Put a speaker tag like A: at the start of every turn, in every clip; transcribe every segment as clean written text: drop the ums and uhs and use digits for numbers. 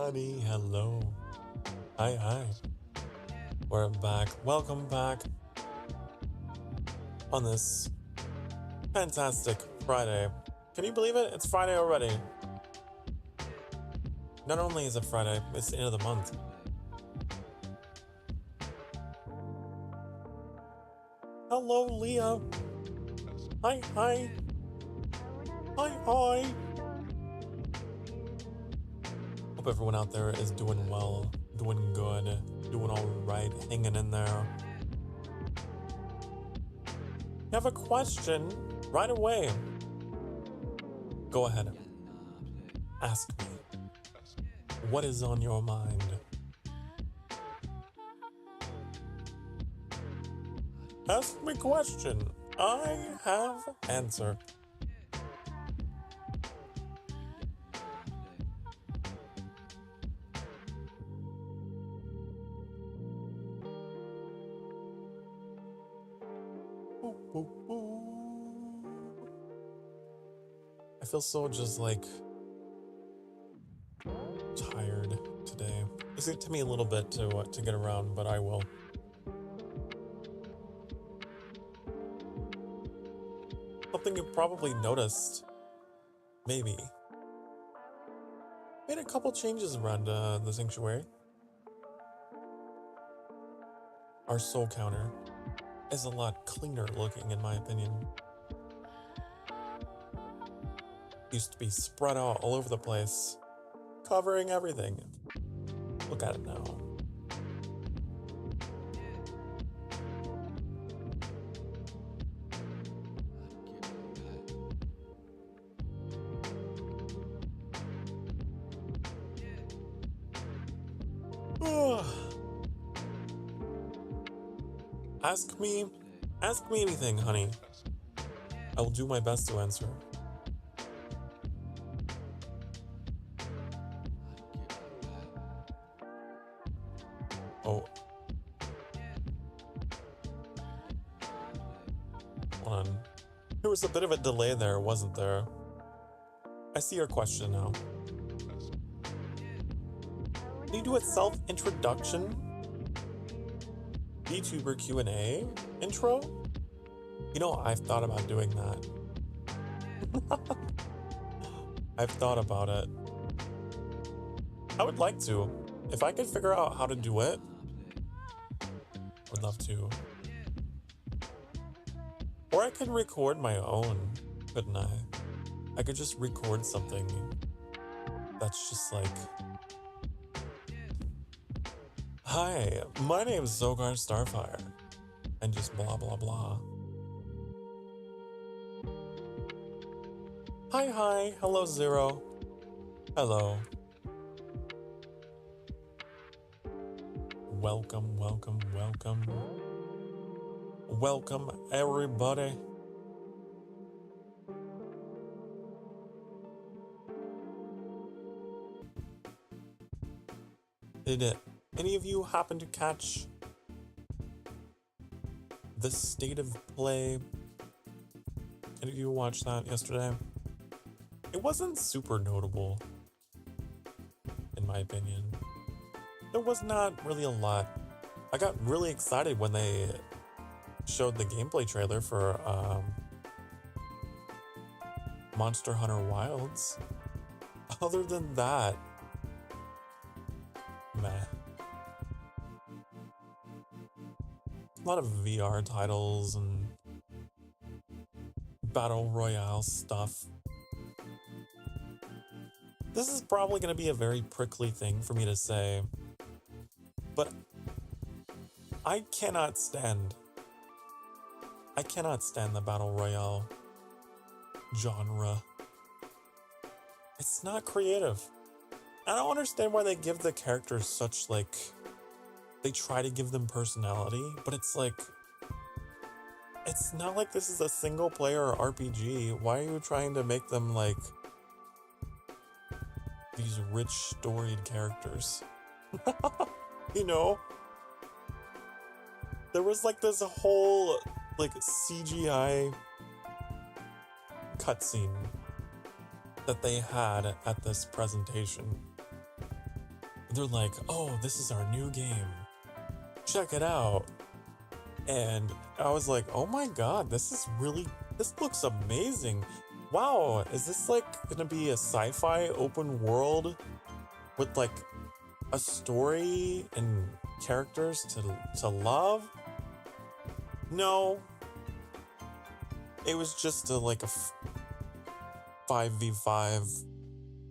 A: Honey, hello. Hi. We're back. Welcome back on this fantastic Friday. Can you believe it? It's Friday already. Not only is it Friday, it's the end of the month. Hello, Leah. Hi. Hi. Hope everyone out there is doing well, doing good, doing all right, hanging in there. You have a question? Right away. Go ahead. Ask me. What is on your mind? Ask me question. I have answer. I feel so just like tired today. It's going to take me a little bit to get around, but I will. Something you probably noticed, maybe. Made a couple changes around the sanctuary. Our soul counter is a lot cleaner looking, in my opinion. Used to be spread out all over the place, covering everything. Look at it now. Ask me anything, honey. I will do my best to answer. Oh. Hold on. There was a bit of a delay there, wasn't there? I see your question now. Can you do a self-introduction? Vtuber Q&A intro? You know, I've thought about doing that. I've thought about it. I would like to. If I could figure out how to do it, I would love to. Or I could record my own, couldn't I? I could just record something that's just like, hi, my name's Sokar Starfire, and just blah blah blah. Hi, hello Zero. Hello. Welcome. Welcome everybody. Did any of you happen to catch the state of play? Any of you watched that yesterday? It wasn't super notable, in my opinion. There was not really a lot. I got really excited when they showed the gameplay trailer for Monster Hunter Wilds. Other than that, meh. A lot of VR titles and Battle Royale stuff. This is probably going to be a very prickly thing for me to say, but I cannot stand the Battle Royale genre. It's not creative. I don't understand why they give the characters such, like, they try to give them personality, but it's like, it's not like this is a single player RPG. Why are you trying to make them like these rich storied characters? You know? There was like this whole like CGI cutscene that they had at this presentation. they're like, oh, this is our new game. Check it out. And I was like, oh my god, this looks amazing. Wow, is this like gonna be a sci-fi open world with like a story and characters to love? No. It was just a 5v5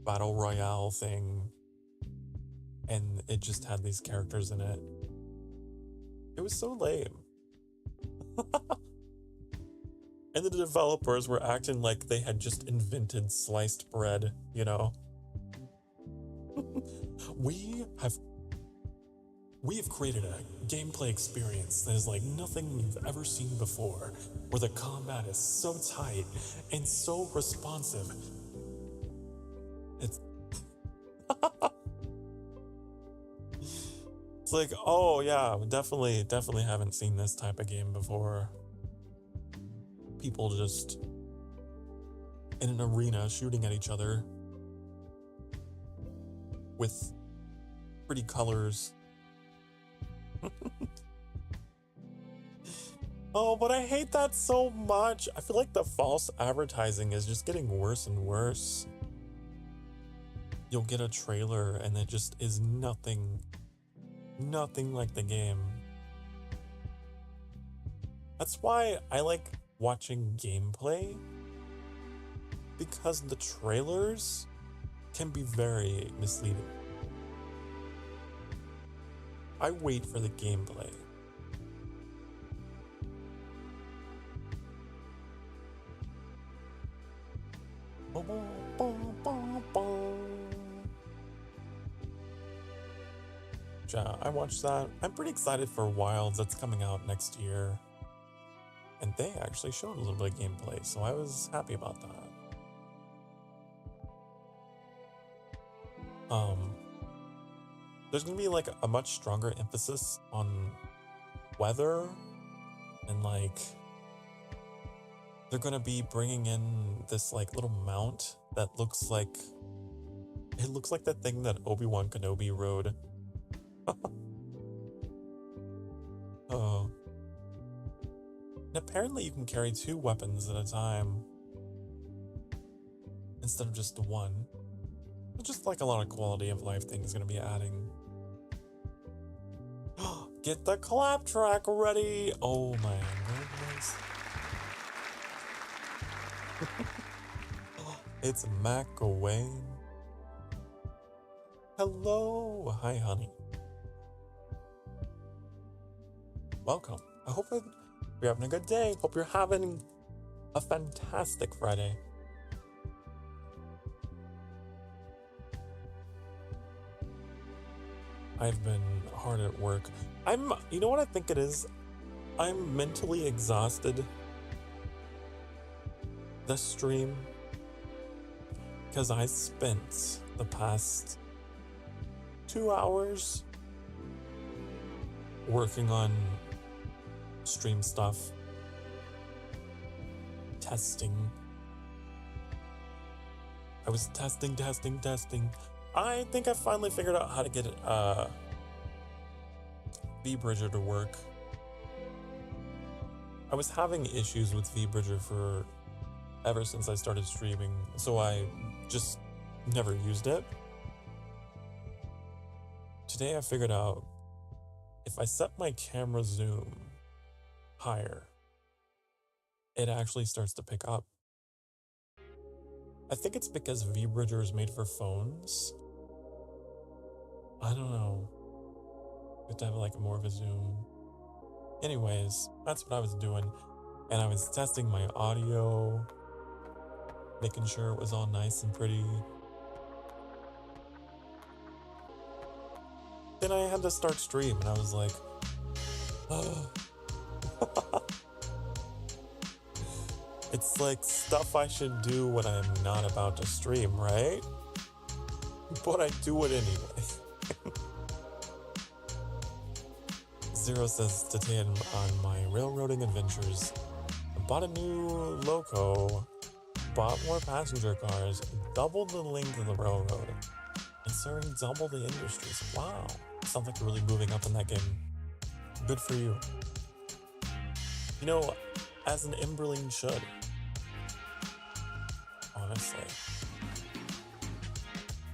A: battle royale thing. And it just had these characters in it. It was so lame. And the developers were acting like they had just invented sliced bread, you know? We have created a gameplay experience that is like nothing you've ever seen before, where the combat is so tight and so responsive. It's It's like, oh yeah, definitely haven't seen this type of game before. People just in an arena shooting at each other with pretty colors. Oh, but I hate that so much. I feel like the false advertising is just getting worse and worse. You'll get a trailer and it just is nothing like the game. That's why I like watching gameplay, because the trailers can be very misleading. I wait for the gameplay. Yeah, I watched that. I'm pretty excited for Wilds that's coming out next year. And they actually showed a little bit of gameplay, so I was happy about that. There's gonna be like a much stronger emphasis on weather, and like they're gonna be bringing in this like little mount that looks like the thing that Obi-Wan Kenobi rode. Oh. And apparently you can carry 2 weapons at a time instead of just one. It's just like a lot of quality of life things gonna be adding. Get the clap track ready! Oh my goodness. It's McAway. Hello! Hi, honey. Welcome. I hope you're having a good day. Hope you're having a fantastic Friday. I've been hard at work. You know what I think it is? I'm mentally exhausted this stream because I spent the past 2 hours working on stream stuff, testing. I was testing. I think I finally figured out how to get Vbridger to work. I was having issues with Vbridger for ever since I started streaming, so I just never used it. Today I figured out if I set my camera zoom higher, it actually starts to pick up. I think it's because Vbridger is made for phones. I don't know. You have to have like more of a zoom. Anyways, that's what I was doing. And I was testing my audio, making sure it was all nice and pretty. Then I had to start stream and I was like, oh. It's like stuff I should do when I'm not about to stream, right? But I do it anyway. Zero says, today on my railroading adventures, I bought a new loco, bought more passenger cars, doubled the length of the railroad, and serving double the industries. Wow. Sounds like you're really moving up in that game. Good for you. You know, as an Emberling should. Honestly.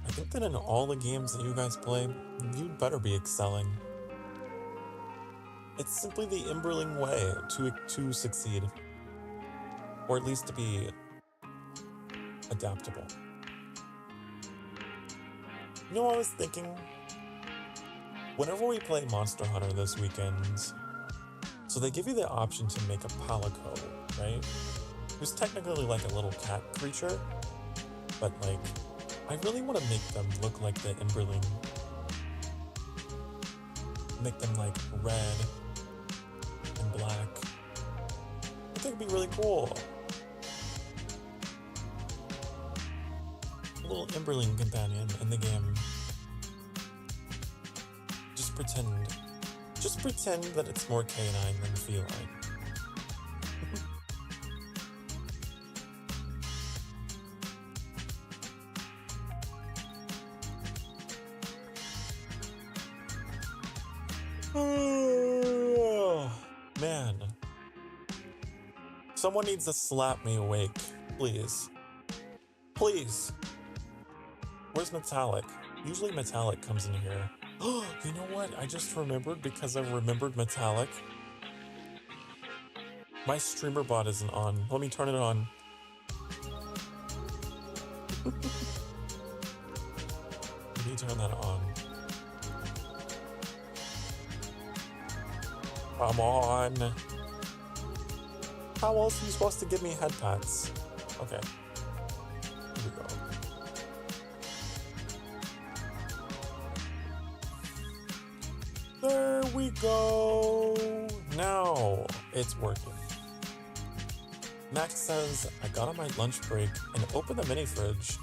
A: I think that in all the games that you guys play, you'd better be excelling. It's simply the Emberling way to succeed. Or at least to be adaptable. You know what I was thinking? Whenever we play Monster Hunter this weekend, so they give you the option to make a palico, right? Who's technically like a little cat creature, but like, I really want to make them look like the Emberling. Make them like red and black. I think it'd be really cool. A little Emberling companion in the game. Just pretend that it's more canine than feline. Oh, man. Someone needs to slap me awake, please. Please. Where's Metallic? Usually Metallic comes in here. You know what? I just remembered because I remembered Metallic. My streamer bot isn't on. Let me turn it on. Let me turn that on. Come on. How else are you supposed to give me head pats? Okay. Here we go. There we go. Now it's working. Max says, I got on my lunch break and opened the mini fridge,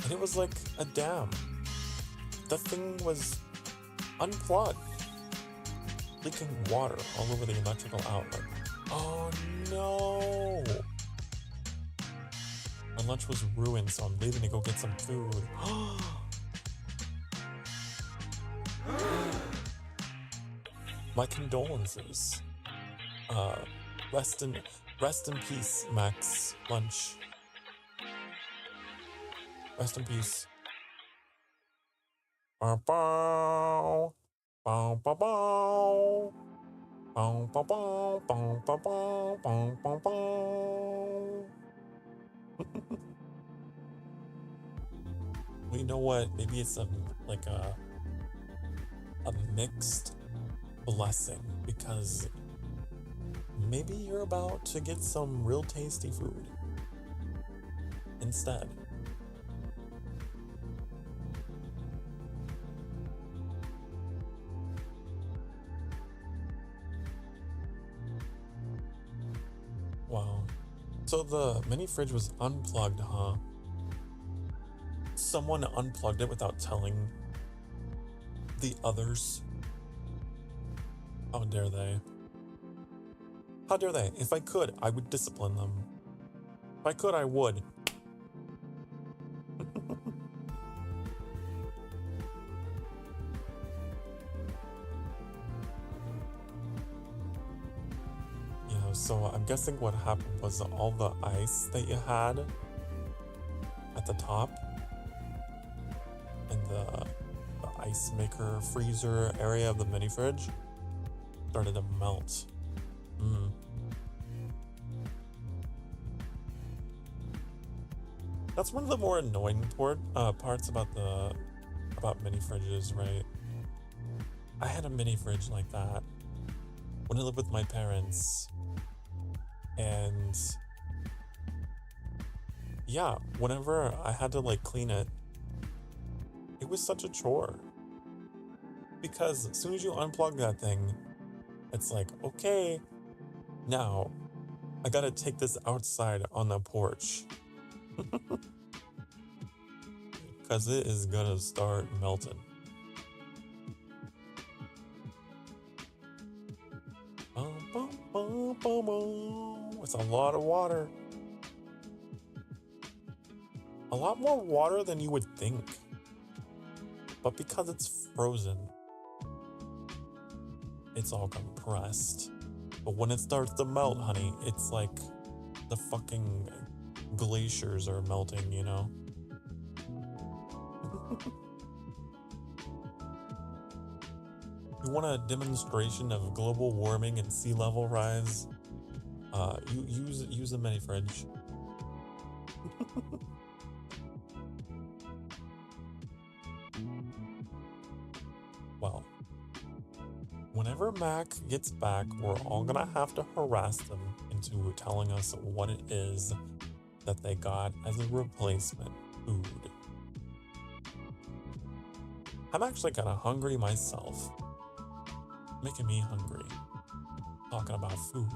A: and it was like a dam. The thing was unplugged, leaking water all over the electrical outlet. Oh no! My lunch was ruined, so I'm leaving to go get some food. My condolences. Rest in peace, Max Lunch. Rest in peace. Bow bow. Bow bow bow. Bow bow bow. Bow bow bow. Bow bow bow. Well, you know what? Maybe it's like a mixed blessing, because maybe you're about to get some real tasty food instead. Wow. So the mini fridge was unplugged, huh? Someone unplugged it without telling the others. How dare they? How dare they? If I could, I would discipline them. If I could, I would. Yeah, so I'm guessing what happened was all the ice that you had at the top and the ice maker freezer area of the mini fridge started to melt. That's one of the more annoying parts about mini fridges, right? I had a mini fridge like that when I lived with my parents, and yeah, whenever I had to like clean it, it was such a chore, because as soon as you unplug that thing, it's like, okay, now I gotta take this outside on the porch. Because it is gonna start melting. It's a lot of water. A lot more water than you would think. But because it's frozen, it's all compressed. But when it starts to melt, honey, it's like the fucking glaciers are melting, you know? You want a demonstration of global warming and sea level rise? Use a mini fridge. Well, whenever Mac gets back, we're all gonna have to harass them into telling us what it is that they got as a replacement food. I'm actually kind of hungry myself. Making me hungry. Talking about food.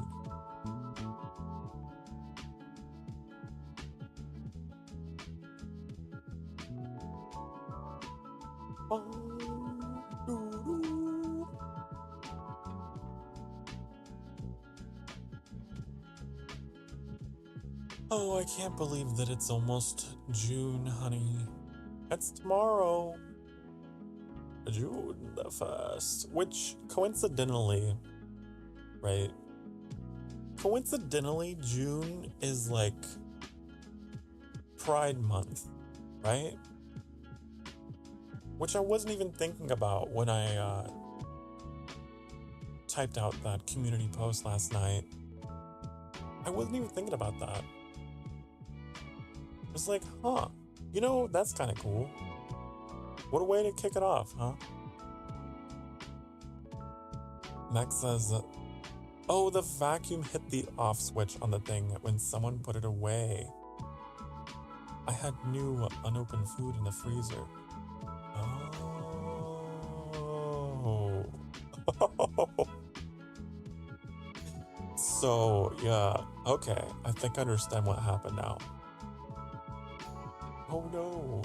A: Oh, I can't believe that it's almost June, honey. It's tomorrow. June the 1st, which coincidentally, right? Coincidentally, June is like Pride Month, right? Which I wasn't even thinking about when I typed out that community post last night. I wasn't even thinking about that. It was like, huh, you know, that's kind of cool. What a way to kick it off, huh? Max says, oh, the vacuum hit the off switch on the thing when someone put it away. I had new unopened food in the freezer. Oh. So, yeah, okay. I think I understand what happened now. Oh no.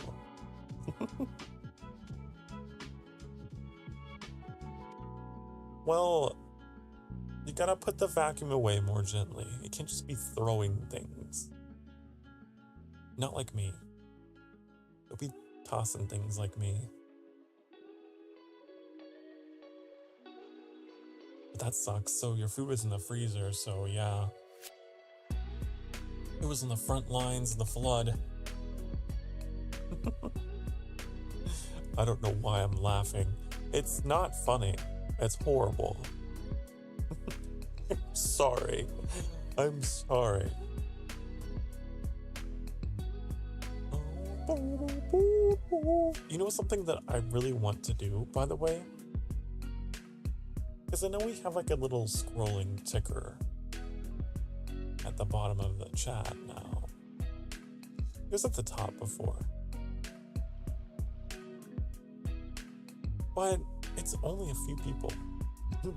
A: Well, you gotta put the vacuum away more gently. You can't just be throwing things. Not like me. Don't be tossing things like me. But that sucks. So your food was in the freezer, so yeah. It was on the front lines of the flood. I don't know why I'm laughing. It's not funny. It's horrible. I'm sorry. I'm sorry. You know something that I really want to do, by the way? Because I know we have like a little scrolling ticker at the bottom of the chat now. It was at the top before. But it's only a few people.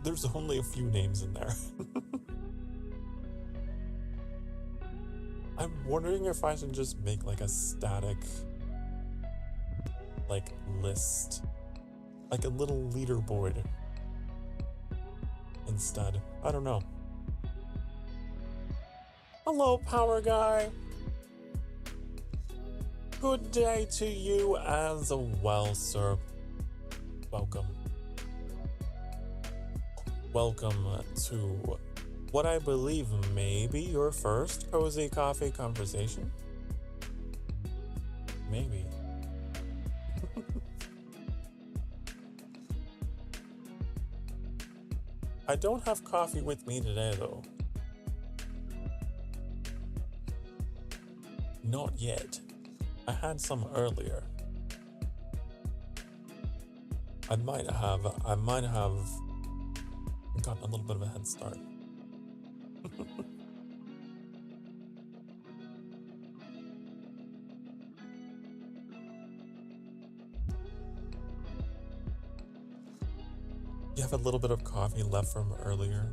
A: There's only a few names in there. I'm wondering if I should just make like a static like list. Like a little leaderboard instead. I don't know. Hello, Power Guy. Good day to you as well, sir. Welcome. Welcome to what I believe may be your first cozy coffee conversation. Maybe. I don't have coffee with me today, though. Not yet. I had some earlier. I might have gotten a little bit of a head start. You have a little bit of coffee left from earlier.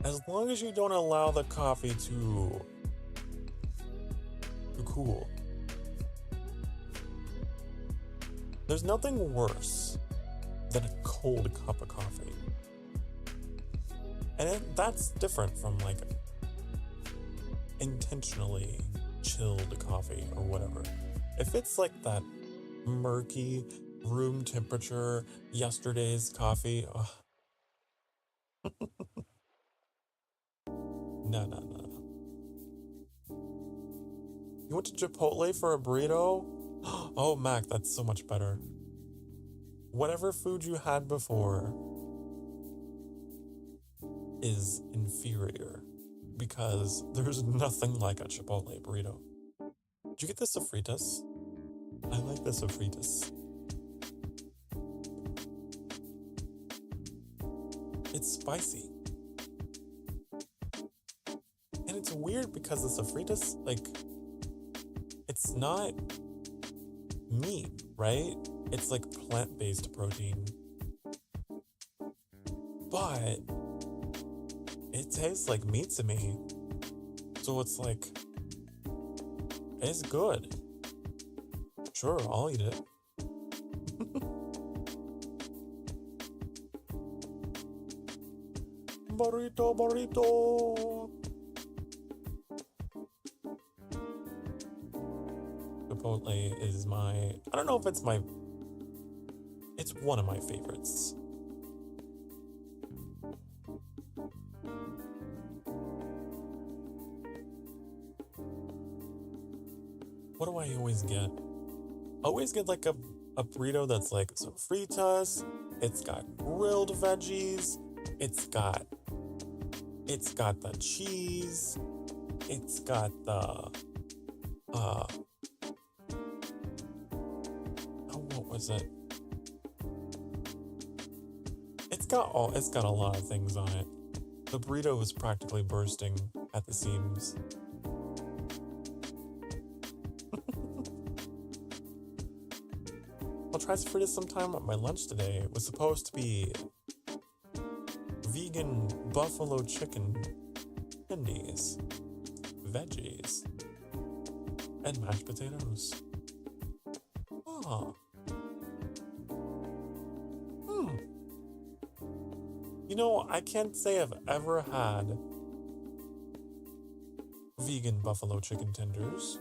A: As long as you don't allow the coffee to cool. There's nothing worse than a cold cup of coffee. And that's different from like intentionally chilled coffee or whatever. If it's like that murky room temperature, yesterday's coffee, ugh. No, no, no, no. You went to Chipotle for a burrito? Oh, Mac, that's so much better. Whatever food you had before is inferior because there's nothing like a Chipotle burrito. Did you get the sofritas? I like the sofritas. It's spicy. And it's weird because the sofritas, like, it's not meat, right? It's like plant-based protein. But it tastes like meat to me. So it's like, it's good. Sure, I'll eat it. Burrito, burrito. Chipotle is I don't know if it's it's one of my favorites. What do I always get? I always get like a burrito that's like sofritas. It's got grilled veggies. It's got the cheese. It's got the what was it? It's got a lot of things on it. The burrito is practically bursting at the seams. I'll try sofritas sometime at my lunch today. It was supposed to be vegan buffalo chicken tendies, veggies, and mashed potatoes. Oh. You know, I can't say I've ever had vegan buffalo chicken tenders.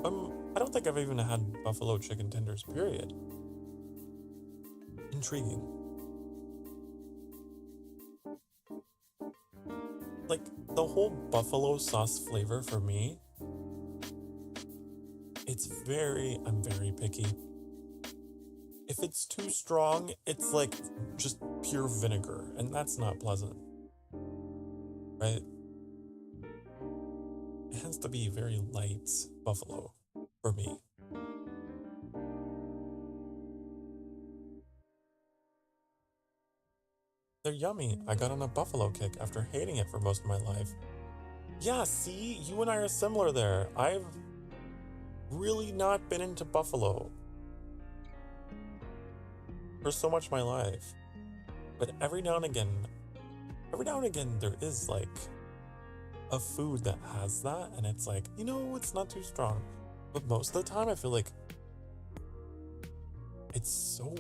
A: I don't think I've even had buffalo chicken tenders, period. Intriguing. Like, the whole buffalo sauce flavor for me, I'm very picky. If it's too strong, it's like just pure vinegar, and that's not pleasant. Right? It has to be very light buffalo for me. They're yummy. I got on a buffalo kick after hating it for most of my life. Yeah, see? You and I are similar there. I've really not been into buffalo for so much of my life. But every now and again there is like a food that has that, and it's like, you know, it's not too strong. But most of the time I feel like it's so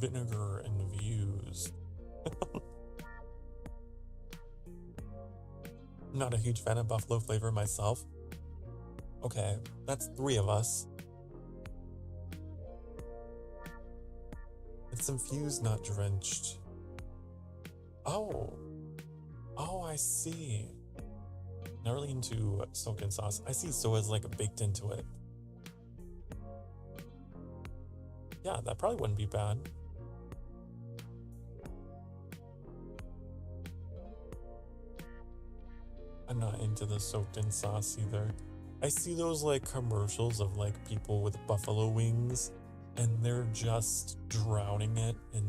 A: vinegar infused. Not a huge fan of buffalo flavor myself. Okay, that's 3 of us. It's infused, not drenched. Oh, I see. Not really into soaked in sauce. I see soya's like baked into it. Yeah, that probably wouldn't be bad. I'm not into the soaked in sauce either. I see those like commercials of like people with buffalo wings and they're just drowning it in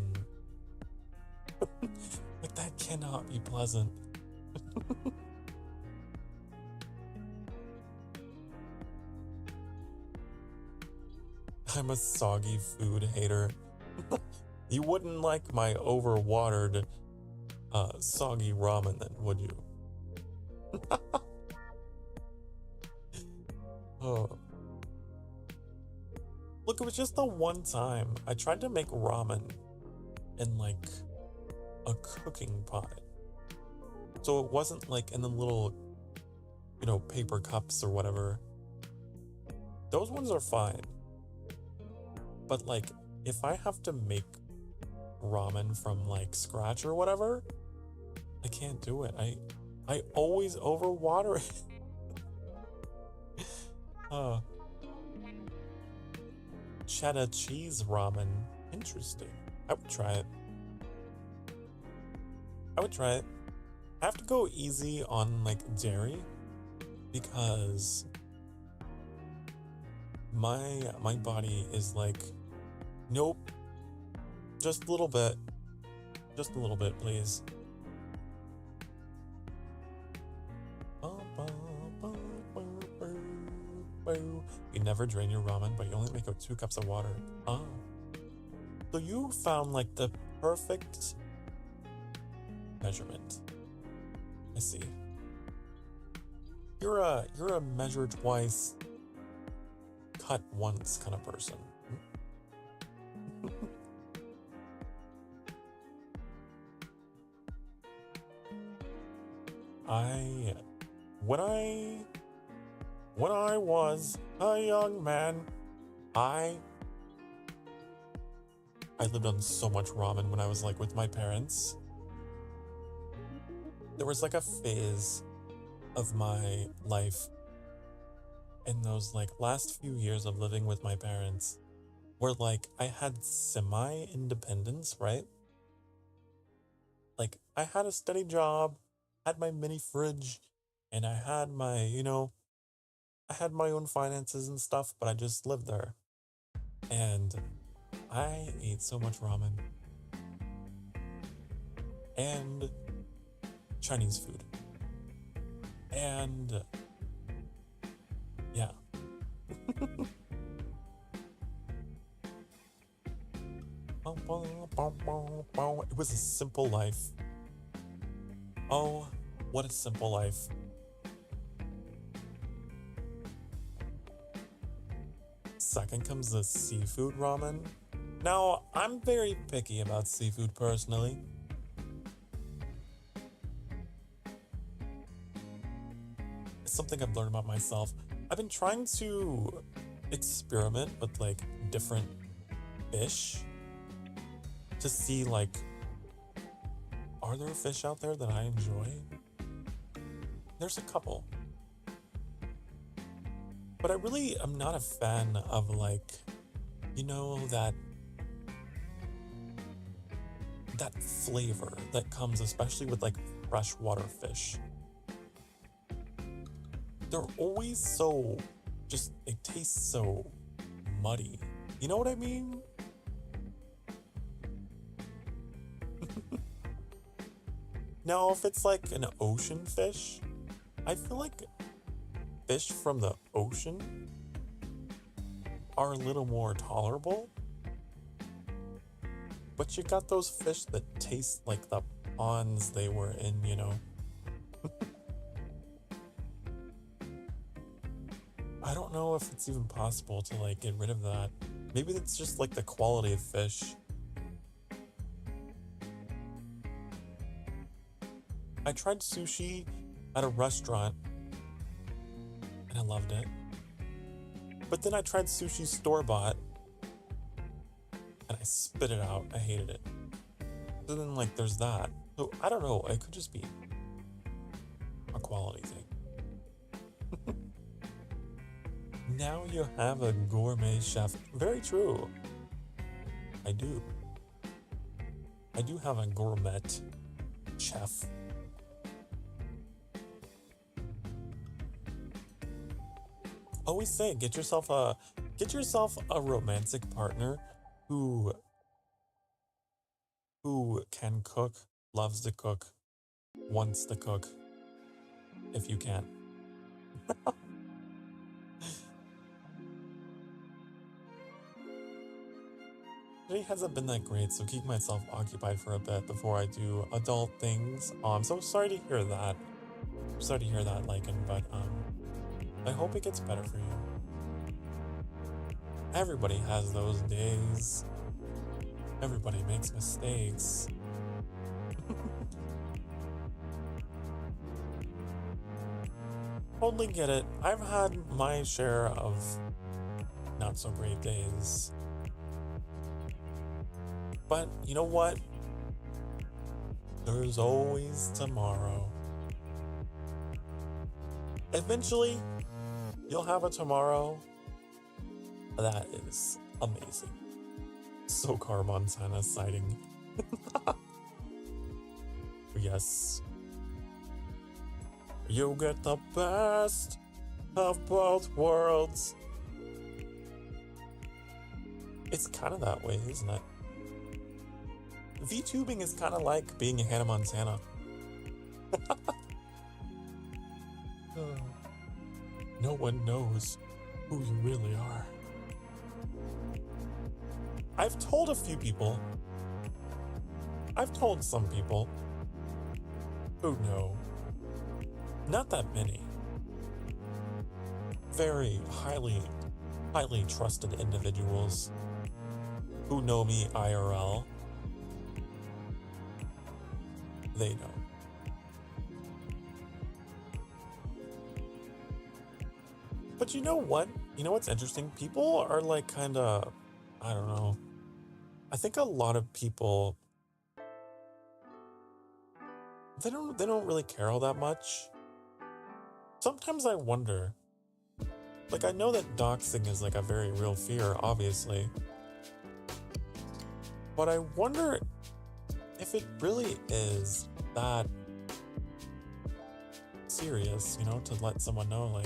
A: like, that cannot be pleasant. I'm a soggy food hater. You wouldn't like my overwatered soggy ramen then, would you? Oh. Look, it was just the one time I tried to make ramen in like a cooking pot. So it wasn't like in the little, paper cups or whatever. Those ones are fine. But like, if I have to make ramen from like scratch or whatever, I can't do it. I always overwater it. Cheddar cheese ramen. Interesting. I would try it. I have to go easy on like dairy because my body is like, nope, just a little bit, please. You never drain your ramen, but you only make out 2 cups of water. So you found like the perfect measurement. I see. You're a measure twice, cut once kind of person. When I was a young man, I lived on so much ramen when I was like with my parents. There was like a phase of my life in those like last few years of living with my parents where like I had semi-independence, right? Like I had a steady job, had my mini fridge, and I had my, I had my own finances and stuff, but I just lived there. And I ate so much ramen. And Chinese food. And yeah. It was a simple life. Oh, what a simple life. Second comes the seafood ramen. Now, I'm very picky about seafood personally. It's something I've learned about myself. I've been trying to experiment with like different fish to see like, are there fish out there that I enjoy? There's a couple. But I really am not a fan of like, that flavor that comes especially with like freshwater fish. They're always so it tastes so muddy. You know what I mean? Now, if it's like an ocean fish, I feel like fish from the ocean are a little more tolerable. But you got those fish that taste like the ponds they were in, I don't know if it's even possible to like get rid of that. Maybe it's just like the quality of fish. I tried sushi at a restaurant and I loved it. But then I tried sushi store-bought and I spit it out. I hated it. So then like there's that. So I don't know, it could just be a quality thing. Now you have a gourmet chef. Very true. I do have a gourmet chef. Always say, get yourself a romantic partner who can cook, loves to cook, wants to cook, if you can. Today hasn't been that great, so keep myself occupied for a bit before I do adult things. I'm so sorry to hear that. I'm sorry to hear that, Lycan, but I hope it gets better for you. Everybody has those days. Everybody makes mistakes. Totally get it. I've had my share of not so great days. But you know what? There's always tomorrow. Eventually, you'll have a tomorrow that is amazing. Sokar Montana sighting. Yes. You get the best of both worlds. It's kind of that way, isn't it? VTubing is kind of like being a Hannah Montana. No one knows who you really are. I've told a few people. I've told some people who know. Not that many. Very highly trusted individuals who know me IRL. They know. But you know what? You know what's interesting? People are like kind of, I don't know. I think a lot of people, they don't really care all that much. Sometimes I wonder, like I know that doxing is like a very real fear, obviously. But I wonder if it really is that serious, you know, to let someone know, like,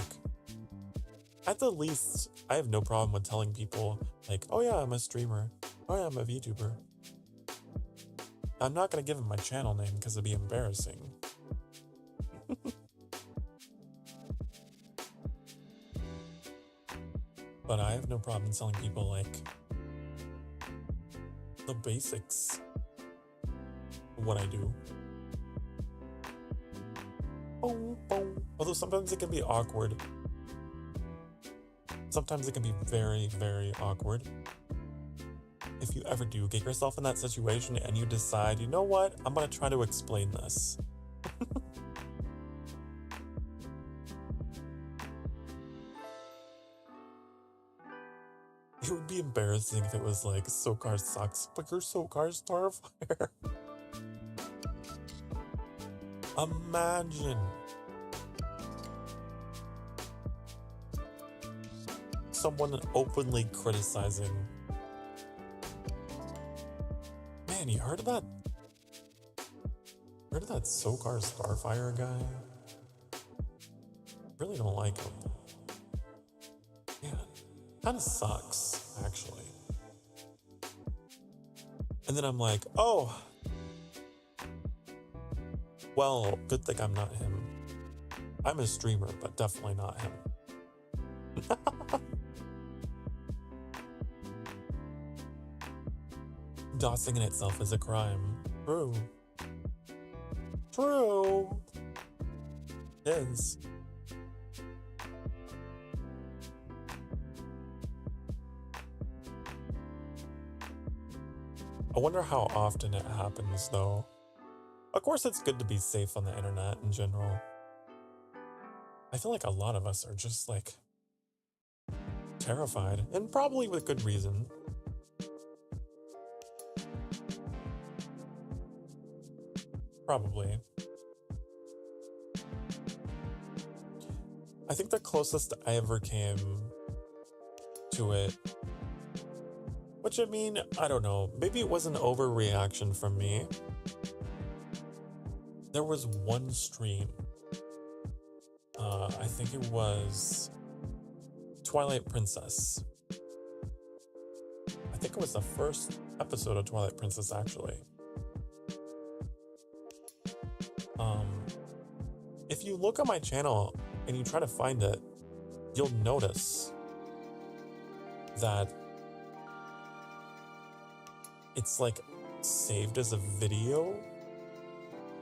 A: at the least, I have no problem with telling people, like, oh yeah, I'm a streamer. Oh yeah, I'm a VTuber. I'm not going to give them my channel name because it'd be embarrassing. But I have no problem telling people, like, the basics of what I do. Although sometimes it can be awkward. Sometimes it can be very, very awkward. If you ever do get yourself in that situation and you decide, you know what, I'm going to try to explain this. It would be embarrassing if it was like, Sokar sucks, but you're Sokar Starfire. Imagine. Someone openly criticizing. Man, you heard of that? Heard of that Sokar Starfire guy? Really don't like him. Yeah, kind of sucks, actually. And then I'm like, oh, well, good thing I'm not him. I'm a streamer, but definitely not him. Doxing in itself is a crime. True. True. It is. I wonder how often it happens, though. Of course, it's good to be safe on the internet in general. I feel like a lot of us are just, like, terrified, and probably with good reason. Probably. I think the closest I ever came to it, which I mean, I don't know, maybe it was an overreaction from me. There was one stream, I think it was Twilight Princess. I think it was the first episode of Twilight Princess, actually. If you look on my channel and you try to find it, you'll notice that it's like saved as a video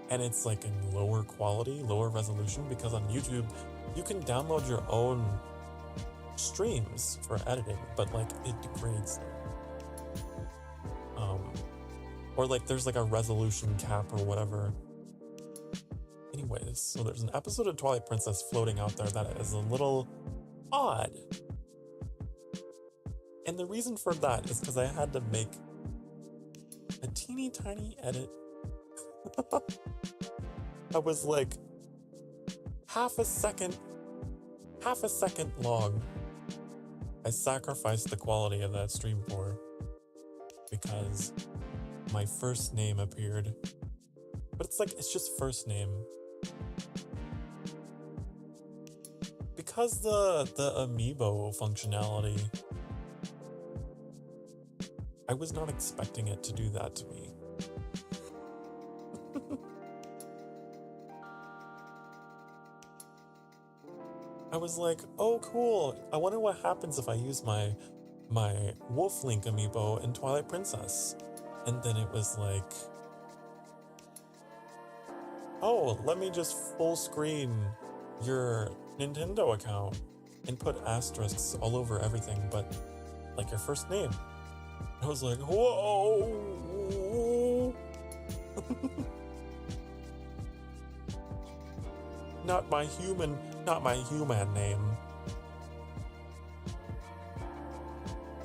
A: and it's like in lower quality, lower resolution, because on YouTube you can download your own streams for editing, but like it degrades them. Or like there's like a resolution cap or whatever. Anyways, so there's an episode of Twilight Princess floating out there that is a little odd. And the reason for that is because I had to make a teeny tiny edit. I was like half a second long. I sacrificed the quality of that stream for because my first name appeared. But it's just first name. Because the amiibo functionality, I was not expecting it to do that to me. I was like, oh cool, I wonder what happens if I use my Wolf Link amiibo in Twilight Princess. And then it was like, oh, let me just full screen your Nintendo account and put asterisks all over everything but like your first name. I was like, whoa. Not my human name.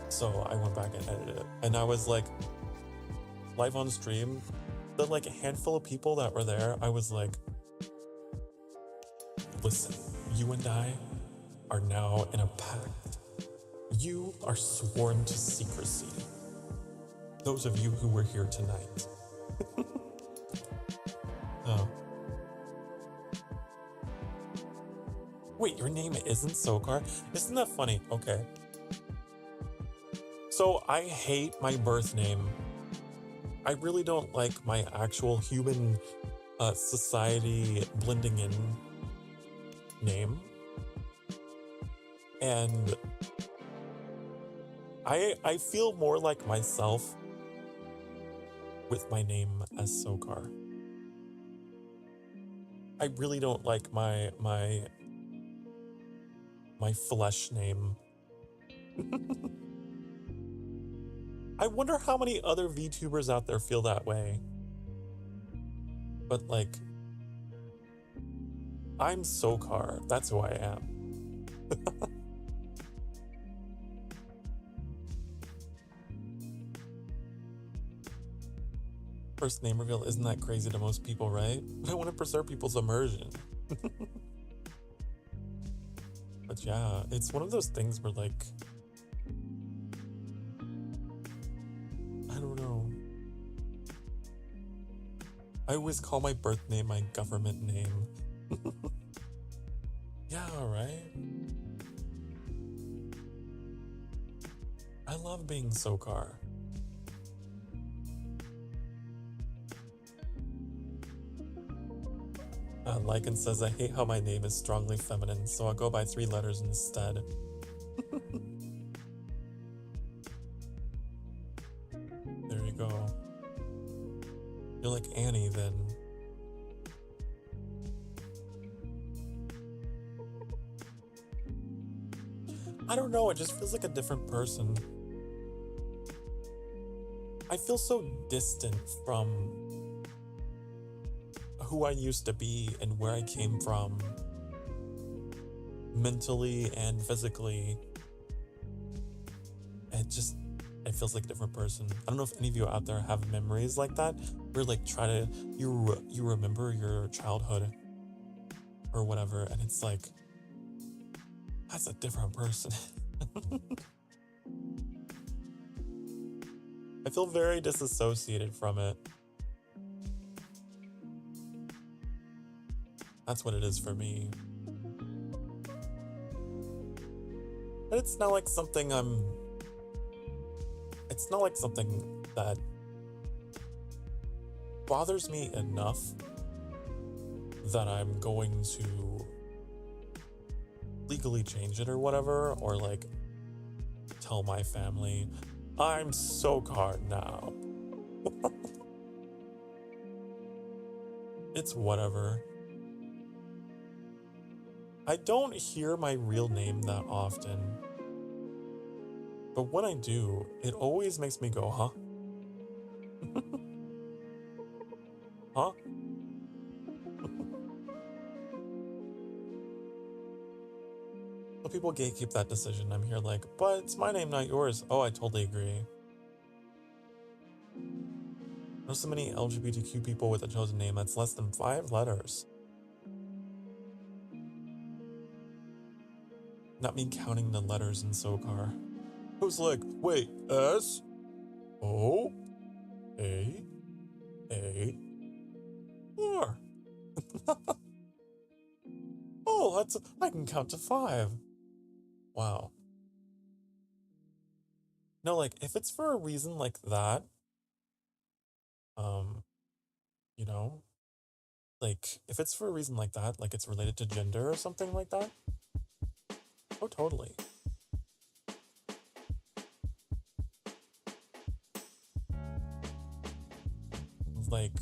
A: So I went back and edited it. And I was like, live on stream, the like a handful of people that were there, I was like, listen, you and I are now in a pact. You are sworn to secrecy. Those of you who were here tonight. Oh. Wait, your name isn't Sokar? Isn't that funny? Okay. So I hate my birth name. I really don't like my actual human society blending in name. And I feel more like myself with my name as Sokar. I really don't like my flesh name. I wonder how many other VTubers out there feel that way. But like, I'm Sokar. That's who I am. First name reveal isn't that crazy to most people, right? But I want to preserve people's immersion. But yeah, it's one of those things where like, I don't know. I always call my birth name my government name. Yeah, right? I love being Sokar. Lycan says, I hate how my name is strongly feminine, so I'll go by 3 letters instead. There you go. You're like Annie then. I don't know, it just feels like a different person. I feel so distant from who I used to be and where I came from, mentally and physically. It feels like a different person. I don't know if any of you out there have memories like that, where like you remember your childhood or whatever, and it's like, that's a different person. I feel very disassociated from it. That's what it is for me. And it's not like something that bothers me enough that I'm going to legally change it or whatever, or like tell my family, I'm Sokar now. It's whatever. I don't hear my real name that often, but when I do, it always makes me go, huh? Huh? of people gatekeep that decision. I'm here like, but it's my name, not yours. Oh, I totally agree. There's so many LGBTQ people with a chosen name that's less than 5 letters. Not me counting the letters in Sokar. Who's like, wait, S? O? A? R. Oh, I can count to 5. Wow. No, like, if it's for a reason like that, you know, like, if it's for a reason like that, like it's related to gender or something like that, oh, totally. Like,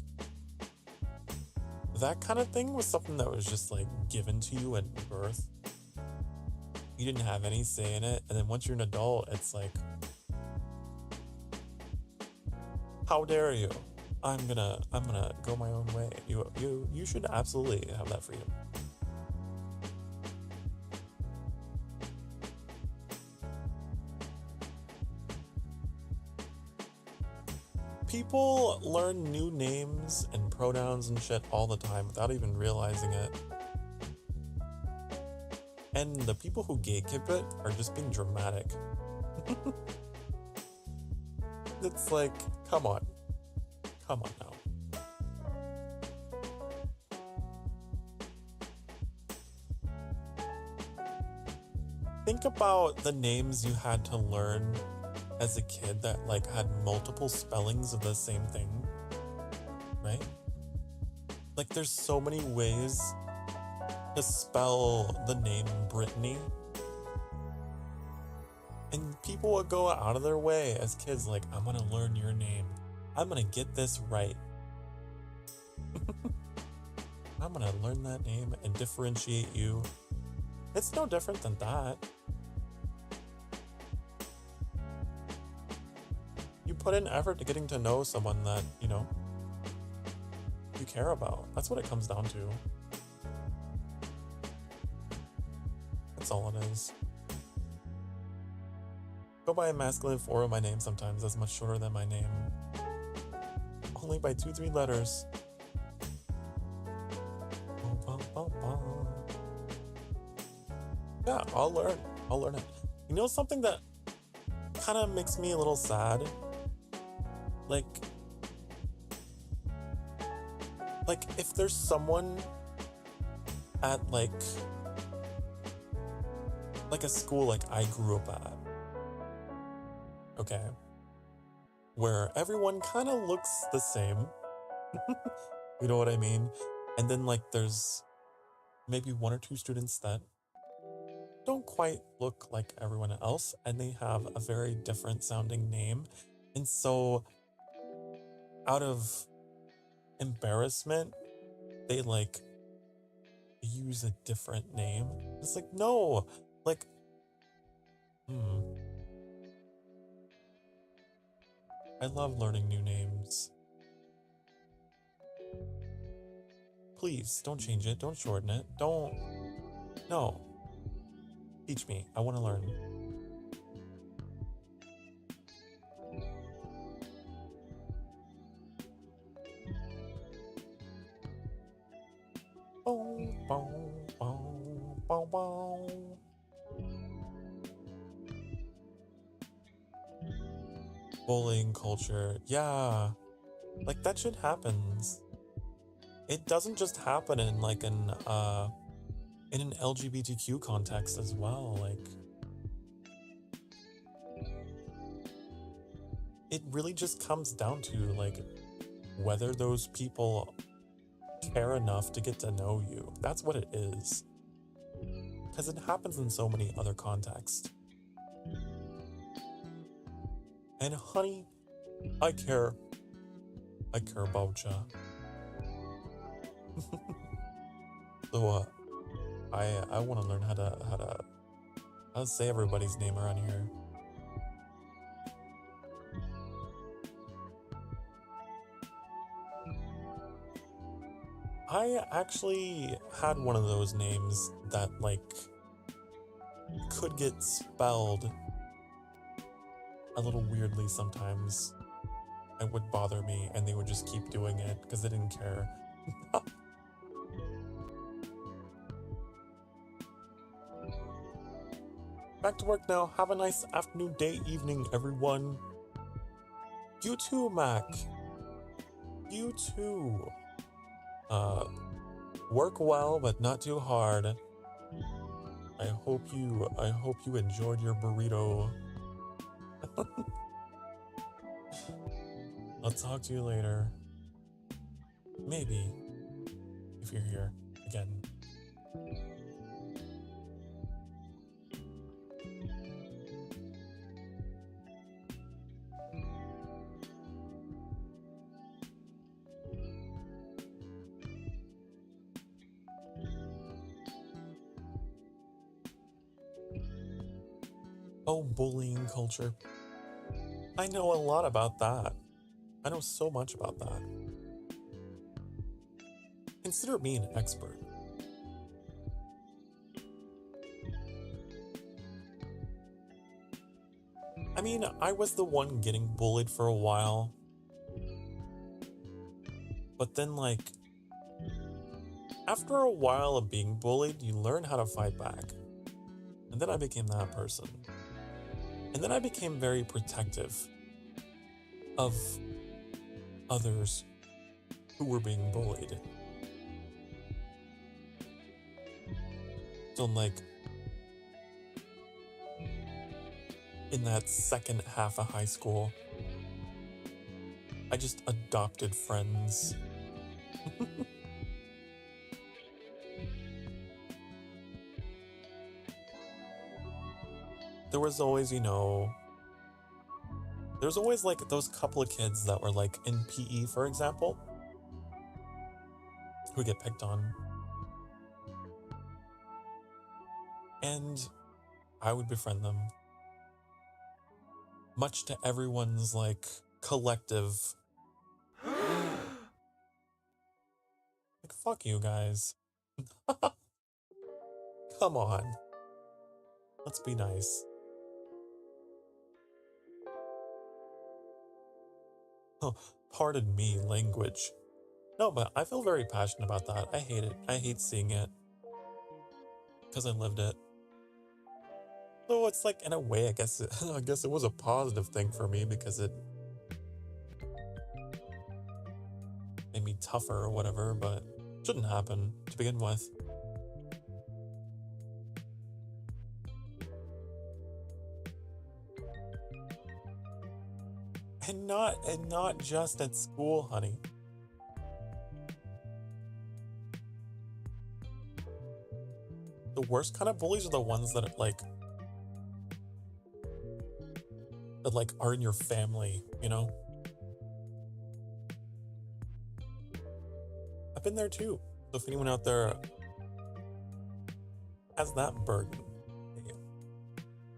A: that kind of thing was something that was just, like, given to you at birth. You didn't have any say in it, and then once you're an adult, it's like, how dare you? I'm gonna go my own way. You should absolutely have that freedom. People learn new names and pronouns and shit all the time without even realizing it. And the people who gatekeep it are just being dramatic. It's like, come on. Come on now. Think about the names you had to learn as a kid that like had multiple spellings of the same thing, right? Like there's so many ways to spell the name Brittany. And people would go out of their way as kids like, I'm gonna learn your name. I'm gonna get this right. I'm gonna learn that name and differentiate you. It's no different than that. You put in effort to getting to know someone that, you know, you care about. That's what it comes down to. That's all it is. Go by a masculine form of my name sometimes. That's much shorter than my name. Only by 2-3 letters. Yeah, I'll learn it. You know something that kind of makes me a little sad? Like if there's someone at like a school like I grew up at, okay, where everyone kind of looks the same, you know what I mean? And then like there's maybe 1 or 2 students that don't quite look like everyone else and they have a very different sounding name. And so out of embarrassment, they like use a different name. It's like, no, like, I love learning new names. Please don't change it. Don't shorten it. No. Teach me. I want to learn. Bullying culture. Yeah. Like that shit happens. It doesn't just happen in like in an LGBTQ context as well. Like it really just comes down to like whether those people care enough to get to know you. That's what it is. Because it happens in so many other contexts. And honey, I care. I care about ya. So I want to learn how to say everybody's name around here. I actually had one of those names that like could get spelled a little weirdly sometimes, it would bother me, and they would just keep doing it because they didn't care. Back to work now. Have a nice afternoon, day, evening, everyone. You too, Mac. You too. Work well, but not too hard. I hope you enjoyed your burrito. I'll talk to you later. Maybe, if you're here again. Oh, bullying culture. I know a lot about that. I know so much about that. Consider me an expert. I mean, I was the one getting bullied for a while. But then, like, after a while of being bullied, you learn how to fight back. And then I became that person. And then I became very protective of others who were being bullied. So, like, in that second half of high school, I just adopted friends. There was always, there's always like those couple of kids that were like in PE, for example, who get picked on. And I would befriend them. Much to everyone's like collective. Like, fuck you guys. Come on. Let's be nice. Oh, pardon me, language. No, but I feel very passionate about that. I hate it. I hate seeing it. Because I lived it. So it's like, in a way, I guess it was a positive thing for me because it made me tougher or whatever, but it shouldn't happen to begin with. And not just at school, honey. The worst kind of bullies are the ones that are in your family, I've been there too. So if anyone out there has that burden,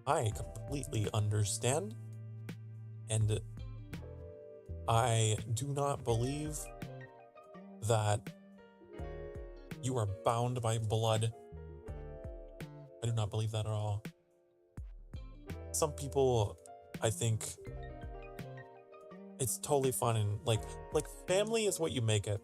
A: I completely understand. And I do not believe that you are bound by blood. I do not believe that at all. Some people, I think, it's totally fun and like family is what you make it.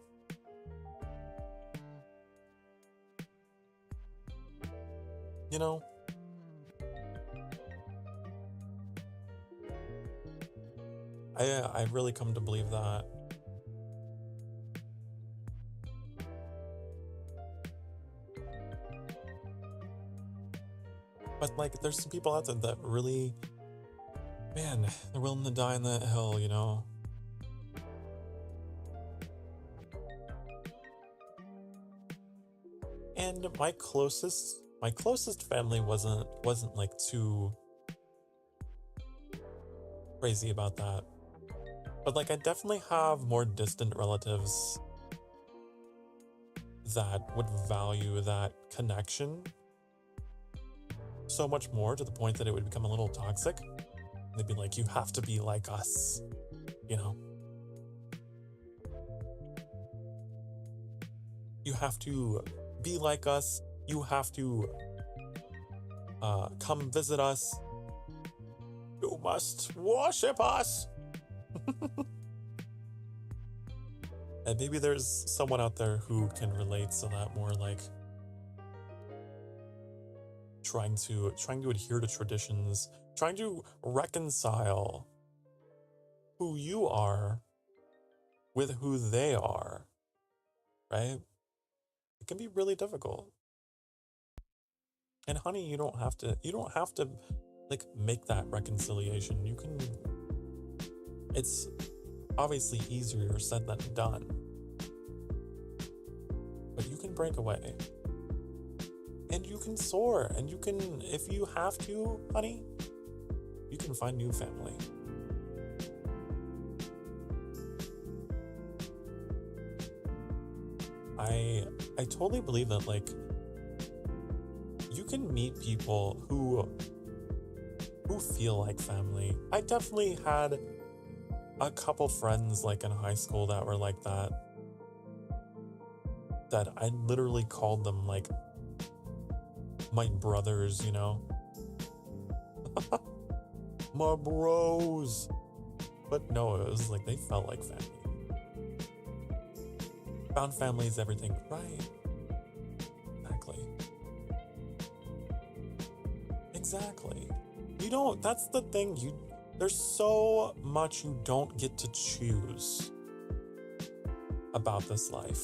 A: I really come to believe that. But like, there's some people out there that really, man, they're willing to die on that hill, And my closest family wasn't like too crazy about that. But like, I definitely have more distant relatives that would value that connection so much more, to the point that it would become a little toxic. They'd be like, you have to be like us, You have to be like us. You have to come visit us. You must worship us. And maybe there's someone out there who can relate to that more, like trying to adhere to traditions, trying to reconcile who you are with who they are, right? It can be really difficult. And honey, you don't have to like make that reconciliation. You can, it's obviously easier said than done. But you can break away. And you can soar, and you can, if you have to, honey, you can find new family. I totally believe that, like, you can meet people who feel like family. I definitely had a couple friends, like, in high school that were like that I literally called them, like, my brothers, you know? My bros. But no, it was like they felt like family. Found family is everything, right? Exactly. You don't, that's the thing, there's so much you don't get to choose about this life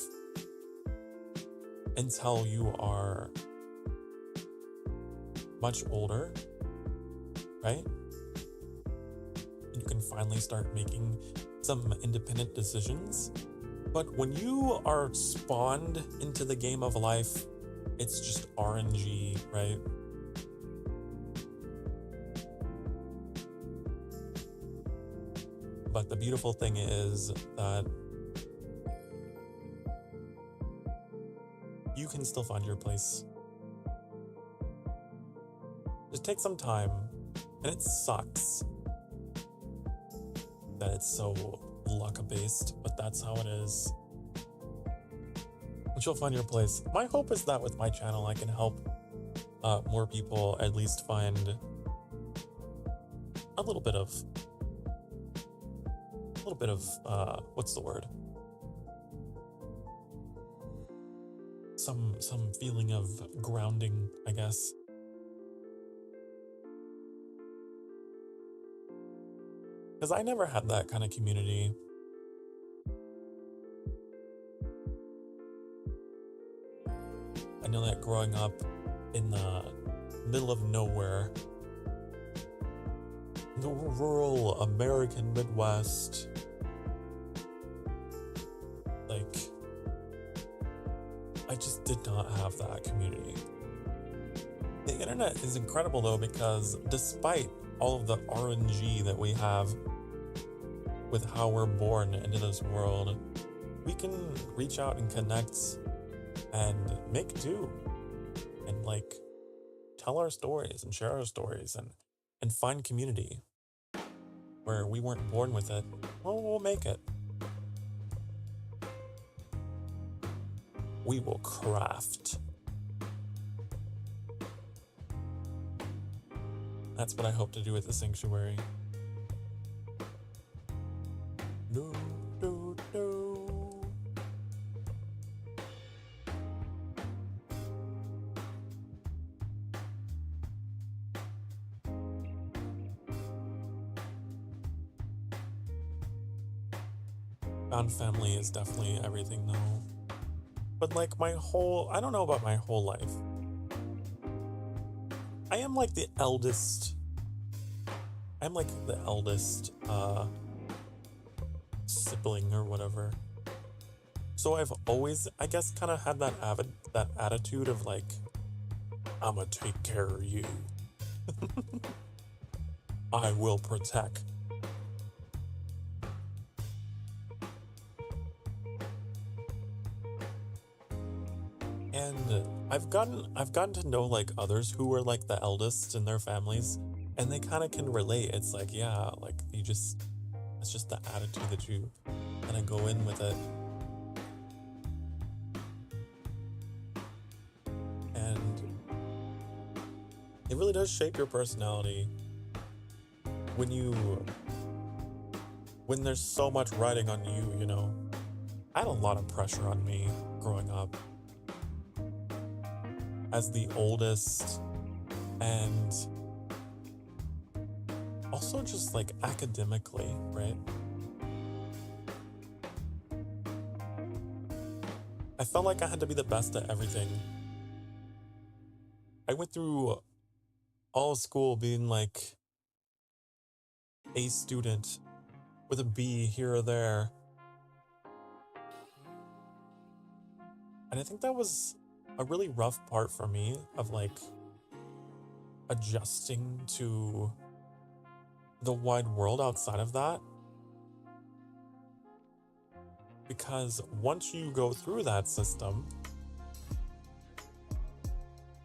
A: until you are much older, right? You can finally start making some independent decisions. But when you are spawned into the game of life, it's just RNG, right? But the beautiful thing is that you can still find your place. Just take some time, and it sucks that it's so luck-based, but that's how it is. But you'll find your place. My hope is that with my channel, I can help more people at least find a little bit of what's the word? Some feeling of grounding, I guess. Because I never had that kind of community. I know that growing up in the middle of nowhere, the rural American Midwest, like, I just did not have that community. The internet is incredible though, because despite all of the RNG that we have with how we're born into this world, we can reach out and connect and make do and, like, tell our stories and share our stories and find community where we weren't born with it. Well, we'll make it. We will craft. That's what I hope to do with the sanctuary. No, no, no. Found family is definitely everything though. But like I don't know about my whole life. I am like the eldest. I'm like the eldest sibling or whatever. So I've always, I guess, kind of had that attitude of like, I'ma take care of you. I will protect. And I've gotten to know like others who were like the eldest in their families, and they kind of can relate. It's like, yeah, like it's just the attitude that you kind of go in with it. And it really does shape your personality when there's so much riding on you, you know. I had a lot of pressure on me growing up as the oldest, and also just like academically, right? I felt like I had to be the best at everything. I went through all of school being like A student with a B here or there. And I think that was a really rough part for me of like adjusting to the wide world outside of that. Because once you go through that system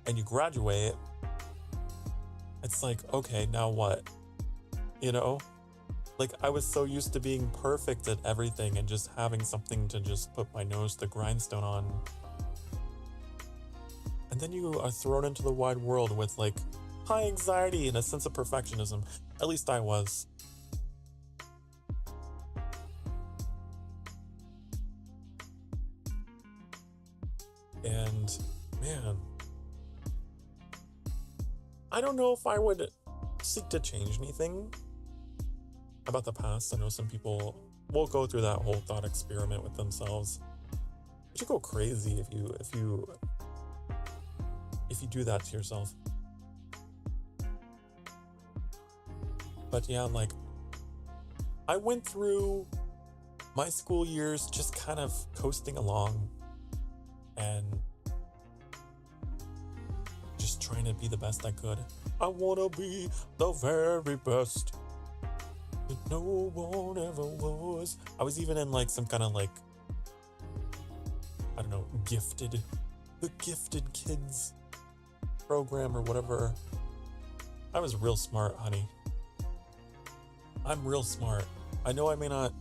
A: and you graduate, it's like, okay, now what? You know? Like, I was so used to being perfect at everything and just having something to just put my nose to the grindstone on. And then you are thrown into the wide world with like high anxiety and a sense of perfectionism. At least I was. And man, I don't know if I would seek to change anything about the past. I know some people will go through that whole thought experiment with themselves. But you go crazy if you do that to yourself. But yeah, like, I went through my school years just kind of coasting along and just trying to be the best I could. I wanna be the very best that no one ever was. I was even in like some kind of like, I don't know, the gifted kids program or whatever. I was real smart, honey. I'm real smart. I know I may not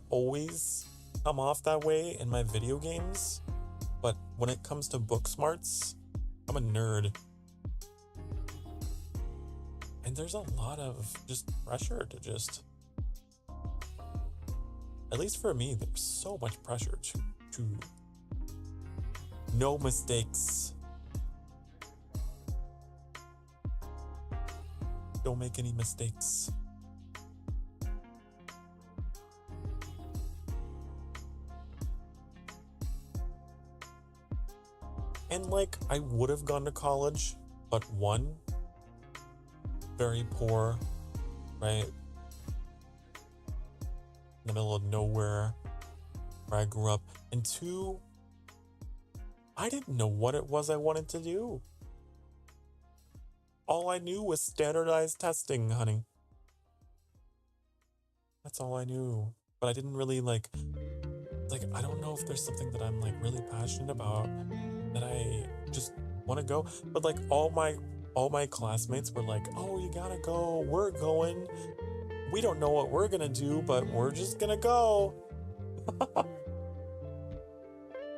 A: always come off that way in my video games, but when it comes to book smarts, I'm a nerd. And there's a lot of just pressure to just, at least for me, there's so much pressure to no mistakes. Don't make any mistakes. And like, I would have gone to college, but one, very poor, right? In the middle of nowhere where I grew up. And two, I didn't know what it was I wanted to do. All I knew was standardized testing, honey. That's all I knew. But I didn't really like, I don't know if there's something that I'm like really passionate about that I just want to go. But like all my classmates were like, oh, you gotta go, we're going. We don't know what we're gonna do, but we're just gonna go.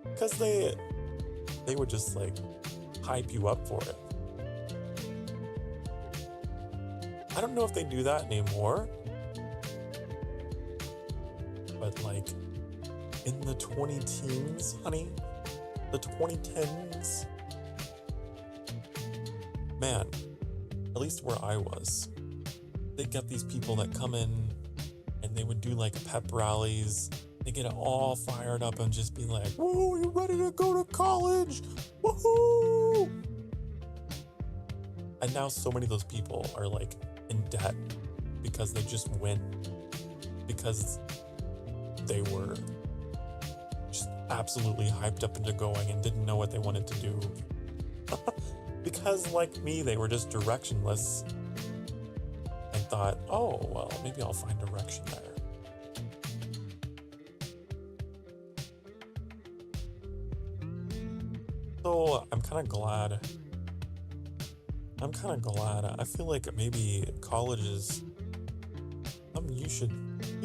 A: Because they would just like hype you up for it. I don't know if they do that anymore, but like in the 20-teens, honey, the 2010s, man, at least where I was, they get these people that come in and they would do like pep rallies. They get it all fired up and just be like, whoa, you ready to go to college? Woohoo! And now so many of those people are like in debt because they just went because they were just absolutely hyped up into going and didn't know what they wanted to do. Because like me, they were just directionless and thought, oh, well, maybe I'll find direction there. So I'm kind of glad. I feel like maybe college is something you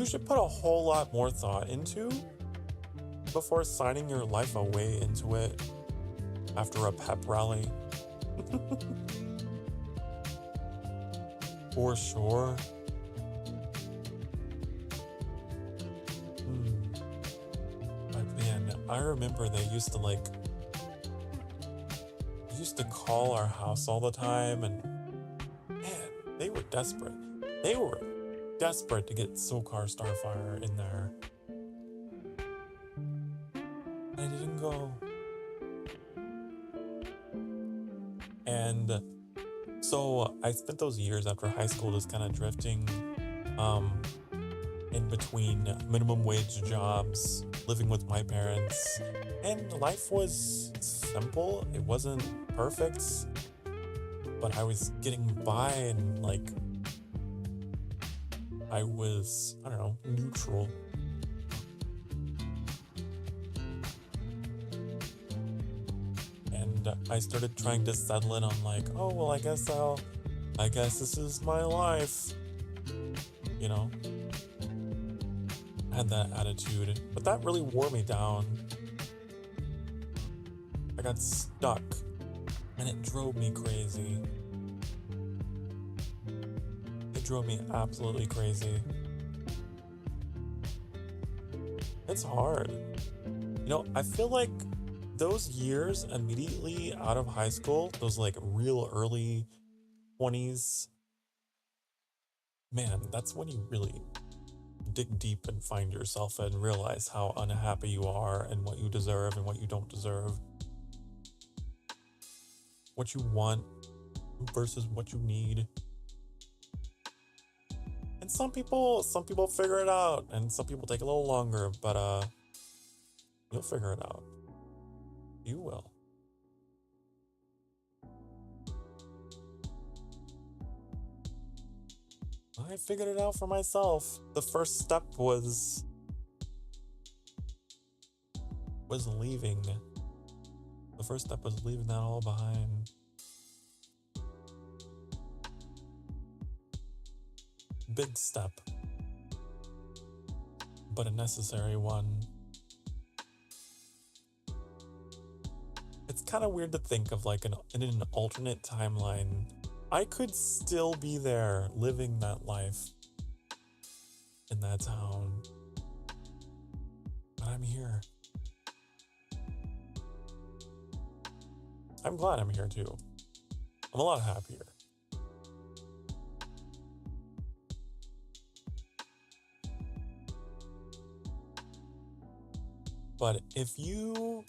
A: should put a whole lot more thought into before signing your life away into it after a pep rally. For sure. But man, I remember they used to call our house all the time, and man, they were desperate. They were desperate to get Sokar Starfire in there. I didn't go. And so I spent those years after high school just kind of drifting in between minimum wage jobs, living with my parents, and life was simple. It wasn't perfect, but I was getting by, and like I was, I don't know, neutral. And I started trying to settle in on like, oh well, I guess this is my life, you know. I had that attitude, but that really wore me down. I got stuck, and it drove me crazy. It drove me absolutely crazy. It's hard. You know, I feel like those years immediately out of high school, those like real early 20s, man, that's when you really dig deep and find yourself and realize how unhappy you are and what you deserve and what you don't deserve. What you want versus what you need. And some people figure it out, and some people take a little longer, but you'll figure it out. You will. I figured it out for myself. The first step was leaving. The first step was leaving that all behind. Big step, but a necessary one. It's kind of weird to think of like in an alternate timeline, I could still be there living that life in that town, but I'm here. I'm glad I'm here too. I'm a lot happier. But if you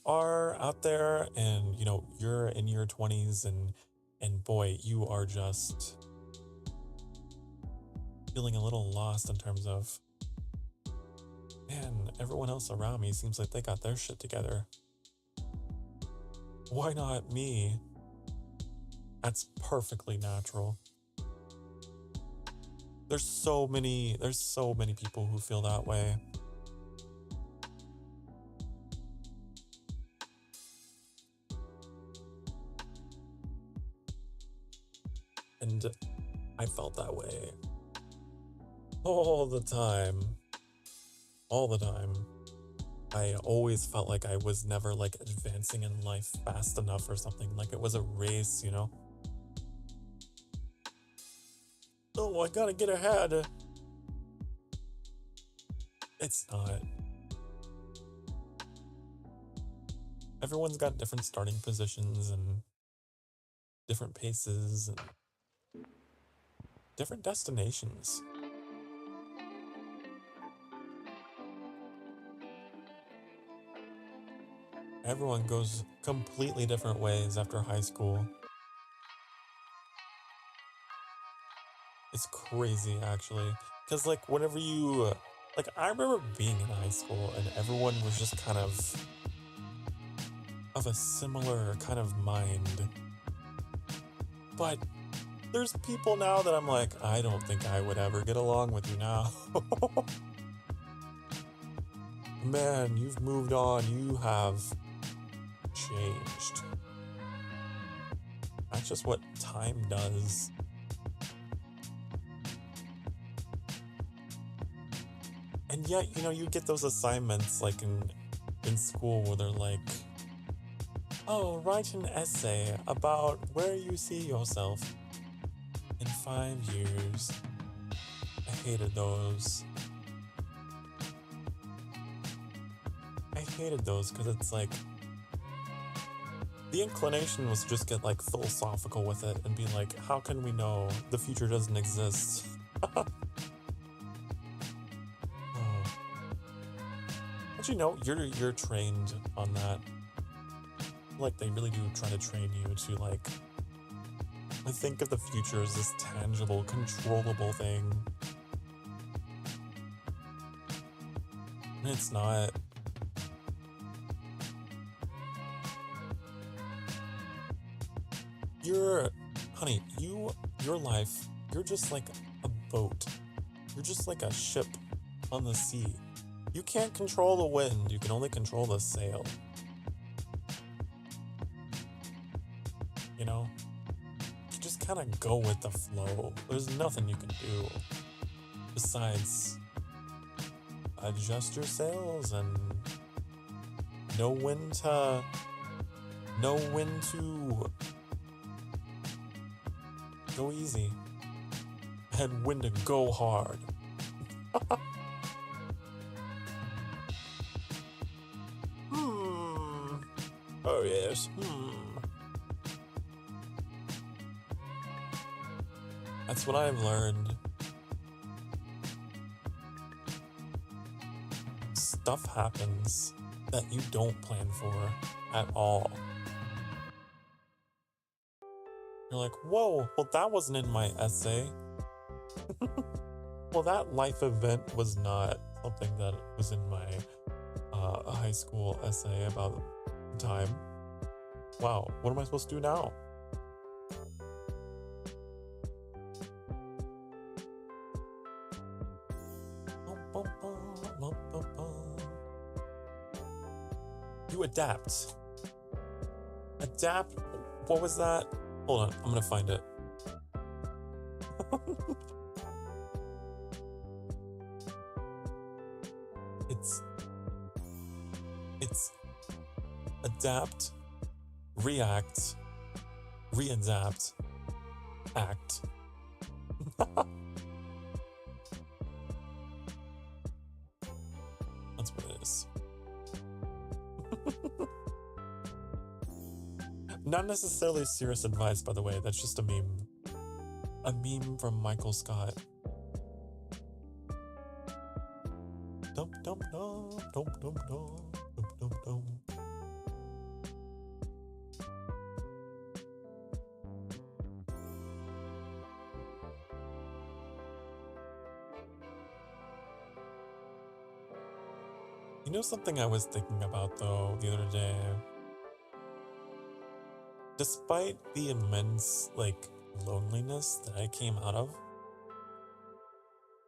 A: are out there and, you know, you're in your 20s and boy, you are just feeling a little lost in terms of, man, everyone else around me seems like they got their shit together. Why not me? That's perfectly natural. There's so many people who feel that way. And I felt that way all the time. All the time. I always felt like I was never like advancing in life fast enough or something. Like it was a race, you know? Oh, I gotta get ahead. It's not. Everyone's got different starting positions and different paces and different destinations. Everyone goes completely different ways after high school. It's crazy, actually. Because, like, whenever you... Like, I remember being in high school and everyone was just kind of a similar kind of mind. But there's people now that I'm like, I don't think I would ever get along with you now. Man, you've moved on. You have changed. That's just what time does. And yet, you know, you get those assignments like in school where they're like, oh, write an essay about where you see yourself in 5 years. I hated those. I hated those because it's like the inclination was to just get like philosophical with it and be like, how can we know the future doesn't exist? Oh. But you know, you're trained on that. Like they really do try to train you to like think of the future as this tangible, controllable thing. And it's not. Honey, your life, you're just like a boat. You're just like a ship on the sea. You can't control the wind, you can only control the sail. You know? You just kind of go with the flow. There's nothing you can do besides adjust your sails and know when to go easy and when to go hard. Oh yes. That's what I've learned. Stuff happens that you don't plan for at all. You're like, whoa, well that wasn't in my essay. Well, that life event was not something that was in my high school essay about time. Wow, what am I supposed to do now? You adapt. Adapt. What was that? Hold on, I'm gonna find it. It's adapt, react, readapt, act. That's what it is. Not necessarily serious advice, by the way. That's just a meme. A meme from Michael Scott. Dum dum dum dum dum dum dum dum. You know something I was thinking about though the other day? Despite the immense, loneliness that I came out of,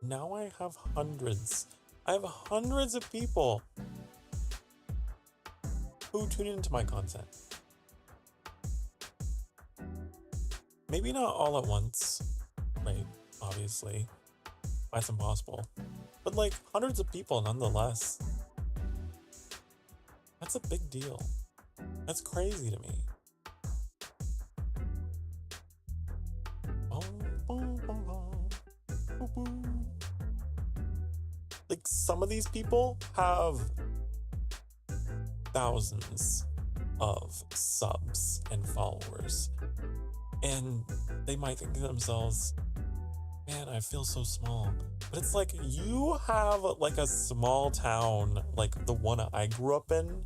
A: now I have hundreds of people who tune into my content. Maybe not all at once, right? Obviously, that's impossible. But hundreds of people nonetheless. That's a big deal. That's crazy to me. Some of these people have thousands of subs and followers, and they might think to themselves, man, I feel so small. But it's like, you have a small town like the one I grew up in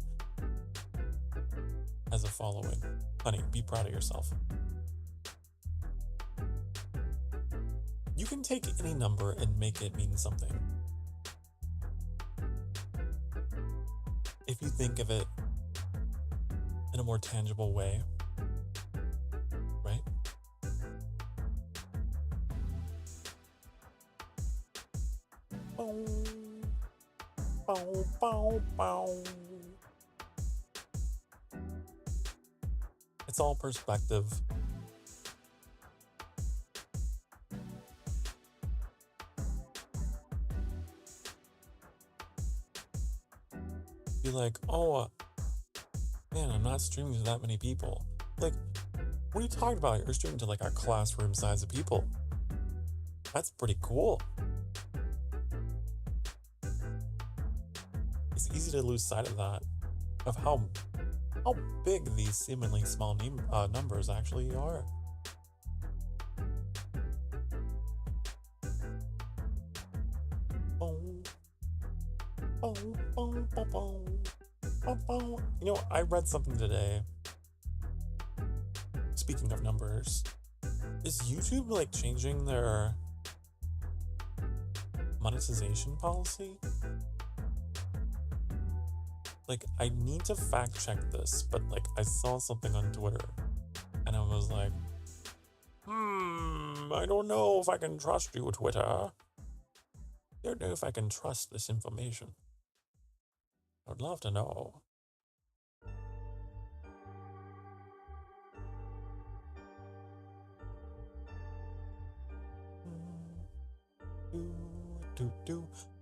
A: as a following. Honey, be proud of yourself. You can take any number and make it mean something. If you think of it in a more tangible way, right? Bow, bow, bow, bow. It's all perspective. Be like, oh, man, I'm not streaming to that many people. What are you talking about? You're streaming to a classroom size of people. That's pretty cool. It's easy to lose sight of that, of how big these seemingly small numbers actually are. You know, I read something today. Speaking of numbers, is YouTube like changing their monetization policy? Like, I need to fact check this, but like I saw something on Twitter and I was like, I don't know if I can trust you, Twitter. I don't know if I can trust this information. I'd love to know.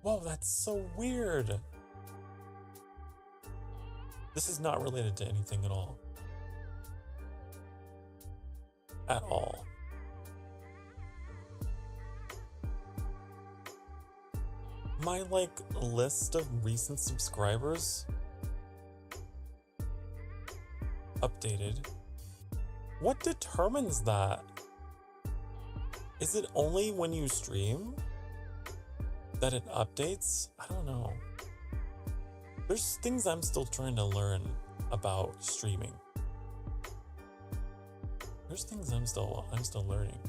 A: Whoa, that's so weird. This is not related to anything at all. At all. My like list of recent subscribers updated. What determines that? Is it only when you stream that it updates? I don't know. There's things I'm still trying to learn about streaming. There's things I'm still learning.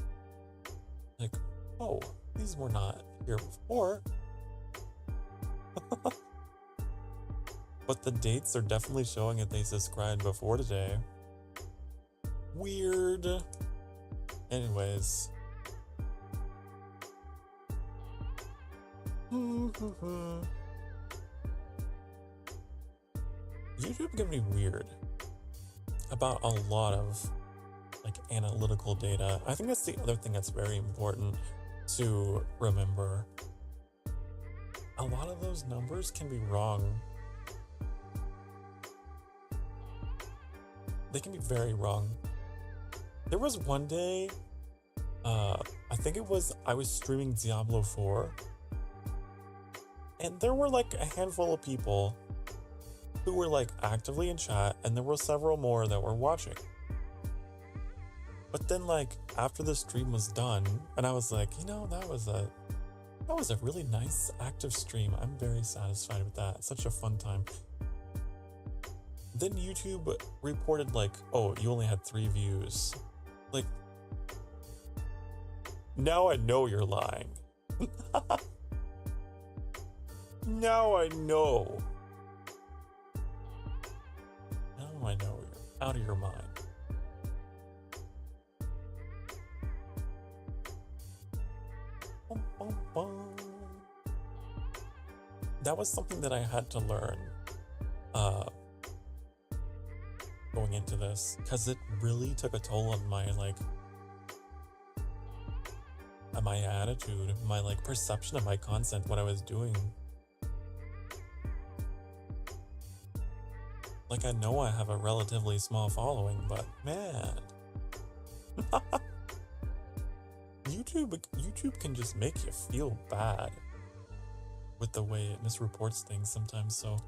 A: Like, oh, these were not here before. But the dates are definitely showing that they subscribed before today. Weird. Anyways. YouTube can be weird about a lot of like analytical data. I think that's the other thing that's very important to remember. A lot of those numbers can be wrong. They can be very wrong. There was one day, I think it was, I was streaming Diablo 4, and there were like a handful of people who were like actively in chat, and there were several more that were watching. But then like after the stream was done, and I was like, you know, that was a really nice active stream. I'm very satisfied with that. Such a fun time. Then YouTube reported like, oh, you only had 3 views. Like, now I know you're lying. Now I know. Now I know you're out of your mind. That was something that I had to learn going into this, because it really took a toll on my like my attitude, my like perception of my content, what I was doing. Like, I know I have a relatively small following, but man, YouTube can just make you feel bad with the way it misreports things sometimes, so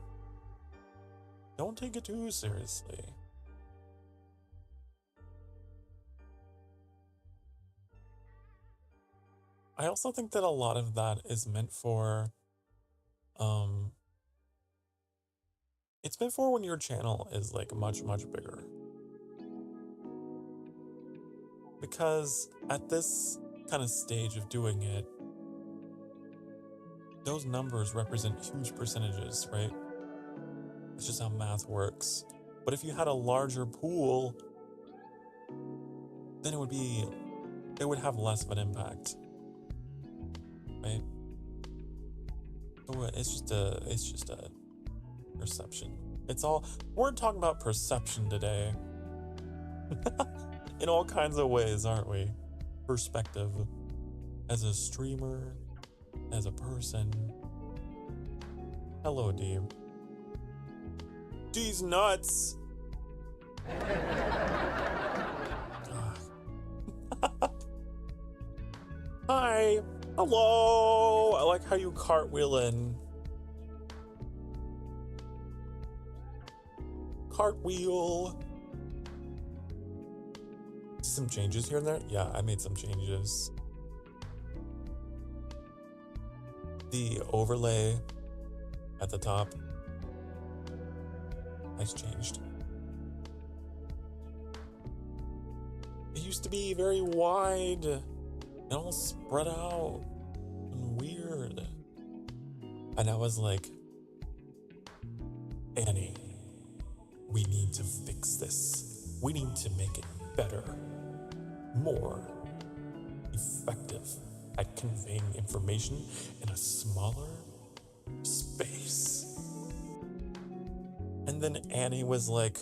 A: don't take it too seriously. I also think that a lot of that is meant for, it's meant for when your channel is like much, much bigger. Because at this kind of stage of doing it, those numbers represent huge percentages, right? It's just how math works. But if you had a larger pool, then it would have less of an impact. Right? It's just a perception. We're talking about perception today. In all kinds of ways, aren't we? Perspective. As a streamer, as a person. Hello, Deeb. D's nuts! Hi! Hi! Hello! I like how you cartwheel in. Cartwheel. Some changes here and there? Yeah, I made some changes. The overlay at the top has changed. It used to be very wide and all spread out and weird. And I was like, Annie, we need to fix this. We need to make it better, more effective at conveying information in a smaller space. And then Annie was like,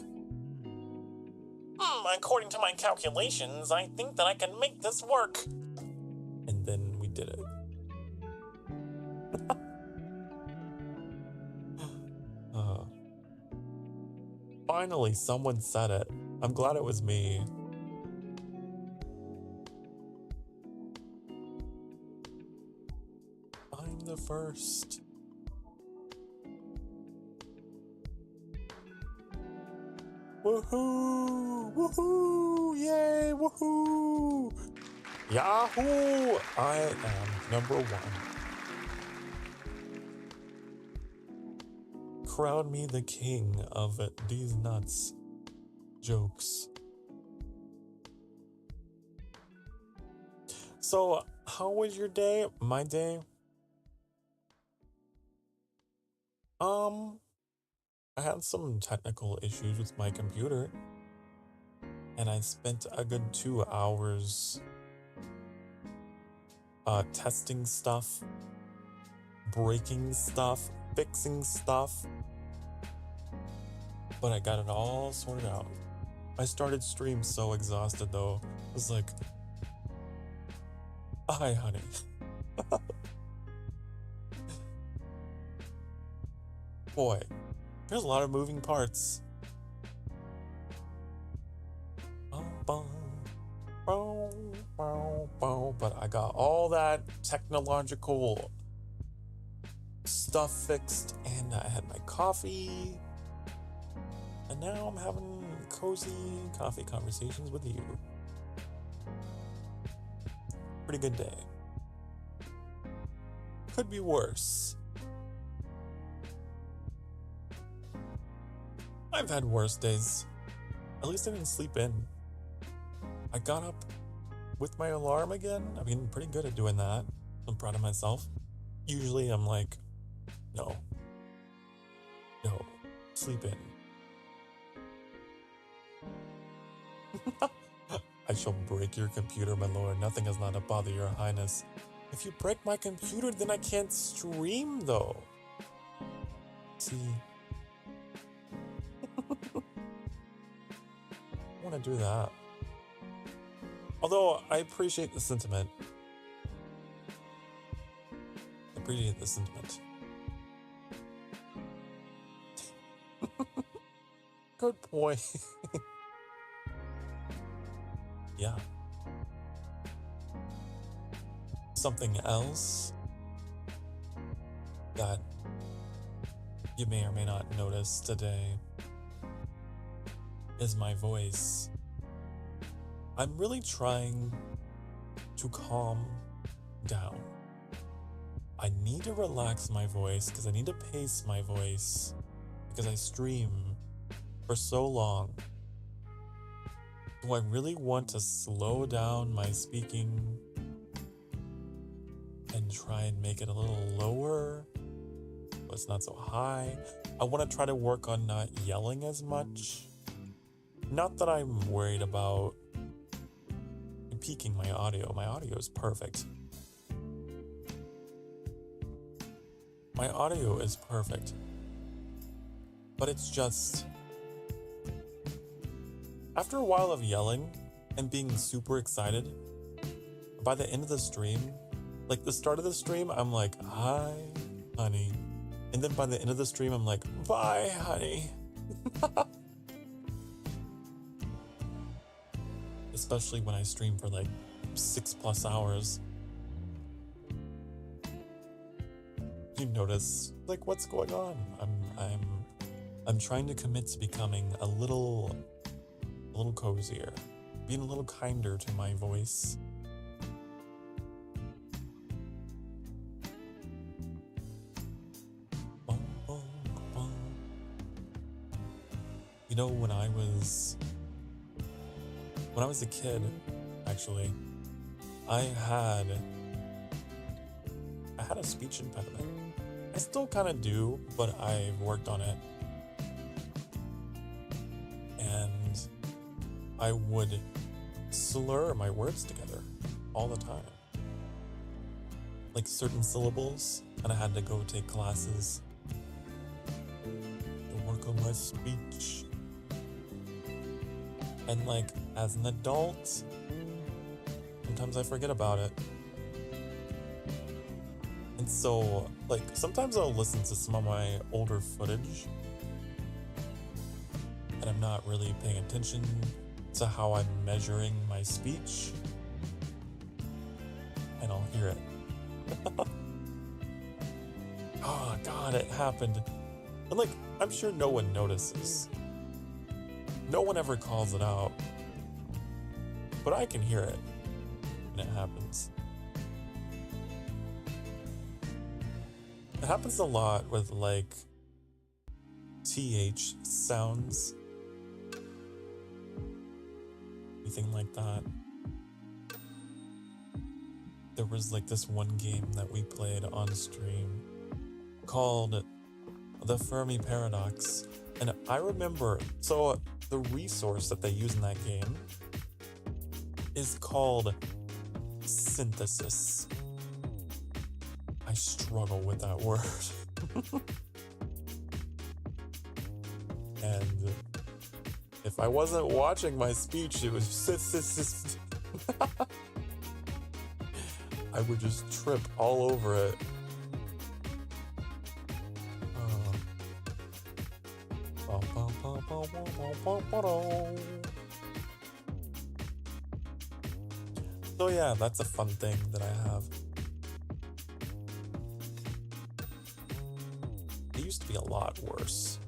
A: according to my calculations, I think that I can make this work. And then we did it. Finally, someone said it. I'm glad it was me. I'm the first. Woohoo! Woohoo! Yay! Woohoo! Yahoo! I am number one. Crown me the king of these nuts jokes. So, how was your day? My day? I had some technical issues with my computer, and I spent a good 2 hours testing stuff, breaking stuff, fixing stuff, but I got it all sorted out. I started stream so exhausted though. I was like, hi honey. Boy, there's a lot of moving parts. But I got all that technological stuff fixed, and I had my coffee, and now I'm having cozy coffee conversations with you. Pretty good day. Could be worse. I've had worse days. At least I didn't sleep in. I got up with my alarm again. I've been pretty good at doing that. I'm proud of myself. Usually I'm like, no, sleep in. I shall break your computer, my lord. Nothing is not to bother your highness. If you break my computer, then I can't stream, though. See? I want to do that. Although, I appreciate the sentiment. Good point. Yeah. Something else that you may or may not notice today is my voice. I'm really trying to calm down. I need to relax my voice because I need to pace my voice because I stream for so long. Do I really want to slow down my speaking and try and make it a little lower, but it's not so high? I want to try to work on not yelling as much. Not that I'm worried about peaking my audio. My audio is perfect. My audio is perfect. But it's just, after a while of yelling and being super excited, by the end of the stream, like the start of the stream, I'm like, hi, honey. And then by the end of the stream, I'm like, bye, honey. Especially when I stream for like 6+ hours. actually notice like what's going on. I'm trying to commit to becoming a little cozier, being a little kinder to my voice. You know, when I was a kid, actually, I had a speech impediment. I still kind of do, but I've worked on it. And I would slur my words together all the time. Like certain syllables, and I had to go take classes to work on my speech. And like, as an adult, sometimes I forget about it. And so, like, sometimes I'll listen to some of my older footage and I'm not really paying attention to how I'm measuring my speech. And I'll hear it. Oh, God, it happened. And like, I'm sure no one notices. No one ever calls it out, but I can hear it when it happens. It happens a lot with like TH sounds, anything like that. There was like this one game that we played on stream called The Fermi Paradox, and I remember, so the resource that they use in that game is called synthesis. I struggle with that word. And if I wasn't watching my speech, it was I would just trip all over it. So yeah, that's a fun thing that I have. It used to be a lot worse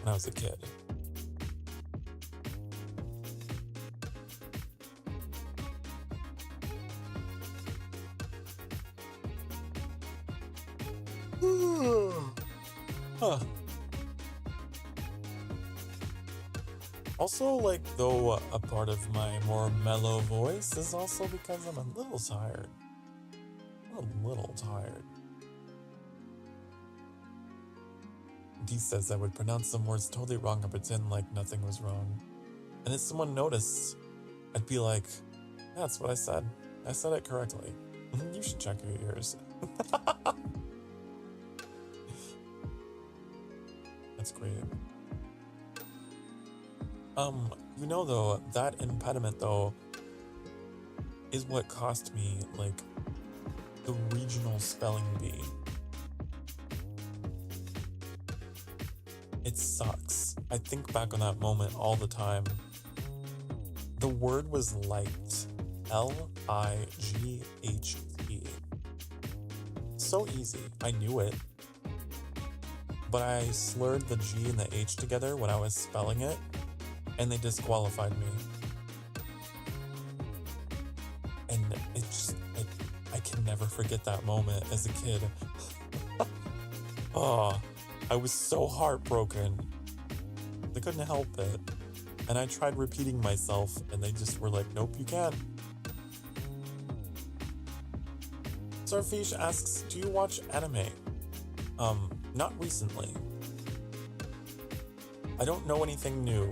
A: when I was a kid. Huh. Also, like, though a part of my more mellow voice is also because I'm a little tired. D says I would pronounce some words totally wrong and pretend like nothing was wrong. And if someone noticed, I'd be like, yeah, that's what I said. I said it correctly. You should check your ears. That's great. You know, though, that impediment, though, is what cost me, like, the regional spelling bee. It sucks. I think back on that moment all the time. The word was light. Light. So easy. I knew it. But I slurred the G and the H together when I was spelling it, and they disqualified me. And I can never forget that moment as a kid. Oh, I was so heartbroken. I couldn't help it. And I tried repeating myself, and they just were like, nope, you can't. Starfish asks, do you watch anime? Not recently. I don't know anything new.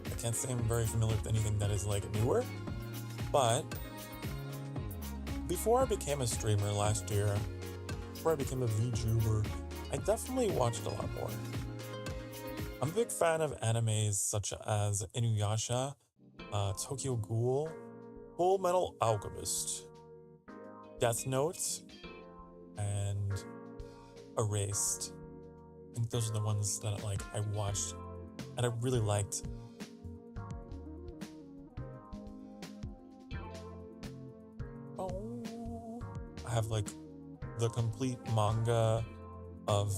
A: I can't say I'm very familiar with anything that is like newer, but before I became a streamer last year, before I became a Vtuber, I definitely watched a lot more. I'm a big fan of animes such as Inuyasha, Tokyo Ghoul, Full Metal Alchemist, Death Note, and Erased. I think those are the ones that like I watched and I really liked. Oh, I have like the complete manga of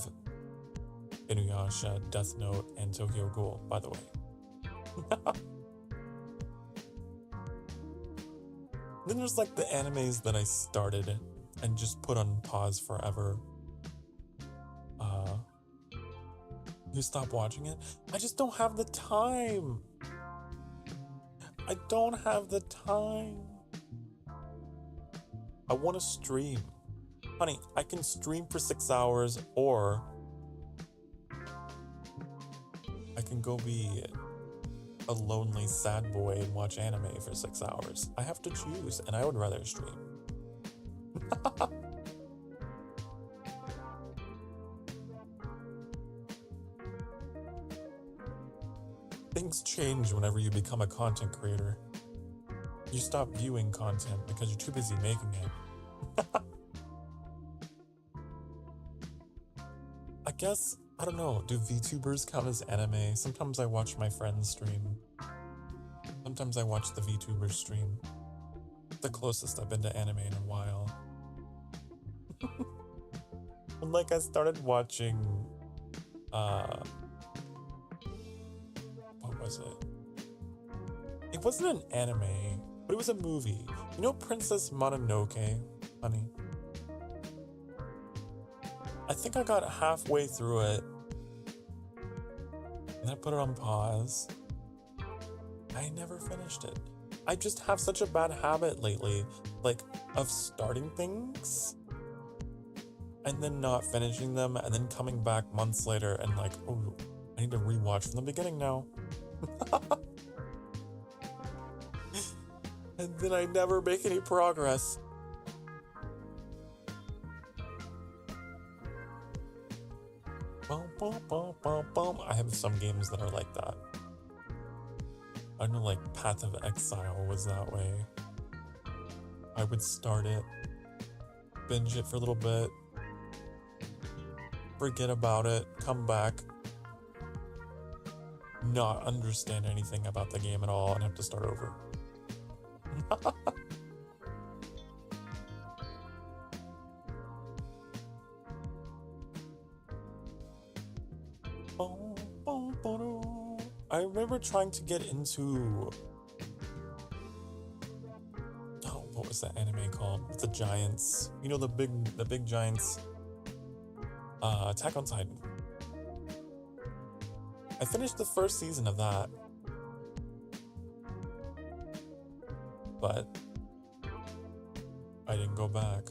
A: Inuyasha, Death Note, and Tokyo Ghoul, by the way. Then there's like the animes that I started and just put on pause forever. You stop watching it? I just don't have the time. I don't have the time. I want to stream. Honey, I can stream for 6 hours, or I can go be a lonely sad boy and watch anime for 6 hours. I have to choose, and I would rather stream. Things change whenever you become a content creator. You stop viewing content because you're too busy making it. I guess, I don't know, do VTubers count as anime? Sometimes I watch my friends stream. Sometimes I watch the VTubers stream. The closest I've been to anime in a while. When like I started watching, what was it? It wasn't an anime, but it was a movie. You know Princess Mononoke, honey? I think I got halfway through it, and I put it on pause. I never finished it. I just have such a bad habit lately, like, of starting things, and then not finishing them, and then coming back months later and like, oh, I need to rewatch from the beginning now. And then I never make any progress. I have some games that are like that. I know, like Path of Exile was that way. I would start it, binge it for a little bit, forget about it, come back, not understand anything about the game at all, and have to start over. I remember trying to get into, oh, what was that anime called? With the giants. You know, the big giants. Attack on Titan. I finished the first season of that. But I didn't go back.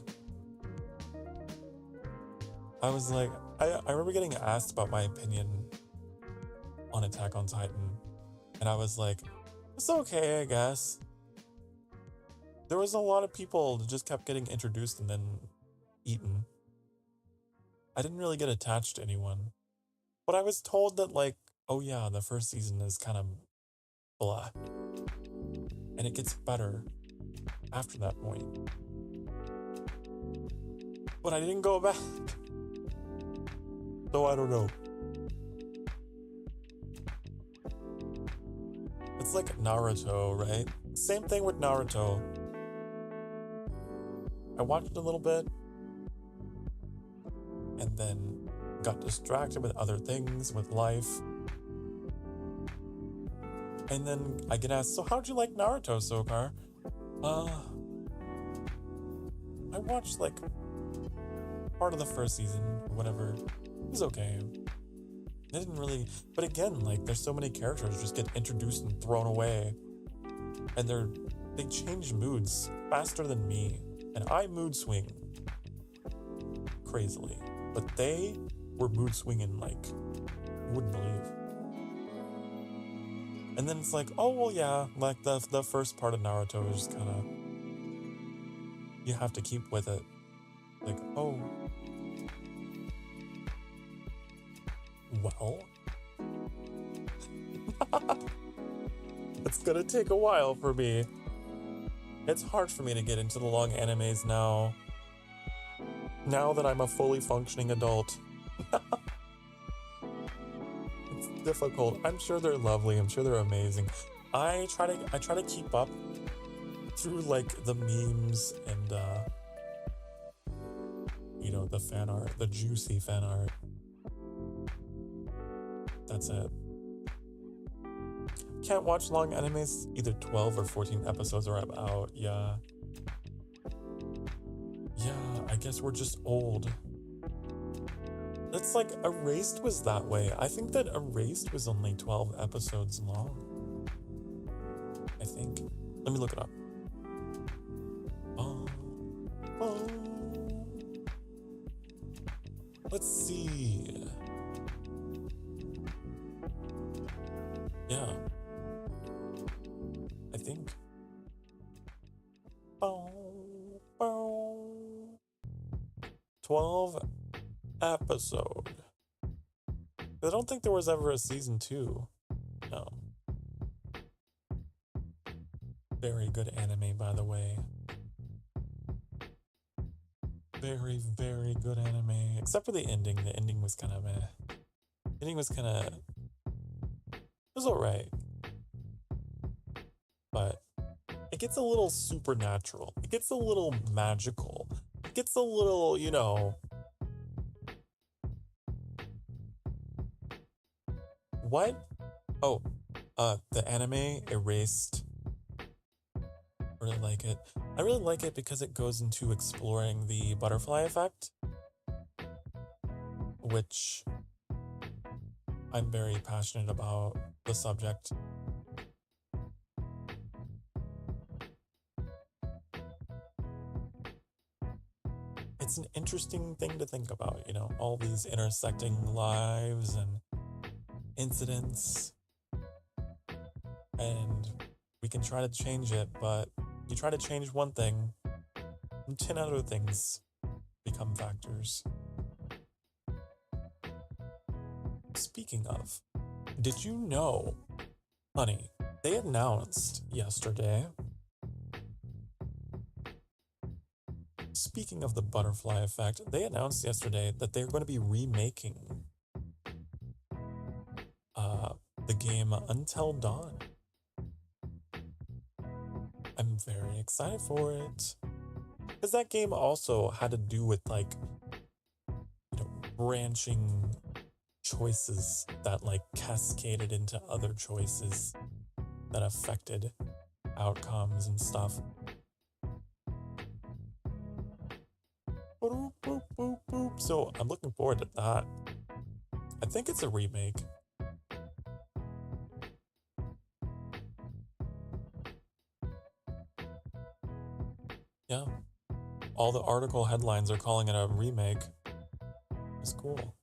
A: I was like, I remember getting asked about my opinion on Attack on Titan, and I was like, it's okay, I guess. There was a lot of people that just kept getting introduced and then eaten. I didn't really get attached to anyone. But I was told that, like, oh yeah, the first season is kind of blah. And it gets better after that point. But I didn't go back. So I don't know. It's like Naruto, right? Same thing with Naruto. I watched a little bit and then got distracted with other things, with life. And then I get asked, so how'd you like Naruto, Sokar? I watched like part of the first season, whatever. It was okay. It didn't really, but again, like there's so many characters just get introduced and thrown away. And they change moods faster than me. And I mood swing crazily. But they were mood swinging like you wouldn't believe. And then it's like, oh well yeah, like the first part of Naruto is just kinda, you have to keep with it. Like, oh, well, it's gonna take a while for me. It's hard for me to get into the long animes now. Now that I'm a fully functioning adult. It's difficult. I'm sure they're lovely. I'm sure they're amazing. I try to keep up through like the memes and you know, the fan art, the juicy fan art. That's it. Can't watch long animes, either 12 or 14 episodes or I'm out. Yeah. Yeah, I guess we're just old. It's like Erased was that way. I think that Erased was only 12 episodes long. I think. Let me look it up. Oh. Let's see. Yeah. I think. 12 episode. I don't think there was ever a season 2. No. Very good anime, by the way. Very, very good anime. Except for the ending. The ending was kind of meh. The ending was kind of... It was alright. But it gets a little supernatural. It gets a little magical. It gets a little, you know... What? Oh, the anime Erased. I really like it. I really like it because it goes into exploring the butterfly effect, which I'm very passionate about the subject. It's an interesting thing to think about, you know, all these intersecting lives and incidents, and we can try to change it, but you try to change one thing, and 10 other things become factors. Speaking of, did you know, honey, they announced yesterday, speaking of the butterfly effect, they announced yesterday that they're going to be remaking the game Until Dawn. I'm very excited for it. Because that game also had to do with, like, you know, branching choices that, like, cascaded into other choices that affected outcomes and stuff. Boop, boop, boop, boop. So I'm looking forward to that. I think it's a remake. Yeah. All the article headlines are calling it a remake. It's cool.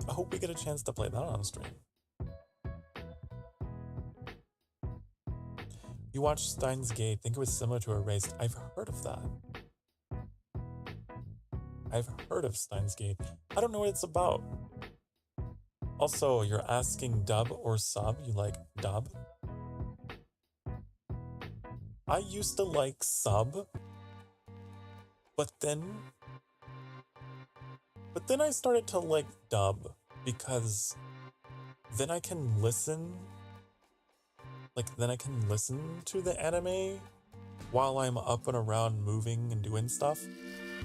A: I hope we get a chance to play that on stream. You watched Steins Gate, think it was similar to Erased. I've heard of that. I've heard of Steins Gate. I don't know what it's about. Also, you're asking dub or sub? You like dub? I used to like sub, but then I started to like dub because then I can listen to the anime while I'm up and around moving and doing stuff.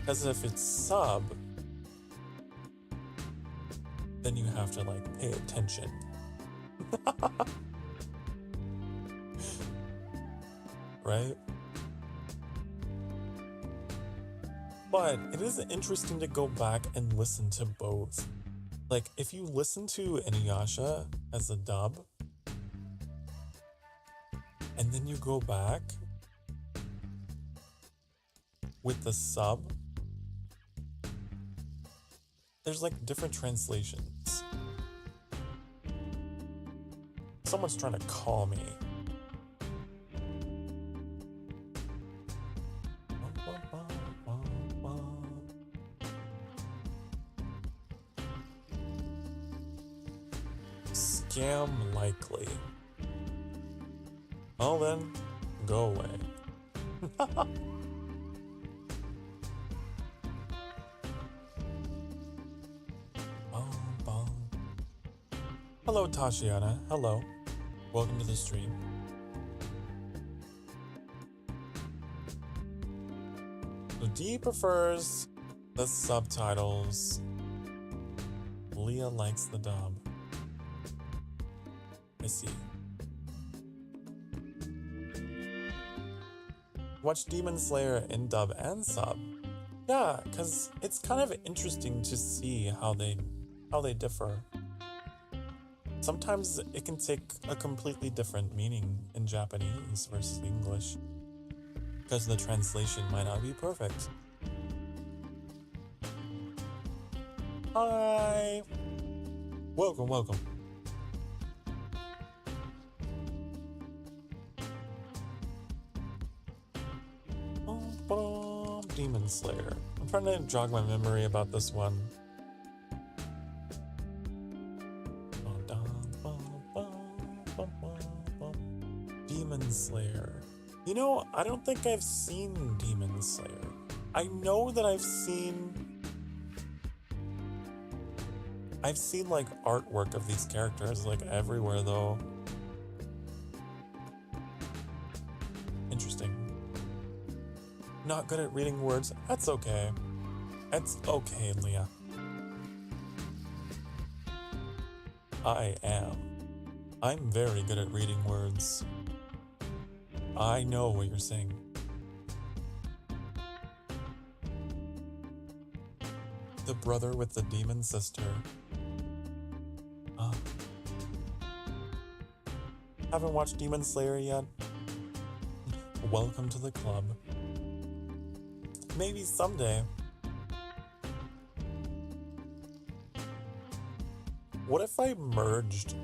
A: Because if it's sub, then you have to like pay attention. Right? But it is interesting to go back and listen to both. Like, if you listen to Inuyasha as a dub, and then you go back with the sub, there's like different translations. Someone's trying to call me. Scam likely. Well then, go away. Hello, Tashiana. Hello. Welcome to the stream. So D prefers the subtitles. Leah likes the dub. I see. Watch Demon Slayer in dub and sub. Yeah, because it's kind of interesting to see how they differ. Sometimes it can take a completely different meaning in Japanese versus English, because the translation might not be perfect. Hi! Welcome, welcome. Demon Slayer. I'm trying to jog my memory about this one. Demon Slayer. You know, I don't think I've seen Demon Slayer. I know that I've seen like artwork of these characters like everywhere though. Interesting. Not good at reading words. That's okay. It's okay, Leah. I am. I'm very good at reading words. I know what you're saying. The brother with the demon sister. Haven't watched Demon Slayer yet? Welcome to the club. Maybe someday. What if I merged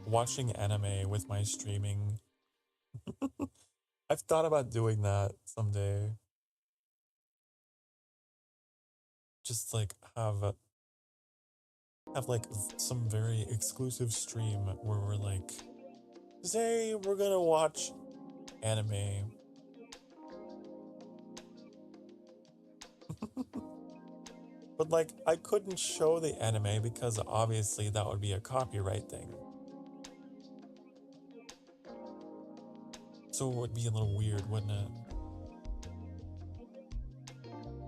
A: watching anime with my streaming? I've thought about doing that someday. Just like have like some very exclusive stream where we're like, say we're gonna watch anime. But like, I couldn't show the anime because obviously that would be a copyright thing. So it would be a little weird, wouldn't it?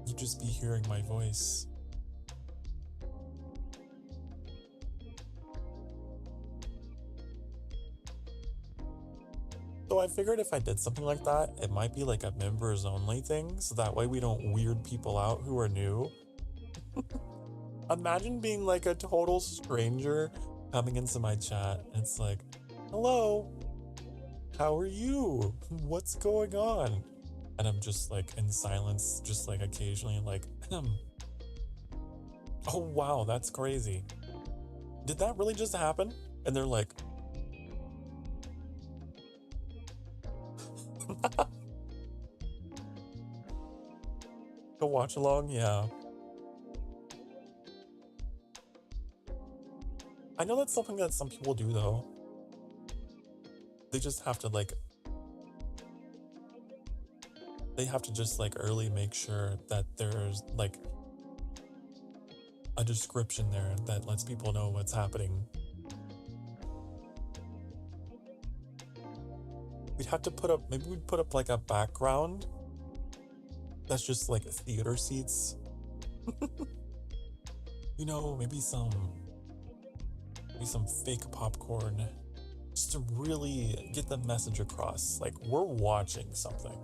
A: You'd just be hearing my voice. So I figured if I did something like that, it might be like a members only thing, so that way we don't weird people out who are new. Imagine being like a total stranger coming into my chat and it's like, hello, how are you? What's going on? And I'm just like in silence, just like occasionally like, oh wow, that's crazy. Did that really just happen? And they're like, go watch along? Yeah. I know that's something that some people do though. They just have to like, they have to just like early make sure that there's like a description there that lets people know what's happening. We'd have to put up, maybe we'd put up like a background that's just like theater seats. You know, maybe some fake popcorn just to really get the message across. Like, we're watching something.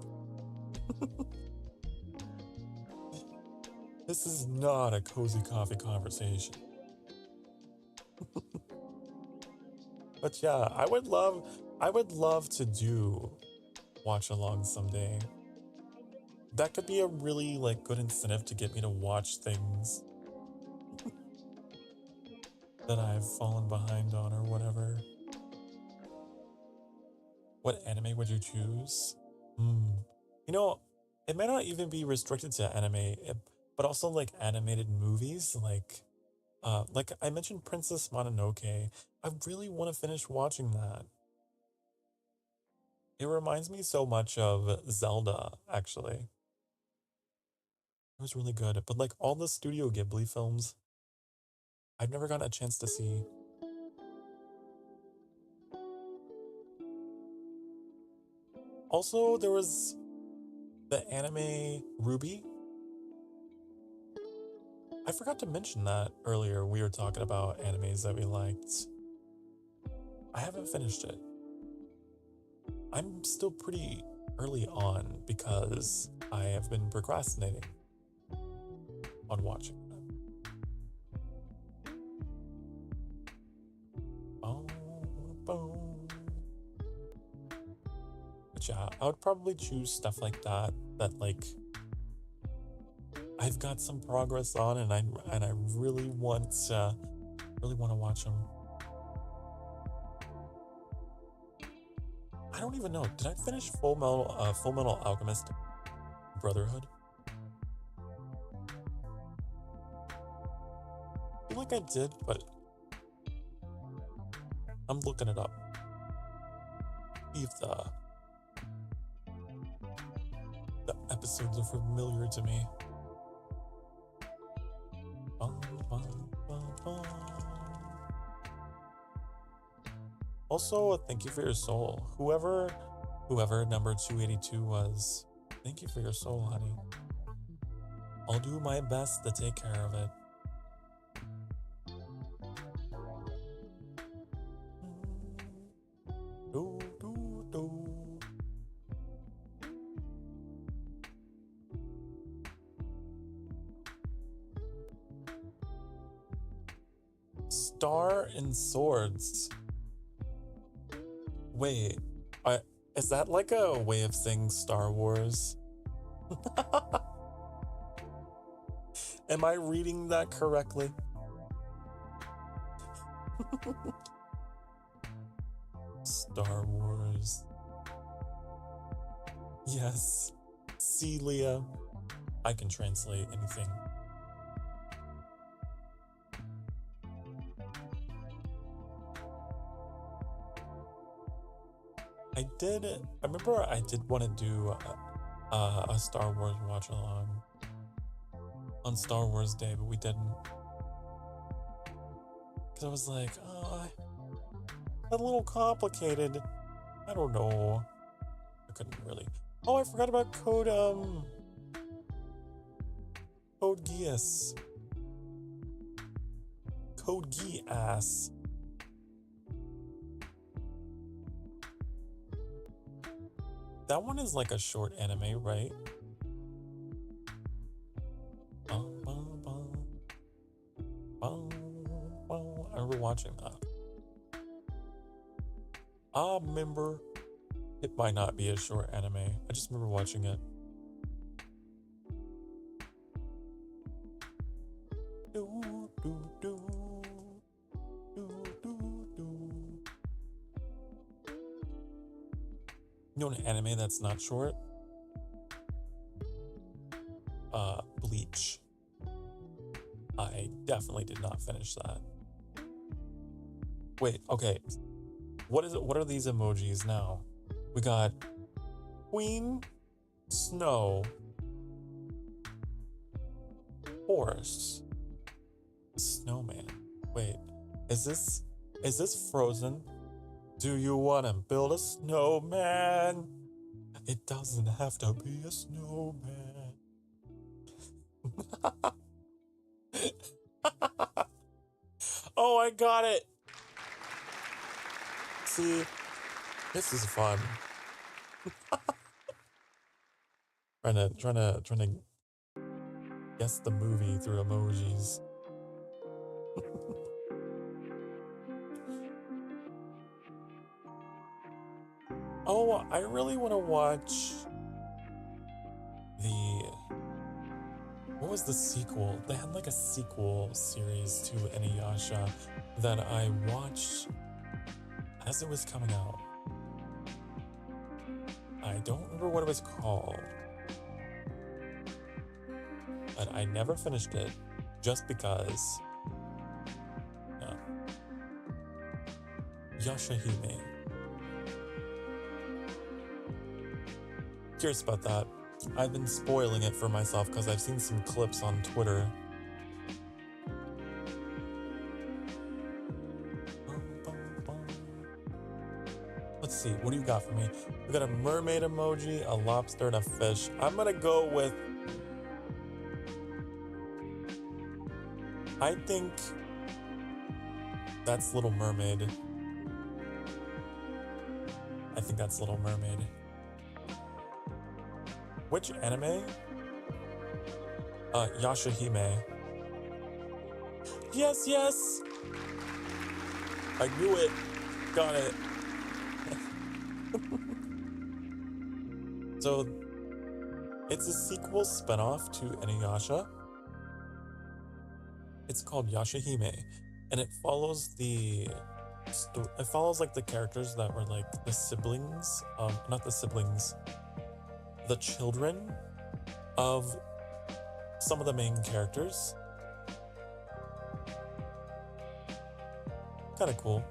A: This is not a cozy coffee conversation. But yeah, I would love to do watch along someday. That could be a really like good incentive to get me to watch things that I've fallen behind on or whatever. What anime would you choose? You know, it may not even be restricted to anime, but also like animated movies. Like I mentioned Princess Mononoke. I really want to finish watching that. It reminds me so much of Zelda, actually. It was really good. But like all the Studio Ghibli films, I've never gotten a chance to see. Also, there was The anime Ruby. I forgot to mention that earlier. We were talking about animes that we liked. I haven't finished it. I'm still pretty early on because I have been procrastinating on watching them. But yeah, I would probably choose stuff like that like I've got some progress on, and I really want to watch them. I don't even know. Did I finish Full Metal Alchemist Brotherhood? I feel like I did, but I'm looking it up. See if the episodes are familiar to me. Also, thank you for your soul. Whoever number 282 was, thank you for your soul, honey. I'll do my best to take care of it. Star and Swords. Wait, is that like a way of saying Star Wars? Am I reading that correctly? Star Wars. Yes. Celia. I can translate anything. I remember I did want to do a Star Wars watch along on Star Wars Day, but we didn't. Because I was like, oh, a little complicated. I don't know. I couldn't really. Oh, I forgot about Code Geass. Code Geass. That one is like a short anime, right? I remember watching that. I remember it might not be a short anime. I just remember watching it. You know an anime that's not short? Bleach. I definitely did not finish that. Wait, okay. What is it? What are these emojis now? We got Queen, Snow, Horse, Snowman. Wait, is this Frozen? Do you want to build a snowman? It doesn't have to be a snowman. Oh, I got it. See, this is fun. trying to guess the movie through emojis. Oh, I really want to watch what was the sequel? They had like a sequel series to Inuyasha that I watched as it was coming out. I don't remember what it was called, but I never finished it just because. Yeah. Yashahime. Curious about that. I've been spoiling it for myself because I've seen some clips on Twitter. Let's see. CCC, what do you got for me? We got a mermaid emoji, a lobster, and a fish. I'm gonna go with... I think that's Little Mermaid. I think that's Little Mermaid. Which anime? Yashahime. Yes, yes! I knew it. Got it. So, it's a sequel spinoff to Inuyasha. It's called Yashahime, and it follows like the characters that were like the siblings, not the siblings, the children of some of the main characters. Kind of cool.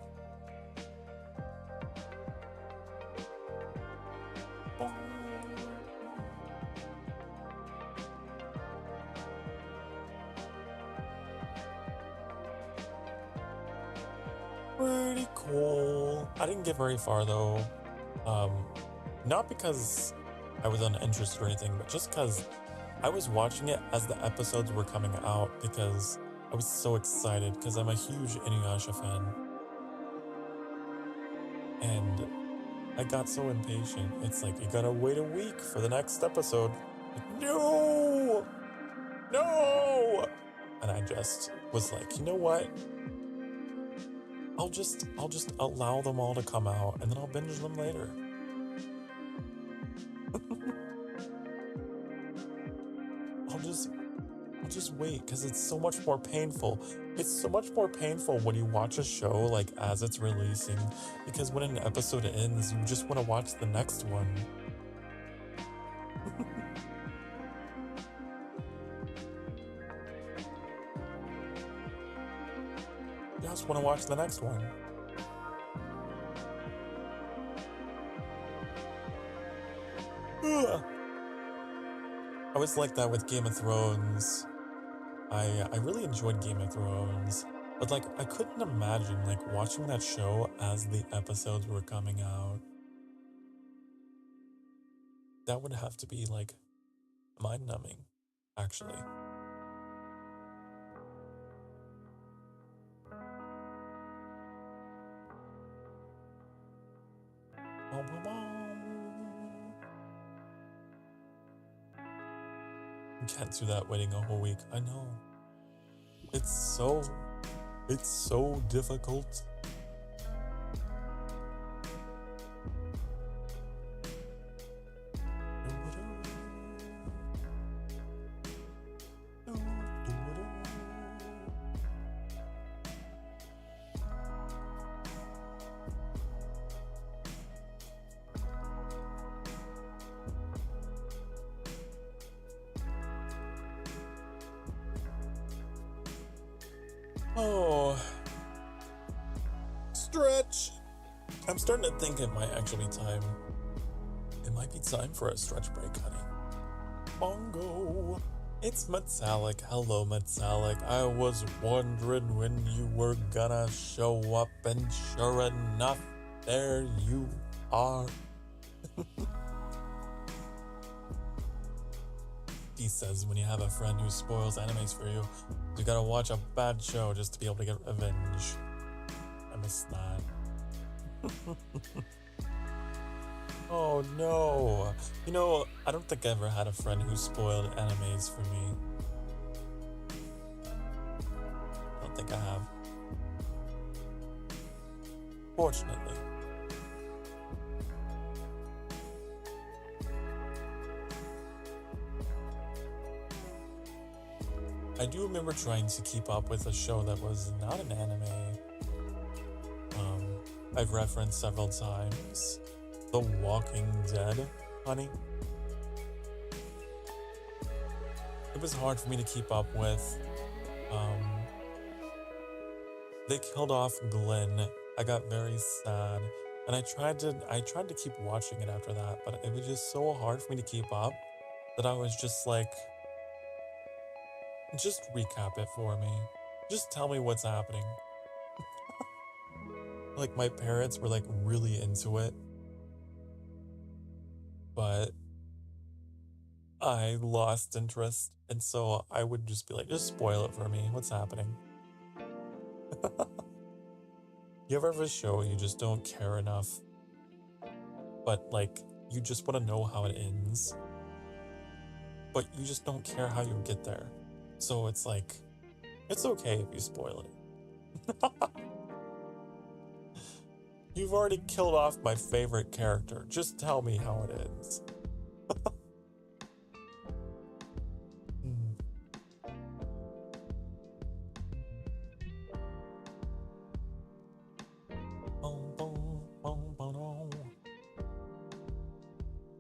A: Pretty cool. I didn't get very far though. Not because I was uninterested or anything, but just because I was watching it as the episodes were coming out because I was so excited because I'm a huge Inuyasha fan. And I got so impatient. It's like, you gotta wait a week for the next episode. Like, no! No! And I just was like, you know what? I'll just allow them all to come out and then I'll binge them later. I'll just wait because it's so much more painful. It's so much more painful when you watch a show like as it's releasing, because when an episode ends, you just want to watch the next one. You just want to watch the next one. Ugh. I was like that with Game of Thrones. I really enjoyed Game of Thrones, but like I couldn't imagine like watching that show as the episodes were coming out. That would have to be like mind-numbing, actually. Can't do that waiting a whole week. I know. It's so difficult. Oh, stretch. I'm starting to think it might actually be time. It might be time for a stretch break, honey. Bongo. It's Metallic. Hello, Metallic. I was wondering when you were gonna show up, and sure enough, there you are. He says when you have a friend who spoils animes for you, you gotta watch a bad show just to be able to get revenge. I miss that. Oh no. You know, I don't think I ever had a friend who spoiled animes for me. I don't think I have. Fortunately. I do remember trying to keep up with a show that was not an anime. I've referenced several times. The Walking Dead, honey. It was hard for me to keep up with. They killed off Glenn. I got very sad. And I tried to keep watching it after that, but it was just so hard for me to keep up that I was just like, just recap it for me. Just tell me what's happening. Like, my parents were like really into it, but I lost interest. And so I would just be like, just spoil it for me. What's happening? You ever have a show you just don't care enough, but like you just want to know how it ends, but you just don't care how you get there. So it's like, it's okay if you spoil it. You've already killed off my favorite character. Just tell me how it ends.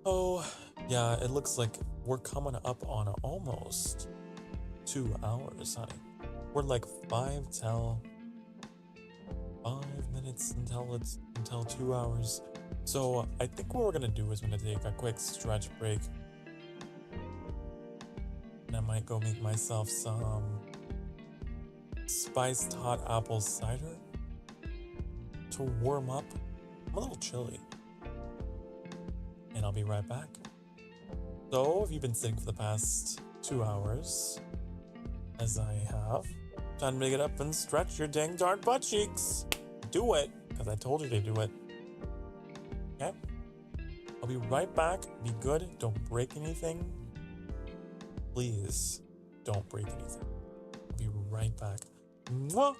A: Oh, yeah, it looks like we're coming up on almost 2 hours, honey. We're like 5 minutes until 2 hours. So I think what we're gonna do is we're gonna take a quick stretch break. And I might go make myself some spiced hot apple cider to warm up. I'm a little chilly. And I'll be right back. So if you've been sitting for the past 2 hours, as I have, time to get up and stretch your dang darn butt cheeks. Do it, because I told you to do it. Okay? I'll be right back. Be good. Don't break anything. Please, don't break anything. I'll be right back. Mwah!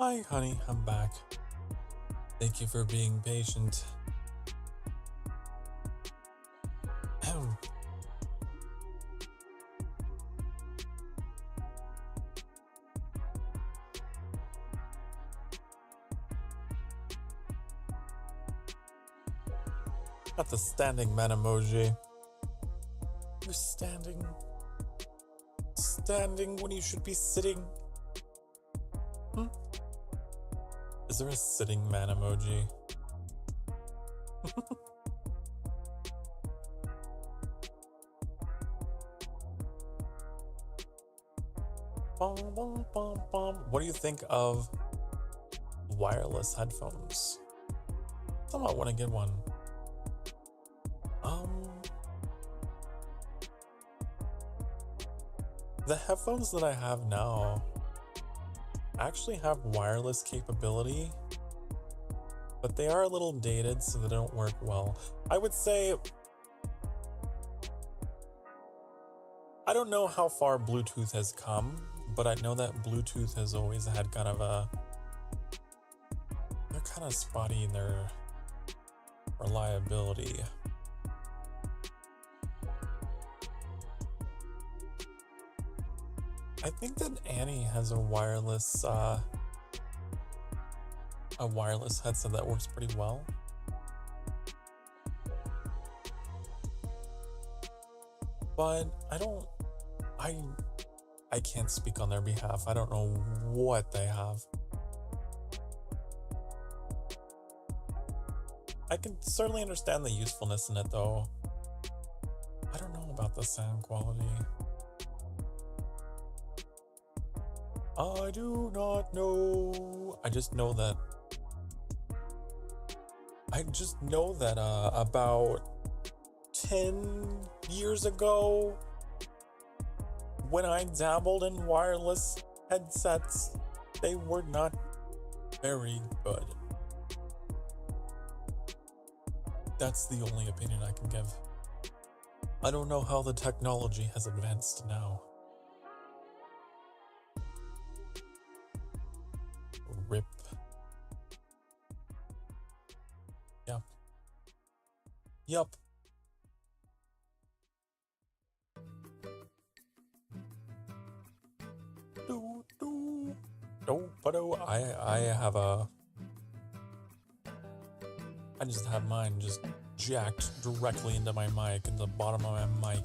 A: Hi, honey, I'm back. Thank you for being patient. Got the standing man emoji. You're standing when you should be sitting. Is there a sitting man emoji? What do you think of wireless headphones? Someone want to get one. The headphones that I have now actually have wireless capability, but they are a little dated, so they don't work well. I would say, I don't know how far Bluetooth has come, but I know that Bluetooth has always had kind of they're kind of spotty in their reliability. I think that Annie has a wireless headset that works pretty well. But I can't speak on their behalf. I don't know what they have. I can certainly understand the usefulness in it though. I don't know about the sound quality. I do not know. I just know that about 10 years ago, when I dabbled in wireless headsets, they were not very good. That's the only opinion I can give. I don't know how the technology has advanced now. RIP. Yup. I just have mine just jacked directly into my mic, in the bottom of my mic.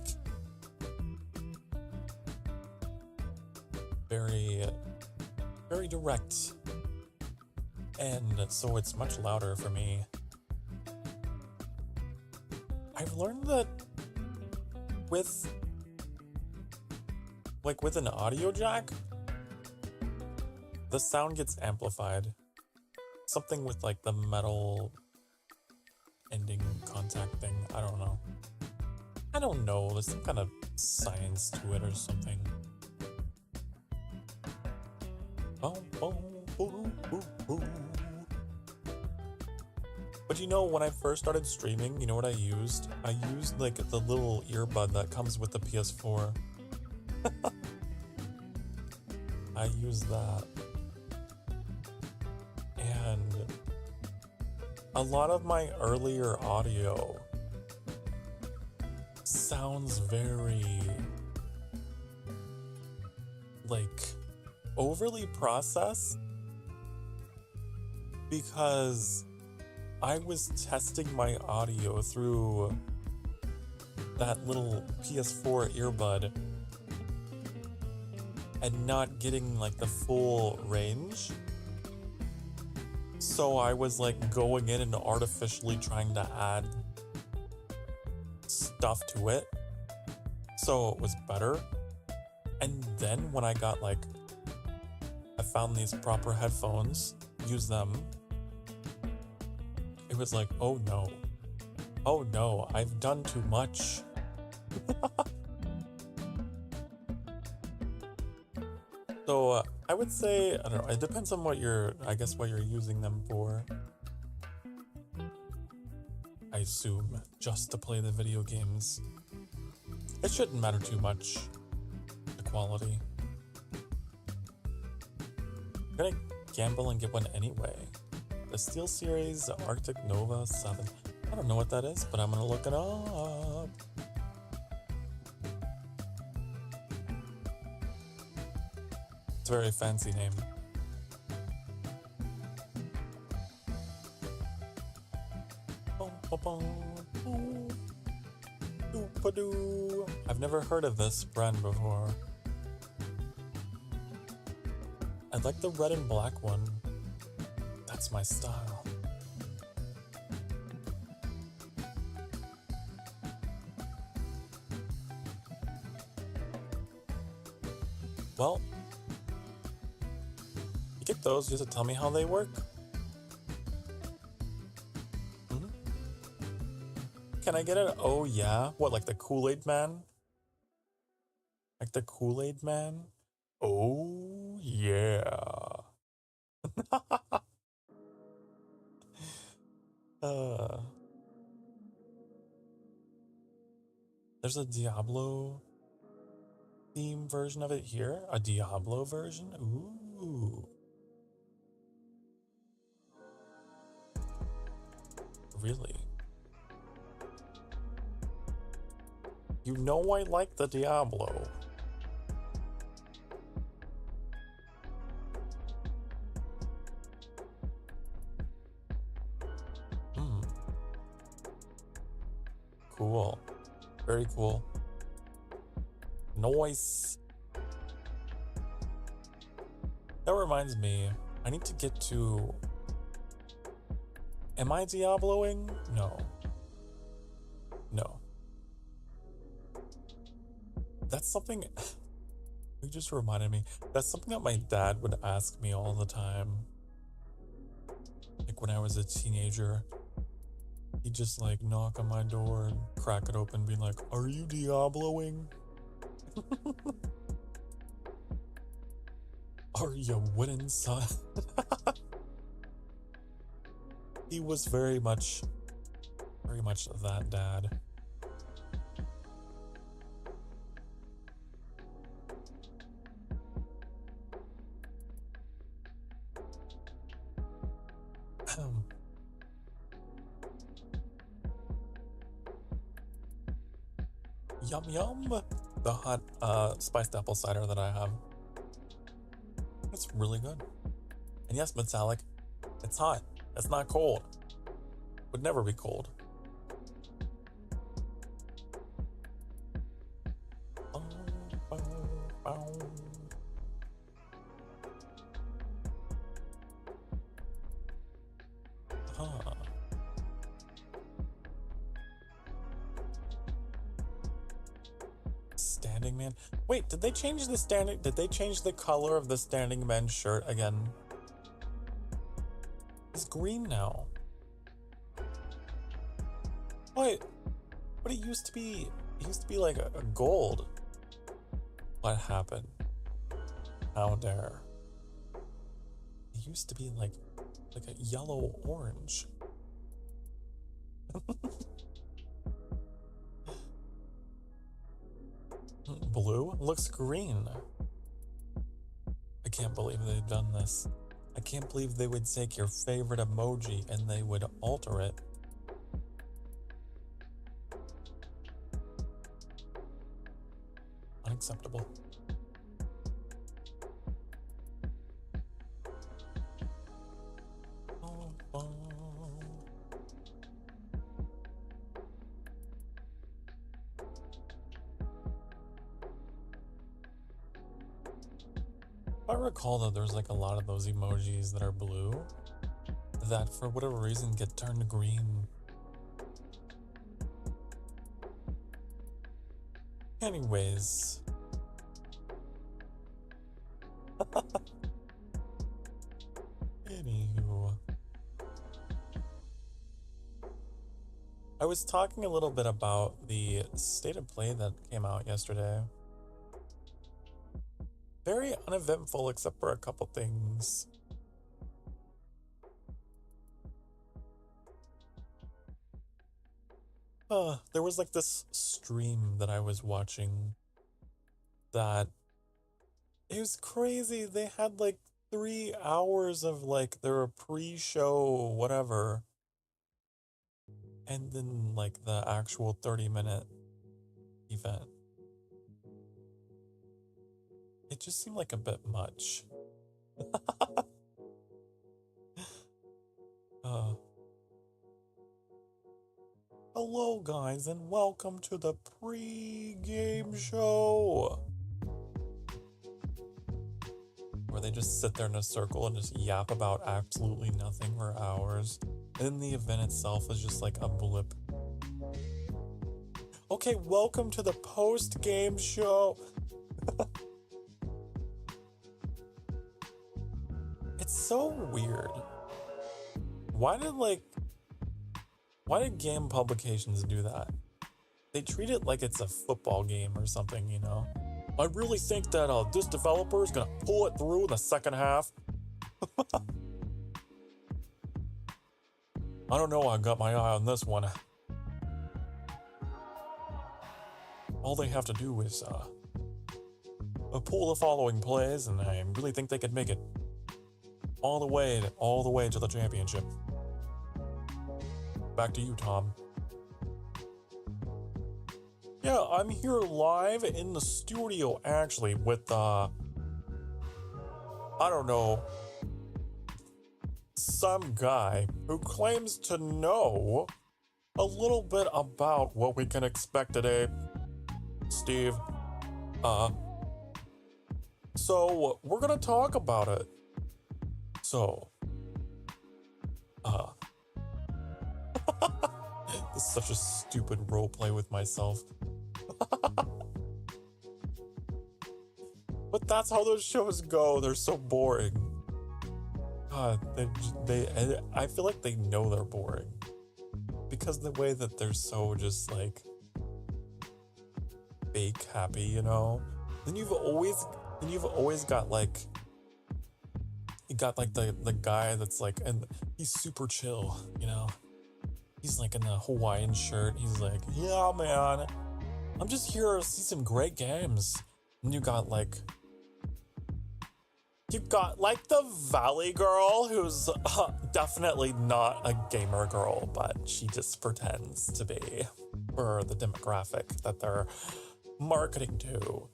A: Very, very direct. And so it's much louder for me. I've learned that with an audio jack, the sound gets amplified. Something with like the metal ending contact thing. I don't know. There's some kind of science to it or something. But you know, when I first started streaming, you know what I used? I used like the little earbud that comes with the PS4. I used that. And a lot of my earlier audio sounds very like overly processed because I was testing my audio through that little PS4 earbud and not getting like the full range. So I was like going in and artificially trying to add stuff to it so it was better. And then when I found these proper headphones, used them, it was like, oh no, I've done too much. So I would say, I don't know, it depends on what you're using them for. I assume just to play the video games. It shouldn't matter too much, the quality. gamble and get one anyway. The Steel Series Arctic Nova 7. I don't know what that is, but I'm gonna look it up. It's a very fancy name. I've never heard of this brand before. I like the red and black one. That's my style. Well, you get those just to tell me how they work. Can I get an oh yeah? What, like the Kool-Aid Man? Like the Kool-Aid Man? Oh yeah. There's a Diablo theme version of it here? A Diablo version? Ooh. Really? You know I like the Diablo. Cool. Very cool. Nice. That reminds me, I need to get to... Am I Diabloing? No. No. That's something... You just reminded me. That's something that my dad would ask me all the time. Like when I was a teenager. He'd just like knock on my door and crack it open and be like, "Are you Diabloing? Are you winning, son?" He was very much that dad. Yum yum! The hot spiced apple cider that I have. It's really good. And yes, metallic. It's hot. It's not cold. Would never be cold. Standing Man. Wait, did they change the standing? Did they change the color of the Standing Man shirt again? It's green now. What? But it used to be. It used to be like a gold. What happened? How dare? It used to be like a yellow orange. Blue looks green. I can't believe they've done this. I can't believe they would take your favorite emoji and they would alter it. Unacceptable. I recall that there's like a lot of those emojis that are blue that for whatever reason get turned green. Anyways. Anywho. I was talking a little bit about the state of play that came out yesterday. Very uneventful except for a couple things. There was like this stream that I was watching that it was crazy. They had like 3 hours of like their pre-show, whatever, and then like the actual 30-minute event. It just seemed like a bit much. uh, Hello, guys, and welcome to the pre-game show, where they just sit there in a circle and just yap about absolutely nothing for hours. And then the event itself is just like a blip. Okay, welcome to the post-game show. It's so weird. Why did game publications do that? They treat it like it's a football game or something, you know? I really think that this developer is gonna pull it through in the second half. I don't know, I got my eye on this one. All they have to do is pull the following plays, and I really think they could make it all the way to the championship. Back to you, Tom. Yeah, I'm here live in the studio, actually, with, I don't know, some guy who claims to know a little bit about what we can expect today. Steve, so we're gonna talk about it. So, this is such a stupid roleplay with myself. But that's how those shows go. They're so boring. God, I feel like they know they're boring. Because the way that they're so just like fake happy, you know? Then you've always got like, you got like the guy that's like, and he's super chill, you know? He's like in a Hawaiian shirt. He's like, yeah, man, I'm just here to see some great games. And you got like the Valley girl, who's definitely not a gamer girl, but she just pretends to be for the demographic that they're marketing to.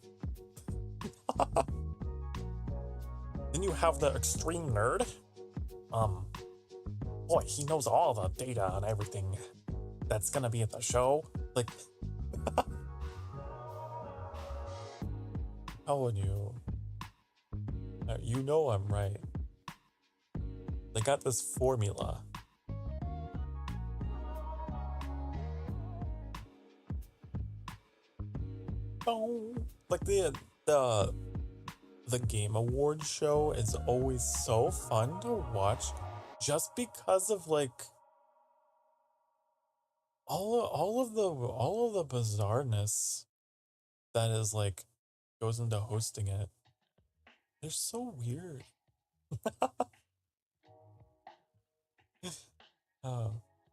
A: Then you have the extreme nerd. Boy, he knows all the data and everything that's gonna be at the show. Like, how would you? You know I'm right. They got this formula. Oh, like the Game Awards show is always so fun to watch, just because of like all of the bizarreness that is like goes into hosting it. They're so weird. I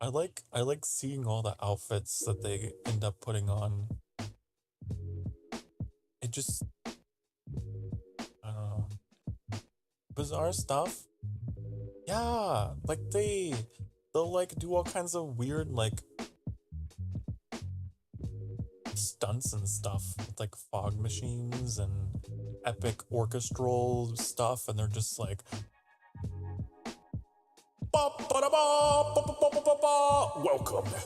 A: like seeing all the outfits that they end up putting on. It just, I don't know, bizarre stuff. Yeah, like they'll like do all kinds of weird like stunts and stuff with like fog machines and epic orchestral stuff, and they're just like, welcome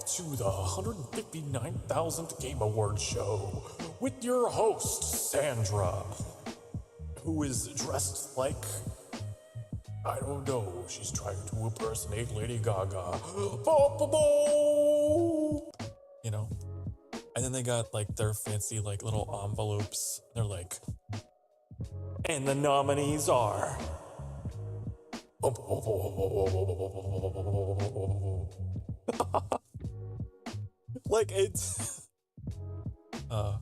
A: to the 159,000th Game Awards show with your host Sandra, who is dressed like, I don't know, she's trying to impersonate Lady Gaga. You know? And then they got like their fancy like little envelopes. They're like, and the nominees are. Like it's I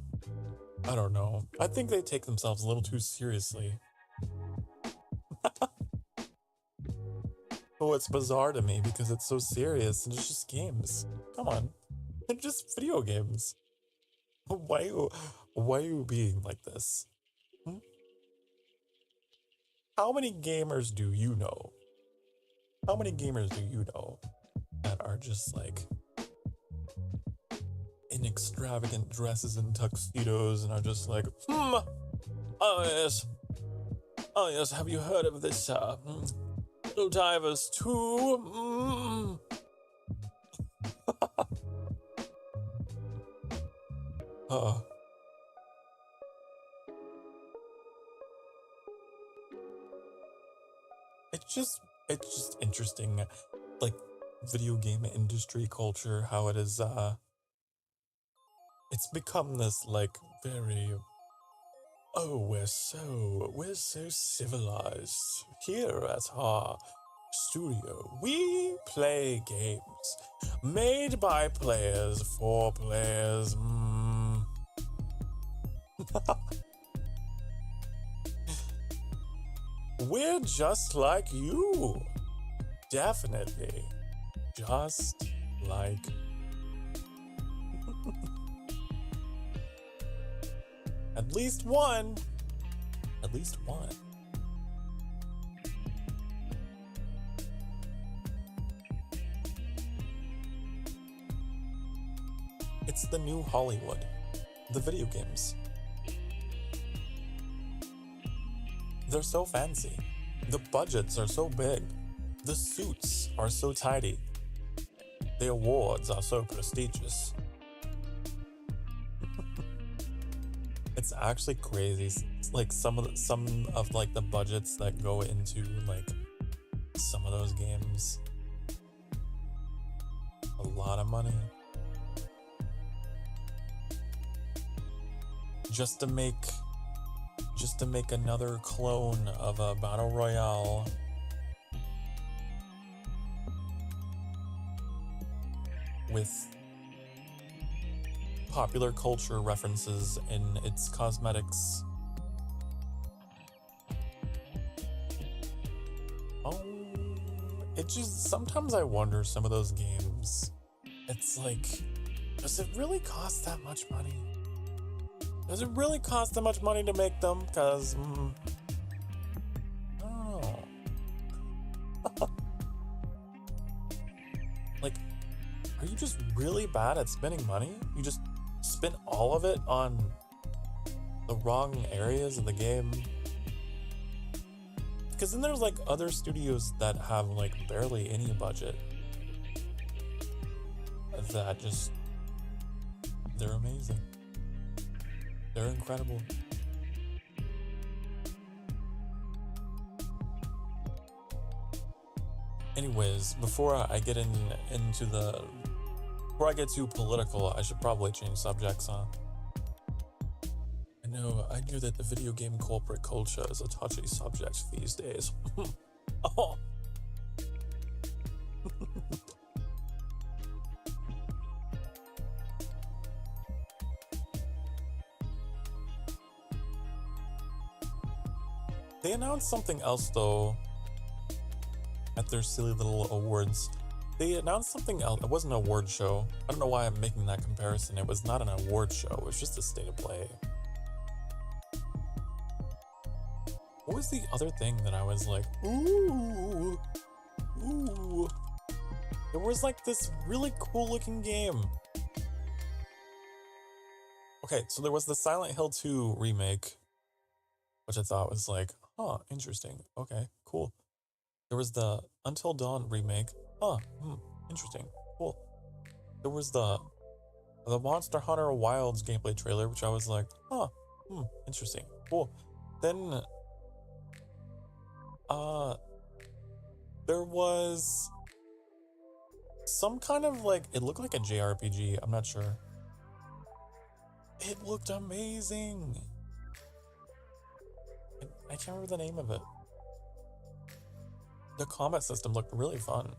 A: don't know. I think they take themselves a little too seriously. Oh, it's bizarre to me because it's so serious and it's just games. Come on. They're just video games. Why are you being like this? How many gamers do you know? How many gamers do you know that are just like in extravagant dresses and tuxedos and are just like, oh yes, oh yes, have you heard of this, Little Divers 2? uh, it's just interesting, like, video game industry culture, how it is, it's become this, like, very, oh, we're so civilized. Here at our studio, we play games made by players for players. We're just like you. Definitely. Just like. At least one. At least one. It's the new Hollywood. The video games. They're so fancy. The budgets are so big. The suits are so tidy. The awards are so prestigious. It's actually crazy. It's like some of like the budgets that go into like some of those games. A lot of money. Just to make another clone of a battle royale. With popular culture references in its cosmetics. It just, sometimes I wonder some of those games. It's like, does it really cost that much money? Does it really cost that much money to make them? Because, I don't know. Like, are you just really bad at spending money? You just spend all of it on the wrong areas of the game? Because then there's like other studios that have like barely any budget. That just, they're amazing. They're incredible. Anyways, before I get before I get too political, I should probably change subjects, huh? I knew that the video game corporate culture is a touchy subject these days. Oh. They announced something else though at their silly little awards. They announced something else. It wasn't an award show. I don't know why I'm making that comparison. It was not an award show. It was just a state of play. What was the other thing that I was like, ooh? There was like this really cool looking game. Okay, so there was the Silent Hill 2 remake, which I thought was like, huh, interesting. Okay, cool. There was the Until Dawn remake. Interesting. Cool. There was the Monster Hunter Wilds gameplay trailer, which I was like, interesting. Cool. Then there was some kind of like, it looked like a JRPG, I'm not sure. It looked amazing. I can't remember the name of it. The combat system looked really fun.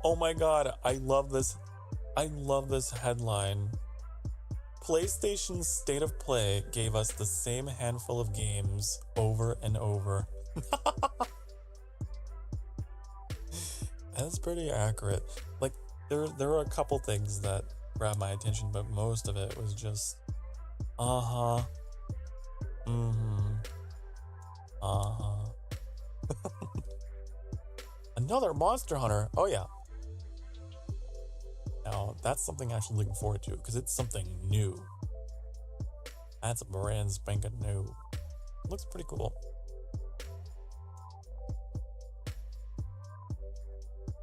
A: Oh my god, I love this. I love this headline. PlayStation's State of Play gave us the same handful of games over and over. That's pretty accurate. Like, there were a couple things that grabbed my attention, but most of it was just, Mm-hmm. Uh-huh. Another Monster Hunter. Oh yeah. Now that's something I'm actually looking forward to because it's something new. That's brand spanking new. Looks pretty cool.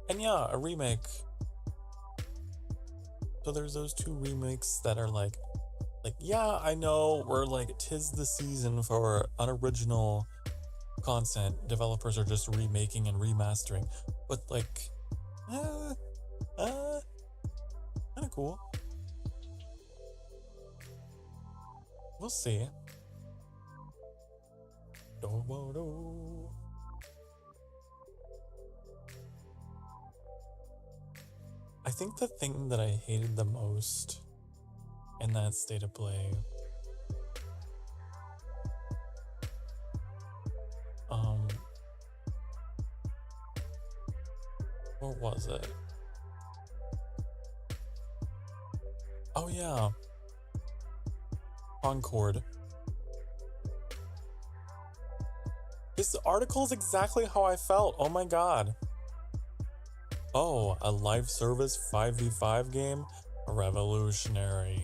A: And yeah, a remake. So there's those two remakes that are like, yeah, I know we're like, 'tis the season for unoriginal content. Developers are just remaking and remastering, but like, kind of cool. We'll see. I think the thing that I hated the most in that state of play, what was it? Oh yeah, Concord. This article is exactly how I felt. Oh my god. Oh, a live service 5v5 game? Revolutionary.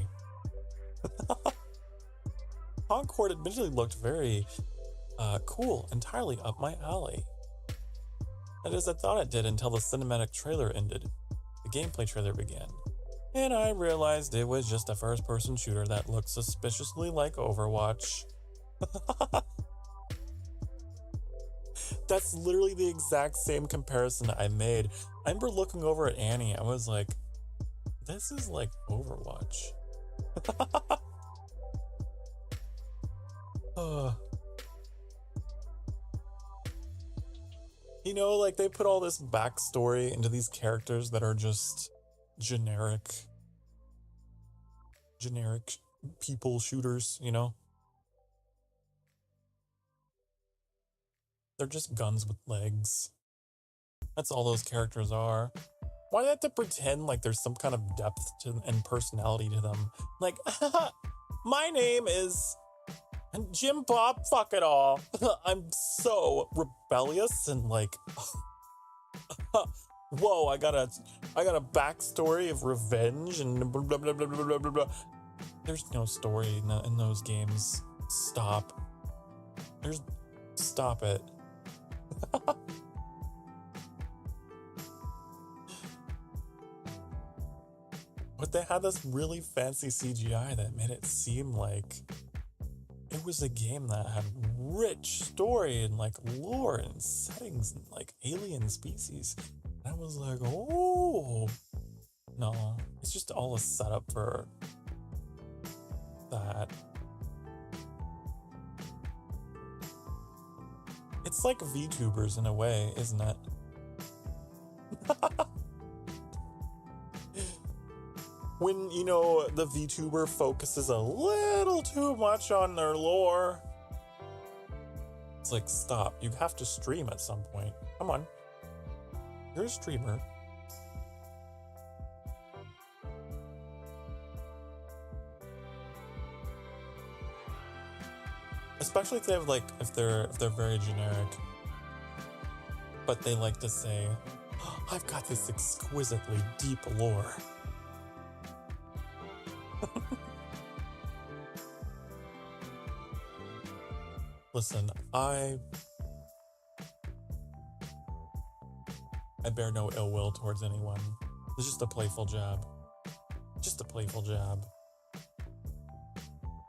A: Concord admittedly looked very cool, entirely up my alley. That is, I thought it did until the cinematic trailer ended. The gameplay trailer began. And I realized it was just a first-person shooter that looked suspiciously like Overwatch. That's literally the exact same comparison I made. I remember looking over at Annie, I was like, this is like Overwatch. You know, like they put all this backstory into these characters that are just generic people shooters, you know? They're just guns with legs. That's all those characters are. Why do they have to pretend like there's some kind of depth to and personality to them? Like, my name is Jim Bob, fuck it all. I'm so rebellious and like, whoa, I got a backstory of revenge and blah, blah, blah, blah, blah, blah, blah. There's no story in those games. Stop. Stop it. But they had this really fancy CGI that made it seem like it was a game that had rich story and like lore and settings and like alien species. And I was like, oh, no, it's just all a setup for that. It's like VTubers in a way, isn't it? When, you know, the VTuber focuses a little too much on their lore. It's like, stop. You have to stream at some point. Come on. You're a streamer. Especially if they have like, if they're very generic. But they like to say, oh, I've got this exquisitely deep lore. Listen, I bear no ill will towards anyone. It's just a playful jab. Just a playful jab.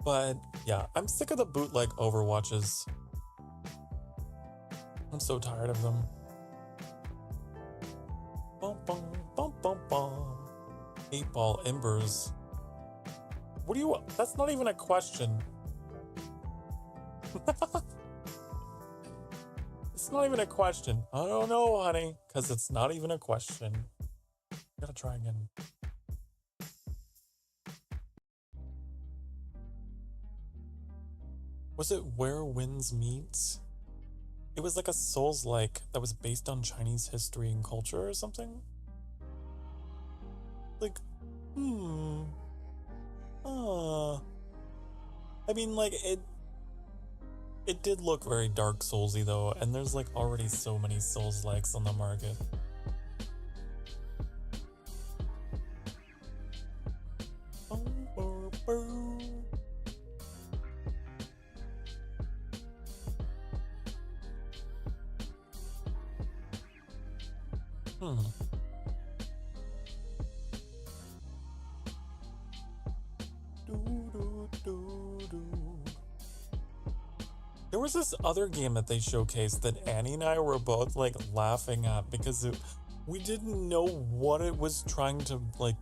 A: But yeah, I'm sick of the bootleg Overwatches. I'm so tired of them. Bum, bum, bum, bum, bum. 8-ball embers. What do you... That's not even a question. It's not even a question. I don't know, honey, because it's not even a question. Gotta try again. Was it Where Winds Meet? It was like a Souls-like that was based on Chinese history and culture or something? Like, I mean, like, It did look very Dark Soulsy though, and there's like already so many Souls-likes on the market. There was this other game that they showcased that Annie and I were both like laughing at because we didn't know what it was trying to like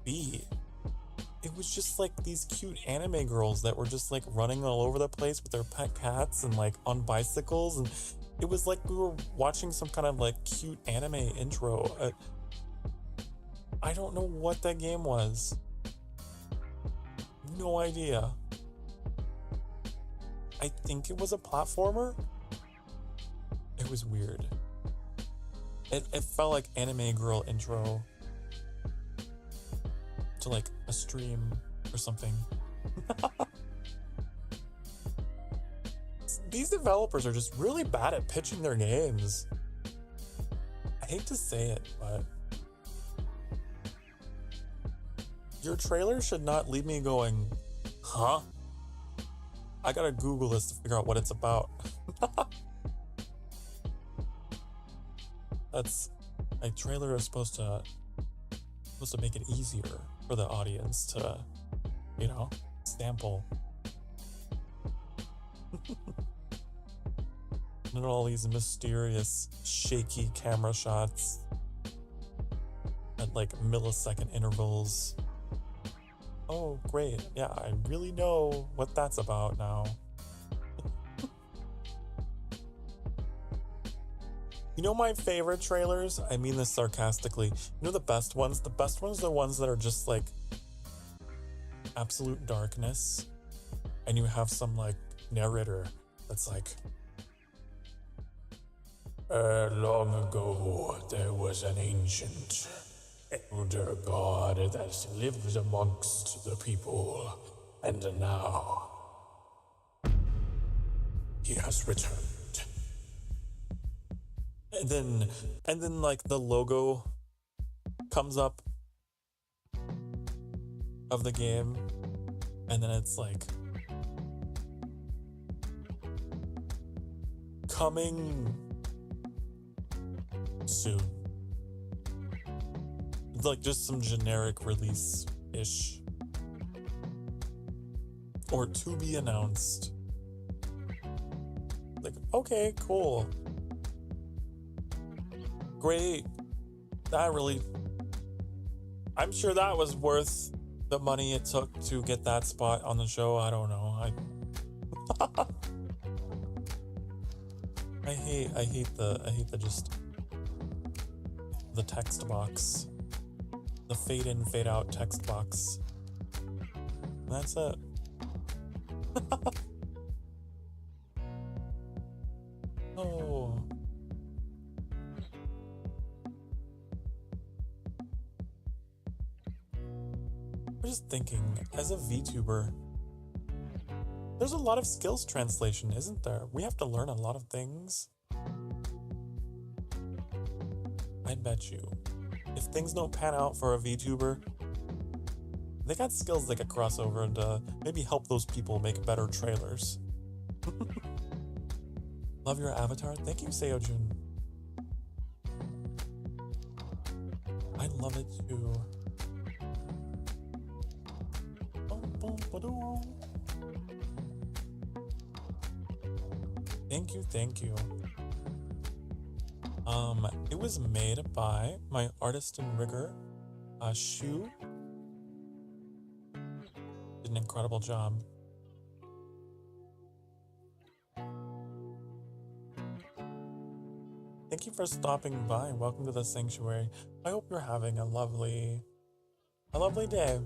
A: be. It was just like these cute anime girls that were just like running all over the place with their pet cats and like on bicycles, and it was like we were watching some kind of like cute anime intro. I don't know what that game was. No idea. I think it was a platformer. It was weird. It felt like anime girl intro to like a stream or something. These developers are just really bad at pitching their games. I hate to say it, but your trailer should not leave me going, huh? I gotta Google this to figure out what it's about. That's a trailer is supposed to make it easier for the audience to, you know, sample. And all these mysterious, shaky camera shots at like millisecond intervals. Oh, great. Yeah, I really know what that's about now. You know my favorite trailers? I mean this sarcastically. You know the best ones? The best ones are the ones that are just like absolute darkness. And you have some like narrator that's like, long ago there was an ancient elder god that lived amongst the people, and now he has returned. And then like the logo comes up of the game, and then it's like coming soon. It's like just some generic release-ish. Or to be announced. Like, okay, cool. Great. I'm sure that was worth the money it took to get that spot on the show. I don't know. I hate the text box. The fade in, fade out text box. And that's it. Oh. I'm just thinking, as a VTuber, there's a lot of skills translation, isn't there? We have to learn a lot of things. I bet you, if things don't pan out for a VTuber, they got skills they could cross over and maybe help those people make better trailers. Love your avatar. Thank you, Seojun. I love it too. Thank you. It was made by my artist in rigor, Shu. Did an incredible job. Thank you for stopping by. Welcome to the sanctuary. I hope you're having a lovely day.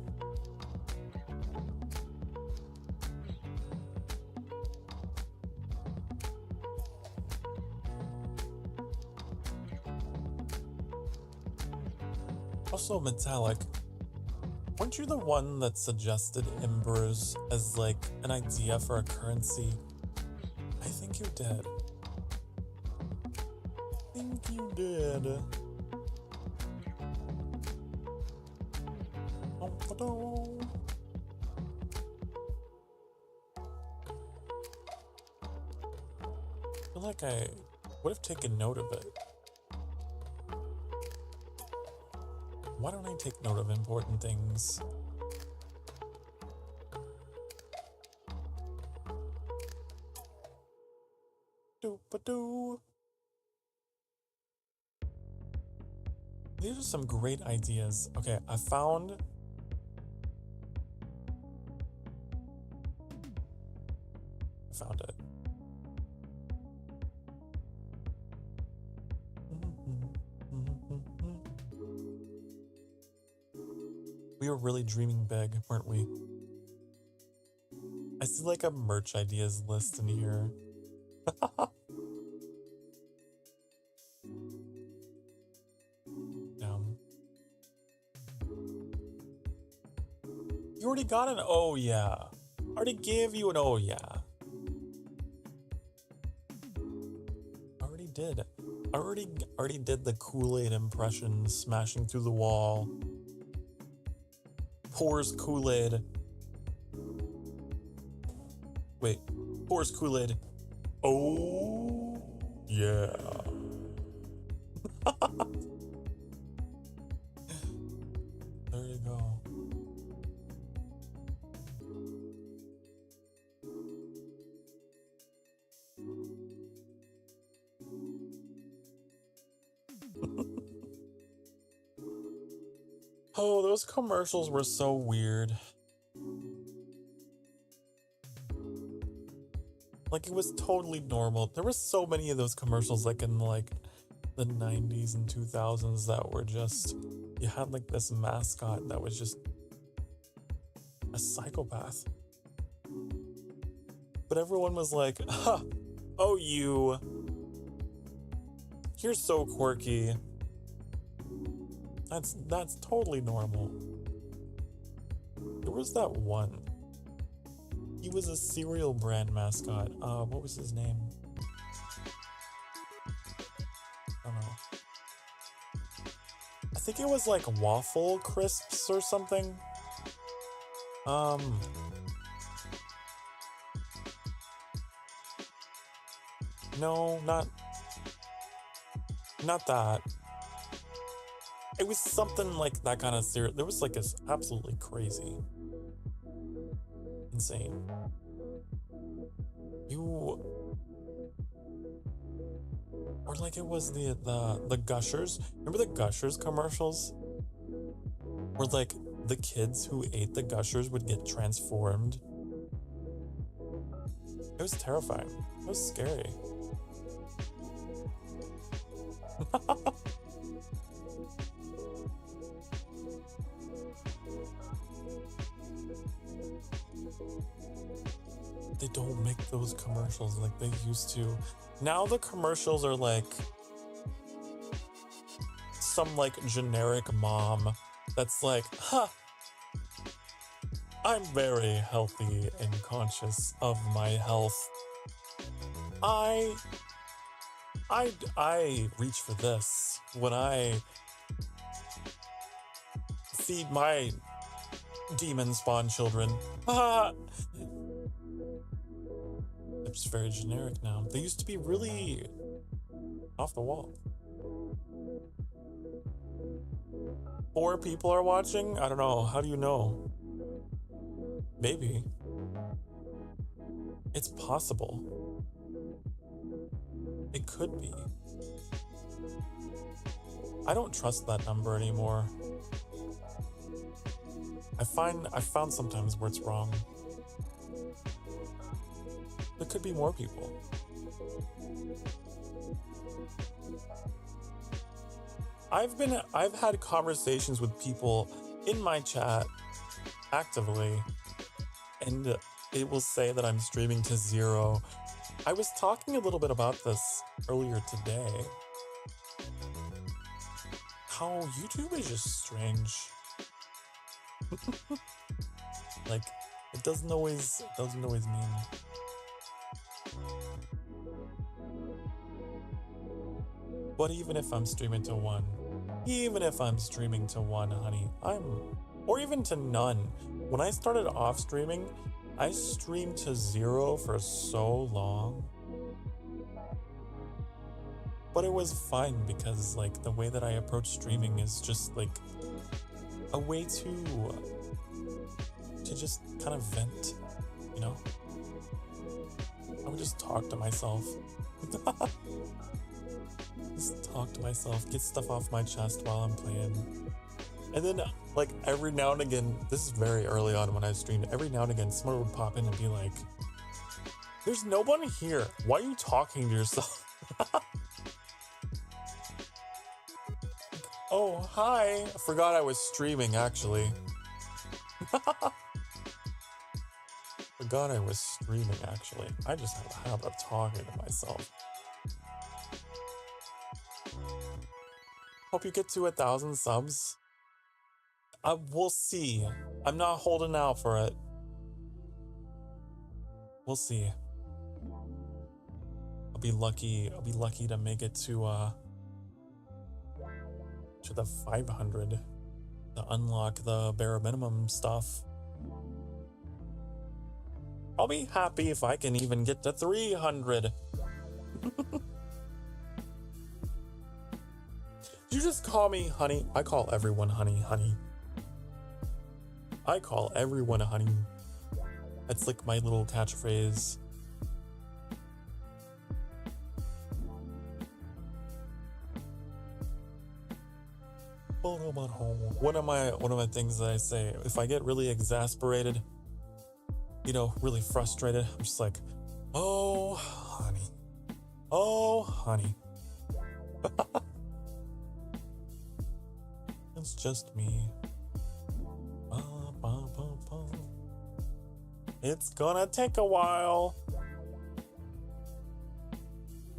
A: Also, Metallic, weren't you the one that suggested Embers as like an idea for a currency? think you did. I think you did. I feel like I would have taken note of it. Why don't I take note of important things? Doop-a-doo. These are some great ideas. Okay, I found... it. We were really dreaming big, weren't we? I see like a merch ideas list in here. Damn. You already got an oh yeah. I already gave you an oh yeah. I already did. I already did the Kool-Aid impression, smashing through the wall. Pours Kool-Aid. Wait, pours Kool-Aid. Oh yeah. There you go. Oh, those commercials were so weird. Like, it was totally normal. There were so many of those commercials, like, in, like, the 90s and 2000s that were just... You had, like, this mascot that was just a psychopath. But everyone was like, huh, oh, you. You're so quirky. That's totally normal. There was that one. He was a cereal brand mascot. What was his name? I don't know. I think it was like Waffle Crisps or something. No, not that. It was something like that kind of cereal. There was like this absolutely crazy. Insane. Or like it was the Gushers. Remember the Gushers commercials? Where like the kids who ate the Gushers would get transformed. It was terrifying. It was scary. They don't make those commercials like they used to. Now the commercials are like some like generic mom that's like, huh, I'm very healthy and conscious of my health. I reach for this when I feed my demon spawn children. It's very generic now. They used to be really off the wall. 4 people are watching? I don't know. How do you know? Maybe. It's possible. It could be. I don't trust that number anymore. I found sometimes where it's wrong. There could be more people. I've had conversations with people in my chat actively, and it will say that I'm streaming to 0. I was talking a little bit about this earlier today. How YouTube is just strange. Like, it doesn't always mean. But even if I'm streaming to one, honey, or even to none. When I started off streaming, I streamed to 0 for so long. But it was fine because like the way that I approach streaming is just like a way to just kind of vent, you know? I would just talk to myself. Just talk to myself, get stuff off my chest while I'm playing. And then like every now and again, this is very early on when I streamed, every now and again someone would pop in and be like, there's no one here. Why are you talking to yourself? Oh, hi. I forgot I was streaming, actually. Forgot I was streaming, actually. I just have a habit of talking to myself. Hope you get to 1,000 subs. We'll see. I'm not holding out for it. We'll see. I'll be lucky to make it to the 500 to unlock the bare minimum stuff. I'll be happy if I can even get to 300. You just call me honey. I call everyone honey. I call everyone honey. That's like my little catchphrase. One of my things that I say, if I get really exasperated, you know, really frustrated, I'm just like, oh honey. It's just me. It's gonna take a while.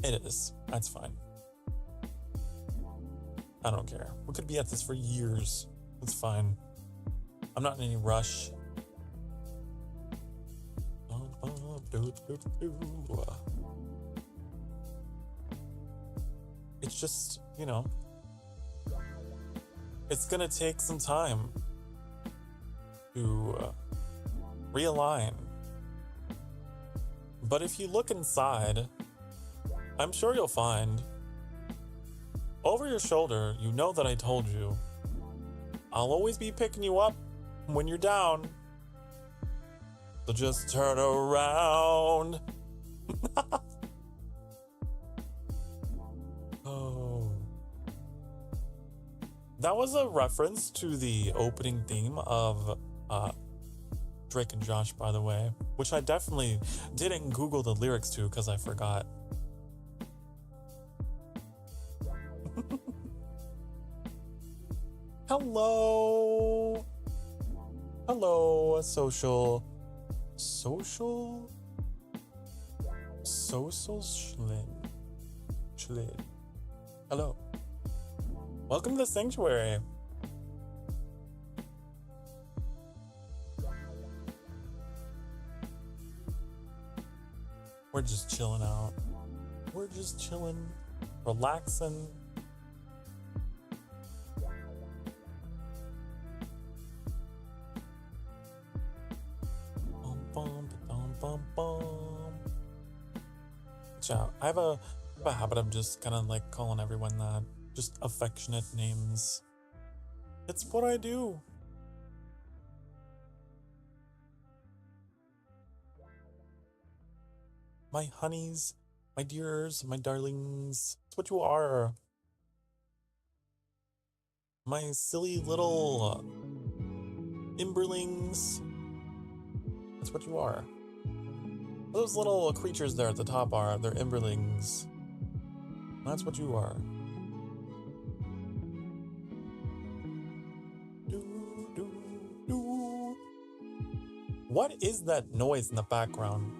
A: It is. That's fine. I don't care. We could be at this for years. It's fine. I'm not in any rush. It's just, you know, it's gonna take some time to realign. But if you look inside, I'm sure you'll find over your shoulder, you know that I told you, I'll always be picking you up when you're down. So just turn around. Oh. That was a reference to the opening theme of Drake and Josh, by the way, which I definitely didn't Google the lyrics to because I forgot. Hello, social Schlin. Hello. Welcome to the sanctuary. We're just chilling out. We're just chilling, relaxing. Ciao. I have a habit of just kind of like calling everyone that, just affectionate names. It's what I do. My honeys, my dears, my darlings. It's what you are. My silly little imberlings. That's what you are. Those little creatures there at the top they're imberlings. That's what you are. What is that noise in the background?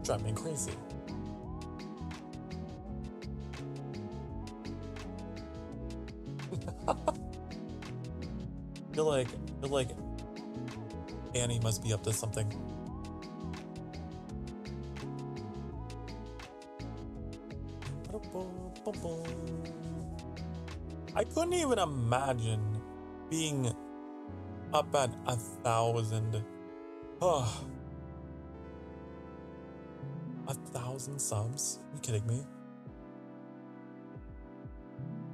A: Drive me crazy. Feel like Annie must be up to something. I couldn't even imagine being up at 1,000. Oh, 1,000 subs? Are you kidding me?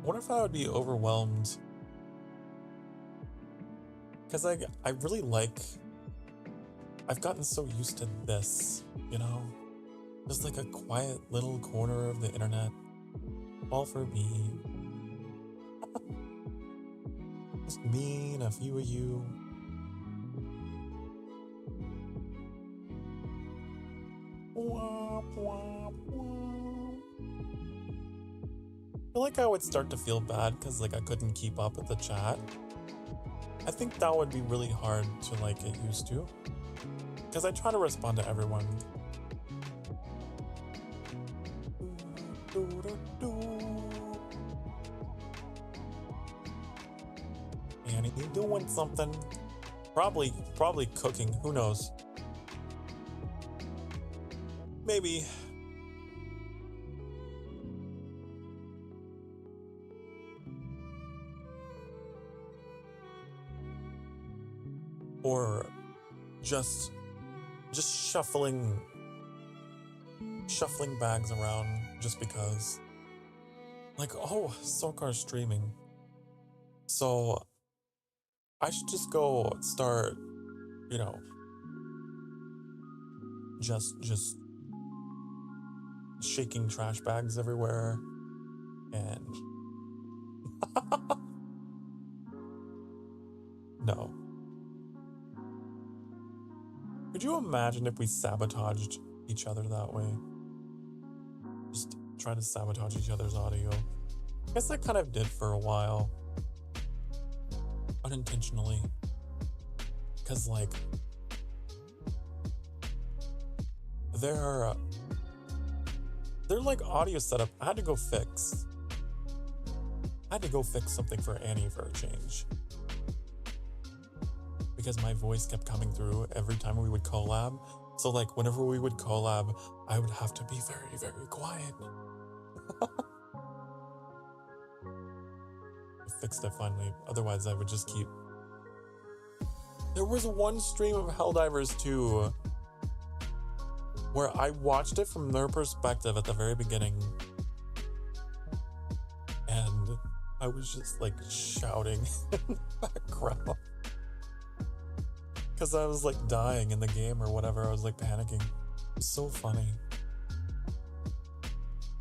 A: What if I would be overwhelmed? Because I really like... I've gotten so used to this, you know? Just like a quiet little corner of the internet. All for me. Just me and a few of you. I feel like I would start to feel bad because like I couldn't keep up with the chat. I think that would be really hard to like get used to. Because I try to respond to everyone. Annie, you doing something? Probably cooking. Who knows? Maybe. Or just shuffling bags around just because. Like, oh, Sokar's streaming. So I should just go start, you know, just shaking trash bags everywhere and no. Could you imagine if we sabotaged each other that way? Just trying to sabotage each other's audio. I guess I kind of did for a while. Unintentionally. Because, like, they're like audio setup I had to go fix. I had to go fix something for Annie for a change. Because my voice kept coming through every time we would collab. So like whenever we would collab, I would have to be very, very quiet. I fixed it finally. Otherwise I would just keep... There was one stream of Helldivers 2 where I watched it from their perspective at the very beginning. And I was just like shouting in the background. Because I was like dying in the game or whatever. I was like panicking. It was so funny.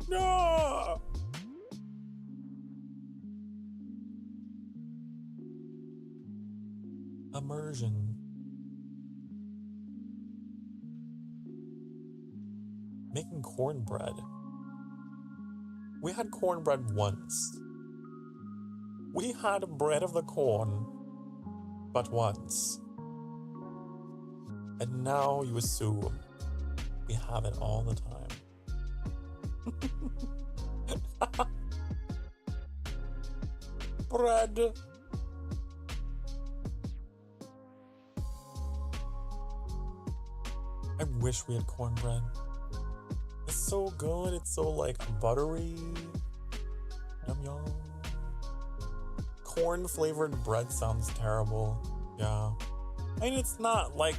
A: No! Immersion. Making cornbread. We had cornbread once. We had bread of the corn, but once. And now you assume we have it all the time. Bread. I wish we had cornbread. It's so good. It's so like buttery. Yum yum. Corn flavored bread sounds terrible. Yeah. I mean, it's not like...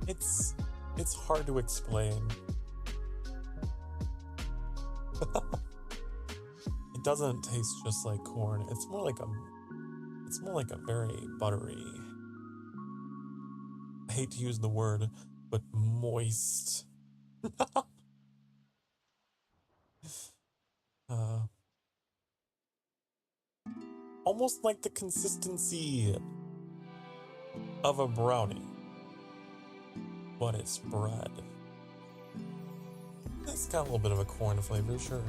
A: It's hard to explain. It doesn't taste just like corn. It's more like a very buttery... I hate to use the word, but moist. Almost like the consistency of a brownie. But it's bread. It's got a little bit of a corn flavor, sure.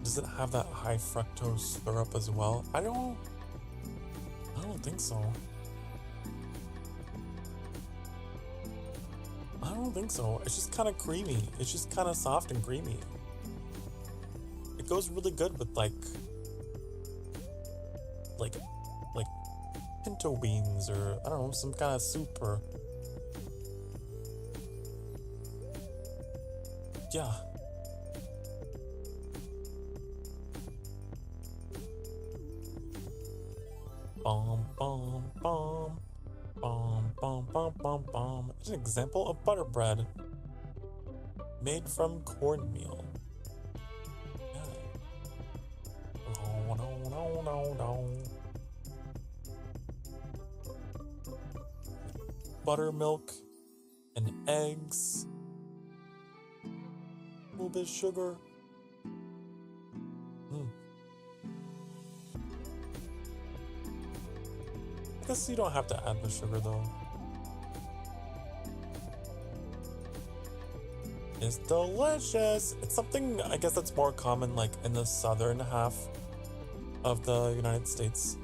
A: Does it have that high fructose syrup as well? I don't think so. I don't think so. It's just kind of creamy. It's just kind of soft and creamy. It goes really good with like pinto beans or I don't know, some kind of soup or yeah. Bum, bum, bum. Bum, bum, bum, bum, bum. It's an example of butter bread made from cornmeal. Yeah. Oh, no, no, no, no. Buttermilk and eggs. A little bit of sugar. I guess you don't have to add the sugar though. It's delicious. It's something I guess that's more common like in the southern half of the United States.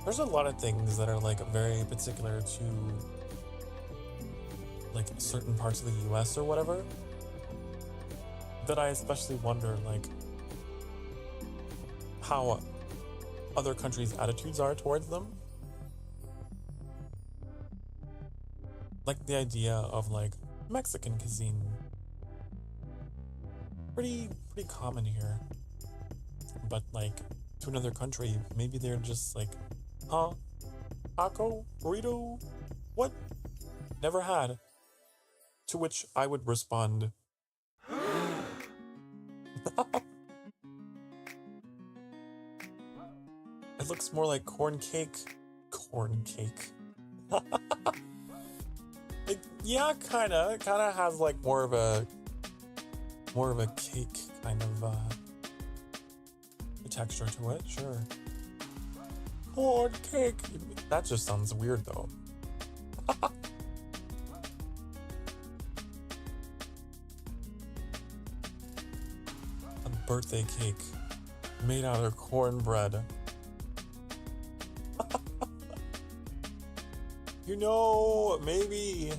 A: There's a lot of things that are like very particular to like certain parts of the US or whatever that I especially wonder like how other countries' attitudes are towards them. Like the idea of like Mexican cuisine. Pretty common here. But like to another country, maybe they're just like, huh? Taco? Burrito? What? Never had. To which I would respond, it looks more like corn cake. Corn cake. Yeah, kinda. It kinda has like more of a cake kind of texture to it, sure. Corn cake. That just sounds weird though. A birthday cake made out of cornbread. You know, maybe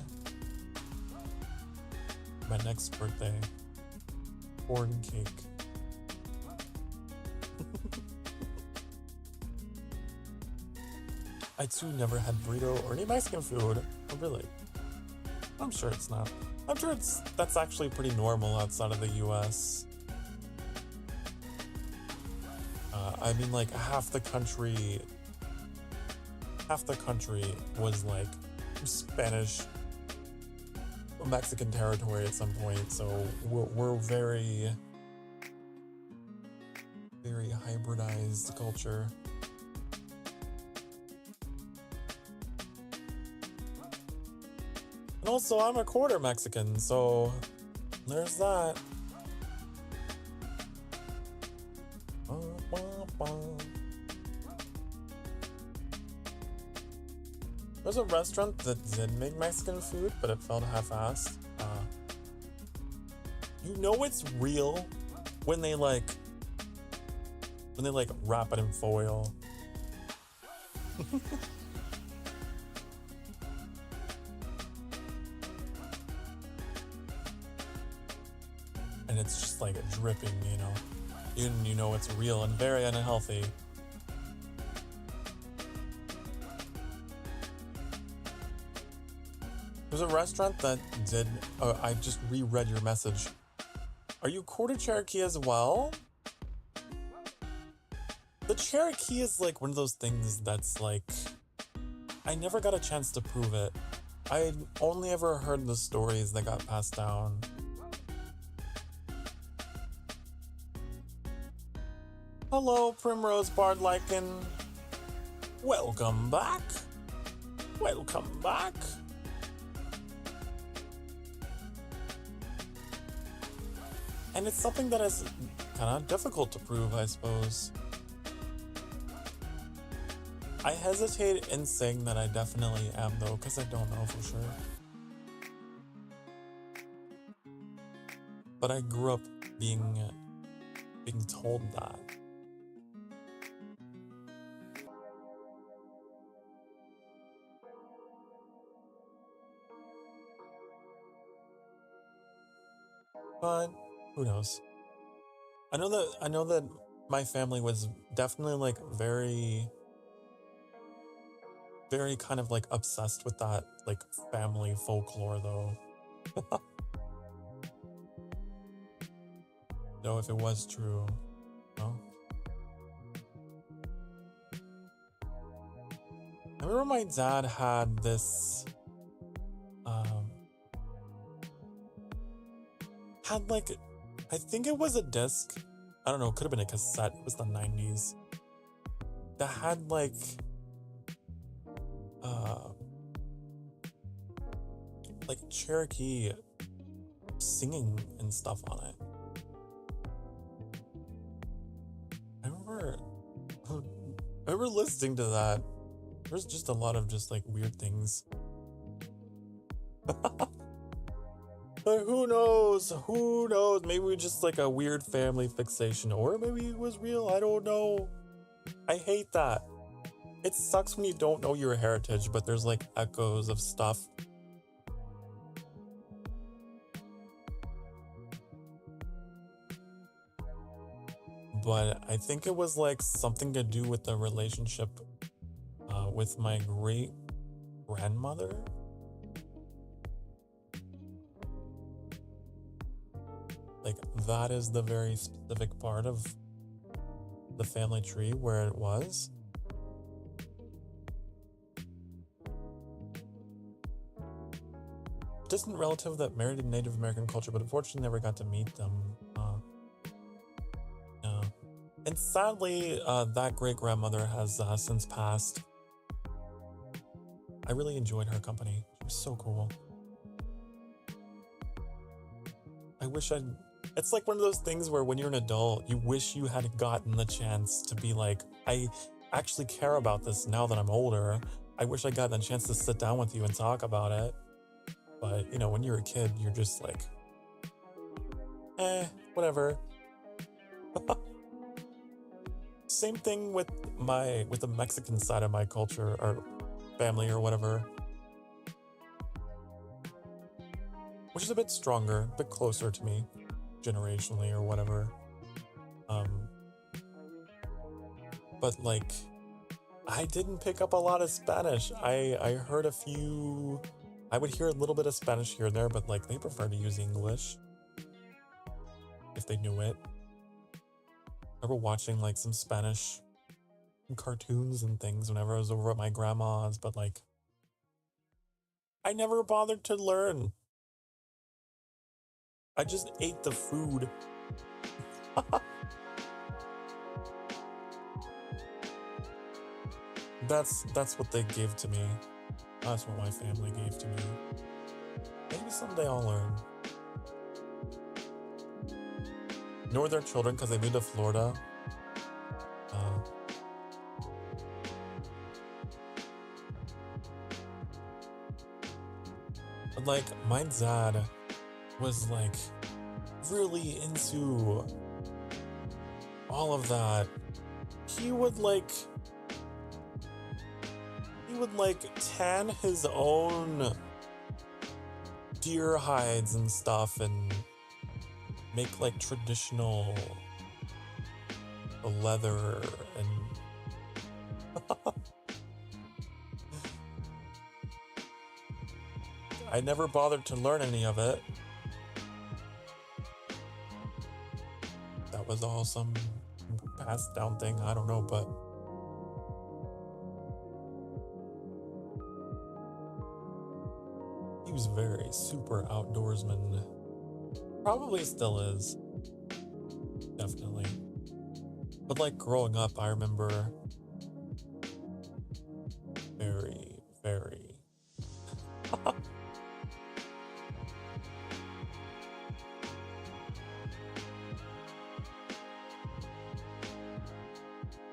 A: my next birthday, corn cake. I too never had burrito or any Mexican food. Oh, really? I'm sure it's not. I'm sure that's actually pretty normal outside of the US. I mean, like half the country was like Spanish or Mexican territory at some point, so we're very hybridized culture. And also, I'm a quarter Mexican, so there's that. There's a restaurant that did make Mexican food, but it felt half-assed. You know it's real when they wrap it in foil. And it's just like dripping, you know. You know it's real and very unhealthy. There's a restaurant that did, I just reread your message. Are you quarter Cherokee as well? The Cherokee is like one of those things that's like, I never got a chance to prove it. I only ever heard the stories that got passed down. Hello, Primrose Bard Lichen. Welcome back. Welcome back. And it's something that is kind of difficult to prove, I suppose. I hesitate in saying that I definitely am, though, because I don't know for sure. But I grew up being told that. But who knows? I know that my family was definitely like very very kind of like obsessed with that like family folklore though. Though if it was true, no. I remember my dad had this had like, I think it was a disc. I don't know, it could have been a cassette. It was the 90s. That had like Cherokee singing and stuff on it. I remember listening to that. There's just a lot of just like weird things. But who knows? Who knows? Maybe we just like a weird family fixation, or maybe it was real. I don't know. I hate that. It sucks when you don't know your heritage, but there's like echoes of stuff. But I think it was like something to do with the relationship with my great grandmother. Like that is the very specific part of the family tree where it was. Distant relative that married in Native American culture, but unfortunately never got to meet them. And sadly, that great grandmother has since passed. I really enjoyed her company. She was so cool. I wish it's like one of those things where when you're an adult, you wish you had gotten the chance to be like, I actually care about this now that I'm older. I wish I got the chance to sit down with you and talk about it. But, you know, when you're a kid, you're just like, whatever. Same thing with the Mexican side of my culture or family or whatever. Which is a bit stronger, a bit closer to me, generationally or whatever. But like, I didn't pick up a lot of Spanish. I heard a few, I would hear a little bit of Spanish here and there, but like they prefer to use English if they knew it. I remember watching like some Spanish cartoons and things whenever I was over at my grandma's, but like, I never bothered to learn. I just ate the food. That's what they gave to me. That's what my family gave to me. Maybe someday I'll learn. Nor their children, because they moved to Florida. But like, my dad was like really into all of that. He would like tan his own deer hides and stuff and make like traditional leather and I never bothered to learn any of it. That was all some passed down thing, I don't know, but he was very super outdoorsman. Probably still is. Definitely. But like growing up, I remember very, very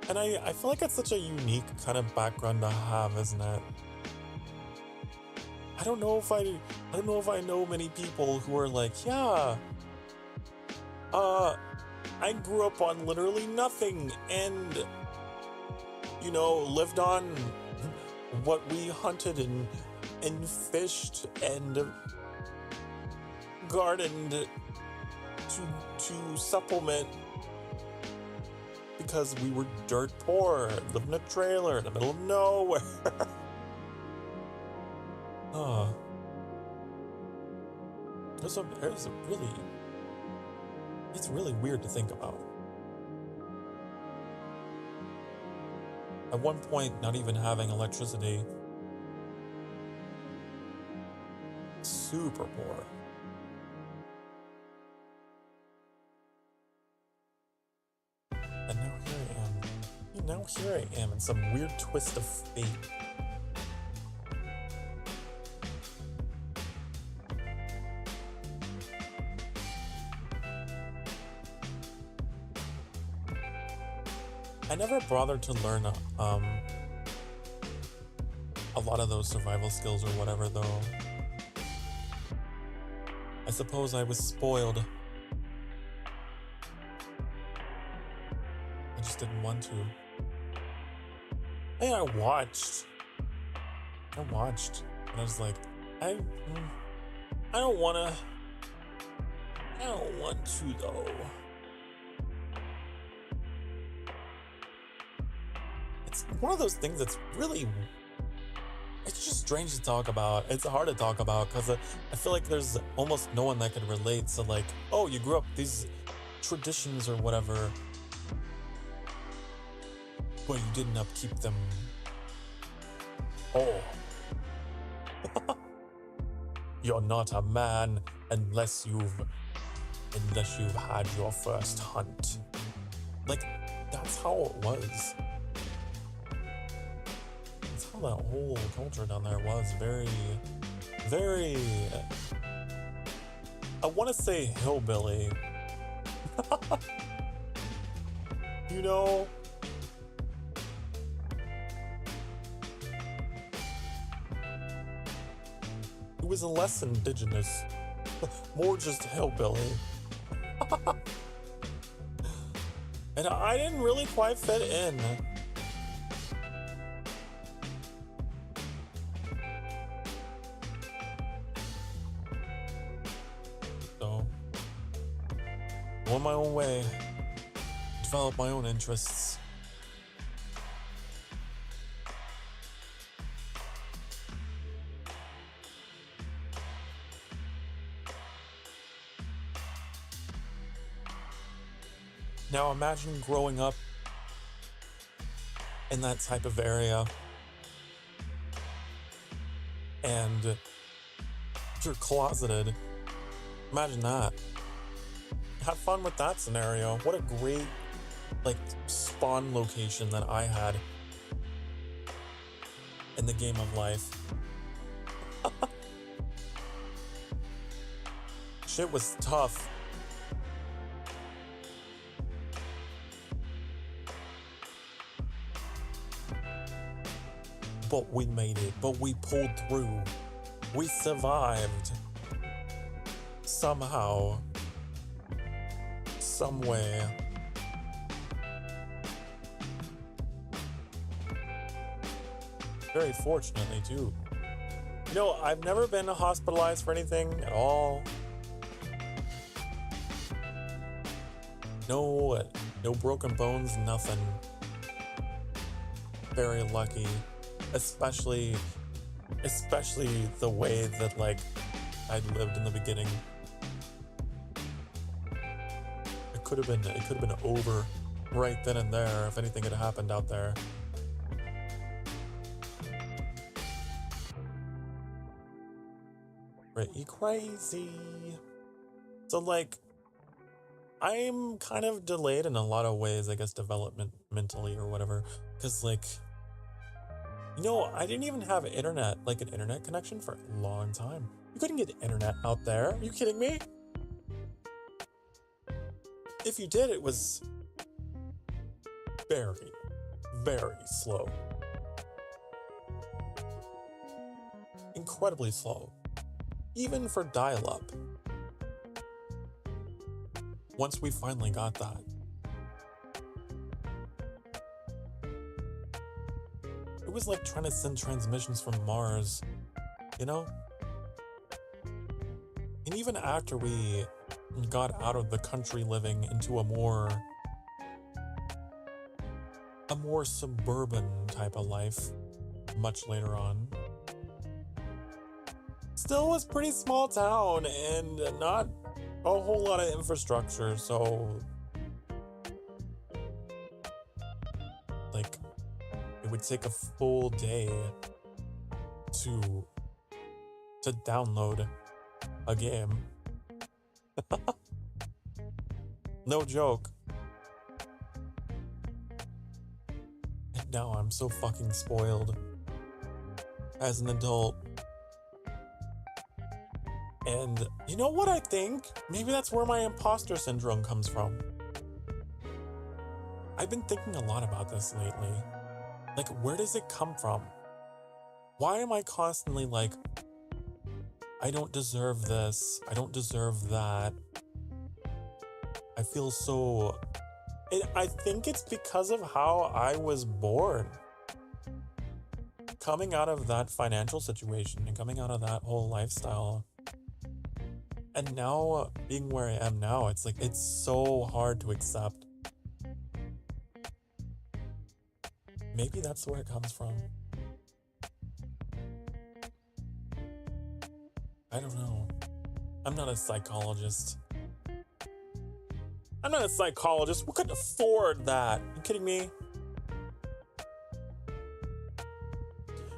A: and I feel like it's such a unique kind of background to have, isn't it? I don't know if I know many people who are like, yeah, I grew up on literally nothing and, you know, lived on what we hunted and fished and gardened to supplement because we were dirt poor, lived in a trailer in the middle of nowhere. Huh. There's a really, it's really weird to think about. At one point, not even having electricity. Super poor. And now here I am. Now here I am in some weird twist of fate. I never bothered to learn a lot of those survival skills or whatever, though. I suppose I was spoiled. I just didn't want to. Hey, I watched, and I was like, I don't want to though. It's one of those things that's really, it's just strange to talk about. It's hard to talk about because I feel like there's almost no one that can relate to, like, oh, you grew up these traditions or whatever, but you didn't upkeep them. Oh. You're not a man unless you've had your first hunt. Like, that's how it was. That's how that whole culture down there was. Very, very, I want to say hillbilly. You know? It was less indigenous, more just hillbilly. And I didn't really quite fit in. So, going my own way, develop my own interests. Now imagine growing up in that type of area and you're closeted. Imagine that. Have fun with that scenario. What a great, like, spawn location that I had in the game of life. Shit was tough. But we made it. But we pulled through. We survived. Somehow. Some way. Very fortunately, too. You know, I've never been hospitalized for anything at all. No broken bones, nothing. Very lucky. Especially the way that, like, I'd lived in the beginning. It could have been over right then and there if anything had happened out there. Pretty crazy. So, like, I'm kind of delayed in a lot of ways, I guess, developmentally or whatever, because, like, you know, I didn't even have internet, like an internet connection, for a long time. You couldn't get internet out there. Are you kidding me? If you did, it was very, very slow. Incredibly slow. Even for dial-up. Once we finally got that. It was like trying to send transmissions from Mars, you know? And even after we got out of the country living into a more suburban type of life much later on, still was pretty small town and not a whole lot of infrastructure, so like it would take a full day to download a game. No joke. And now I'm so fucking spoiled as an adult. And you know what I think? Maybe that's where my imposter syndrome comes from. I've been thinking a lot about this lately. Like, where does it come from? Why am I constantly like, I don't deserve this, I don't deserve that? I feel so... I think it's because of how I was born. Coming out of that financial situation and coming out of that whole lifestyle. And now being where I am now, it's like, it's so hard to accept. Maybe that's where it comes from. I don't know. I'm not a psychologist. We couldn't afford that. Are you kidding me?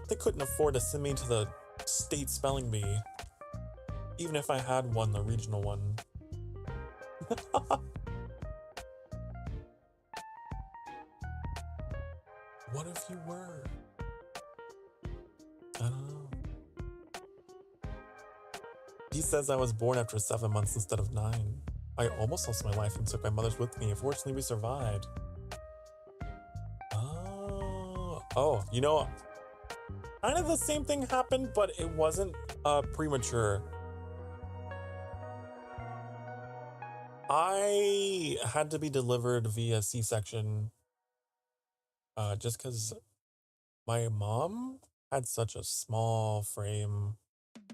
A: They couldn't afford to send me to the state spelling bee. Even if I had one, the regional one. What if you were? I don't know. He says I was born after 7 months instead of 9. I almost lost my life and took my mother's with me. Unfortunately, we survived. Oh, you know, kind of the same thing happened, but it wasn't premature. I had to be delivered via C-section just because my mom had such a small frame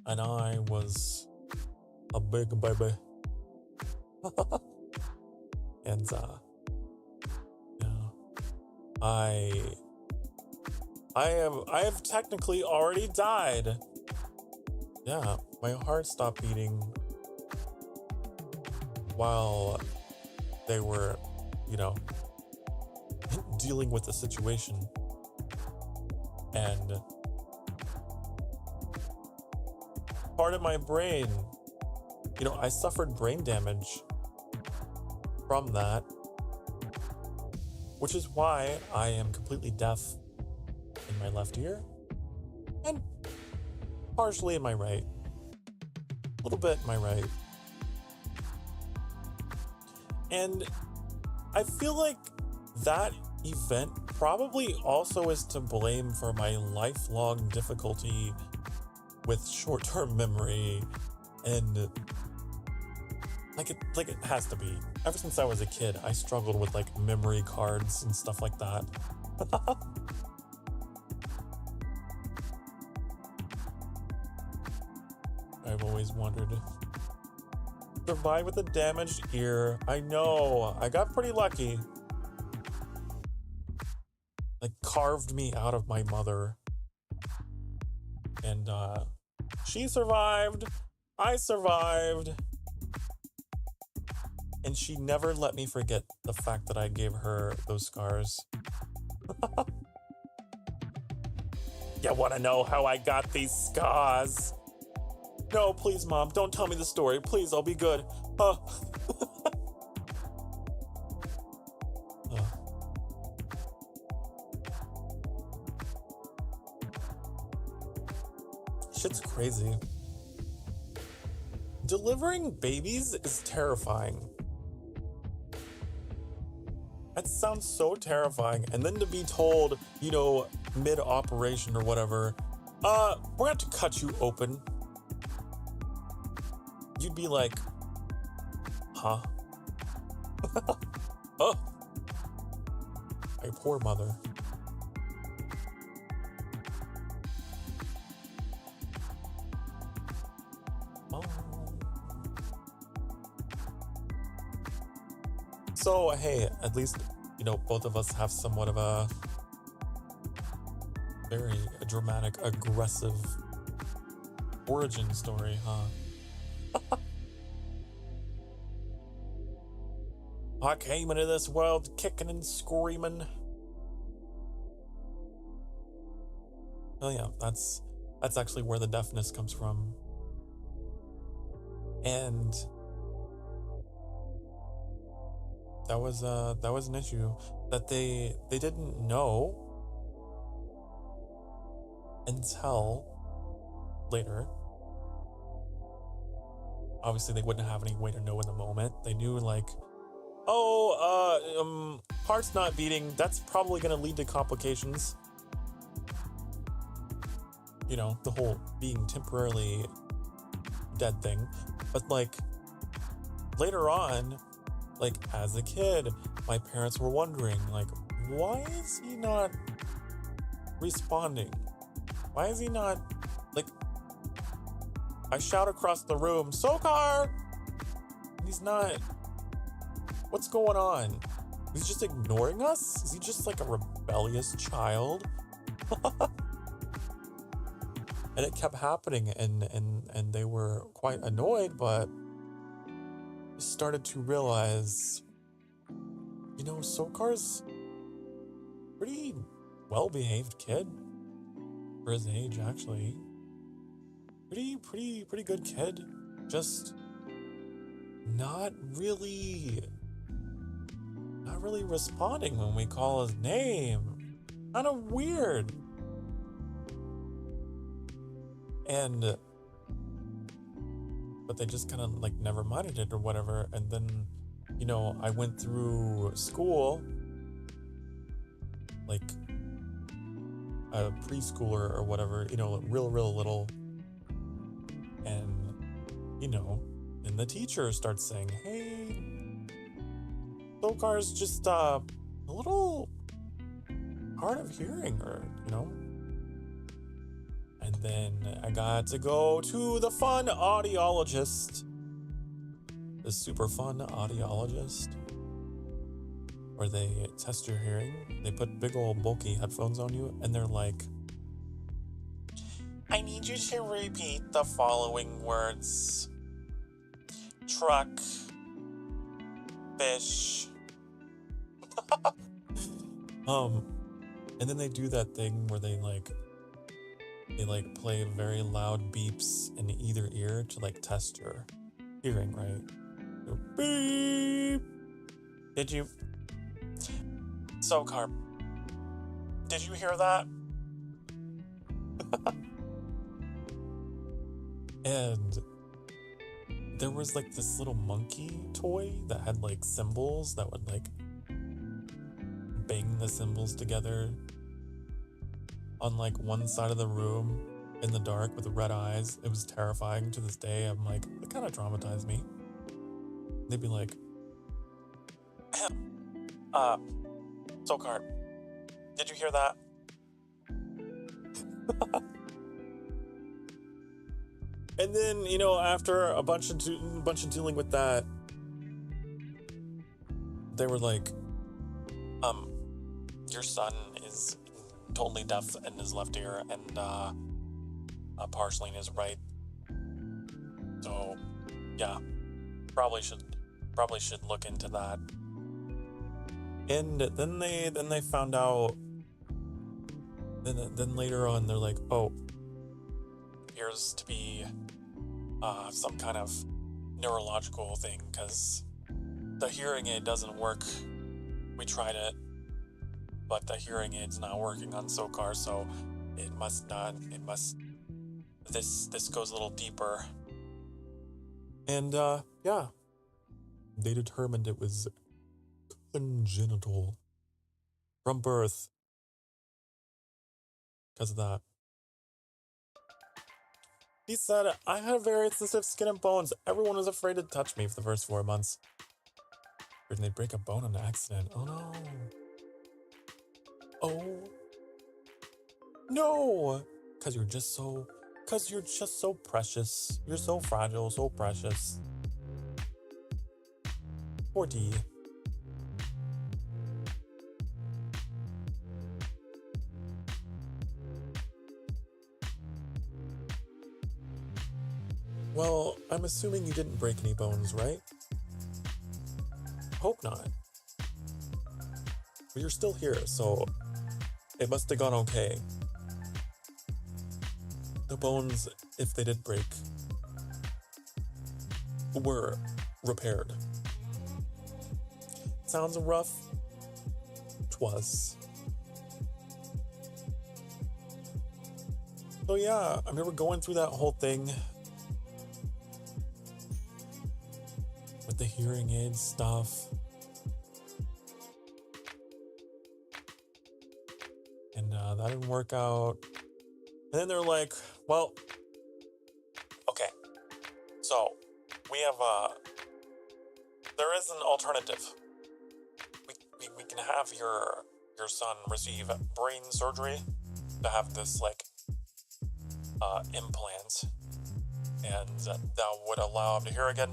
A: and I was a big baby. And yeah, I have technically already died. Yeah, my heart stopped beating while they were, you know, dealing with the situation. And part of my brain, you know, I suffered brain damage from that, which is why I am completely deaf in my left ear and partially in my right, a little bit in my right. And I feel like that event probably also is to blame for my lifelong difficulty with short-term memory, and like it has to be. Ever since I was a kid, I struggled with like memory cards and stuff like that. I've always wondered. Survived with a damaged ear. I know. I got pretty lucky. Like carved me out of my mother. And she survived. I survived. And she never let me forget the fact that I gave her those scars. You wanna know how I got these scars? No, please, Mom, don't tell me the story. Please, I'll be good. Shit's crazy. Delivering babies is terrifying. That sounds so terrifying. And then to be told, you know, mid-operation or whatever, we're gonna have to cut you open. You'd be like, huh? Oh, my poor mother. Oh. So, hey, at least, you know, both of us have somewhat of a very dramatic, aggressive origin story, huh? I came into this world kicking and screaming. Oh yeah, that's actually where the deafness comes from. And that was an issue that they didn't know until later. Obviously they wouldn't have any way to know in the moment. They knew like, oh, heart's not beating, that's probably gonna lead to complications. You know, the whole being temporarily dead thing. But like later on, like as a kid, my parents were wondering, like, why is he not responding? Why is he not, like, I shout across the room, Sokar! And he's not, what's going on? Is he just ignoring us? Is he just like a rebellious child? And it kept happening, and they were quite annoyed, but started to realize, you know, Sokar's pretty well-behaved kid for his age, actually. Pretty good kid. Just not really responding when we call his name. Kind of weird. But they just kind of like never minded it or whatever. And then, you know, I went through school, like a preschooler or whatever, you know, real little. And, you know, and the teacher starts saying, hey, Sokar's just a little hard of hearing, or, you know. And then I got to go to the fun audiologist. The super fun audiologist. Where they test your hearing. They put big old bulky headphones on you, and they're like, I need you to repeat the following words. Truck. Fish. And then they do that thing where they play very loud beeps in either ear to like test your hearing, right? So, beep. Did you? Sokar, did you hear that? And there was like this little monkey toy that had like cymbals that would like bang the cymbals together on like one side of the room in the dark with red eyes. It was terrifying to this day. I'm like, it kind of traumatized me. They'd be like, Sokar, did you hear that? And then, you know, after a bunch of dealing with that, they were like, your son is totally deaf in his left ear and partially in his right. So, yeah, probably should look into that. And then they found out. Then later on, they're like, oh, appears to be some kind of neurological thing, because the hearing aid doesn't work. We tried it, but the hearing aid's not working on Sokar, so it must not. This goes a little deeper. And yeah, they determined it was congenital from birth because of that. He said, I had very sensitive skin and bones. Everyone was afraid to touch me for the first 4 months. Didn't they break a bone in an accident? Oh no. Oh. No. Because you're just so precious. You're so fragile, so precious. Poor D. Well, I'm assuming you didn't break any bones, right? Hope not. But you're still here, so it must have gone okay. The bones, if they did break, were repaired. Sounds rough? 'Twas. So yeah, I remember going through that whole thing with the hearing aid stuff. And that didn't work out. And then they're like, well, okay, so we have, there is an alternative. We can have your son receive brain surgery to have this, like, implant, and that would allow him to hear again.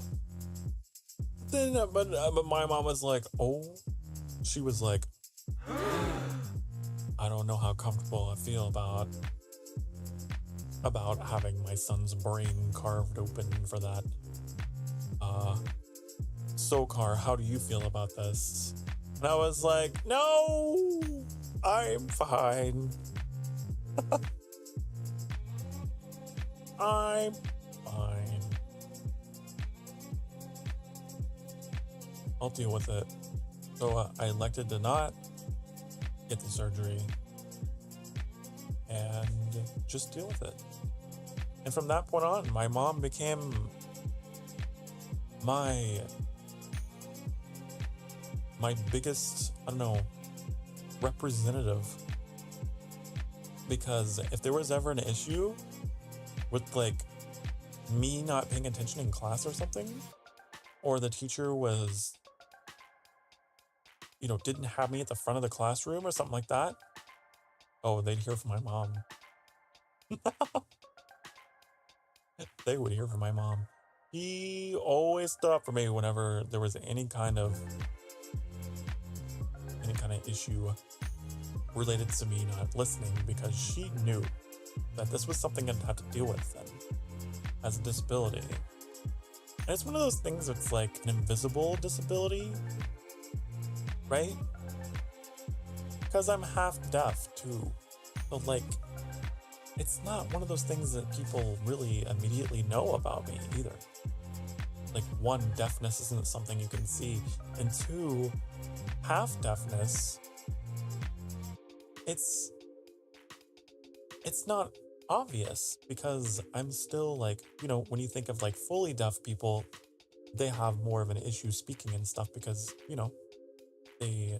A: Then, but my mom was like, oh, she was like, I don't know how comfortable I feel about having my son's brain carved open for that. Sokar, how do you feel about this? And I was like, no, I'm fine. I'm fine. I'll deal with it. So I elected to not get the surgery and just deal with it. And from that point on, my mom became my biggest, I don't know, representative. Because if there was ever an issue with, like, me not paying attention in class or something, or the teacher was, you know, didn't have me at the front of the classroom or something like that, oh, they'd hear from my mom. They would hear from my mom. He always stood up for me whenever there was any kind of issue related to me not listening, because she knew that this was something I'd have to deal with then as a disability. And it's one of those things that's like an invisible disability, right? Because I'm half deaf too. But like, it's not one of those things that people really immediately know about me either. Like, one, deafness isn't something you can see, and two, half deafness, it's not obvious, because I'm still like, you know, when you think of like fully deaf people, they have more of an issue speaking and stuff because, you know, they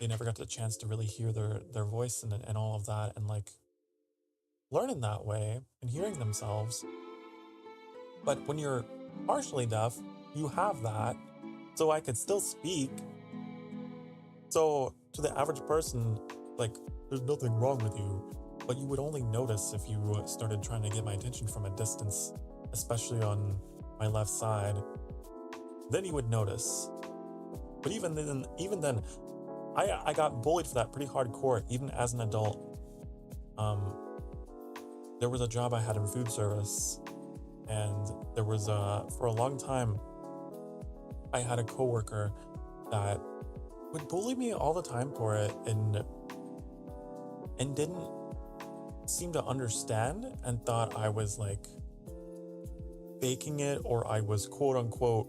A: never got the chance to really hear their voice and all of that, and like learning that way and hearing themselves. But when you're partially deaf, you have that, so I could still speak. So to the average person, like, there's nothing wrong with you, but you would only notice if you started trying to get my attention from a distance, especially on my left side. Then you would notice. But even then, I got bullied for that pretty hardcore, even as an adult. There was a job I had in food service, and there was for a long time, I had a coworker that would bully me all the time for it, and didn't seem to understand, and thought I was like faking it, or I was quote unquote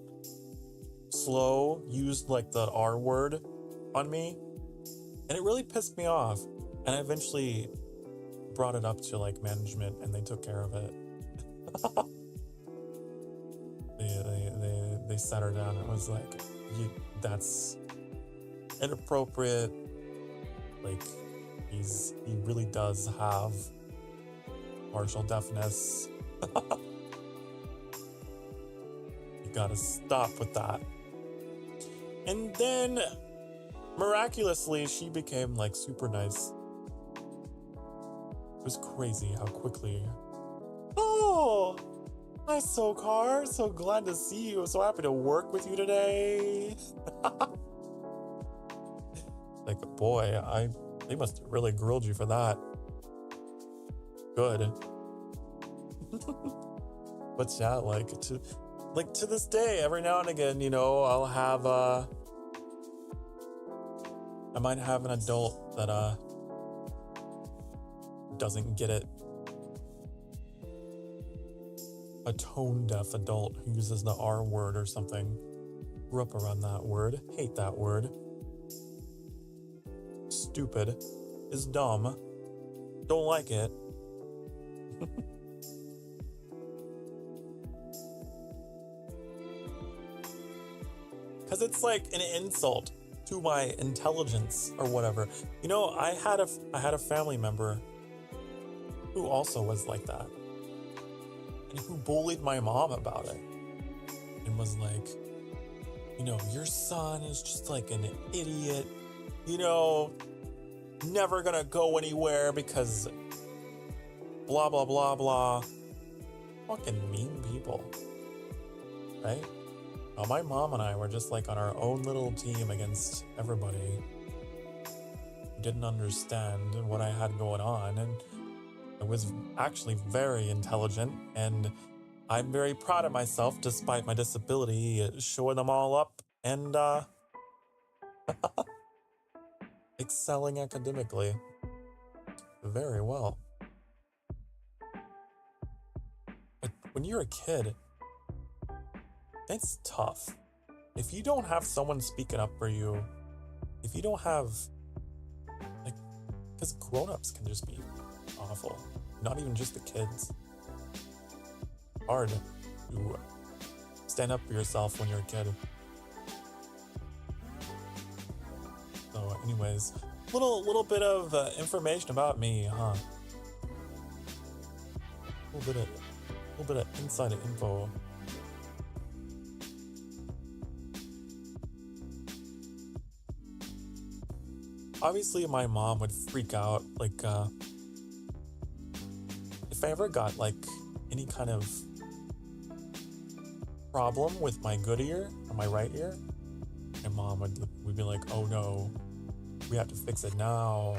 A: slow, used like the R word on me, and it really pissed me off. And I eventually brought it up to like management, and they took care of it. they sat her down and was like, that's inappropriate. Like, he really does have partial deafness. You gotta stop with that. And then miraculously, she became like super nice. It was crazy how quickly. Oh, hi Sokar, so glad to see you. So happy to work with you today. Like, boy, they must have really grilled you for that. Good. But yeah, to this day, every now and again, I'll have I might have an adult that doesn't get it. A tone deaf adult who uses the R word or something. Grew up around that word. Hate that word. Stupid is dumb. Don't like it. Because it's like an insult to my intelligence or whatever. I had a family member who also was like that. And who bullied my mom about it. And was like, your son is just like an idiot. Never gonna go anywhere because blah, blah, blah, blah. Fucking mean people. Right? Well, my mom and I were just like on our own little team against everybody who didn't understand what I had going on. And I was actually very intelligent, and I'm very proud of myself despite my disability, showing them all up and excelling academically very well. But when you're a kid, it's tough. If you don't have someone speaking up for you, if you don't have, because grown-ups can just be awful. Not even just the kids. Hard to stand up for yourself when you're a kid. So anyways, little bit of information about me, huh? A little bit of inside info. Obviously, my mom would freak out, if I ever got, any kind of problem with my good ear or my right ear, my mom would be like, oh no, we have to fix it now.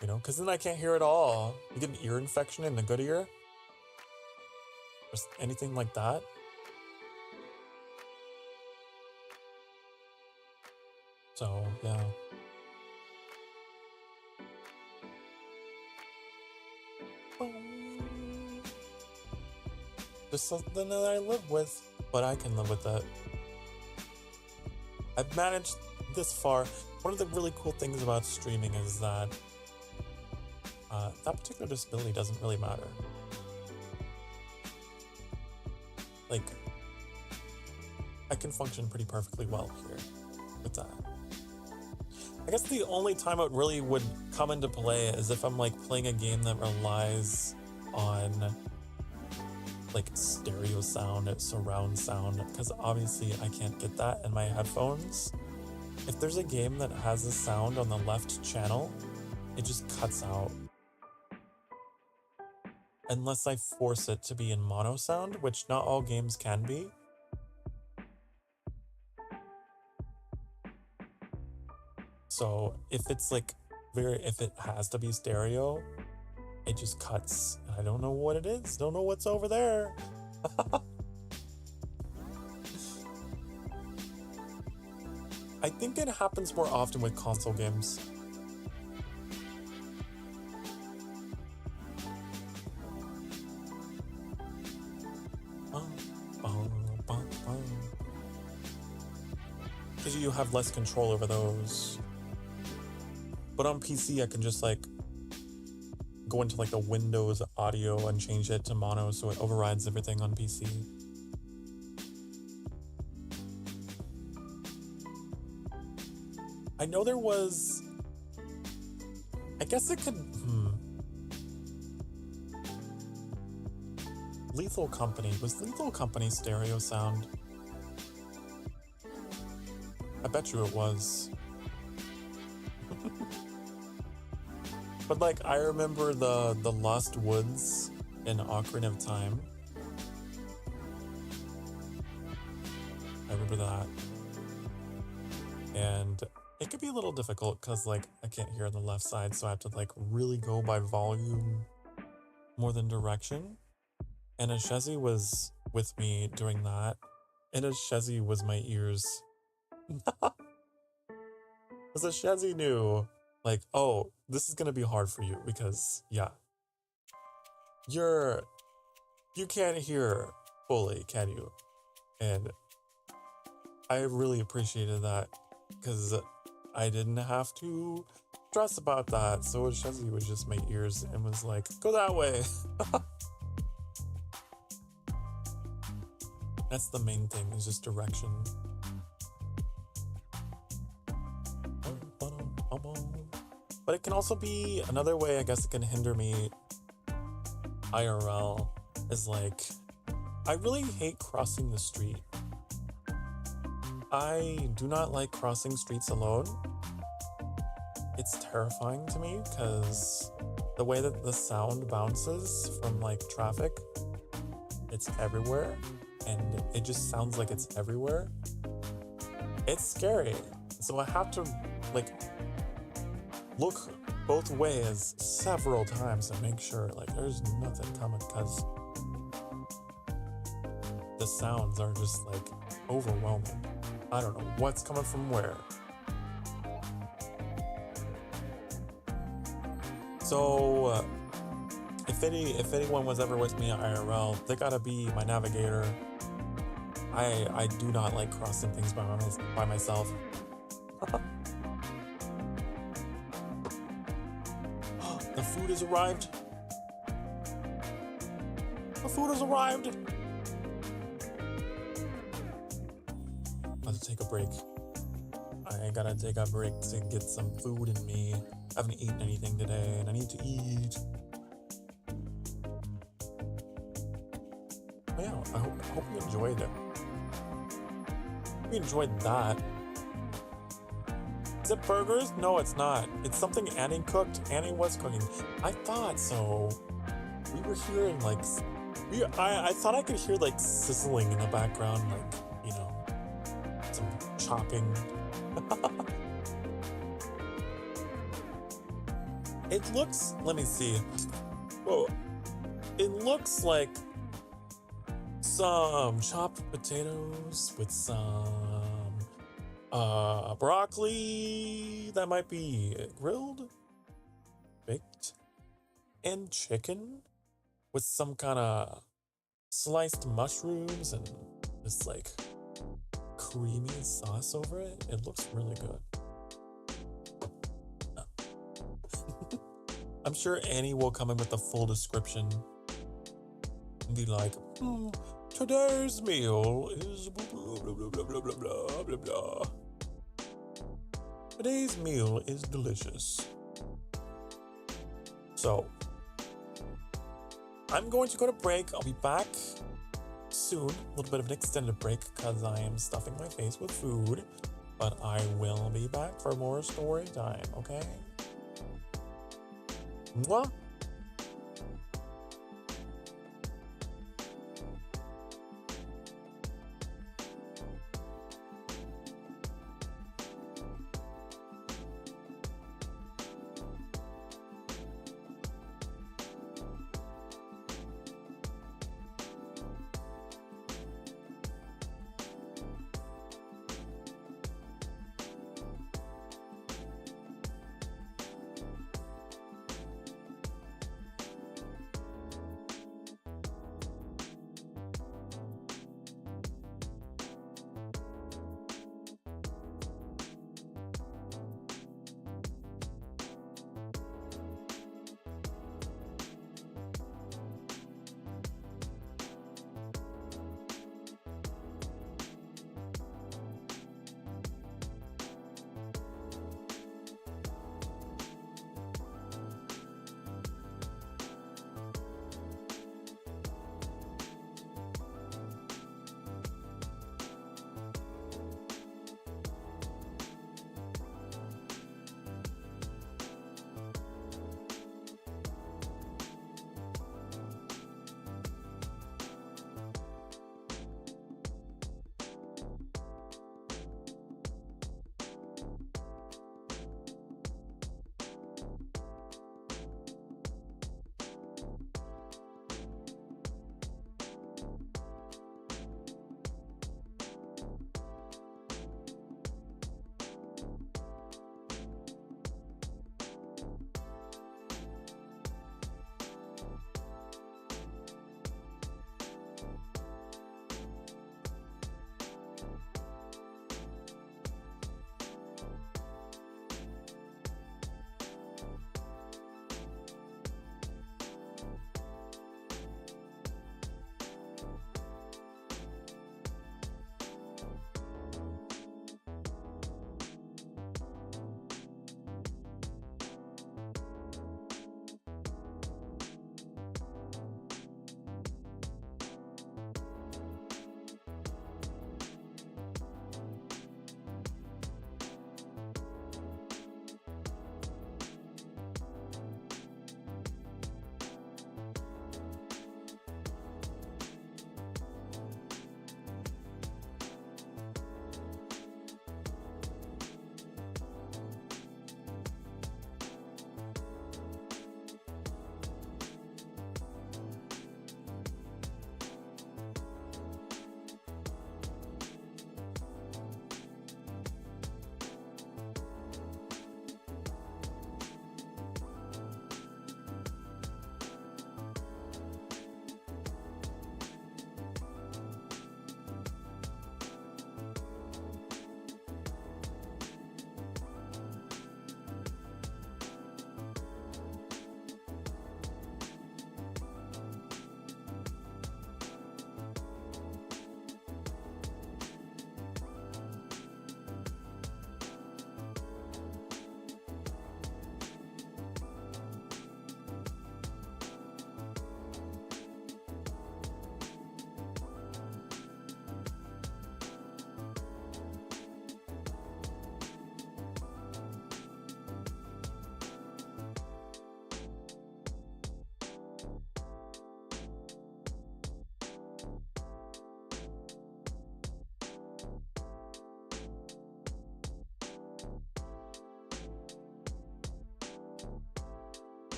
A: Because then I can't hear at all. You get an ear infection in the good ear? Or anything like that? So, yeah. Just something that I live with, but I can live with that. I've managed this far. One of the really cool things about streaming is that that particular disability doesn't really matter. I can function pretty perfectly well here with that. I guess the only time it really would come into play is if I'm playing a game that relies on stereo sound, surround sound, because obviously I can't get that in my headphones. If there's a game that has a sound on the left channel, it just cuts out. Unless I force it to be in mono sound, which not all games can be. So if it's if it has to be stereo, it just cuts. I don't know what it is. Don't know what's over there. I think it happens more often with console games. Because you have less control over those. But on PC, I can just go into the Windows audio and change it to mono so it overrides everything on PC. I know there was... I guess it could... Lethal Company. Was Lethal Company stereo sound? I bet you it was. But I remember the Lost Woods in Ocarina of Time. I remember that. And it could be a little difficult because I can't hear on the left side, so I have to really go by volume more than direction. And Ashezi was with me during that. And Ashezi was my ears. Because Ashezi knew, like, oh, this is gonna be hard for you because, yeah, you can't hear fully, can you? And I really appreciated that because I didn't have to stress about that. So Ashezi was just my ears and was like, go that way. That's the main thing, is just direction. But it can also be another way, I guess it can hinder me IRL, is like, I really hate crossing the street. I do not like crossing streets alone. It's terrifying to me because the way that the sound bounces from like traffic, it's everywhere. And it just sounds like it's everywhere. It's scary. So I have to like look both ways several times to make sure like there's nothing coming, because the sounds are just like overwhelming. I don't know what's coming from where. So if anyone was ever with me at IRL, they gotta be my navigator. I do not like crossing things by myself. The food has arrived. The food has arrived. Let's take a break. I gotta take a break to get some food in me. I haven't eaten anything today and I need to eat. But yeah, I hope you enjoyed it. We enjoyed that. Is it burgers? No, it's not. It's something Annie cooked. Annie was cooking. I thought so. We were hearing like, I thought I could hear like sizzling in the background, like, you know, some chopping. It looks, let me see. Whoa. It looks like some chopped potatoes with some broccoli that might be grilled, baked, and chicken with some kind of sliced mushrooms and this like creamy sauce over it. It looks really good. I'm sure Annie will come in with the full description and be like, today's meal is blah, blah, blah, blah, blah, blah, blah, blah. Today's meal is delicious. So, I'm going to go to break. I'll be back soon. A little bit of an extended break because I am stuffing my face with food. But I will be back for more story time, okay? Mwah!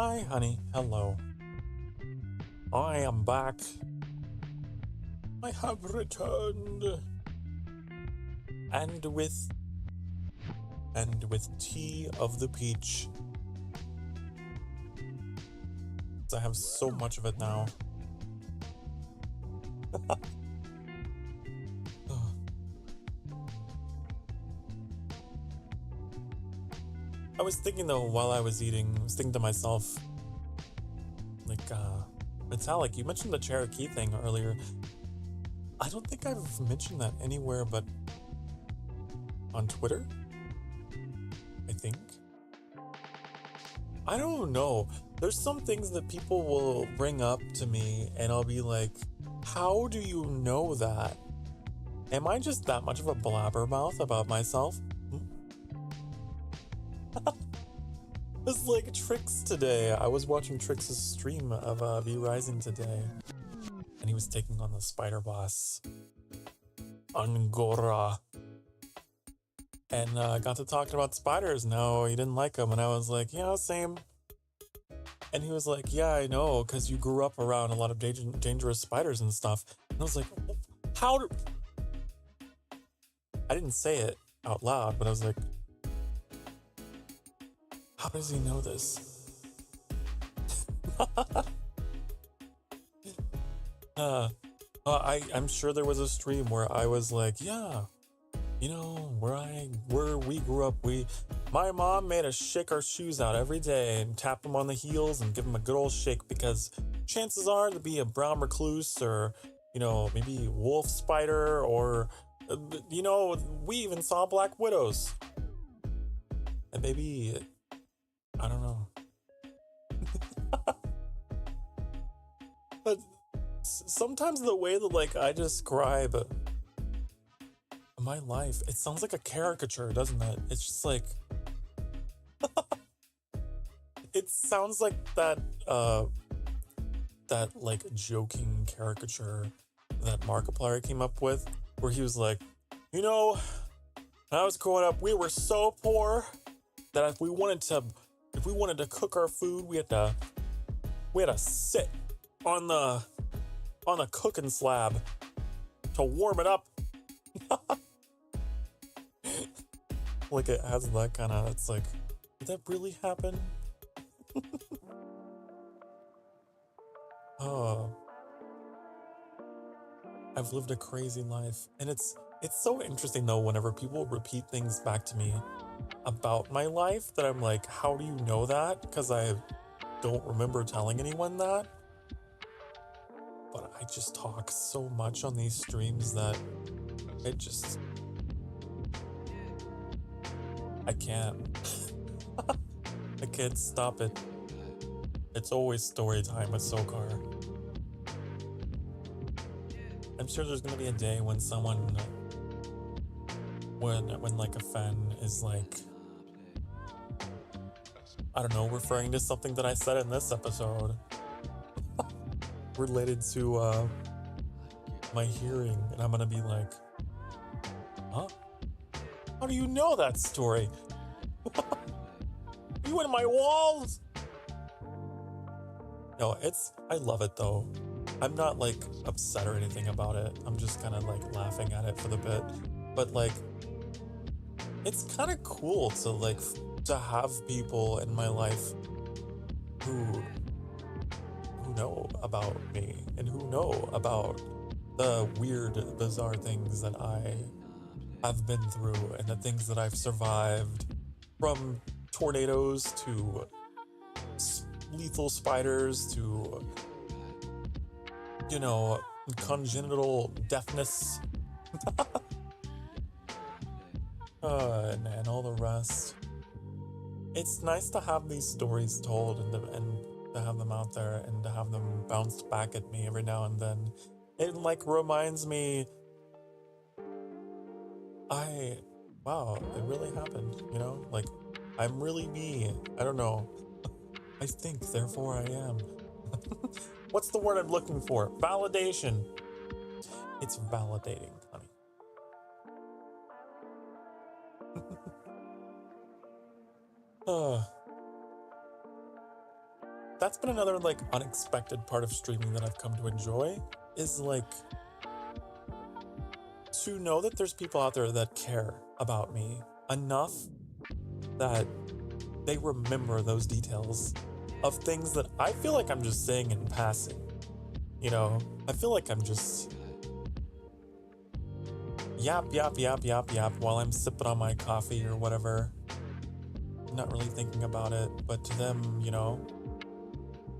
A: Hi, honey. Hello. I am back. I have returned. And with tea of the peach. I have so much of it now. I was thinking though, while I was eating, I was thinking to myself, like, Metallic, you mentioned the Cherokee thing earlier. I don't think I've mentioned that anywhere but on Twitter, I think. I don't know. There's some things that people will bring up to me and I'll be like, how do you know that? Am I just that much of a blabbermouth about myself? It's like Trix today. I was watching Trix's stream of V Rising today, and he was taking on the spider boss, Angora. And got to talking about spiders. No, he didn't like them. And I was like, yeah, same. And he was like, yeah, I know, because you grew up around a lot of dangerous spiders and stuff. And I was like, how do... I didn't say it out loud, but I was like, how does he know this? I'm sure there was a stream where I was like, yeah, you know, where we grew up, my mom made us shake our shoes out every day and tap them on the heels and give them a good old shake because chances are to be a brown recluse or, you know, maybe wolf spider or, you know, we even saw black widows. And maybe, I don't know. But sometimes the way that, like, I describe my life, it sounds like a caricature, doesn't it? It's just like... it sounds like that, like, joking caricature that Markiplier came up with, where he was like, you know, when I was growing up, we were so poor that if we wanted to cook our food, we had to sit on the cooking slab to warm it up. Like, it has that kind of, it's like, did that really happen? Oh, I've lived a crazy life. And it's so interesting though, whenever people repeat things back to me about my life that I'm like, how do you know that? Because I don't remember telling anyone that. But I just talk so much on these streams that it just... I can't. I can't stop it. It's always story time with Sokar. I'm sure there's gonna be a day when someone, when like a fan is like, I don't know, referring to something that I said in this episode related to my hearing, and I'm gonna be like, huh? How do you know that story? You in my walls? No, I love it though. I'm not like upset or anything about it. I'm just kind of like laughing at it for the bit. But like, it's kind of cool to like, to have people in my life who know about me and who know about the weird, bizarre things that I have been through and the things that I've survived, from tornadoes to lethal spiders to, you know, congenital deafness and all the rest. It's nice to have these stories told and to have them out there and to have them bounced back at me every now and then. It like reminds me, wow, it really happened, you know? Like, I'm really me. I don't know. I think, therefore I am. What's the word I'm looking for? Validation. It's validating, honey. that's been another like unexpected part of streaming that I've come to enjoy, is like to know that there's people out there that care about me enough that they remember those details of things that I feel like I'm just saying in passing. You know, I feel like I'm just yap while I'm sipping on my coffee or whatever. Not really thinking about it, but to them, you know,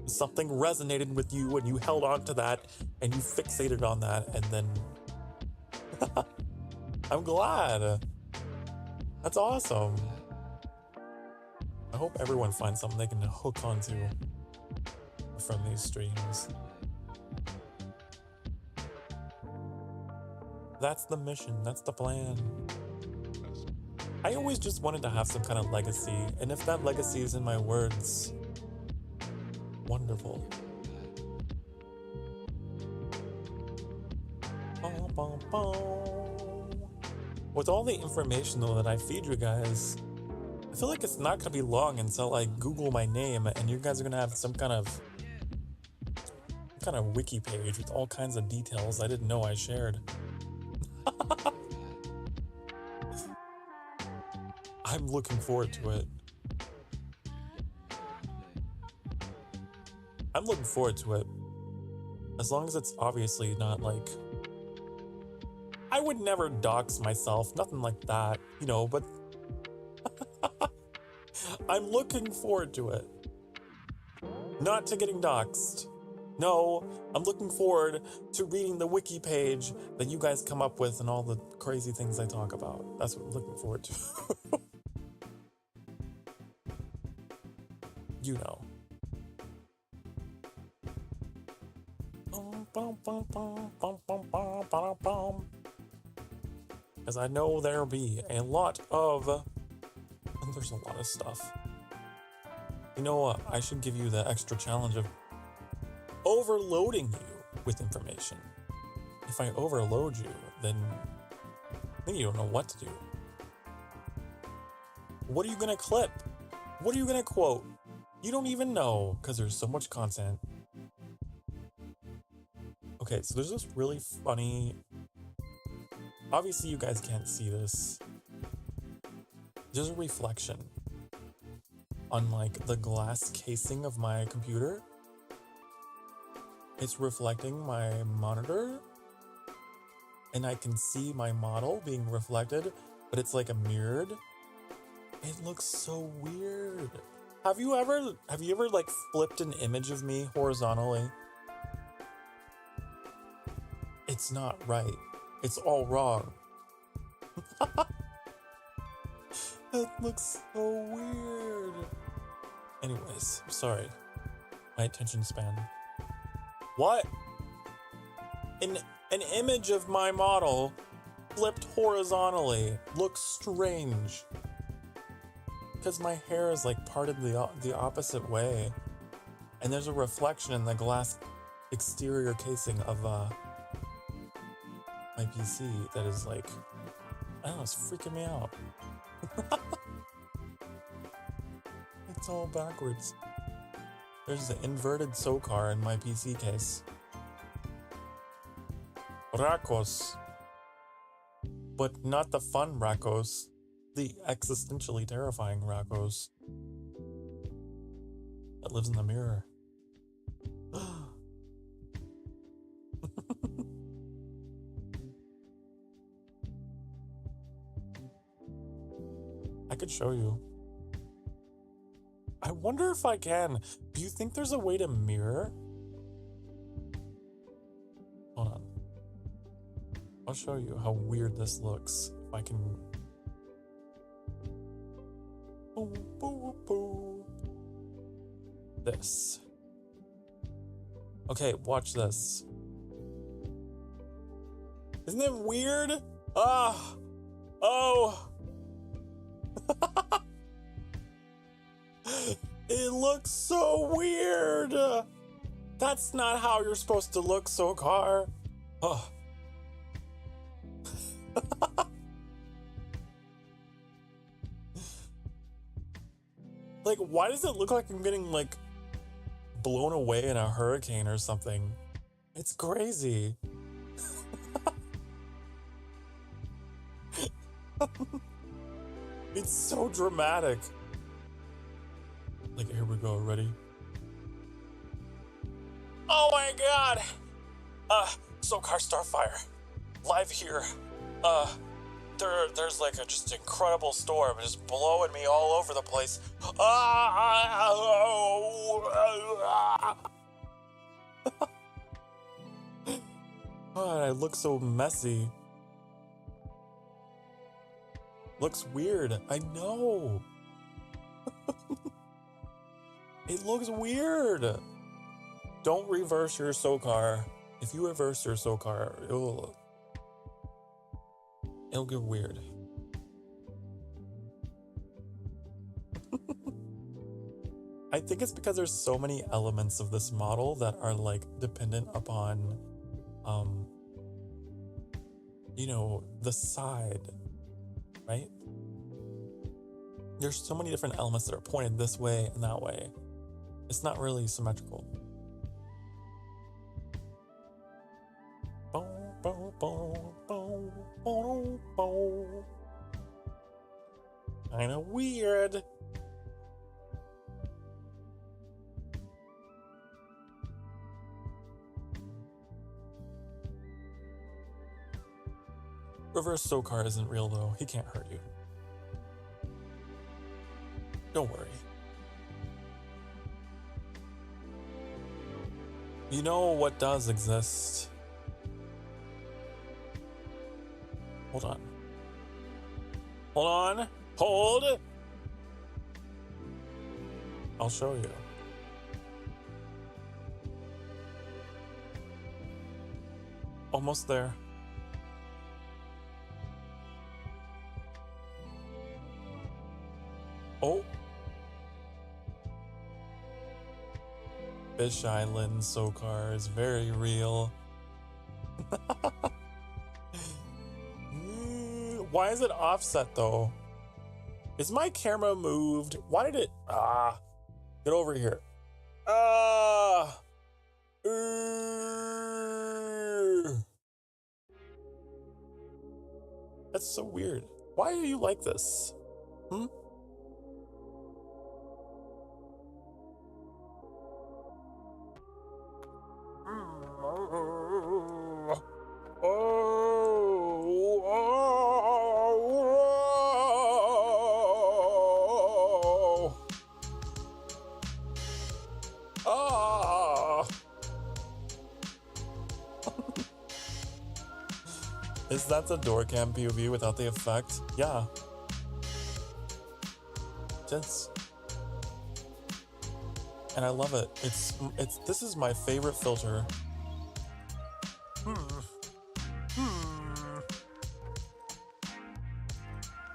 A: something resonated with you and you held on to that and you fixated on that, and then I'm glad. That's awesome. I hope everyone finds something they can hook onto from these streams. That's the mission, that's the plan. I always just wanted to have some kind of legacy, and if that legacy is in my words, wonderful. With all the information though that I feed you guys, I feel like it's not gonna be long until I Google my name and you guys are gonna have some kind of wiki page with all kinds of details I didn't know I shared. I'm looking forward to it. I'm looking forward to it. As long as it's obviously not like... I would never dox myself, nothing like that, you know, but... I'm looking forward to it. Not to getting doxed. No, I'm looking forward to reading the wiki page that you guys come up with and all the crazy things I talk about. That's what I'm looking forward to. You know. As I know there'll be a lot of... There's a lot of stuff. You know what? I should give you the extra challenge of overloading you with information. If I overload you, then you don't know what to do. What are you gonna clip? What are you gonna quote? You don't even know, because there's so much content. Okay, so there's this really funny... Obviously you guys can't see this. There's a reflection on like the glass casing of my computer. It's reflecting my monitor, and I can see my model being reflected, but it's like a mirrored. It looks so weird. Have you ever like flipped an image of me horizontally? It's not right. It's all wrong. That looks so weird. Anyways, sorry. My attention span. What? An image of my model flipped horizontally looks strange. Because my hair is like parted the opposite way. And there's a reflection in the glass exterior casing of my PC that is like, I don't know, it's freaking me out. It's all backwards. There's the inverted Sokar in my PC case. Rakos. But not the fun Rakos. The existentially terrifying Rakos. That lives in the mirror. I could show you. I wonder if I can. Do you think there's a way to mirror? Hold on. I'll show you how weird this looks. If I can... Boo, boo, boo. This. Okay, watch this. Isn't it weird? Ah! Oh! It looks so weird. That's not how you're supposed to look, Sokar. Oh. Like, why does it look like I'm getting, like, blown away in a hurricane or something. It's crazy. It's so dramatic. Like, here we go, ready? Oh my god! Sokar Starfire. Live here. There's like a just incredible storm just blowing me all over the place. God, I look so messy. Looks weird. I know. It looks weird. Don't reverse your Sokar. If you reverse your Sokar, it'll get weird. I think it's because there's so many elements of this model that are like dependent upon, you know, the side, right? There's so many different elements that are pointed this way and that way. It's not really symmetrical. Kinda weird. Reverse Sokar isn't real though. He can't hurt you. Don't worry. You know what does exist? Hold on. Hold on. Hold. I'll show you. Almost there. Oh. Fish Island Sokar is very real. Why is it offset though? Is my camera moved? Why did it? Get over here. That's so weird. Why are you like this? Hmm? Is that the door cam POV without the effect? Yeah. Just. And I love it. This is my favorite filter.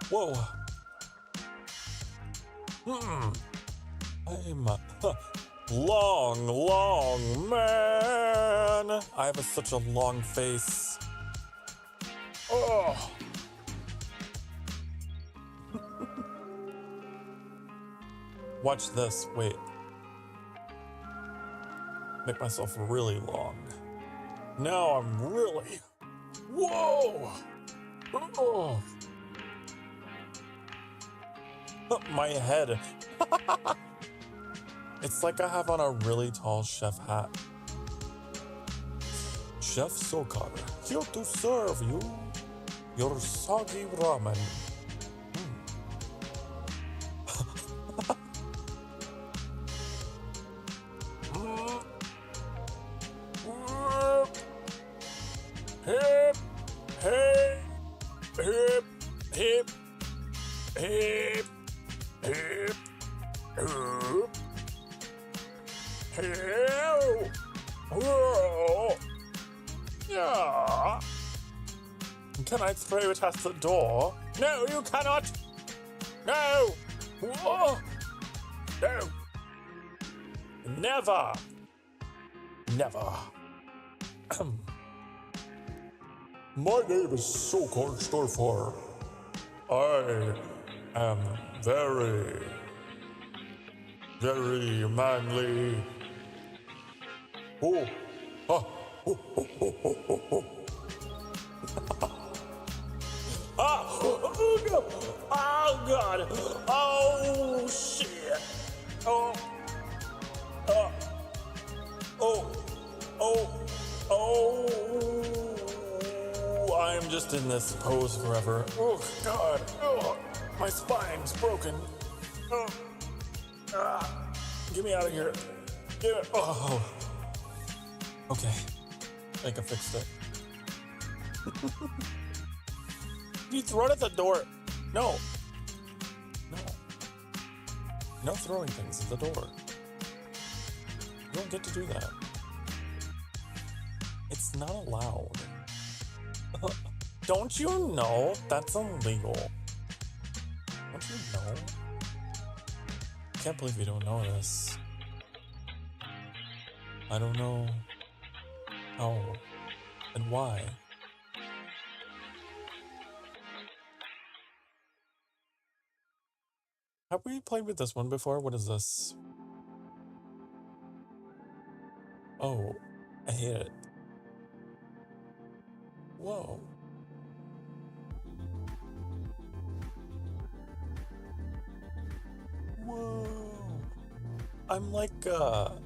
A: Whoa. I'm a long man. I have such a long face. Oh. Watch this. Wait. Make myself really long. Now I'm really. Whoa. Oh. My head. It's like I have on a really tall chef hat. Chef Sokar, here to serve you your soggy ramen. Hip, hip, hip, hip, hip, hip, hip, hip. Yeah. Can I throw it at the door? No, you cannot. No. Whoa. No. Never. Never. My name is Sokar Starfire. I am very, very manly Oh. Oh. Oh. Oh. Oh. Oh. Oh. Oh. Ah! Oh no! Oh god! Oh shit! Oh! Oh! Oh! Oh! Oh! I am just in this pose forever. Oh god! Oh! My spine's broken. Oh! Ah! Get me out of here! Get it! Oh! Okay, I think I fixed it. You throw it at the door. No. No. No throwing things at the door. You don't get to do that. It's not allowed. Don't you know that's illegal? Don't you know? I can't believe you don't know this. I don't know how and why. Have we played with this one before? What is this? Oh, I hate it. Whoa. Whoa. I'm like a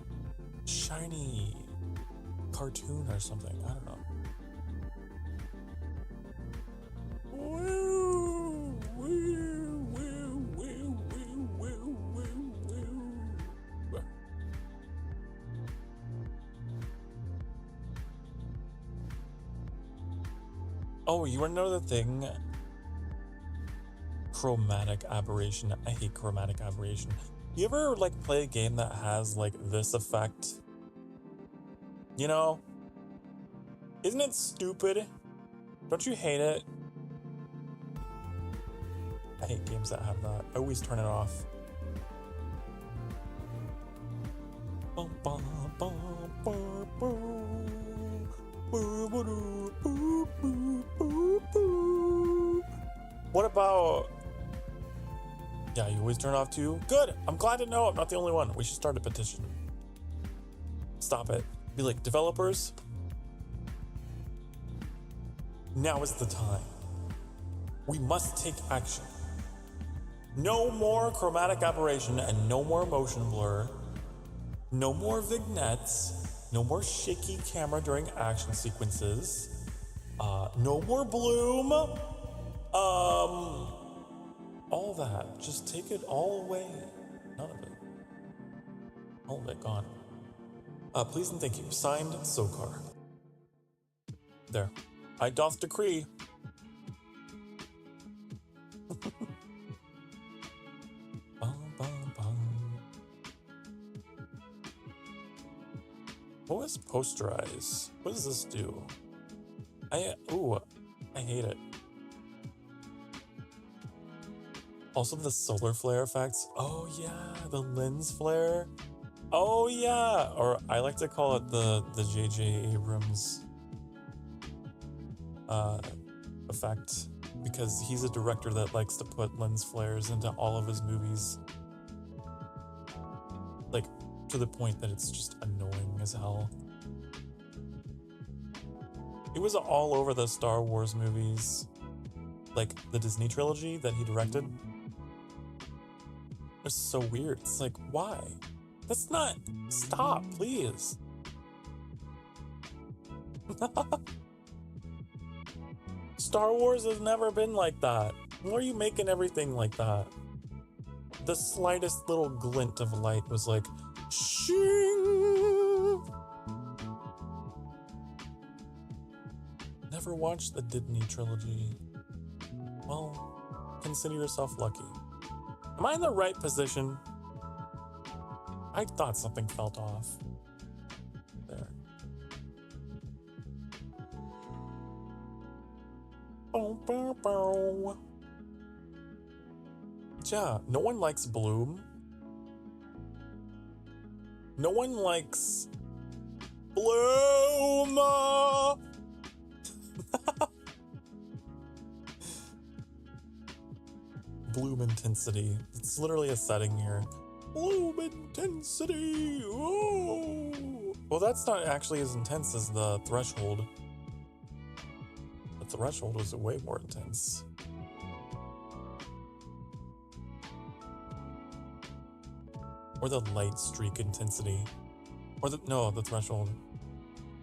A: shiny cartoon or something. I don't know. Woo, woo, woo, woo, woo, woo, woo, woo. Oh, you wanna know the thing? Chromatic aberration. I hate chromatic aberration. You ever like play a game that has like this effect? You know? Isn't it stupid? Don't you hate it? I hate games that have that. I always turn it off. What about... Yeah, you always turn it off too? Good! I'm glad to know I'm not the only one. We should start a petition. Stop it. Be like, developers, now is the time. We must take action. No more chromatic aberration and no more motion blur. No more vignettes. No more shaky camera during action sequences. No more bloom. All that. Just take it all away. None of it. All of it gone. Please and thank you. Signed, Sokar. There. I doth decree. What was posterize? What does this do? I hate it. Also the solar flare effects. Oh yeah, the lens flare. Oh yeah, or I like to call it the J.J. Abrams effect, because he's a director that likes to put lens flares into all of his movies. Like, to the point that it's just annoying as hell. It was all over the Star Wars movies, like the Disney trilogy that he directed. It's so weird. It's like, why? That's not... Stop, please. Star Wars has never been like that. Why are you making everything like that? The slightest little glint of light was like, shing! Never watched the Disney trilogy. Well, consider yourself lucky. Am I in the right position? I thought something felt off. There. Yeah, no one likes Bloom. No one likes Bloom. Bloom intensity. It's literally a setting here. Bloom intensity. Oh. Well, that's not actually as intense as the Threshold. The Threshold was way more intense. Or the light streak intensity. Or the Threshold.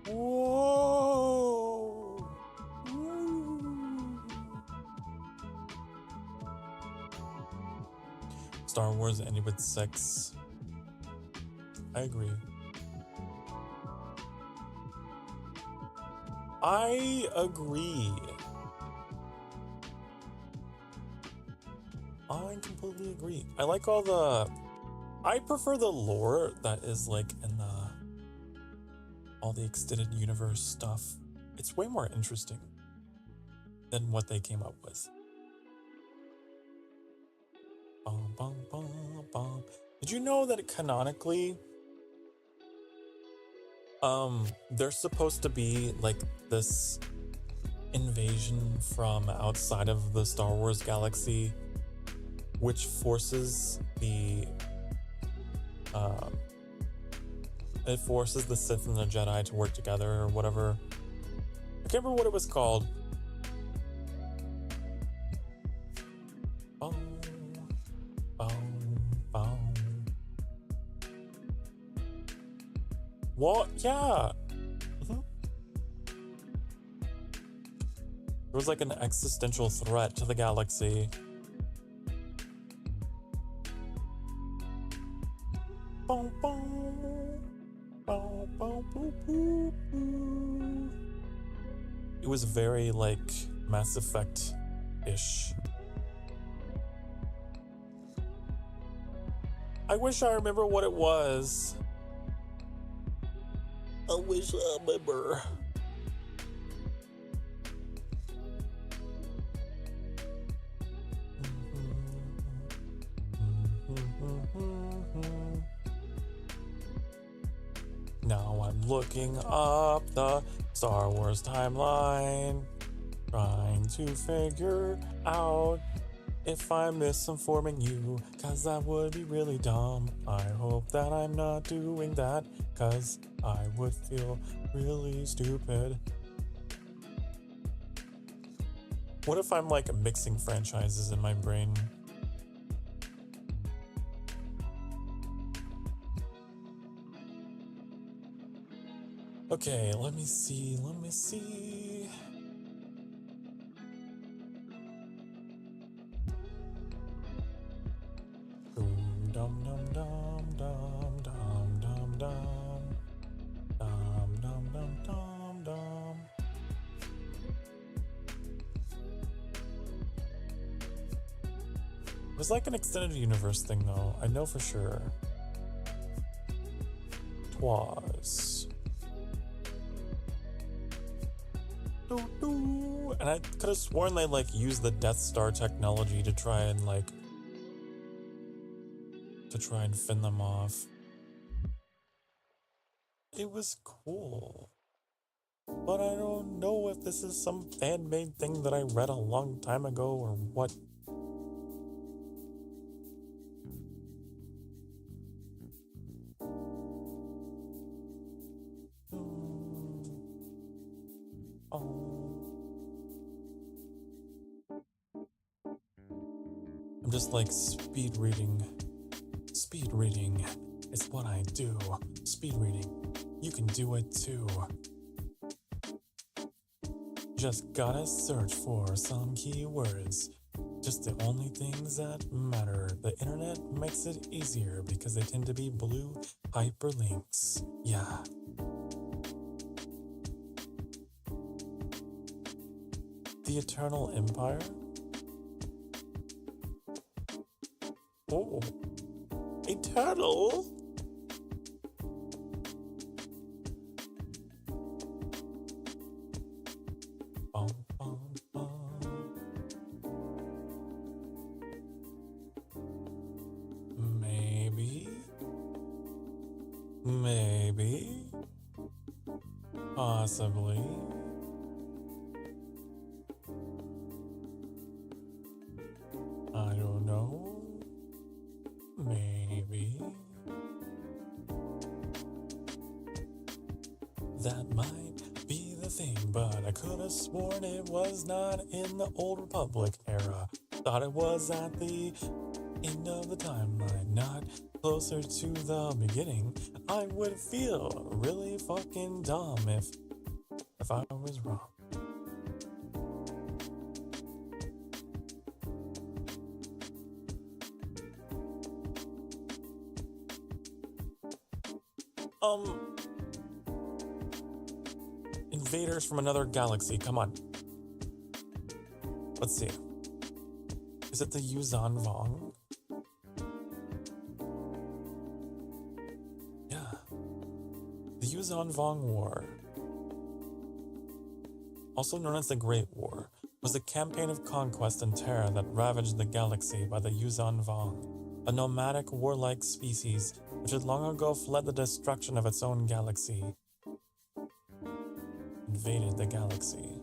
A: Whoa! Star Wars ended with sex. I agree. I agree. I completely agree. I like all the... I prefer the lore that is like in all the extended universe stuff. It's way more interesting than what they came up with. Bum, bum, bum, bum. Did you know that canonically, there's supposed to be like this invasion from outside of the Star Wars galaxy, which forces the it forces the Sith and the Jedi to work together or whatever. I can't remember what it was called. What? Yeah. There was like an existential threat to the galaxy. It was very like Mass Effect-ish. I wish I remember what it was. I wish I remember. Now I'm looking up the Star Wars timeline, trying to figure out if I'm misinforming you, cause that would be really dumb. I hope that I'm not doing that, cause I would feel really stupid. What if I'm like mixing franchises in my brain? Okay, let me see. Dum dum dum dum dum dum dum dum dum dum dum dum. It was like an extended universe thing though, I know for sure. Twas. And I could have sworn they like used the Death Star technology to try and fend them off. It was cool. But I don't know if this is some fan-made thing that I read a long time ago or what. I'm just like speed reading. Speed reading is what I do. Speed reading. You can do it too. Just gotta search for some keywords. Just the only things that matter. The internet makes it easier because they tend to be blue hyperlinks. Yeah. The Eternal Empire? Oh. Eternal? Maybe. Possibly. I don't know. Maybe. That might be the thing, but I could have sworn it was not in the Old Republic era. Thought it was at the end of the timeline, not closer to the beginning. I would feel really fucking dumb if I was wrong. Invaders from another galaxy, come on. Let's see. Is it the Yuzan Vong? Yeah. The Yuzan Vong War, also known as the Great War, was a campaign of conquest and terror that ravaged the galaxy by the Yuzan Vong, a nomadic warlike species which had long ago fled the destruction of its own galaxy. Invaded the galaxy.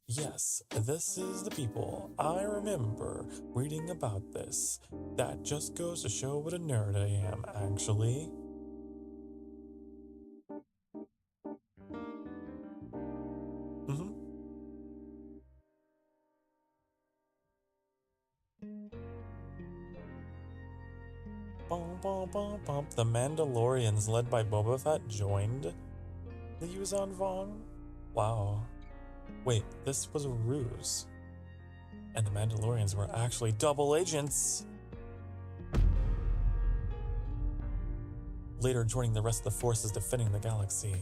A: Yes, this is the people. I remember reading about this. That just goes to show what a nerd I am, actually. The Mandalorians, led by Boba Fett, joined the Yuzan Vong? Wow. Wait, this was a ruse. And the Mandalorians were actually double agents. Later joining the rest of the forces defending the galaxy.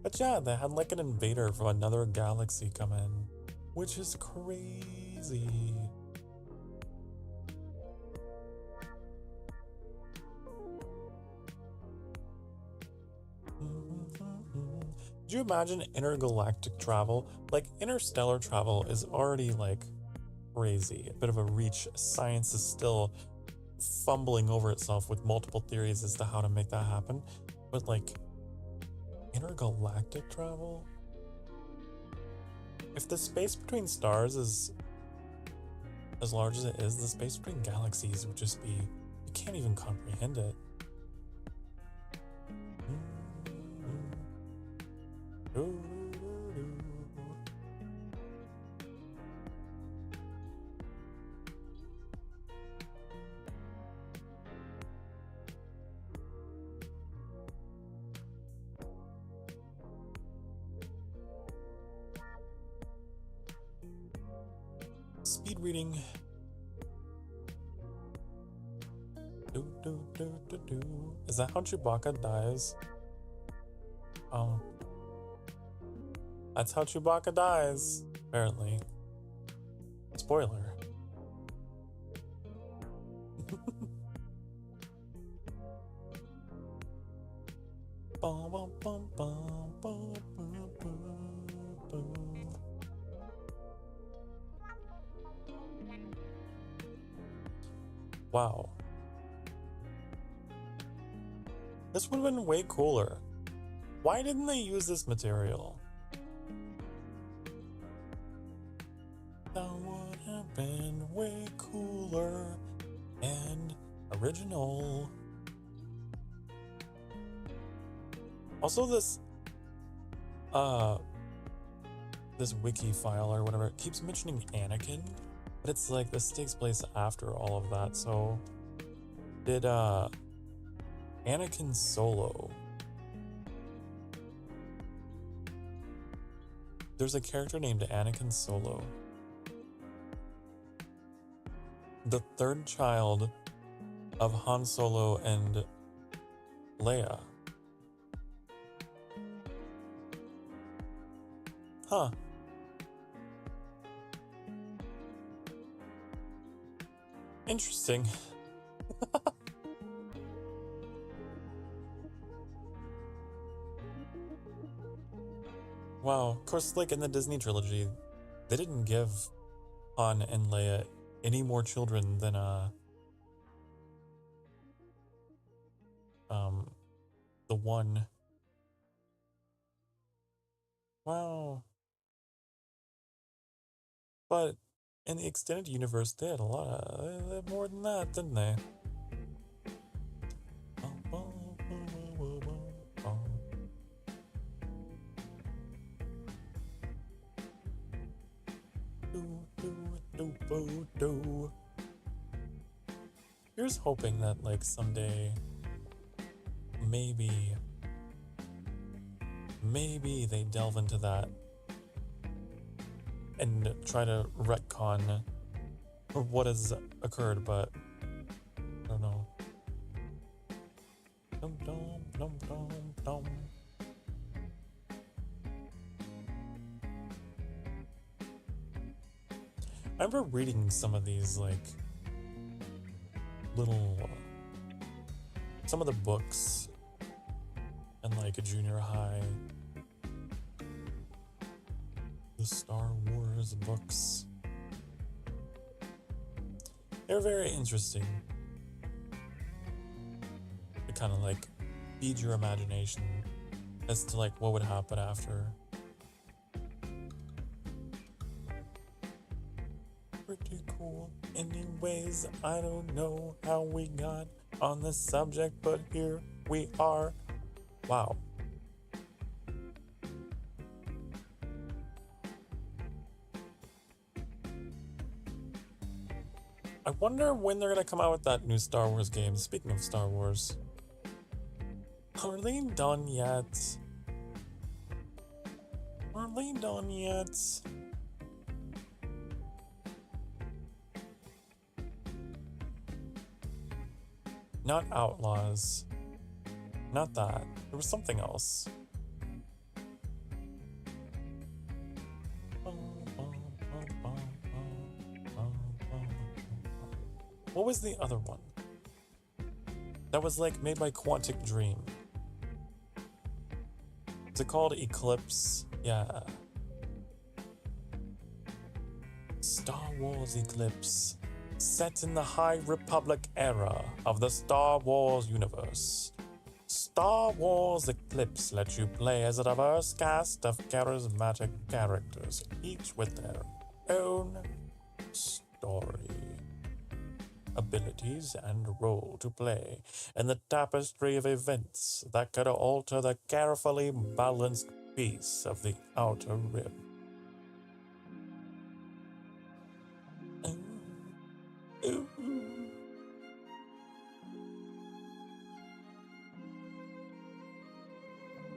A: But yeah, they had like an invader from another galaxy come in, which is crazy. Could you imagine intergalactic travel? Like, interstellar travel is already like crazy, a bit of a reach. Science is still fumbling over itself with multiple theories as to how to make that happen. But like, intergalactic travel? If the space between stars is as large as it is, the space between galaxies would just be, you can't even comprehend it. Speed reading. Is that how Chewbacca dies? Oh. That's how Chewbacca dies, apparently. Spoiler. Wow. This would have been way cooler. Why didn't they use this material? That would have been way cooler and original. Also, this wiki file or whatever, it keeps mentioning Anakin, but it's like this takes place after all of that. So did Anakin Solo? There's a character named Anakin Solo, the third child of Han Solo and Leia. Huh. Interesting. Wow. Of course, like in the Disney trilogy, they didn't give Han and Leia any more children than the one Wow. But in the extended universe, they had a lot of they had more than that, didn't they? Here's hoping that like someday, maybe they delve into that and try to retcon what has occurred, but I don't know. Dum, dum, dum, dum, dum. I remember reading some of these like some of the books in like a junior high, the Star Wars books. They're very interesting. It kind of like feed your imagination as to like what would happen after. Pretty cool. Anyways, I don't know how we got on this subject, but here we are. Wow. I wonder when they're gonna come out with that new Star Wars game. Speaking of Star Wars, are they done yet? Are they done yet? Not Outlaws. Not that. There was something else. What was the other one? That was like made by Quantic Dream. Is it called Eclipse? Yeah. Star Wars Eclipse. Set in the High Republic era of the Star Wars universe. Star Wars Eclipse lets you play as a diverse cast of charismatic characters, each with their own story, abilities, and role to play in the tapestry of events that could alter the carefully balanced peace of the Outer Rim.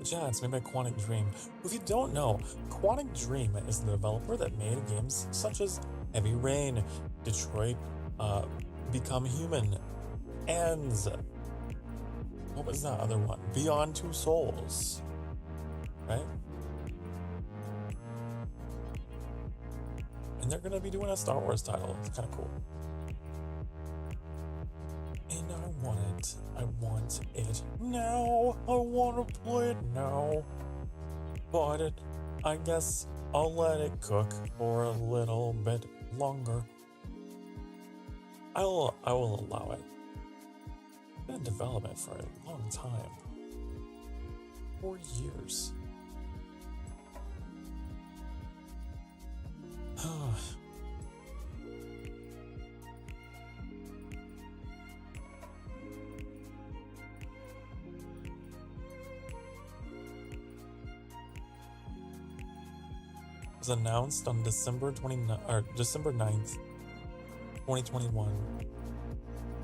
A: Yeah, it's made by Quantic Dream. If you don't know, Quantic Dream is the developer that made games such as Heavy Rain, Detroit, Become Human, and what was that other one? Beyond Two Souls, right? And they're gonna be doing a Star Wars title. It's kind of cool. And I want it. I want it now. I want to play it now. But I guess I'll let it cook for a little bit longer. I will allow it. It's been in development for a long time. 4 years. Was announced on December 9th, 2021.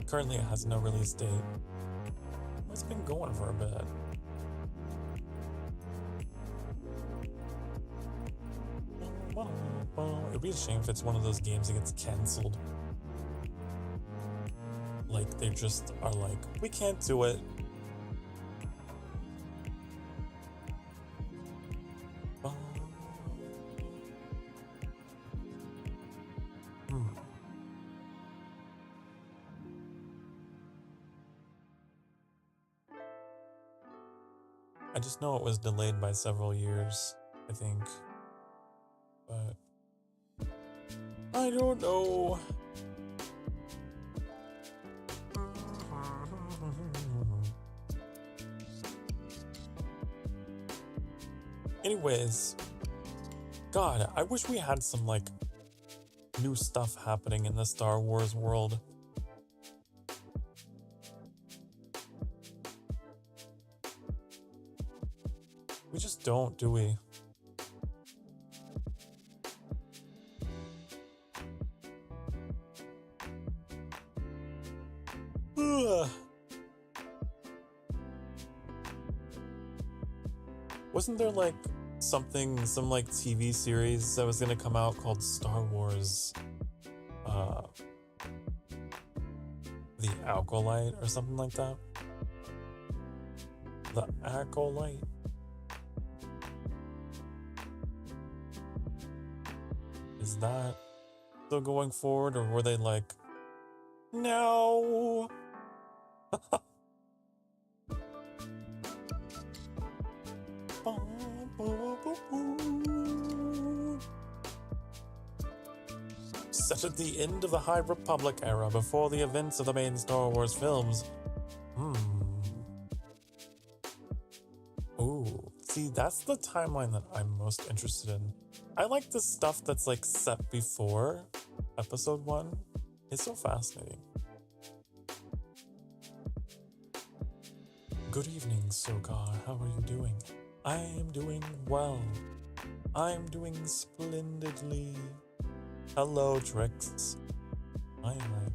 A: Currently it has no release date. It's been going for a bit. It'd be a shame if it's one of those games that gets cancelled. Like they just are like, we can't do it. I just know it was delayed by several years, I think. But I don't know. Anyways, God, I wish we had some, like, new stuff happening in the Star Wars world. We just don't, do we? Ugh. Wasn't there like some like TV series that was gonna come out called Star Wars, The Acolyte or something like that? The Acolyte? Is that still going forward, or were they like, no? Set at the end of the High Republic era, before the events of the main Star Wars films. Ooh, see, that's the timeline that I'm most interested in. I like the stuff that's like set before episode 1. It's so fascinating. Good evening, Sokar. How are you doing? I am doing well. I'm doing splendidly. Hello, Trix. I am right.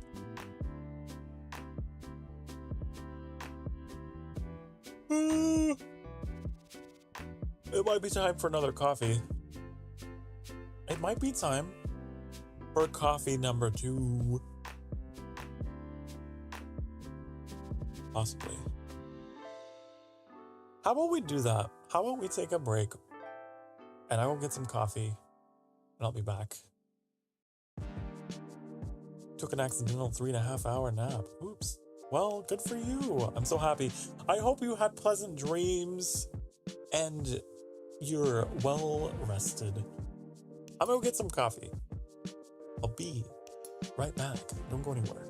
A: It might be time for another coffee. It might be time for coffee number 2. Possibly. How about we do that? How about we take a break and I will get some coffee and I'll be back. Took an accidental 3.5 hour nap. Oops. Well, good for you. I'm so happy. I hope you had pleasant dreams and you're well rested. I'm gonna go get some coffee. I'll be right back. Don't go anywhere.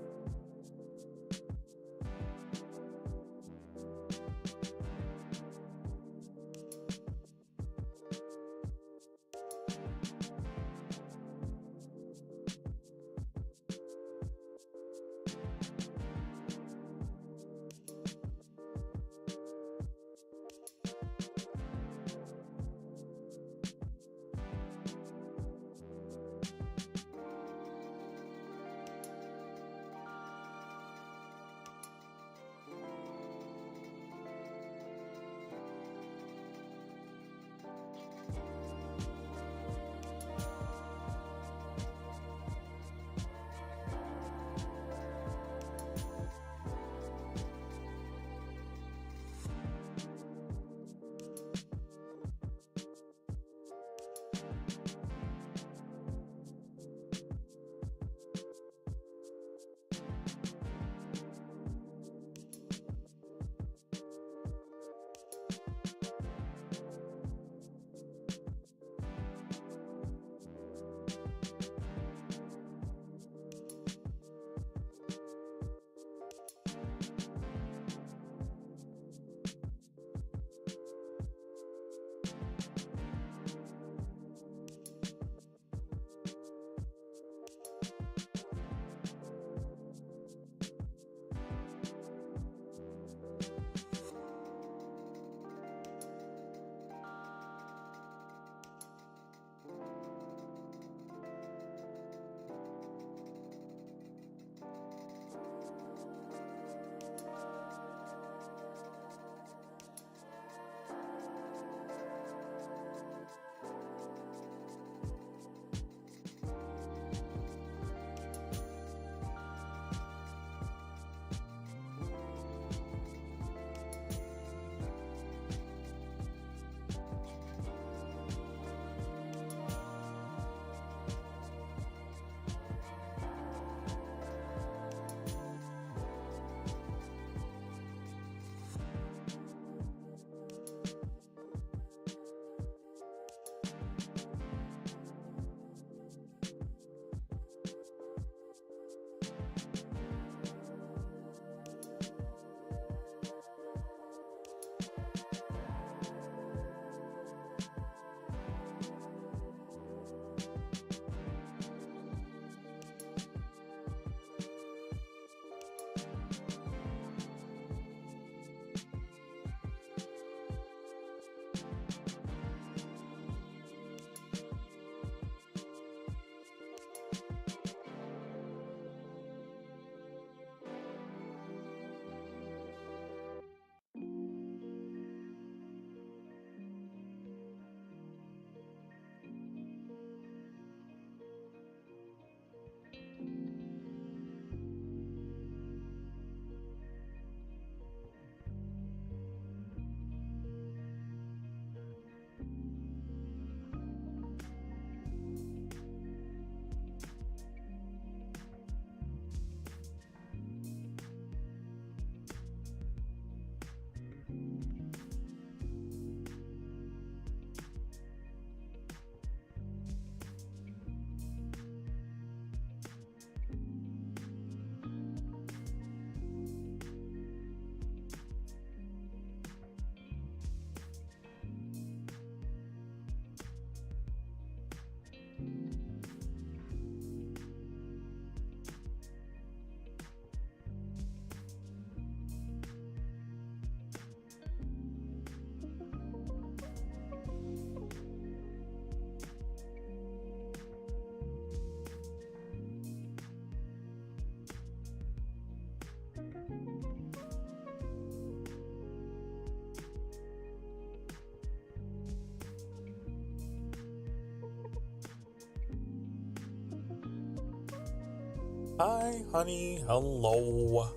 A: Hi, honey. Hello.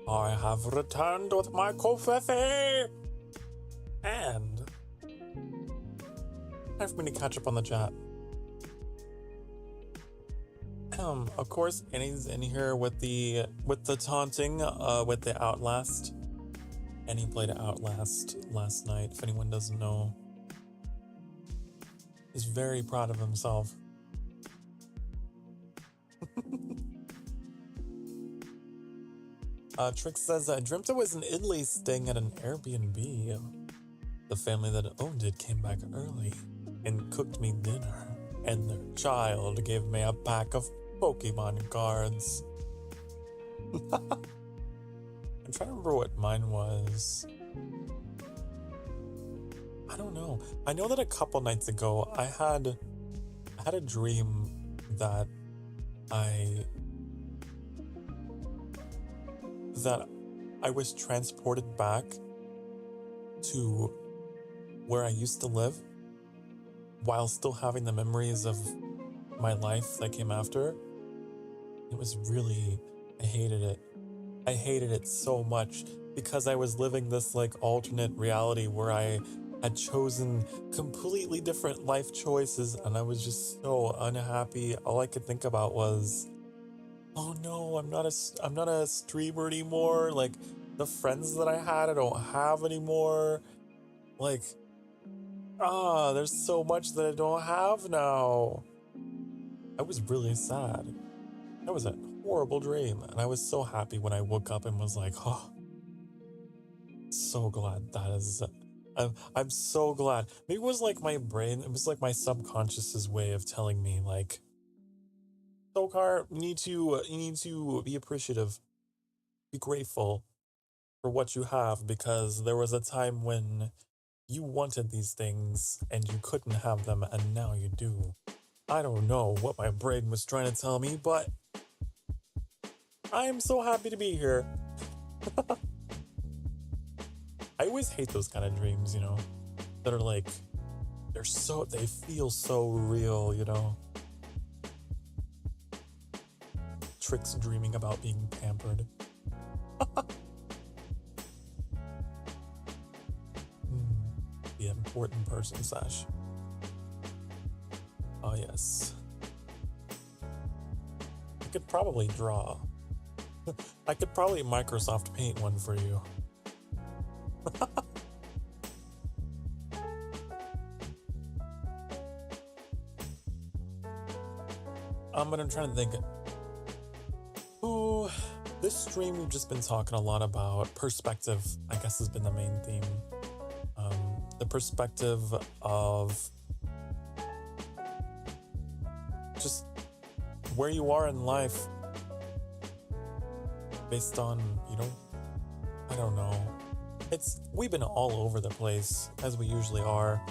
A: I have returned with my coffee. And time for me to catch up on the chat. Of course, Annie's in here with the taunting, with the Outlast. Annie played Outlast last night. If anyone doesn't know, he's very proud of himself. Trix says, I dreamt I was in Italy staying at an Airbnb. The family that owned it came back early and cooked me dinner, and their child gave me a pack of Pokemon cards. I'm trying to remember what mine was. I don't know. I know that a couple nights ago I had a dream that I was transported back to where I used to live while still having the memories of my life that came after. It was really, I hated it. I hated it so much because I was living this like alternate reality where I had chosen completely different life choices, and I was just so unhappy. All I could think about was, oh no, I'm not a streamer anymore. Like, the friends that I had, I don't have anymore. Like, there's so much that I don't have now. I was really sad. That was a horrible dream, and I was so happy when I woke up and was like, oh, so glad that is. I'm so glad. Maybe it was like my brain. It was like my subconscious's way of telling me, like, Sokar, you need to be appreciative, be grateful for what you have, because there was a time when you wanted these things and you couldn't have them, and now you do. I don't know what my brain was trying to tell me, but I am so happy to be here. I always hate those kind of dreams, you know, that are like, they feel so real, you know. Tricks dreaming about being pampered. The important person, Sash. Oh, yes. I could probably draw. I could probably Microsoft Paint one for you. I'm trying to think. Ooh, this stream we've just been talking a lot about perspective, I guess, has been the main theme. The perspective of just where you are in life based on, you know, I don't know. We've been all over the place, as we usually are.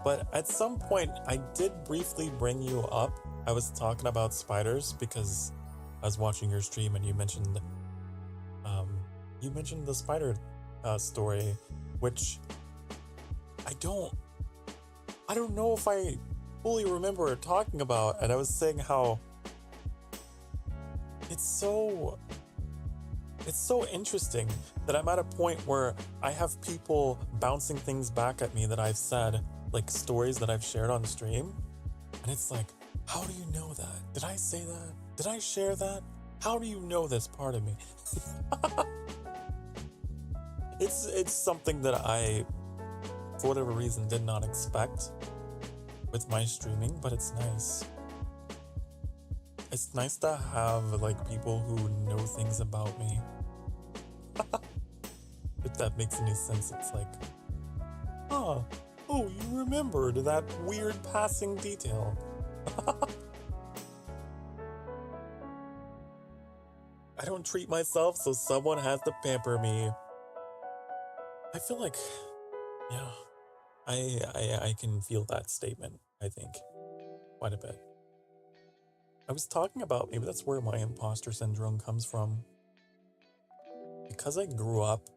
A: But at some point, I did briefly bring you up. I was talking about spiders because I was watching your stream and you mentioned the spider story, which I don't know if I fully remember talking about. And I was saying how it's so interesting that I'm at a point where I have people bouncing things back at me that I've said, like stories that I've shared on stream. And it's like, how do you know that? Did I say that? Did I share that? How do you know this part of me? It's something that I, for whatever reason, did not expect with my streaming, but it's nice. It's nice to have like people who know things about me. If that makes any sense, it's like, oh, you remembered that weird passing detail. I don't treat myself, so someone has to pamper me. I feel like, yeah, I can feel that statement, I think, quite a bit. I was talking about, maybe that's where my imposter syndrome comes from. Because I grew up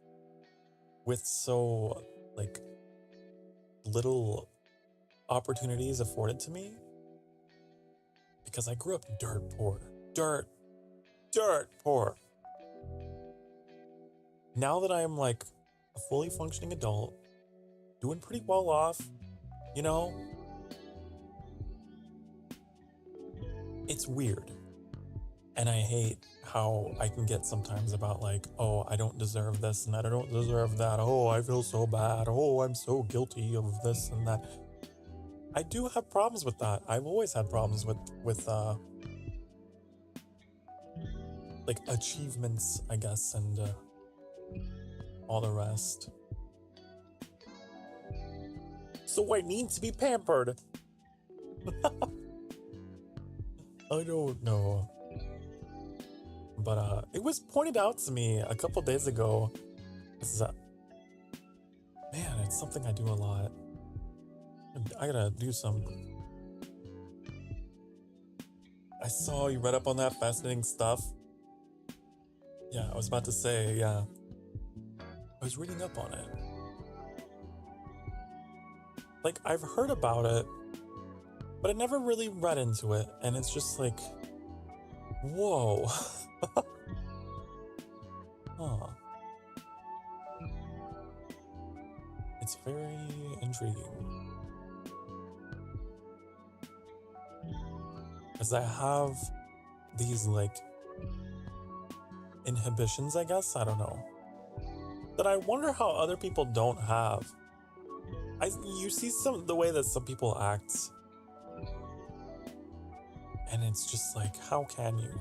A: with so, like, little opportunities afforded to me, because I grew up dirt poor. dirt poor. Now that I am like a fully functioning adult, doing pretty well off, you know, it's weird. And I hate how I can get sometimes about like, oh, I don't deserve this and I don't deserve that. Oh, I feel so bad. Oh, I'm so guilty of this and that. I do have problems with that. I've always had problems with like achievements, I guess, and all the rest. So I need to be pampered. I don't know. But it was pointed out to me a couple days ago. Man, it's something I do a lot. I gotta do some. I saw you read up on that fascinating stuff. Yeah, I was about to say, yeah. I was reading up on it. Like, I've heard about it, but I never really read into it. And it's just like, whoa. Huh. It's very intriguing. Because I have these, like, inhibitions, I guess? I don't know. That I wonder how other people don't have. You see the way that some people act. And it's just like, how can you?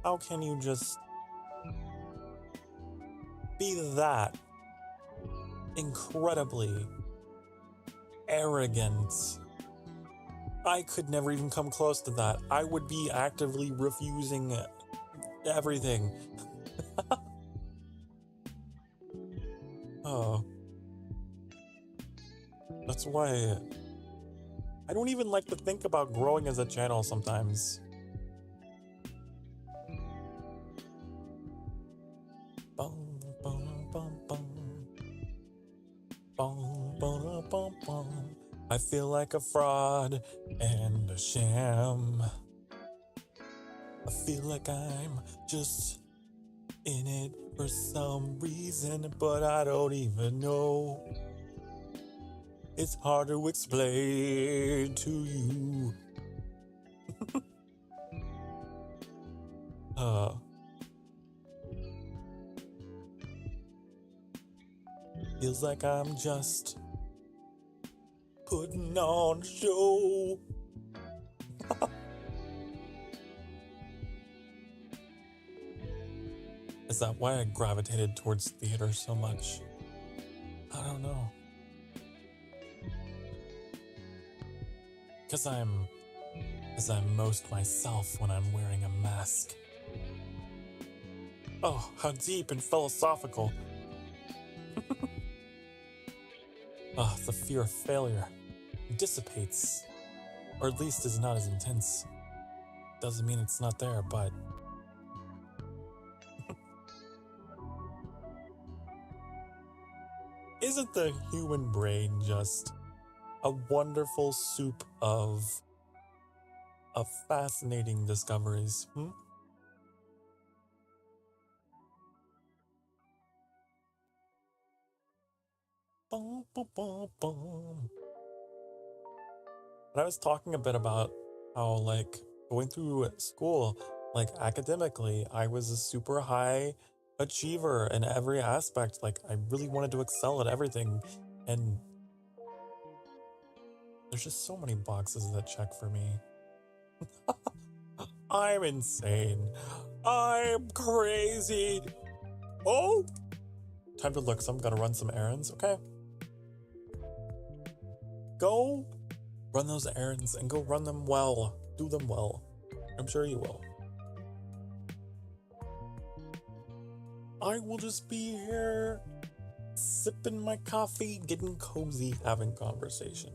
A: How can you just be that incredibly arrogant? I could never even come close to that. I would be actively refusing everything. Oh. That's why I don't even like to think about growing as a channel sometimes. Bum, bum, bum, bum. Bum, bum, bum, bum. I feel like a fraud and a sham. I feel like I'm just in it for some reason, but I don't even know. It's hard to explain to you. Feels like I'm just putting on a show. Is that why I gravitated towards theater so much? I don't know. Because I'm most myself when I'm wearing a mask. Oh, how deep and philosophical. The fear of failure dissipates, or at least is not as intense. Doesn't mean it's not there, but isn't the human brain just a wonderful soup of fascinating discoveries? Bum, bum, bum, bum. But I was talking a bit about how, like, going through school, like, academically, I was a super high achiever in every aspect. Like, I really wanted to excel at everything. And there's just so many boxes that check for me. I'm insane. I'm crazy. Oh! Time to look, so I'm gonna run some errands, okay? Go run those errands and go run them well. Do them well. I'm sure you will. I will just be here, sipping my coffee, getting cozy, having conversation.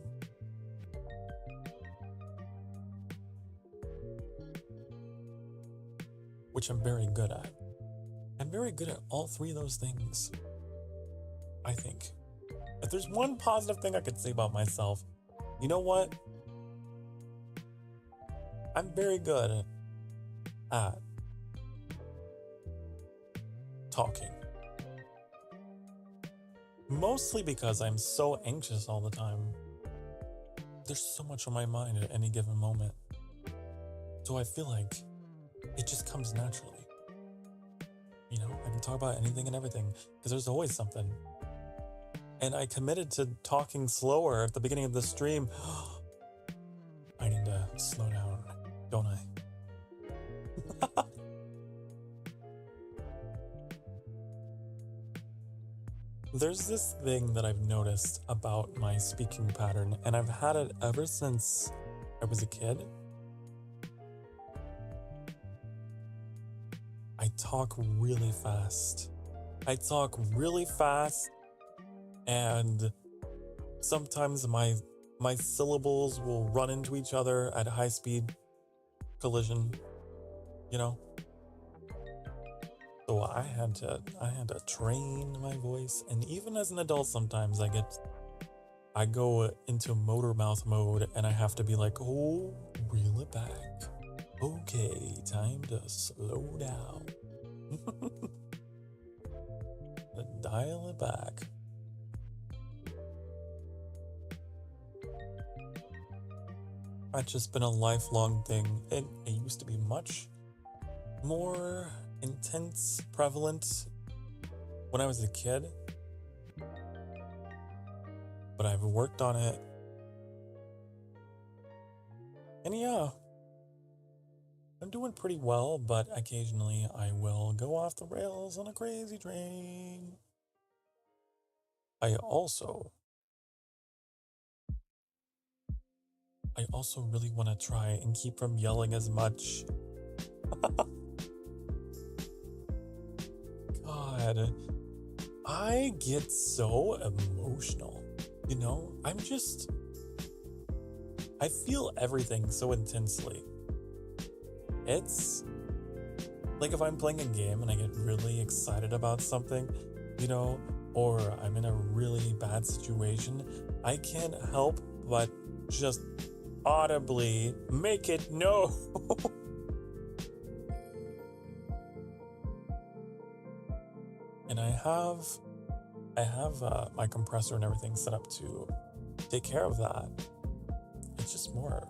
A: Which I'm very good at. I'm very good at all three of those things, I think. If there's one positive thing I could say about myself, you know what? I'm very good at talking. Mostly because I'm so anxious all the time. There's so much on my mind at any given moment. So I feel like it just comes naturally. You know, I can talk about anything and everything because there's always something. And I committed to talking slower at the beginning of the stream. I need to slow down, don't I? There's this thing that I've noticed about my speaking pattern, and I've had it ever since I was a kid. I talk really fast. And sometimes my syllables will run into each other at high speed collision, you know? So I had to train my voice, and even as an adult sometimes I go into motor mouth mode and I have to be like, oh, reel it back. Okay, time to slow down. Dial it back. That's just been a lifelong thing. It used to be much more intense, prevalent when I was a kid. But I've worked on it. And yeah, I'm doing pretty well, but occasionally I will go off the rails on a crazy train. I also really want to try and keep from yelling as much. God, I get so emotional, you know? I feel everything so intensely. It's like if I'm playing a game and I get really excited about something, you know, or I'm in a really bad situation, I can't help but just audibly make it known. And I have my compressor and everything set up to take care of that. It's just more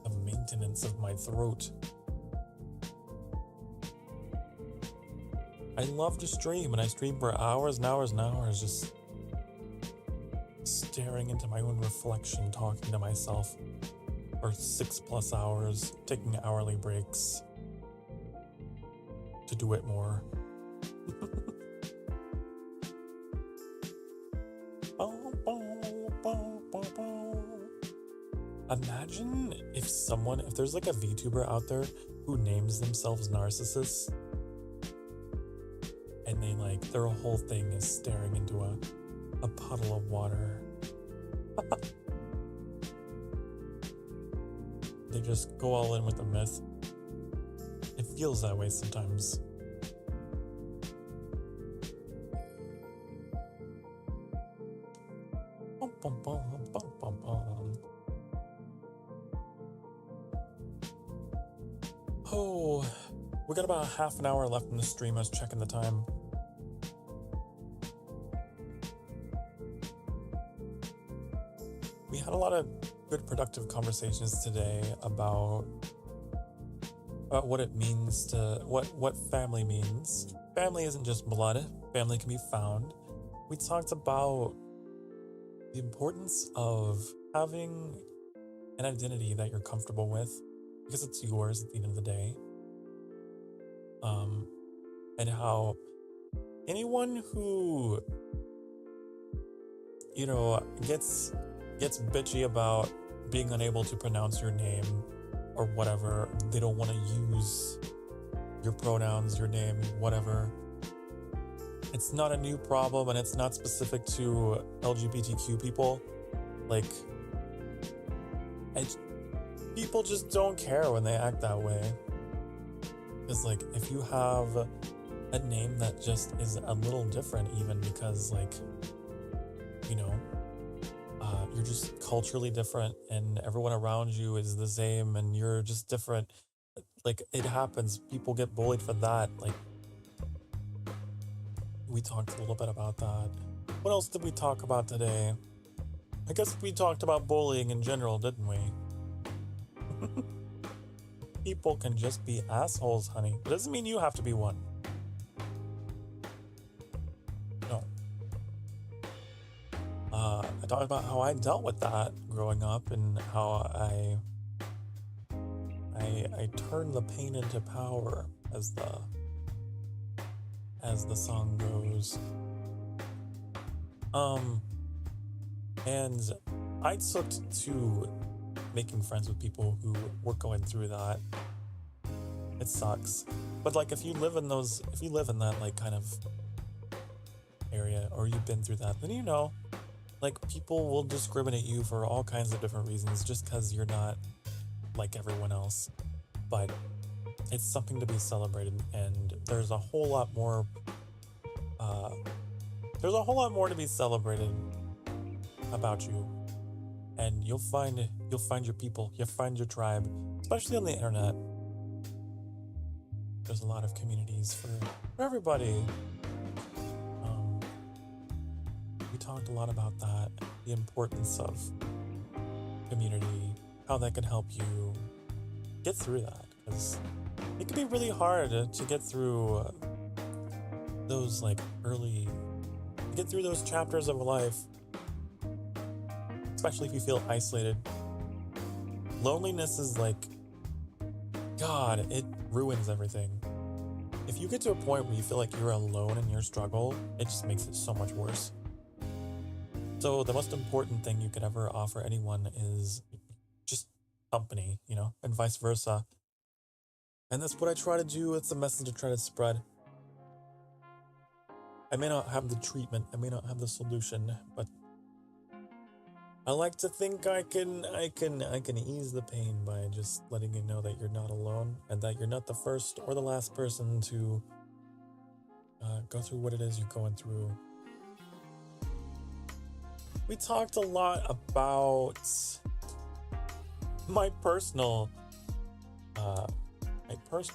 A: the maintenance of my throat. I love to stream, and I stream for hours and hours and hours, just staring into my own reflection, talking to myself for 6+ hours, taking hourly breaks to do it more. Imagine if there's like a VTuber out there who names themselves narcissists, and their whole thing is staring into a puddle of water. They just go all in with the myth. It feels that way sometimes. Oh, we got about half an hour left in the stream. I was checking the time. We had a lot of good productive conversations today about what it means to what family means. Family isn't just blood. Family can be found. We talked about the importance of having an identity that you're comfortable with, because it's yours at the end of the day. And how anyone who, you know, gets bitchy about being unable to pronounce your name or whatever, they don't want to use your pronouns, your name, whatever. It's not a new problem, and it's not specific to LGBTQ people. People just don't care when they act that way. Because if you have a name that just is a little different, even because you're just culturally different and everyone around you is the same and you're just different. Like, it happens. People get bullied for that. Like, we talked a little bit about that. What else did we talk about today? I guess we talked about bullying in general, didn't we? People can just be assholes, honey. It doesn't mean you have to be one. No. I talked about how I dealt with that growing up and how I turned the pain into power, as the song goes. And I took to making friends with people who were going through that. It sucks. But like, if you live in that like kind of area, or you've been through that, then you know, like, people will discriminate you for all kinds of different reasons just because you're not like everyone else. But it's something to be celebrated, and there's a whole lot more to be celebrated about you. And you'll find your people, you'll find your tribe, especially on the internet. There's a lot of communities for everybody. We talked a lot about that, the importance of community, how that can help you get through that, because it can be really hard to get through those those chapters of life, especially if you feel isolated. Loneliness is like, God, it ruins everything. If you get to a point where you feel like you're alone in your struggle, it just makes it so much worse. So the most important thing you could ever offer anyone is just company, and vice versa. And that's what I try to do. It's a message I try to spread. I may not have the treatment, I may not have the solution, but I like to think I can ease the pain by just letting you know that you're not alone, and that you're not the first or the last person to go through what it is you're going through. We talked a lot about my personal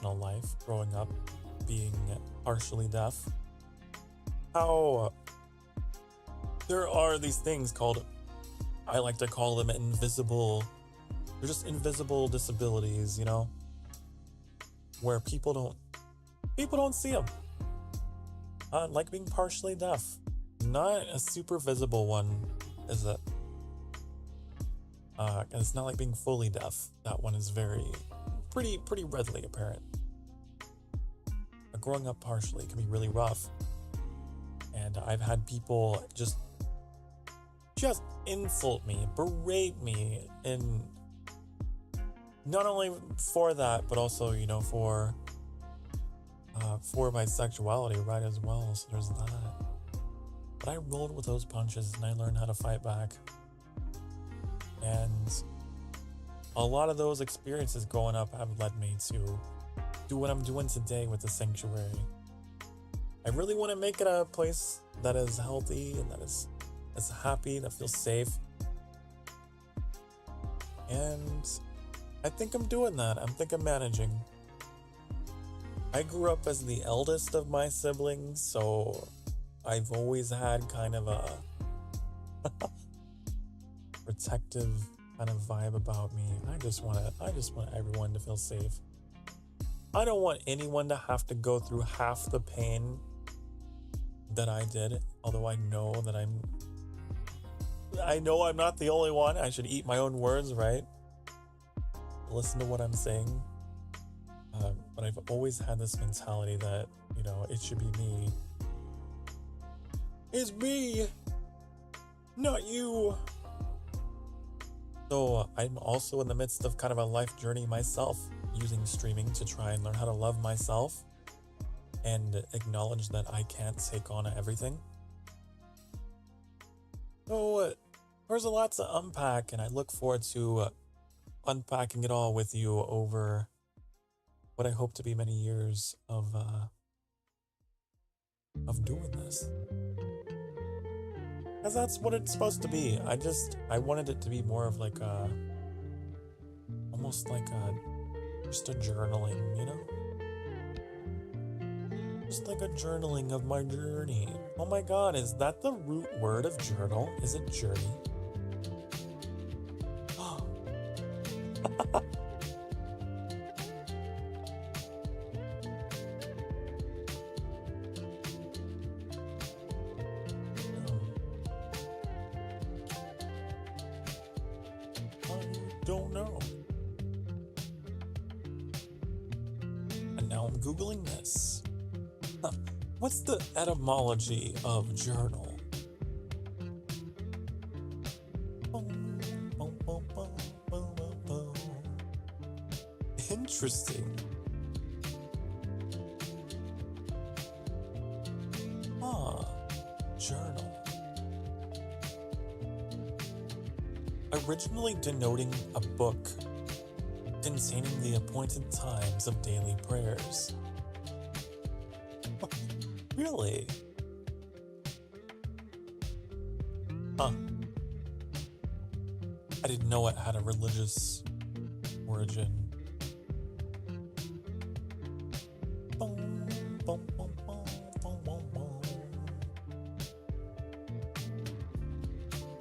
A: life growing up, being partially deaf. How there are these things called, I like to call them invisible. They're just invisible disabilities, where people don't see them. Like being partially deaf, not a super visible one, is it? It's not like being fully deaf. That one is pretty readily apparent. But growing up partially can be really rough, and I've had people just insult me, berate me, and not only for that, but also, for my sexuality, right, as well. So there's that. But I rolled with those punches, and I learned how to fight back. And a lot of those experiences growing up have led me to do what I'm doing today with the sanctuary. I really want to make it a place that is healthy and that is happy, that feels safe. And I think I'm doing that. I think I'm managing. I grew up as the eldest of my siblings, so I've always had kind of a protective kind of vibe about me. I just want everyone to feel safe. I don't want anyone to have to go through half the pain that I did, although I know I'm not the only one. I should eat my own words, right? Listen to what I'm saying. But I've always had this mentality that, it should be me. It's me, not you. So I'm also in the midst of kind of a life journey myself, using streaming to try and learn how to love myself and acknowledge that I can't take on everything. So there's a lot to unpack, and I look forward to unpacking it all with you over what I hope to be many years of doing this. Because that's what it's supposed to be. I wanted it to be more of like a, almost like just a journaling, you know? Just like a journaling of my journey. Oh my god, is that the root word of journal? Is it journey? Don't know. And now I'm Googling this. What's the etymology of journal? Interesting. Journal. Originally denoting a book containing the appointed times of daily prayers. Really? Huh. I didn't know it had a religious origin.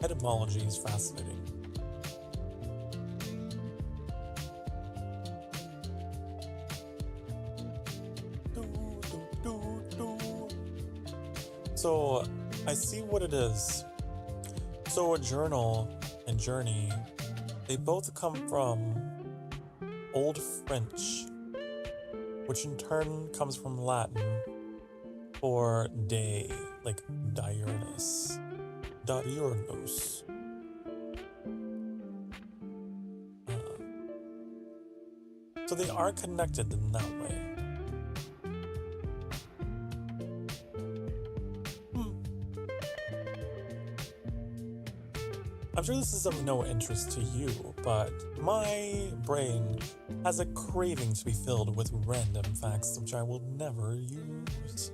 A: Etymology is fascinating. So I see what it is. So a journal and journey, they both come from Old French, which in turn comes from Latin for day, like diurnus. Diurnus. So they are connected in that way. I'm sure this is of no interest to you, but my brain has a craving to be filled with random facts which I will never use.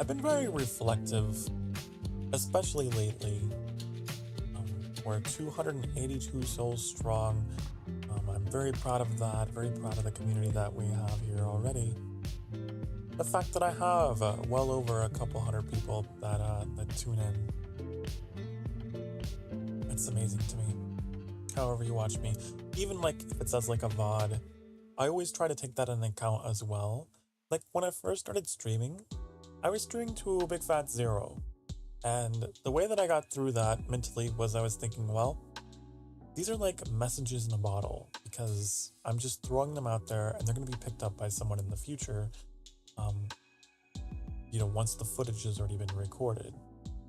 A: I've been very reflective, especially lately. We're 282 souls strong. I'm very proud of that, very proud of the community that we have here already. The fact that I have well over a couple hundred people that tune in, it's amazing to me. However you watch me, even like if it says like a VOD, I always try to take that into account as well. Like when I first started streaming, I was streaming to a big fat 0. And the way that I got through that mentally was I was thinking, well, these are like messages in a bottle because I'm just throwing them out there and they're going to be picked up by someone in the future. Once the footage has already been recorded.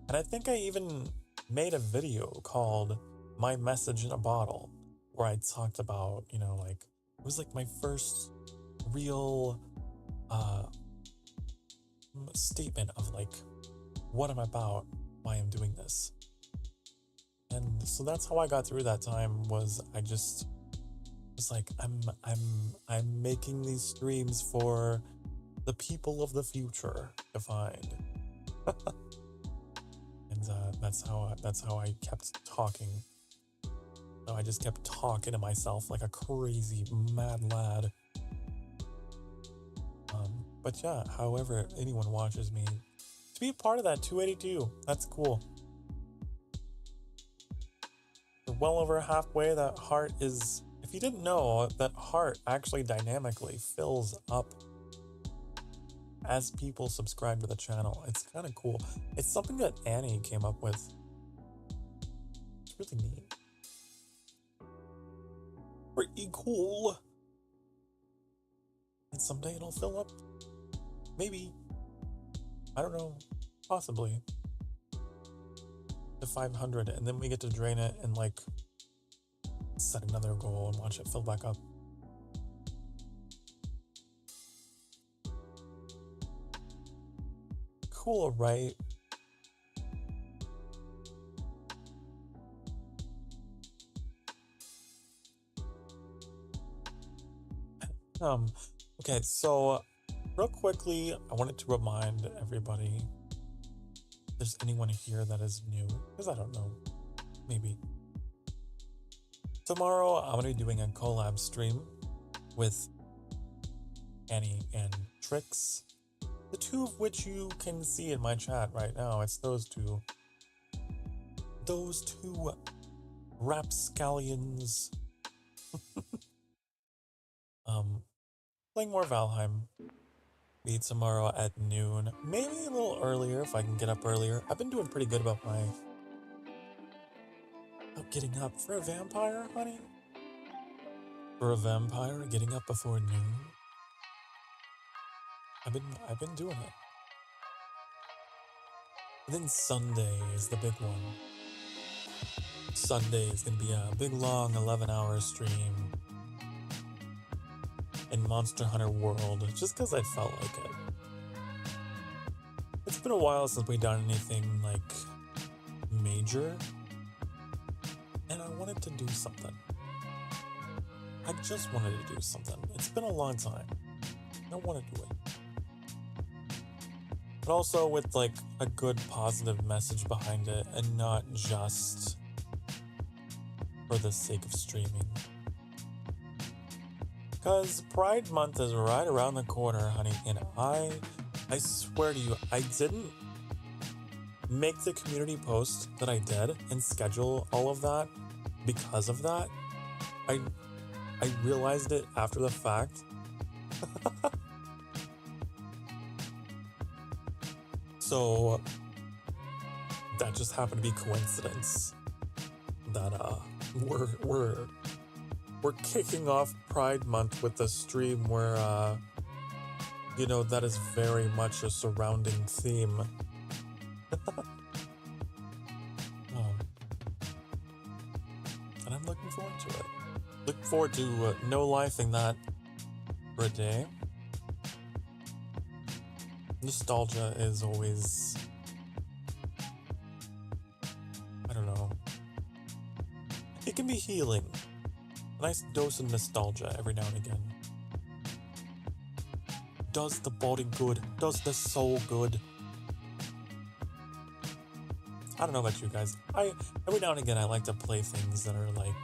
A: And I think I even made a video called My Message in a Bottle where I talked about, it was like my first real statement of like what I'm about, why I'm doing this. And so that's how I got through that time. Was I just was like, I'm making these streams for the people of the future to find. And that's how I kept talking. So I just kept talking to myself like a crazy mad lad. But yeah, however anyone watches me, to be a part of that 282, that's cool. We're well over halfway. That heart is, if you didn't know, that heart actually dynamically fills up as people subscribe to the channel. It's kind of cool. It's something that Annie came up with. It's really neat. Pretty cool. And someday it'll fill up. Maybe. I don't know. Possibly. To 500, and then we get to drain it and like set another goal and watch it fill back up. Cool, right? Okay, so real quickly, I wanted to remind everybody if there's anyone here that is new, because I don't know, maybe. Tomorrow, I'm going to be doing a collab stream with Annie and Trix, the two of which you can see in my chat right now. It's those two. Those two rapscallions. Playing more Valheim. Be tomorrow at noon. Maybe a little earlier if I can get up earlier. I've been doing pretty good about getting up for a vampire, honey. For a vampire, getting up before noon. I've been doing it. And then Sunday is the big one. Sunday is gonna be a big long 11-hour stream in Monster Hunter World, just because I felt like it. It's been a while since we've done anything like major, and I wanted to do something. I just wanted to do something. It's been a long time. I want to do it. But also with like a good positive message behind it and not just for the sake of streaming. Because Pride Month is right around the corner, honey, and I swear to you, I didn't make the community post that I did and schedule all of that because of that. I realized it after the fact. So that just happened to be coincidence that we're kicking off Pride Month with a stream where you know, that is very much a surrounding theme. And I'm looking forward to it. Look forward to no-lifing that for a day. Nostalgia is always, I don't know, it can be healing. A nice dose of nostalgia every now and again. Does the body good, does the soul good. I don't know about you guys. Every now and again I like to play things that are like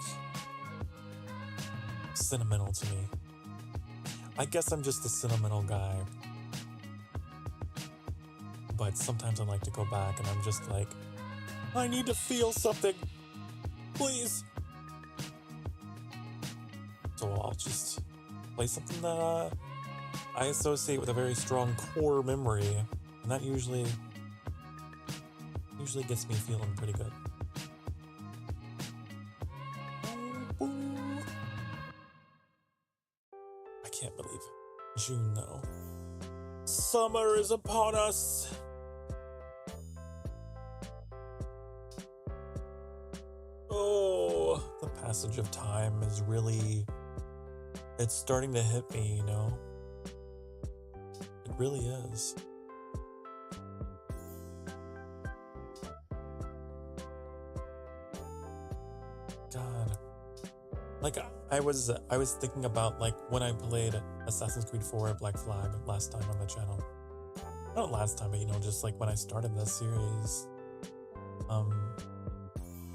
A: sentimental to me. I guess I'm just a sentimental guy. But sometimes I like to go back and I'm just like, I need to feel something. Please. So I'll just play something that I associate with a very strong core memory, and that usually gets me feeling pretty good. I can't believe June though. Summer is upon us. Oh, the passage of time is really, it's starting to hit me, you know? It really is. God. Like, I was thinking about, like, when I played Assassin's Creed 4 Black Flag last time on the channel. Not last time, but, you know, just, like, when I started this series.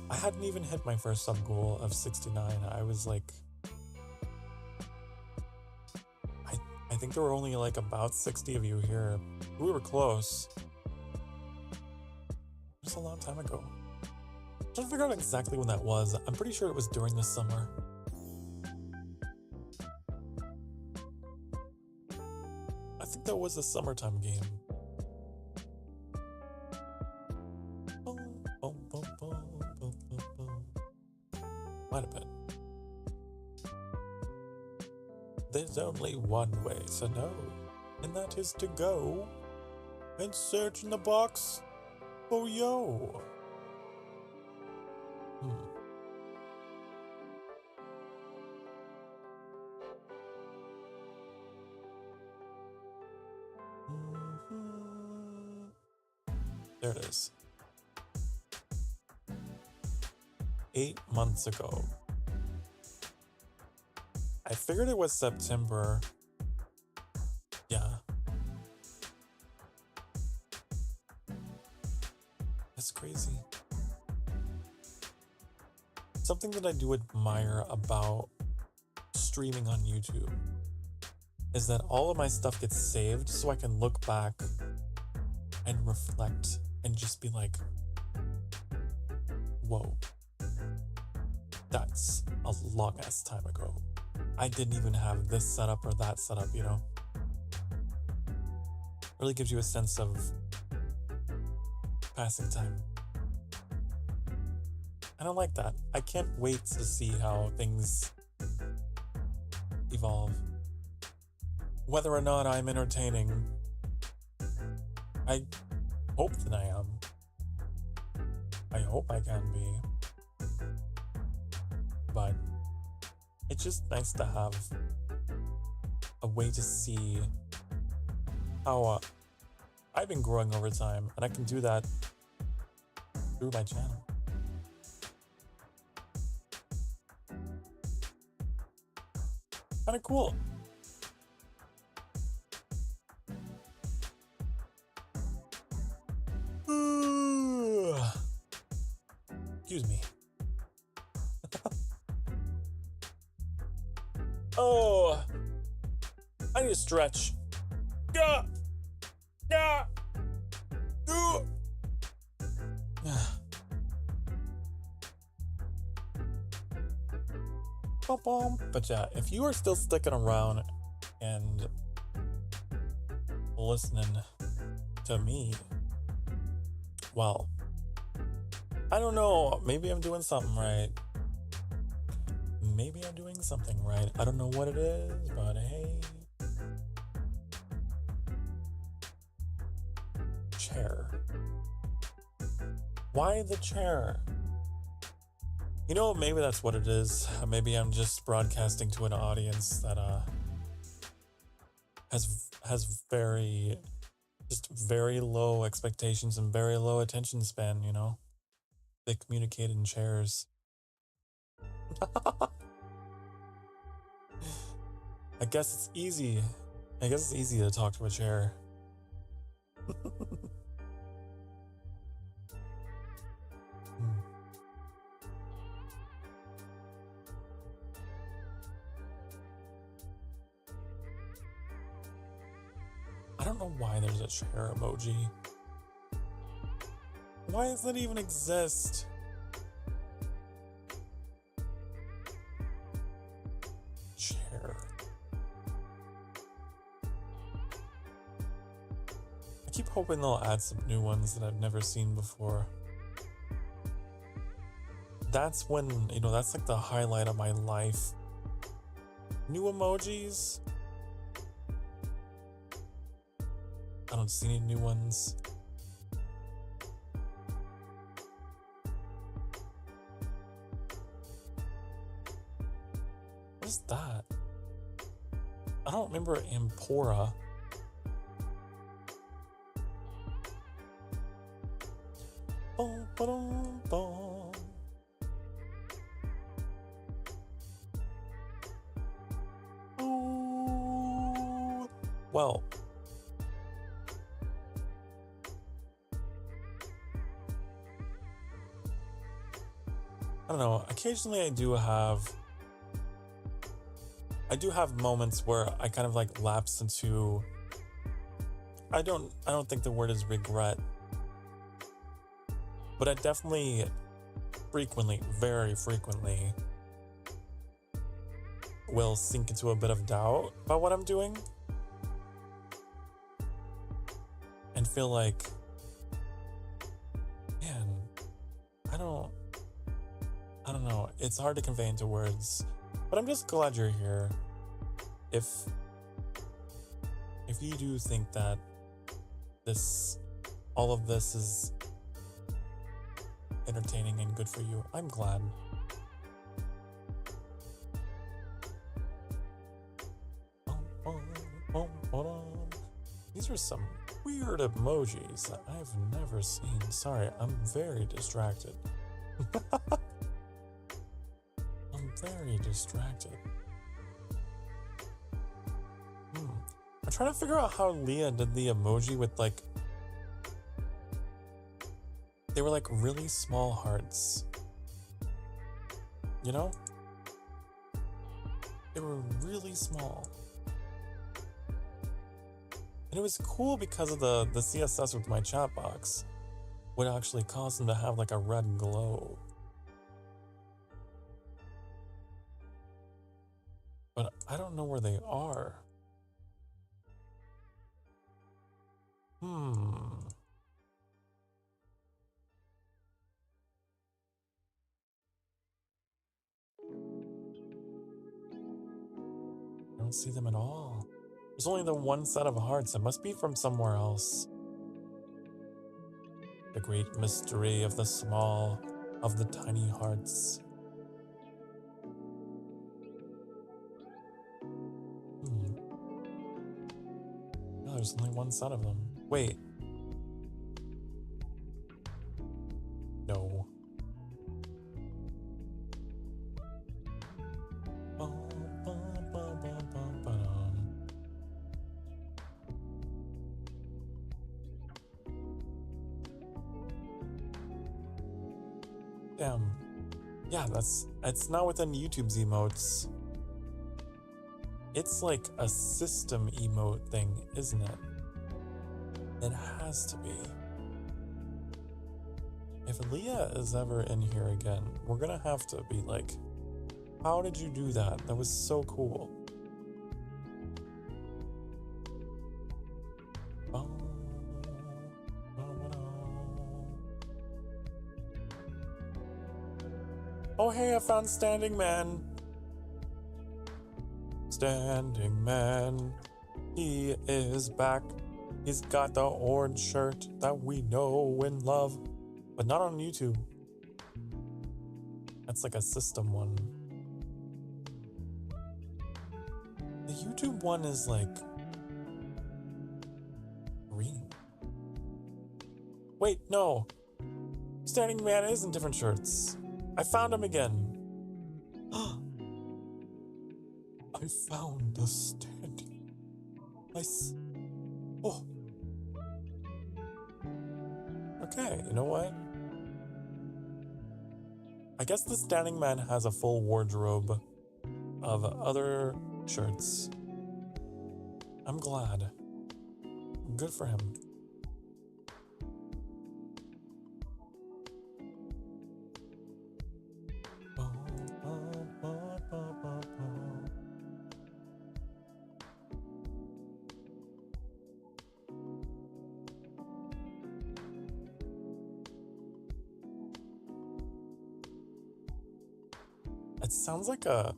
A: I hadn't even hit my first sub goal of 69. I was, like... I think there were only, like, about 60 of you here. We were close. Just a long time ago. I'm trying to figure out exactly when that was. I'm pretty sure it was during the summer. I think that was a summertime game. Might have been. There's only one way to know, and that is to go and search in the box for yo. There it is. 8 months ago. I figured it was September. Yeah. That's crazy. Something that I do admire about streaming on YouTube is that all of my stuff gets saved so I can look back and reflect and just be like, whoa, that's a long ass time ago. I didn't even have this setup or that setup, you know? Really gives you a sense of passing time. I don't like that. I can't wait to see how things evolve. Whether or not I'm entertaining, I hope that I am. I hope I can be. But it's just nice to have a way to see how I've been growing over time, and I can do that through my channel. Kind of cool. Excuse me. Oh, I need to stretch. Yeah. Yeah. But yeah, if you are still sticking around and listening to me, well, I don't know, maybe I'm doing something right. Maybe I'm doing something right. I don't know what it is, but hey. Chair. Why the chair? You know, maybe that's what it is. Maybe I'm just broadcasting to an audience that has very low expectations and very low attention span, you know? They communicate in chairs. I guess it's easy. I guess it's easy to talk to a chair. I don't know why there's a chair emoji. Why does that even exist? Chair. I keep hoping they'll add some new ones that I've never seen before. That's when, you know, that's like the highlight of my life. New emojis. I don't see any new ones. What is that? I don't remember Ampora. Boom, boom, boom. Ooh. Well, I don't know, occasionally I do have moments where I kind of like lapse into, I don't think the word is regret, but I definitely frequently, very frequently, will sink into a bit of doubt about what I'm doing and feel like, man, I don't know. It's hard to convey into words, but I'm just glad you're here. If you do think that all of this is entertaining and good for you, I'm glad. These are some weird emojis that I've never seen. Sorry, I'm very distracted. I'm very distracted. I'm trying to figure out how Leah did the emoji with like, they were like really small hearts. You know? They were really small. And it was cool because of the CSS with my chat box would actually cause them to have like a red glow. But I don't know where they are. I don't see them at all. There's only the one set of hearts. It must be from somewhere else. The great mystery of the small, of the tiny hearts. No, there's only one set of them. Wait. No. Damn. Yeah, it's not within YouTube's emotes. It's like a system emote thing, isn't it? It has to be. If Leah is ever in here again, we're gonna have to be like, how did you do that? That was so cool. Oh hey, I found Standing Man. Standing Man, he is back. He's got the orange shirt that we know and love, but not on YouTube. That's like a system one. The YouTube one is like green. Wait, no. Standing Man is in different shirts. I found him again. I found the Standing. Oh. Okay, you know what? I guess the Standing Man has a full wardrobe of other shirts. I'm glad. Good for him. It sounds like a...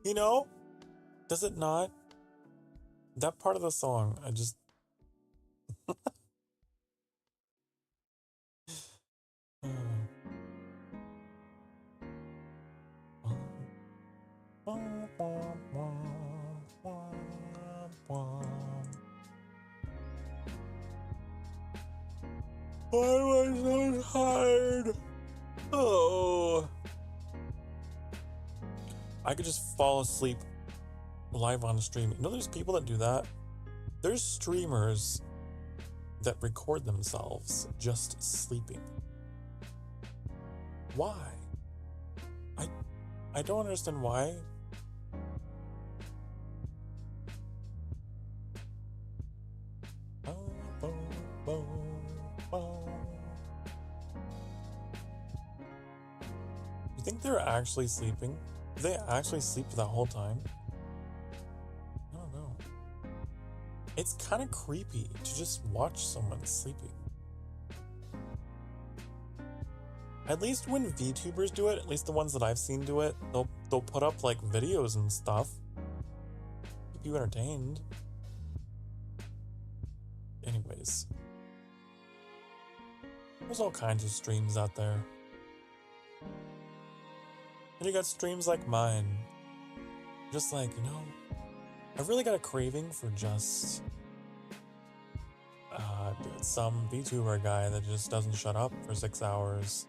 A: You know? Does it not? That part of the song, I just... Why am I so tired? Oh. I could just fall asleep live on stream. You know there's people that do that? There's streamers that record themselves just sleeping. Why? I don't understand why. You think they're actually sleeping? Do they actually sleep that whole time? I don't know. It's kind of creepy to just watch someone sleeping. At least when VTubers do it, at least the ones that I've seen do it, they'll put up like videos and stuff. Keep you entertained. Anyways. There's all kinds of streams out there. And you got streams like mine. Just like, you know, I've really got a craving for just some VTuber guy that just doesn't shut up for 6 hours.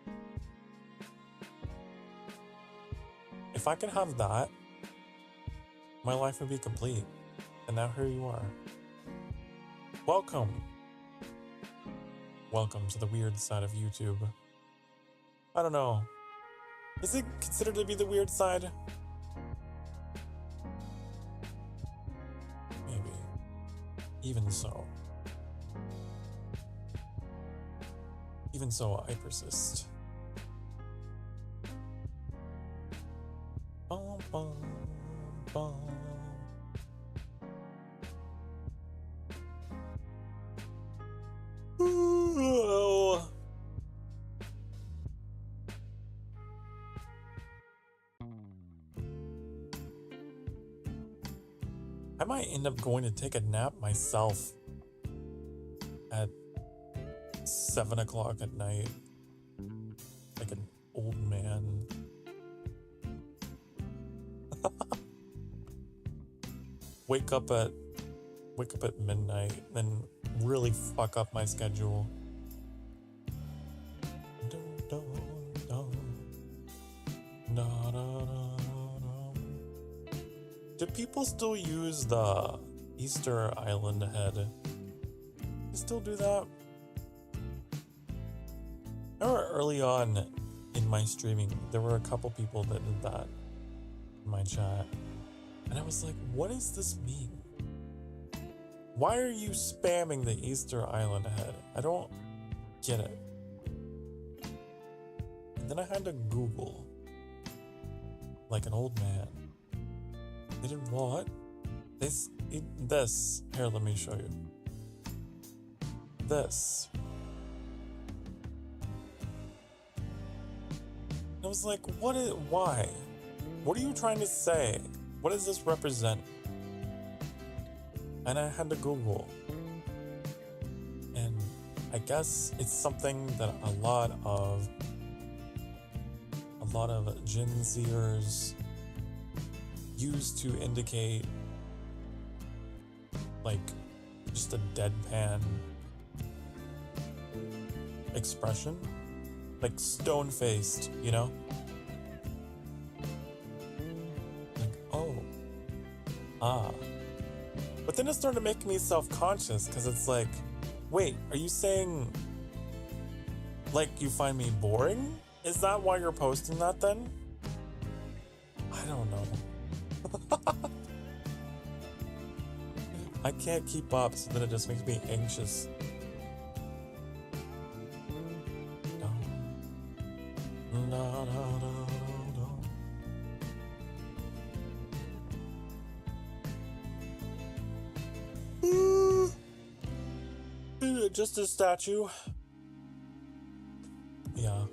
A: If I could have that, my life would be complete. And now here you are. Welcome. Welcome to the weird side of YouTube. I don't know. Is it considered to be the weird side? Maybe. Even so. Even so, I persist. Bum, bum, bum. Ooh. I might end up going to take a nap myself at 7 o'clock at night, like an old man. Wake up at midnight, then really fuck up my schedule. Do people still use the Easter Island head? They still do that? I remember early on in my streaming, there were a couple people that did that in my chat. And I was like, what does this mean? Why are you spamming the Easter Island head? I don't get it. And then I had to Google, like an old man. They did what? This. Here, let me show you. This. I was like, why? What are you trying to say? What does this represent? And I had to Google. And I guess it's something that a lot of Gen Zers use to indicate like just a deadpan expression, like stone-faced, you know? Like, oh, but then it started making me self-conscious because it's like, wait, are you saying like you find me boring? Is that why you're posting that then? I don't know. I can't keep up, so then it just makes me anxious. Just a statue. Yeah.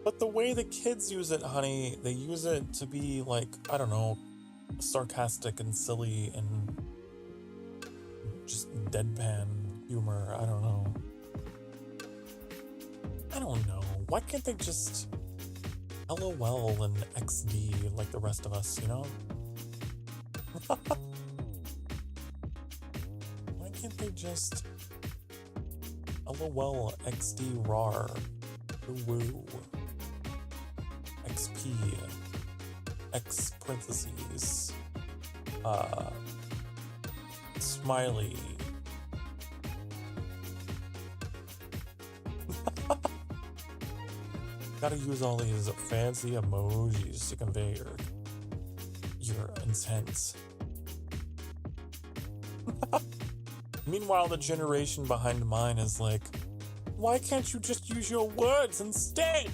A: But the way the kids use it, honey, they use it to be like, I don't know, sarcastic and silly and just deadpan humor. I don't know. Why can't they just LOL and XD like the rest of us, you know? Why can't they just LOL XD RAR woo XP X parentheses smiley gotta use all these fancy emojis to convey your intent. Meanwhile, the generation behind mine is like, why can't you just use your words instead?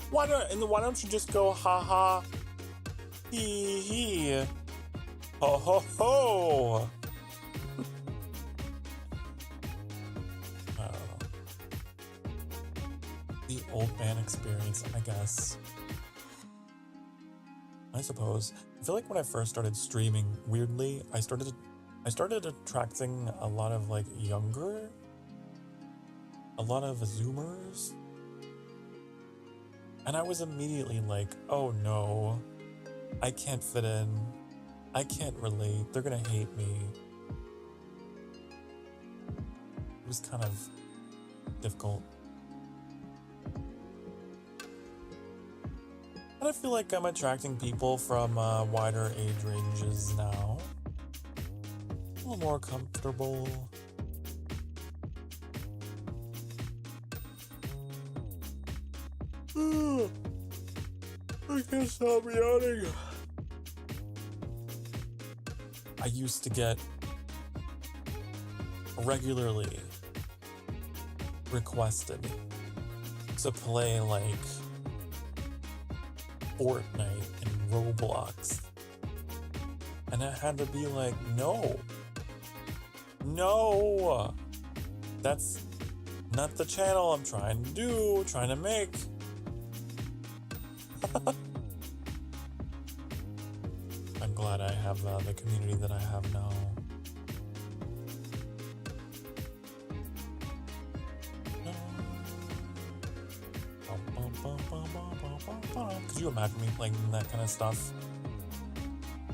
A: Why don't you just go ha ha, hee hee, ho ho ho? I don't know. The old man experience, I guess. I suppose. I feel like when I first started streaming, weirdly, I started attracting a lot of like younger, a lot of Zoomers. And I was immediately like, oh no, I can't fit in. I can't relate. They're gonna hate me. It was kind of difficult. And of feel like I'm attracting people from wider age ranges now. A little more comfortable. I can't stop yawning. I used to get regularly requested to play like Fortnite and Roblox, and I had to be like, no, that's not the channel I'm trying to make. I'm glad I have the community that I have now. Could you imagine me playing that kind of stuff?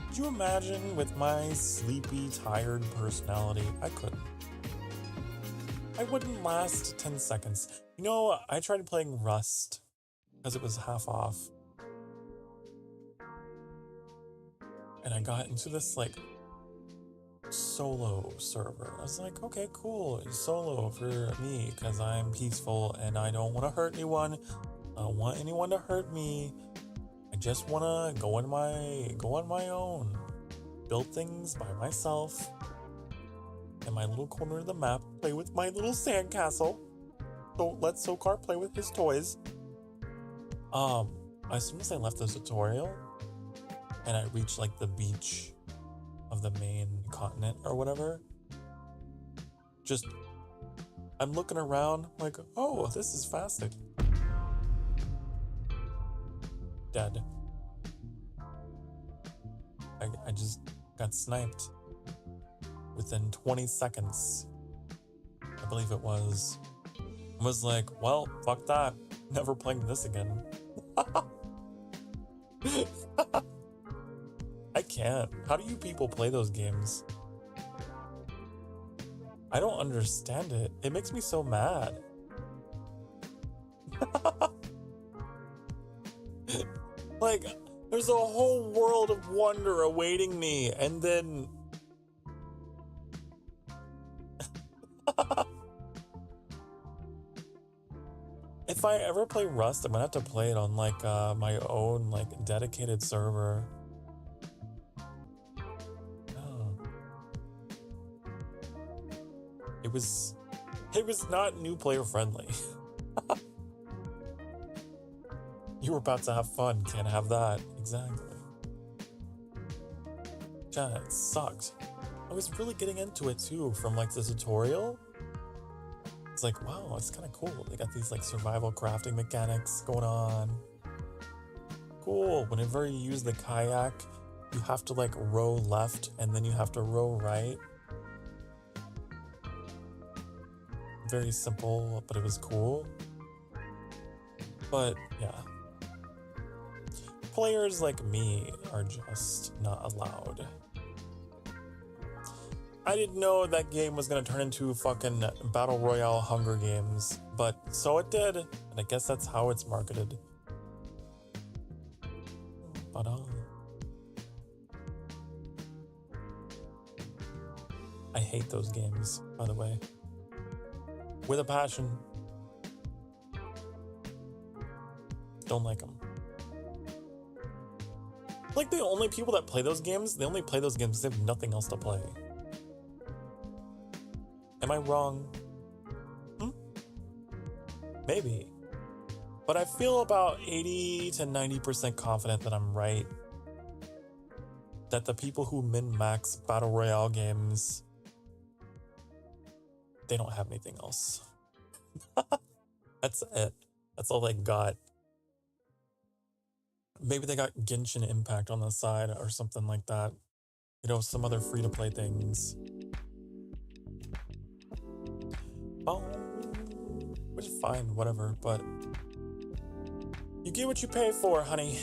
A: Could you imagine with my sleepy, tired personality? I couldn't. I wouldn't last 10 seconds. You know, I tried playing Rust because it was half off. And I got into this like solo server. I was like, okay, cool, solo for me because I'm peaceful and I don't want to hurt anyone. I don't want anyone to hurt me. I just want to go on my own, build things by myself in my little corner of the map, play with my little sandcastle. Don't let Sokar play with his toys. As soon as I left the tutorial and I reached like the beach of the main continent or whatever, just I'm looking around like, oh, this is fasting. Dead. I just got sniped within 20 seconds. I believe it was. I was like, well, fuck that. Never playing this again. I can't. How do you people play those games? I don't understand it. It makes me so mad. Like, there's a whole world of wonder awaiting me, and then... If I ever play Rust, I'm gonna have to play it on, like, my own, like, dedicated server. Oh. It was not new player friendly. You were about to have fun, can't have that. Exactly. Yeah, it sucked. I was really getting into it too from like the tutorial. It's like, wow, it's kind of cool. They got these like survival crafting mechanics going on. Cool. Whenever you use the kayak, you have to like row left and then you have to row right. Very simple, but it was cool. But yeah. Players like me are just not allowed. I didn't know that game was gonna turn into fucking Battle Royale Hunger Games, but so it did, and I guess that's how it's marketed. But I hate those games, by the way. With a passion. Don't like them. Like, the only people that play those games, they only play those games because they have nothing else to play. Am I wrong? Maybe. But I feel about 80 to 90% confident that I'm right. That the people who min-max Battle Royale games, they don't have anything else. That's it. That's all they got. Maybe they got Genshin Impact on the side or something like that. You know, some other free-to-play things. Oh, which is fine, whatever, but you get what you pay for, honey.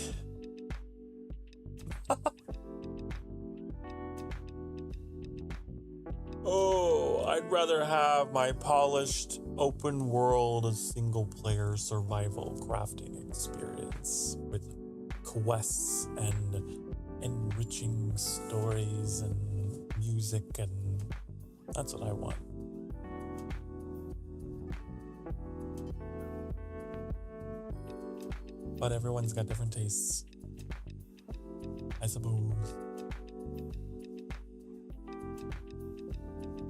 A: Oh, I'd rather have my polished, open-world, single-player survival crafting experience with quests and enriching stories and music, and that's what I want. But everyone's got different tastes, I suppose.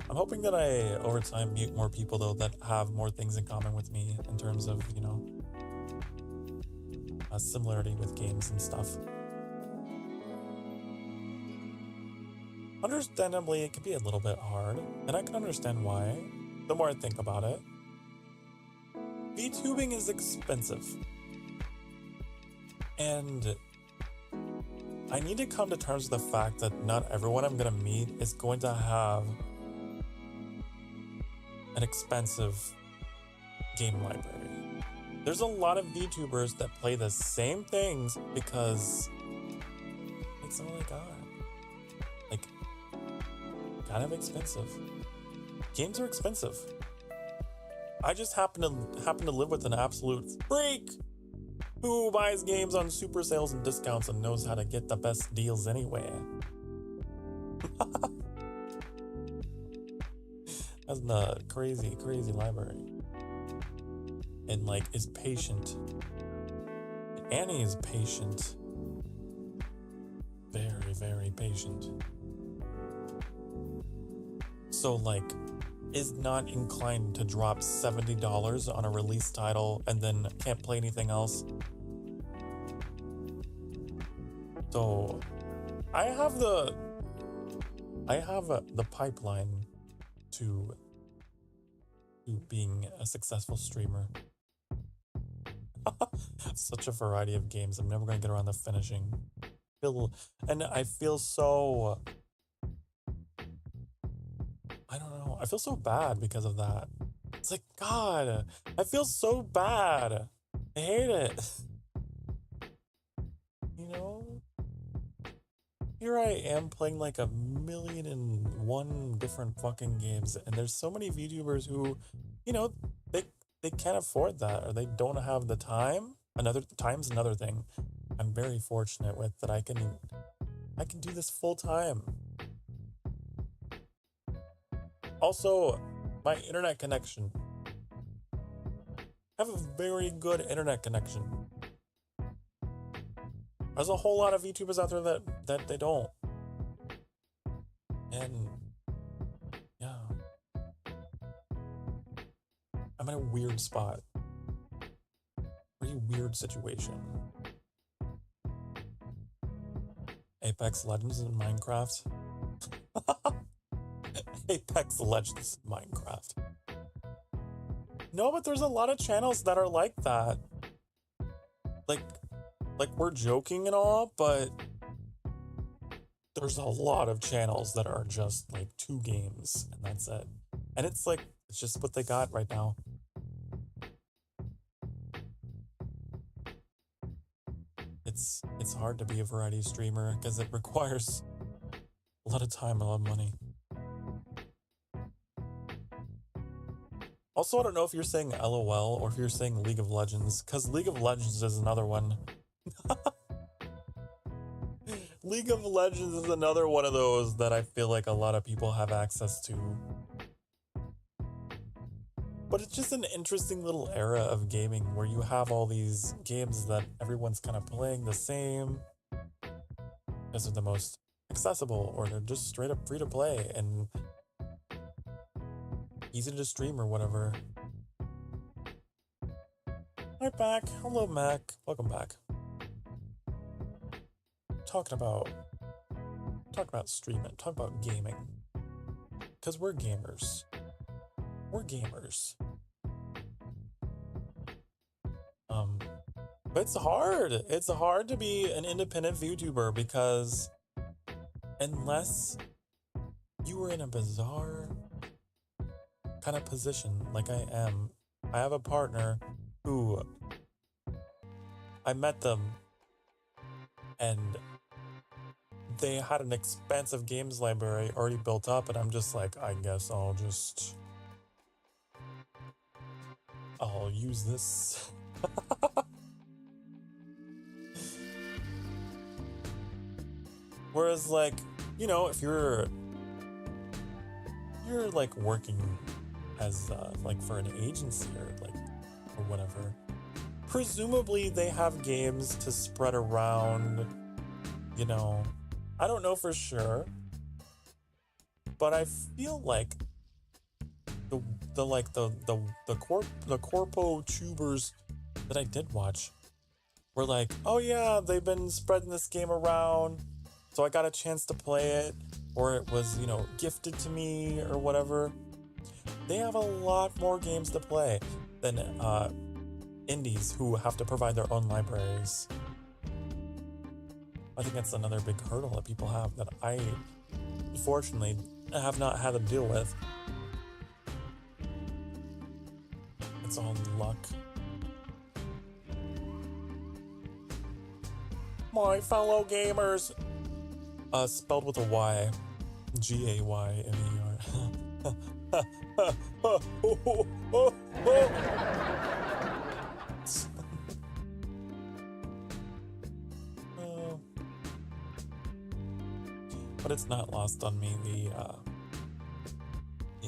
A: I'm hoping that I, over time, meet more people, though, that have more things in common with me in terms of, you know, a similarity with games and stuff. Understandably, it can be a little bit hard, and I can understand why, the more I think about it. VTubing is expensive. And I need to come to terms with the fact that not everyone I'm going to meet is going to have an expensive game library. There's a lot of VTubers that play the same things because it's all they got. Like, kind of expensive. Games are expensive. I just happen to live with an absolute freak who buys games on super sales and discounts and knows how to get the best deals anywhere. Has a crazy, crazy library. And like is patient. Annie is patient. Very, very patient. So like is not inclined to drop $70 on a release title and then can't play anything else. So I have the pipeline to being a successful streamer. Such a variety of games. I'm never going to get around to finishing. I feel so, I don't know. I feel so bad because of that. It's like, God, I feel so bad. I hate it. You know? Here I am playing like 1,000,001 different fucking games, and there's so many VTubers who, you know, they can't afford that, or they don't have the time. Time's another thing I'm very fortunate with, that I can do this full time. Also, my internet connection. I have a very good internet connection. There's a whole lot of VTubers out there that they don't. And yeah. I'm in a weird spot. Pretty weird situation. Apex Legends in Minecraft. Apex Legends in Minecraft. No, but there's a lot of channels that are like that. Like we're joking and all, but there's a lot of channels that are just like 2 games and that's it. And it's like, it's just what they got right now. It's hard to be a variety streamer because it requires a lot of time and a lot of money. Also, I don't know if you're saying LOL or if you're saying League of Legends, because League of Legends is another one. League of Legends is another one of those that I feel like a lot of people have access to. But it's just an interesting little era of gaming where you have all these games that everyone's kind of playing the same because they're the most accessible, or they're just straight up free to play and easy to stream or whatever. Hi, Mac. Hello, Mac. Welcome back. Talking about streaming, talk about gaming. Because we're gamers. We're gamers. But it's hard. It's hard to be an independent VTuber because unless you were in a bizarre kind of position like I am, I have a partner who I met them and they had an expansive games library already built up, and I'm just like, I guess I'll use this. Whereas like, you know, if you're like working as like for an agency or whatever, presumably they have games to spread around, you know. I don't know for sure, but I feel like the corpo tubers that I did watch were like, oh yeah, they've been spreading this game around, so I got a chance to play it, or it was, you know, gifted to me or whatever. They have a lot more games to play than indies who have to provide their own libraries. I think that's another big hurdle that people have that I, unfortunately, have not had to deal with. It's all luck. My fellow gamers! Spelled with a Y. G-A-Y-M-E-R. But it's not lost on me the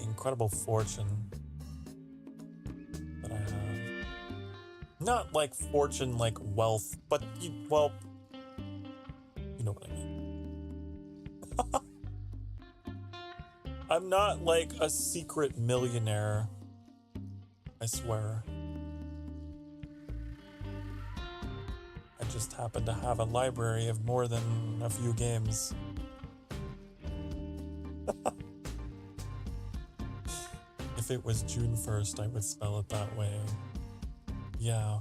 A: incredible fortune that I have. Not like fortune like wealth, but well, you know what I mean. I'm not like a secret millionaire, I swear. I just happen to have a library of more than a few games. If it was June 1st, I would spell it that way. Yeah.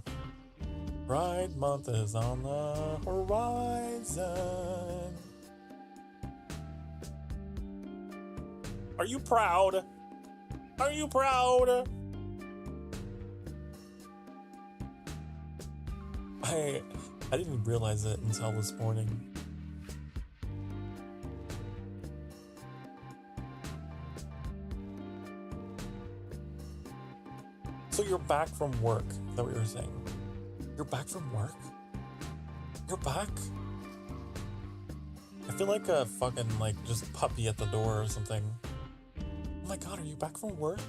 A: Pride Month is on the horizon. Are you proud? Are you proud? I didn't realize it until this morning. So you're back from work, is that what you're saying? You're back from work? You're back? I feel like a fucking, like, just puppy at the door or something. Oh my god, are you back from work?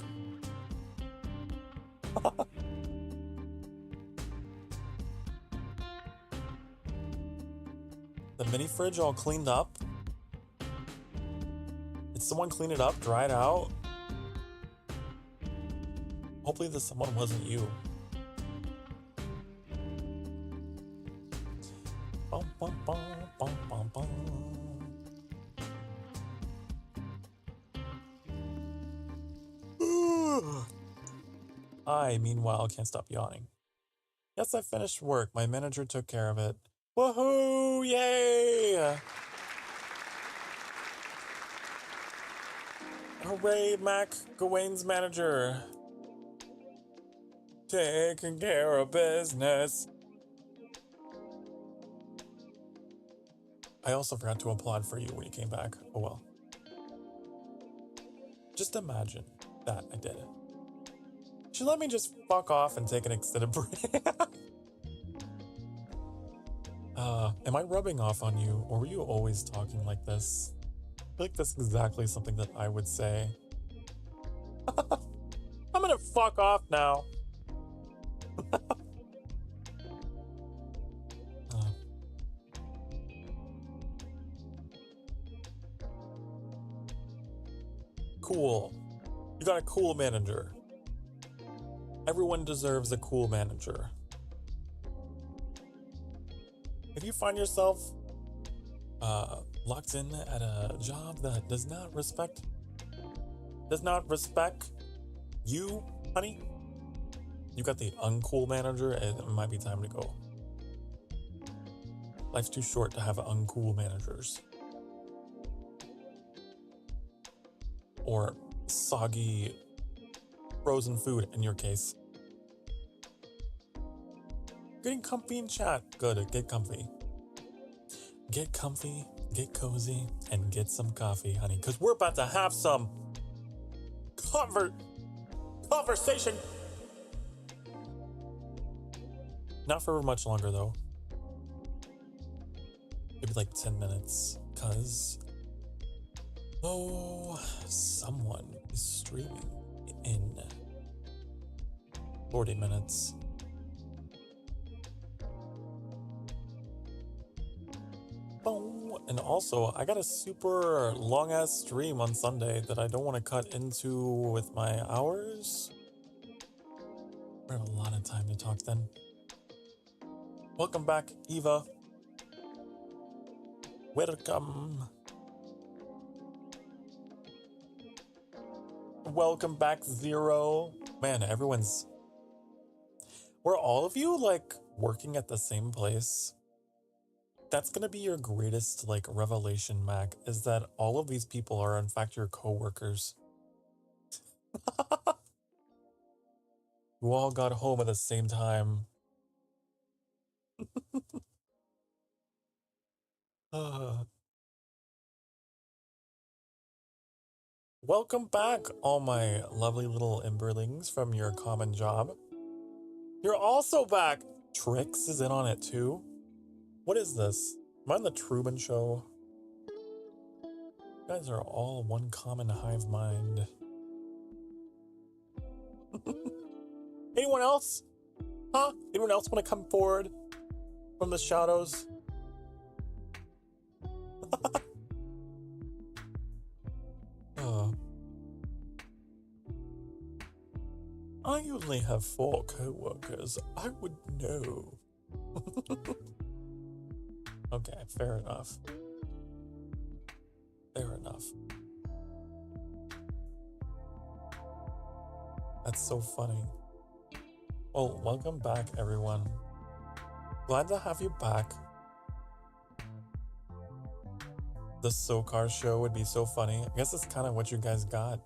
A: The mini fridge all cleaned up? Did someone clean it up, dry it out? Hopefully this someone wasn't you. Bum, bum, bum, bum, bum, bum. I, meanwhile, can't stop yawning. Yes, I finished work. My manager took care of it. Woohoo! Yay! Hooray, Mac, Gawain's manager. Taking care of business. I also forgot to applaud for you when you came back. Oh well. Just imagine that I did it. Should let me just fuck off and take an extended break. Am I rubbing off on you, or were you always talking like this? I feel like that's exactly something that I would say. I'm gonna fuck off now. Cool. You got a cool manager. Everyone deserves a cool manager. If you find yourself locked in at a job that does not respect you, honey, you got the uncool manager, and it might be time to go. Life's too short to have uncool managers. Or soggy frozen food in your case. Getting comfy in chat. Good, get comfy. Get comfy, get cozy, and get some coffee, honey. Because we're about to have some conversation. Not for much longer, though. Maybe like 10 minutes. Because, oh, someone is streaming in 40 minutes. Oh, and also, I got a super long-ass stream on Sunday that I don't want to cut into with my hours. We have a lot of time to talk then. Welcome back, Eva. Welcome. Welcome back, Zero. Man, everyone's... Were all of you, like, working at the same place? That's gonna be your greatest, like, revelation, Mac, is that all of these people are, in fact, your co-workers. You all got home at the same time. Welcome back, all my lovely little Emberlings from your common job. You're also back! Trix is in on it too? What is this? Am I on the Truman Show? You guys are all one common hive mind. Anyone else? Huh? Anyone else want to come forward from the shadows? I only have 4 co-workers. I would know. Okay, fair enough. Fair enough. That's so funny. Well, welcome back, everyone. Glad to have you back. The Sokar show would be so funny. I guess it's kind of what you guys got.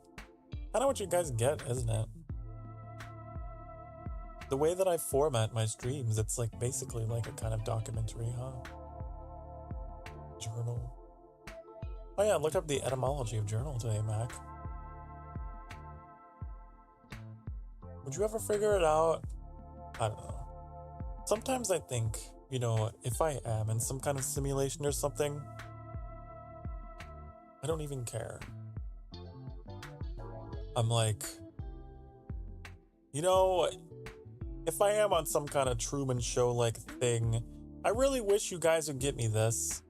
A: Kind of what you guys get, isn't it? The way that I format my streams, it's like basically like a kind of documentary, huh? Journal. Oh yeah, I looked up the etymology of journal today, Mac. Would you ever figure it out? I don't know. Sometimes I think, you know, if I am in some kind of simulation or something, I don't even care. I'm like, you know, if I am on some kind of Truman Show-like thing, I really wish you guys would get me this.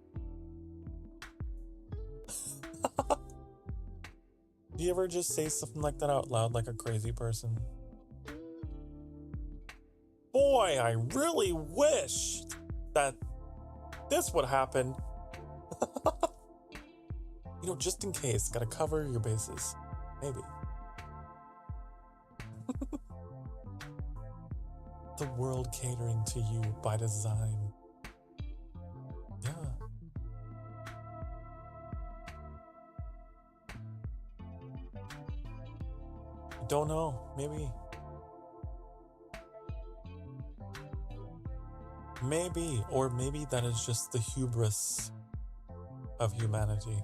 A: Do you ever just say something like that out loud like a crazy person? Boy, I really wish that this would happen. You know, just in case, gotta cover your bases. Maybe. The world catering to you by design. Yeah. Don't know. Maybe. Maybe. Or maybe that is just the hubris of humanity.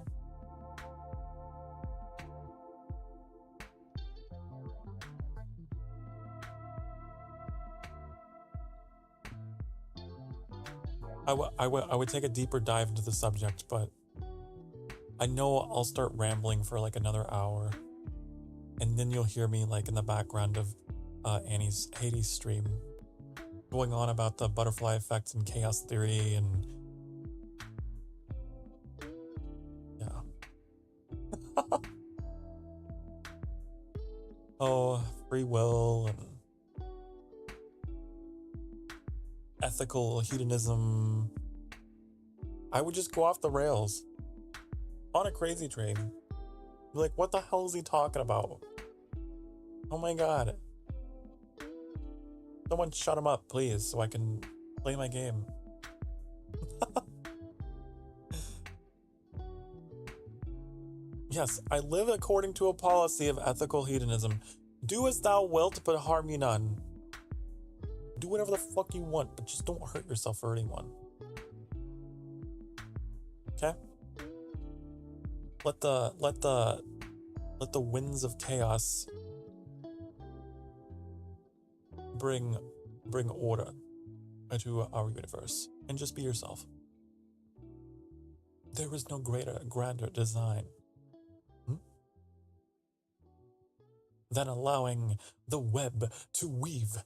A: I would take a deeper dive into the subject, but I know I'll start rambling for like another hour, and then you'll hear me like in the background of Annie's Hades stream going on about the butterfly effect and chaos theory and yeah. Oh, free will and ethical hedonism. I would just go off the rails on a crazy train. Be like, what the hell is he talking about? Oh my god. Someone shut him up, please, so I can play my game. Yes, I live according to a policy of ethical hedonism. Do as thou wilt, but harm you none. Do whatever the fuck you want, but just don't hurt yourself or anyone. Okay? Let the winds of chaos bring order into our universe, and just be yourself. There is no greater, grander design than allowing the web to weave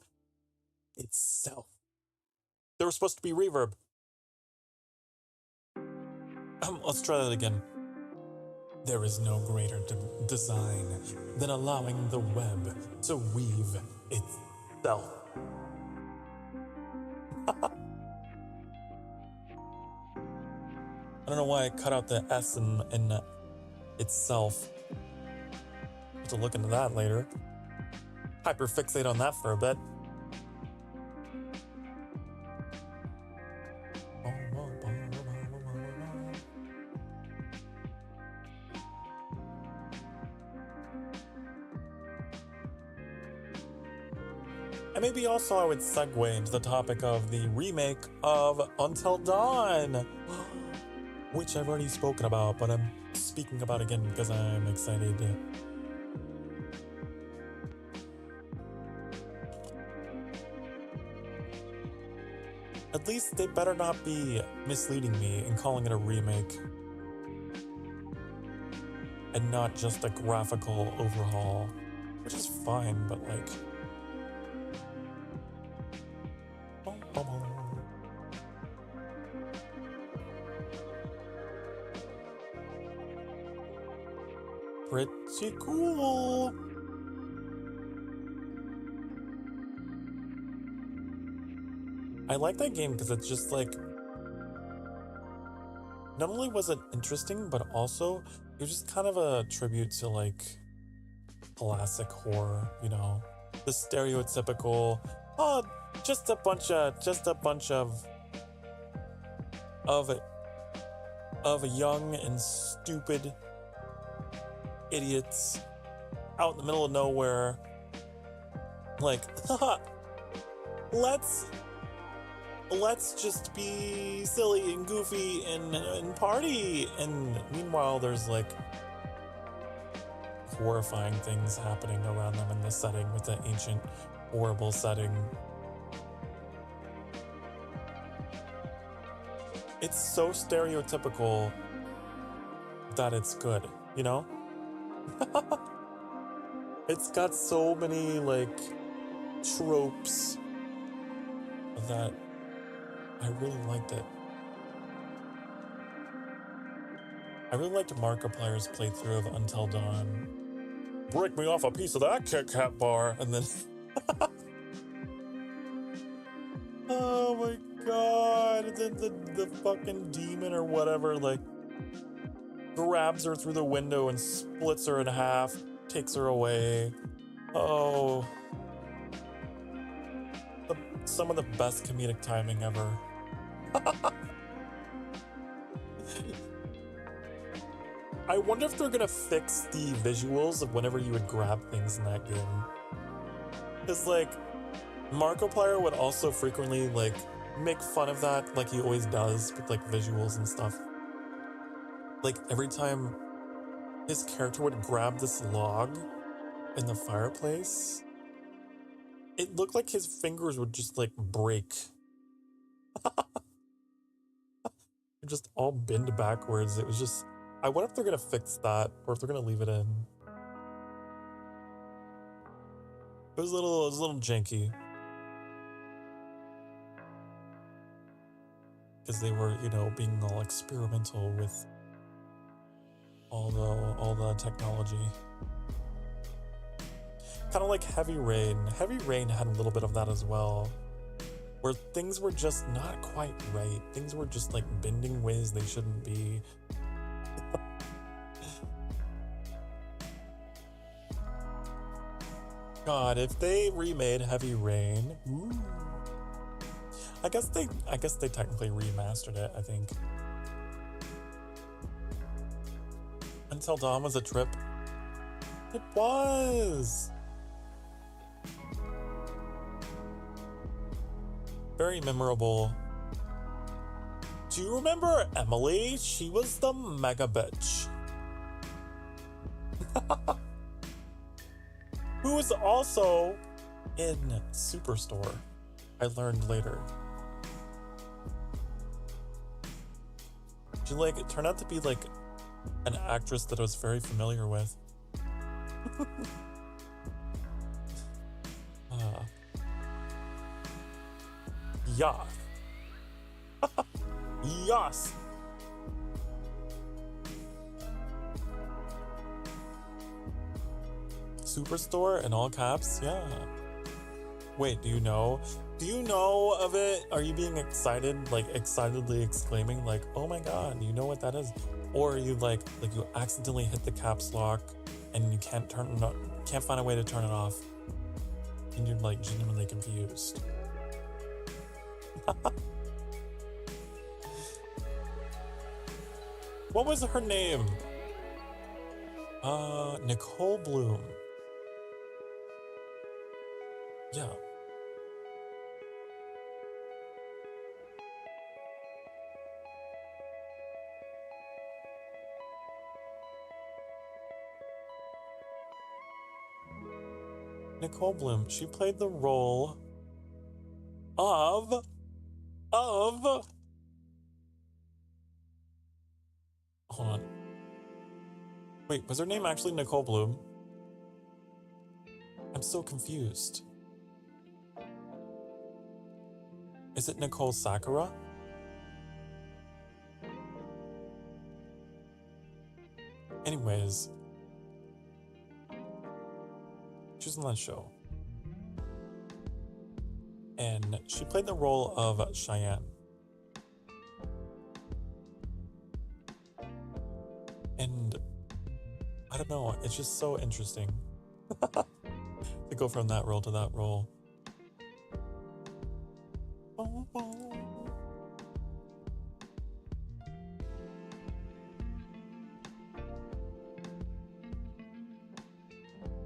A: itself. There was supposed to be reverb. Let's try that again. There is no greater design than allowing the web to weave itself. I don't know why I cut out the S in itself. Have to look into that later. Hyperfixate on that for a bit. And maybe also I would segue into the topic of the remake of Until Dawn, which I've already spoken about, but I'm speaking about again because I'm excited. At least they better not be misleading me and calling it a remake and not just a graphical overhaul, which is fine, but like... Pretty cool. I like that game because it's just like, not only was it interesting, but also it was just kind of a tribute to like classic horror, you know, the stereotypical, oh, just a bunch of young and stupid idiots out in the middle of nowhere, like, haha, let's just be silly and goofy and party. And meanwhile, there's like horrifying things happening around them in the setting with the ancient, horrible setting. It's so stereotypical that it's good, you know? It's got so many like tropes that I really liked it. I really liked Markiplier's playthrough of Until Dawn. Break me off a piece of that Kit Kat bar, and then oh my god, and then the fucking demon or whatever like grabs her through the window and splits her in half, takes her away. Oh, some of the best comedic timing ever. I wonder if they're gonna fix the visuals of whenever you would grab things in that game. Because like, Markiplier would also frequently like make fun of that, like he always does with like visuals and stuff. Like every time his character would grab this log in the fireplace, it looked like his fingers would just like break. Just all bend backwards. It was just, I wonder if they're gonna fix that or if they're gonna leave it in. It was a little janky. Because they were, you know, being all experimental with all the technology. Kind of like Heavy Rain. Heavy Rain had a little bit of that as well, where things were just not quite right. Things were just like bending ways they shouldn't be. God, if they remade Heavy Rain, ooh. I guess they technically remastered it, I think. Until Dawn was a trip. It was. Very memorable. Do you remember Emily? She was the mega bitch. Who was also in Superstore, I learned later. She like it turned out to be like an actress that I was very familiar with. Yeah. Yes. Superstore in all caps? Yeah. Wait, do you know? Do you know of it? Are you being excited, like excitedly exclaiming, like, oh my god, you know what that is? Or are you like you accidentally hit the caps lock and you can't can't find a way to turn it off? And you're like genuinely confused. What was her name? Nicole Bloom. Yeah. Nicole Bloom. She played the role of hold on. Wait, was her name actually Nicole Bloom? I'm so confused. Is it Nicole Sakura? Anyways, she was on that show. And she played the role of Cheyenne. And I don't know, it's just so interesting to go from that role to that role.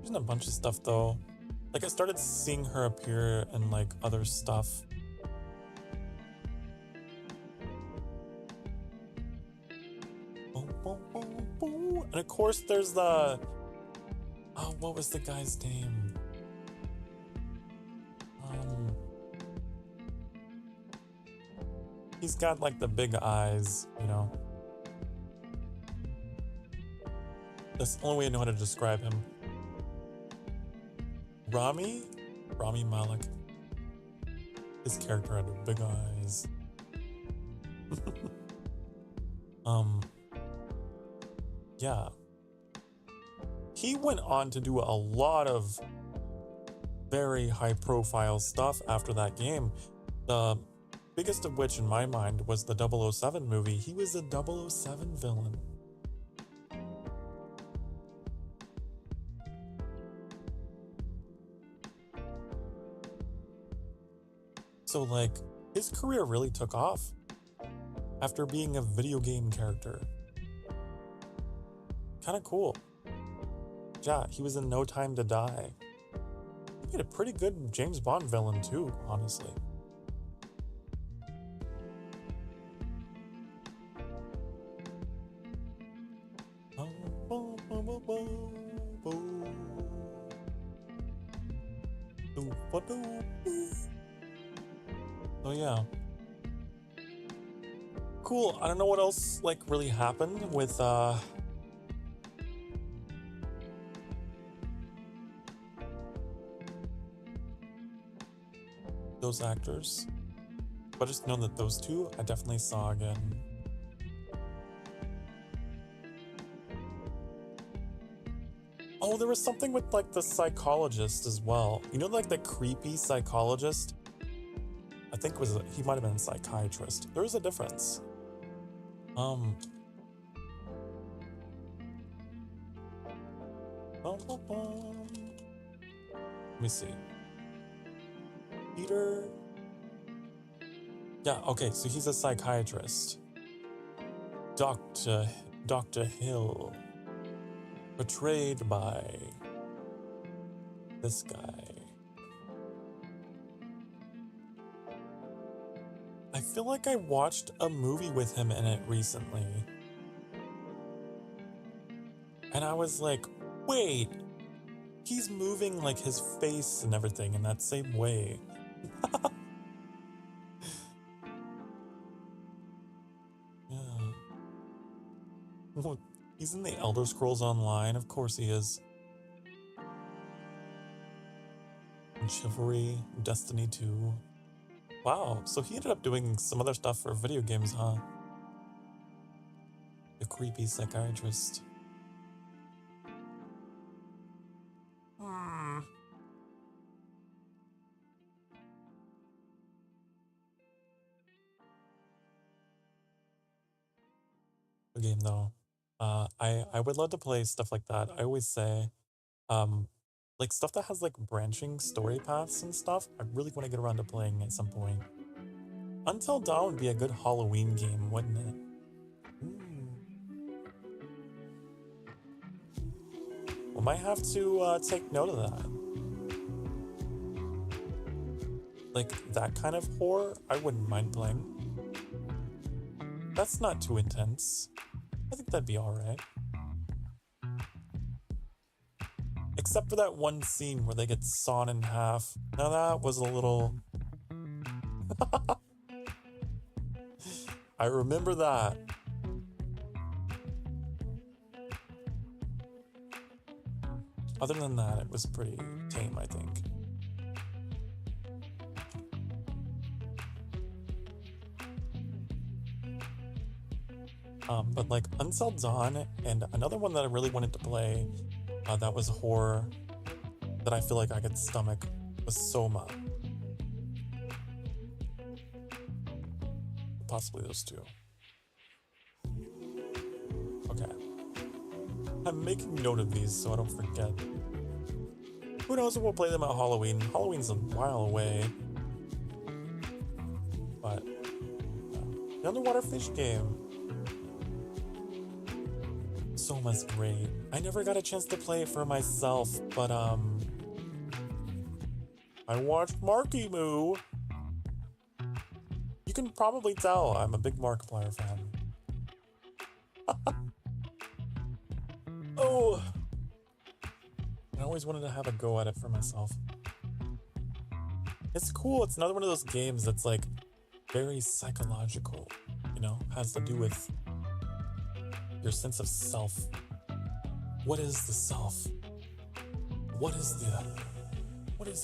A: She's in a bunch of stuff though. Like I started seeing her appear in like other stuff. And of course there's the, oh, what was the guy's name? He's got like the big eyes, you know. That's the only way I know how to describe him. Rami Malek. His character had big eyes. Yeah. He went on to do a lot of very high profile stuff after that game. The biggest of which in my mind was the 007 movie. He was a 007 villain. So like his career really took off after being a video game character. Kind of cool. Yeah, he was in No Time to Die. He made a pretty good James Bond villain too, honestly. Oh yeah. Cool. I don't know what else like really happened with those actors, but just know that those two I definitely saw again. Oh, there was something with like the psychologist as well. You know, like the creepy psychologist? I think he might have been a psychiatrist. There is a difference. Let me see. Peter. Yeah, okay, so he's a psychiatrist. Dr. Hill. Portrayed by this guy. I feel like I watched a movie with him in it recently. And I was like, wait, he's moving like his face and everything in that same way. Yeah. He's in the Elder Scrolls Online, of course he is. And Chivalry, Destiny 2. Wow, so he ended up doing some other stuff for video games, huh? The creepy psychiatrist. The game though. I would love to play stuff like that. I always say, like stuff that has like branching story paths and stuff. I really want to get around to playing at some point. Until Dawn would be a good Halloween game, wouldn't it? We might have to take note of that. Like that kind of horror, I wouldn't mind playing. That's not too intense. I think that'd be alright. Except for that one scene where they get sawn in half. Now that was a little... I remember that. Other than that, it was pretty tame, I think. But like Until Dawn and another one that I really wanted to play that was horror that I feel like I could stomach was Soma. Possibly those two. Okay. I'm making note of these so I don't forget. Who knows if we'll play them at Halloween? Halloween's a while away. But the underwater fish game. Soma's great. I never got a chance to play it for myself, but I watched Marky Moo. You can probably tell I'm a big Markiplier fan. Oh, I always wanted to have a go at it for myself. It's cool. It's another one of those games that's like very psychological, you know, has to do with your sense of self. What is the self? What does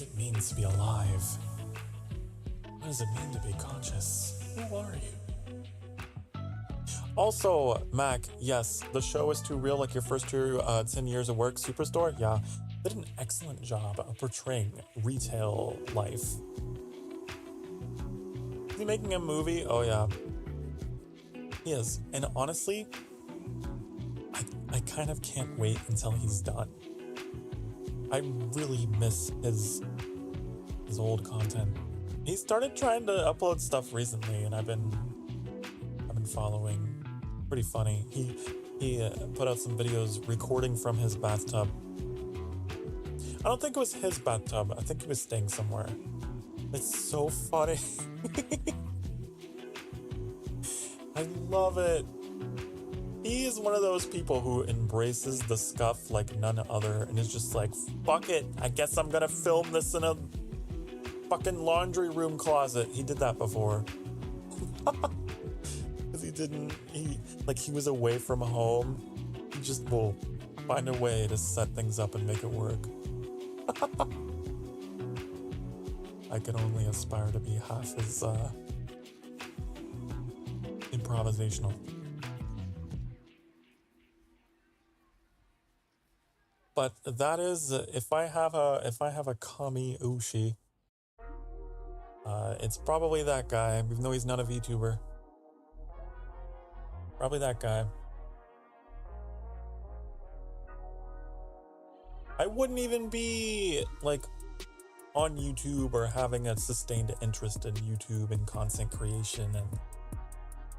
A: it mean to be alive? What does it mean to be conscious? Who are you? Also, Mac, yes, the show is too real, like your first 10 years of work, Superstore, yeah, they did an excellent job of portraying retail life. Is he making a movie? Oh yeah. He is, and honestly, I kind of can't wait until he's done. I really miss his old content. He started trying to upload stuff recently, and I've been following. Pretty funny. He put out some videos recording from his bathtub. I don't think it was his bathtub. I think he was staying somewhere. It's so funny. I love it. He is one of those people who embraces the scuff like none other and is just like, fuck it, I guess I'm gonna film this in a fucking laundry room closet. He did that before. Because he was away from home. He just will find a way to set things up and make it work. I can only aspire to be half as improvisational. But that is if I have a kami ushi, it's probably that guy, even though he's not a VTuber. Probably that guy. I wouldn't even be like on YouTube or having a sustained interest in YouTube and content creation and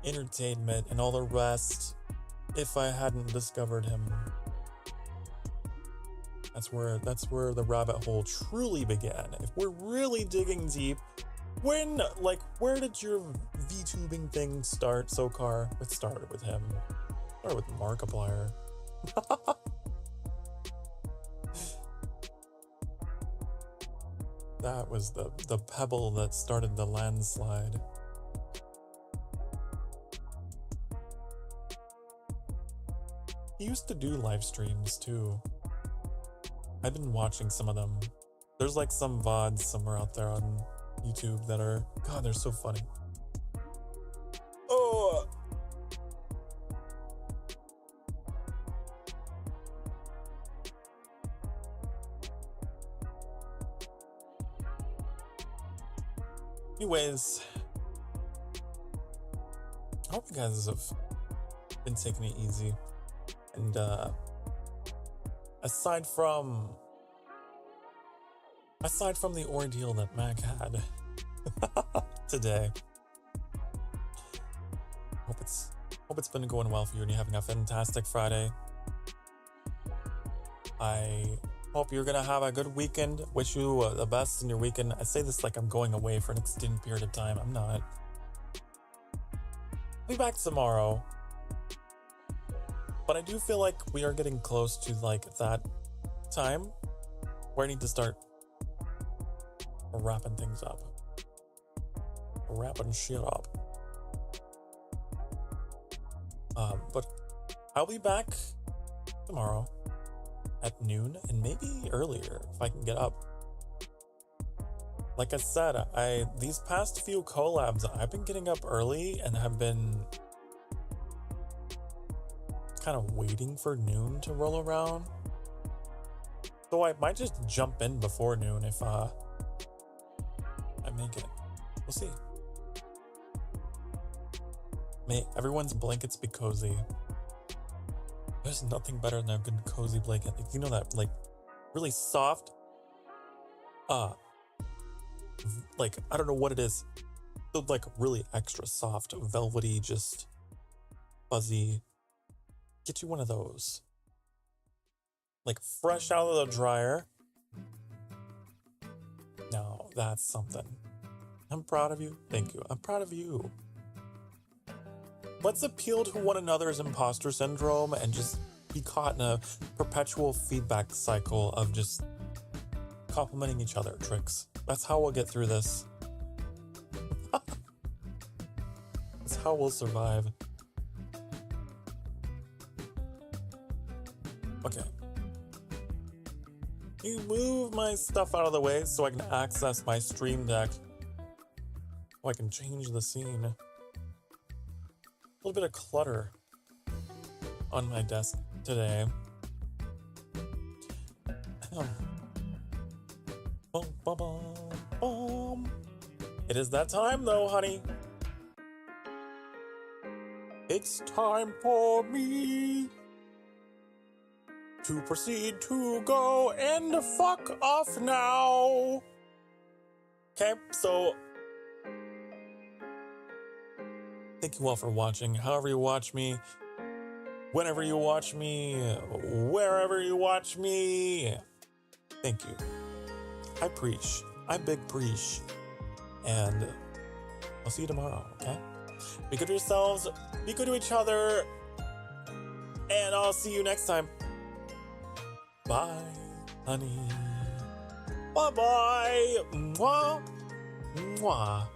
A: entertainment and all the rest if I hadn't discovered him. That's where the rabbit hole truly began. If we're really digging deep, where did your VTubing thing start, Sokar? It started with him. It started with Markiplier. That was the pebble that started the landslide. He used to do live streams too. I've been watching some of them. There's like some VODs somewhere out there on YouTube that are, God, they're so funny. Oh! Anyways, I hope you guys have been taking it easy. And aside from the ordeal that Mac had today, hope it's been going well for you and you're having a fantastic Friday. I hope you're gonna have a good weekend. Wish you the best in your weekend. I say this like I'm going away for an extended period of time. I'm not. I'll be back tomorrow. But I do feel like we are getting close to like that time where I need to start wrapping things up. Wrapping shit up. But I'll be back tomorrow at noon and maybe earlier if I can get up. Like I said, these past few collabs, I've been getting up early and have been kind of waiting for noon to roll around. So I might just jump in before noon if I make it. We'll see. May everyone's blankets be cozy. There's nothing better than a good cozy blanket. Like, you know that like really soft, like I don't know what it is. The like really extra soft, velvety, just fuzzy. Get you one of those. Like fresh out of the dryer. Now that's something. I'm proud of you. Thank you. I'm proud of you. Let's appeal to one another's imposter syndrome and just be caught in a perpetual feedback cycle of just complimenting each other, Tricks. That's how we'll get through this. That's how we'll survive. Okay. You move my stuff out of the way so I can access my stream deck. So I can change the scene. A little bit of clutter on my desk today. Bum, bum, bum, bum. It is that time though, honey. It's time for me to proceed to go and fuck off now. Okay, so thank you all for watching. However you watch me, whenever you watch me, wherever you watch me. Thank you. I preach. I big preach. And I'll see you tomorrow, okay? Be good to yourselves. Be good to each other. And I'll see you next time. Bye, honey. Bye-bye. Mwah. Mwah.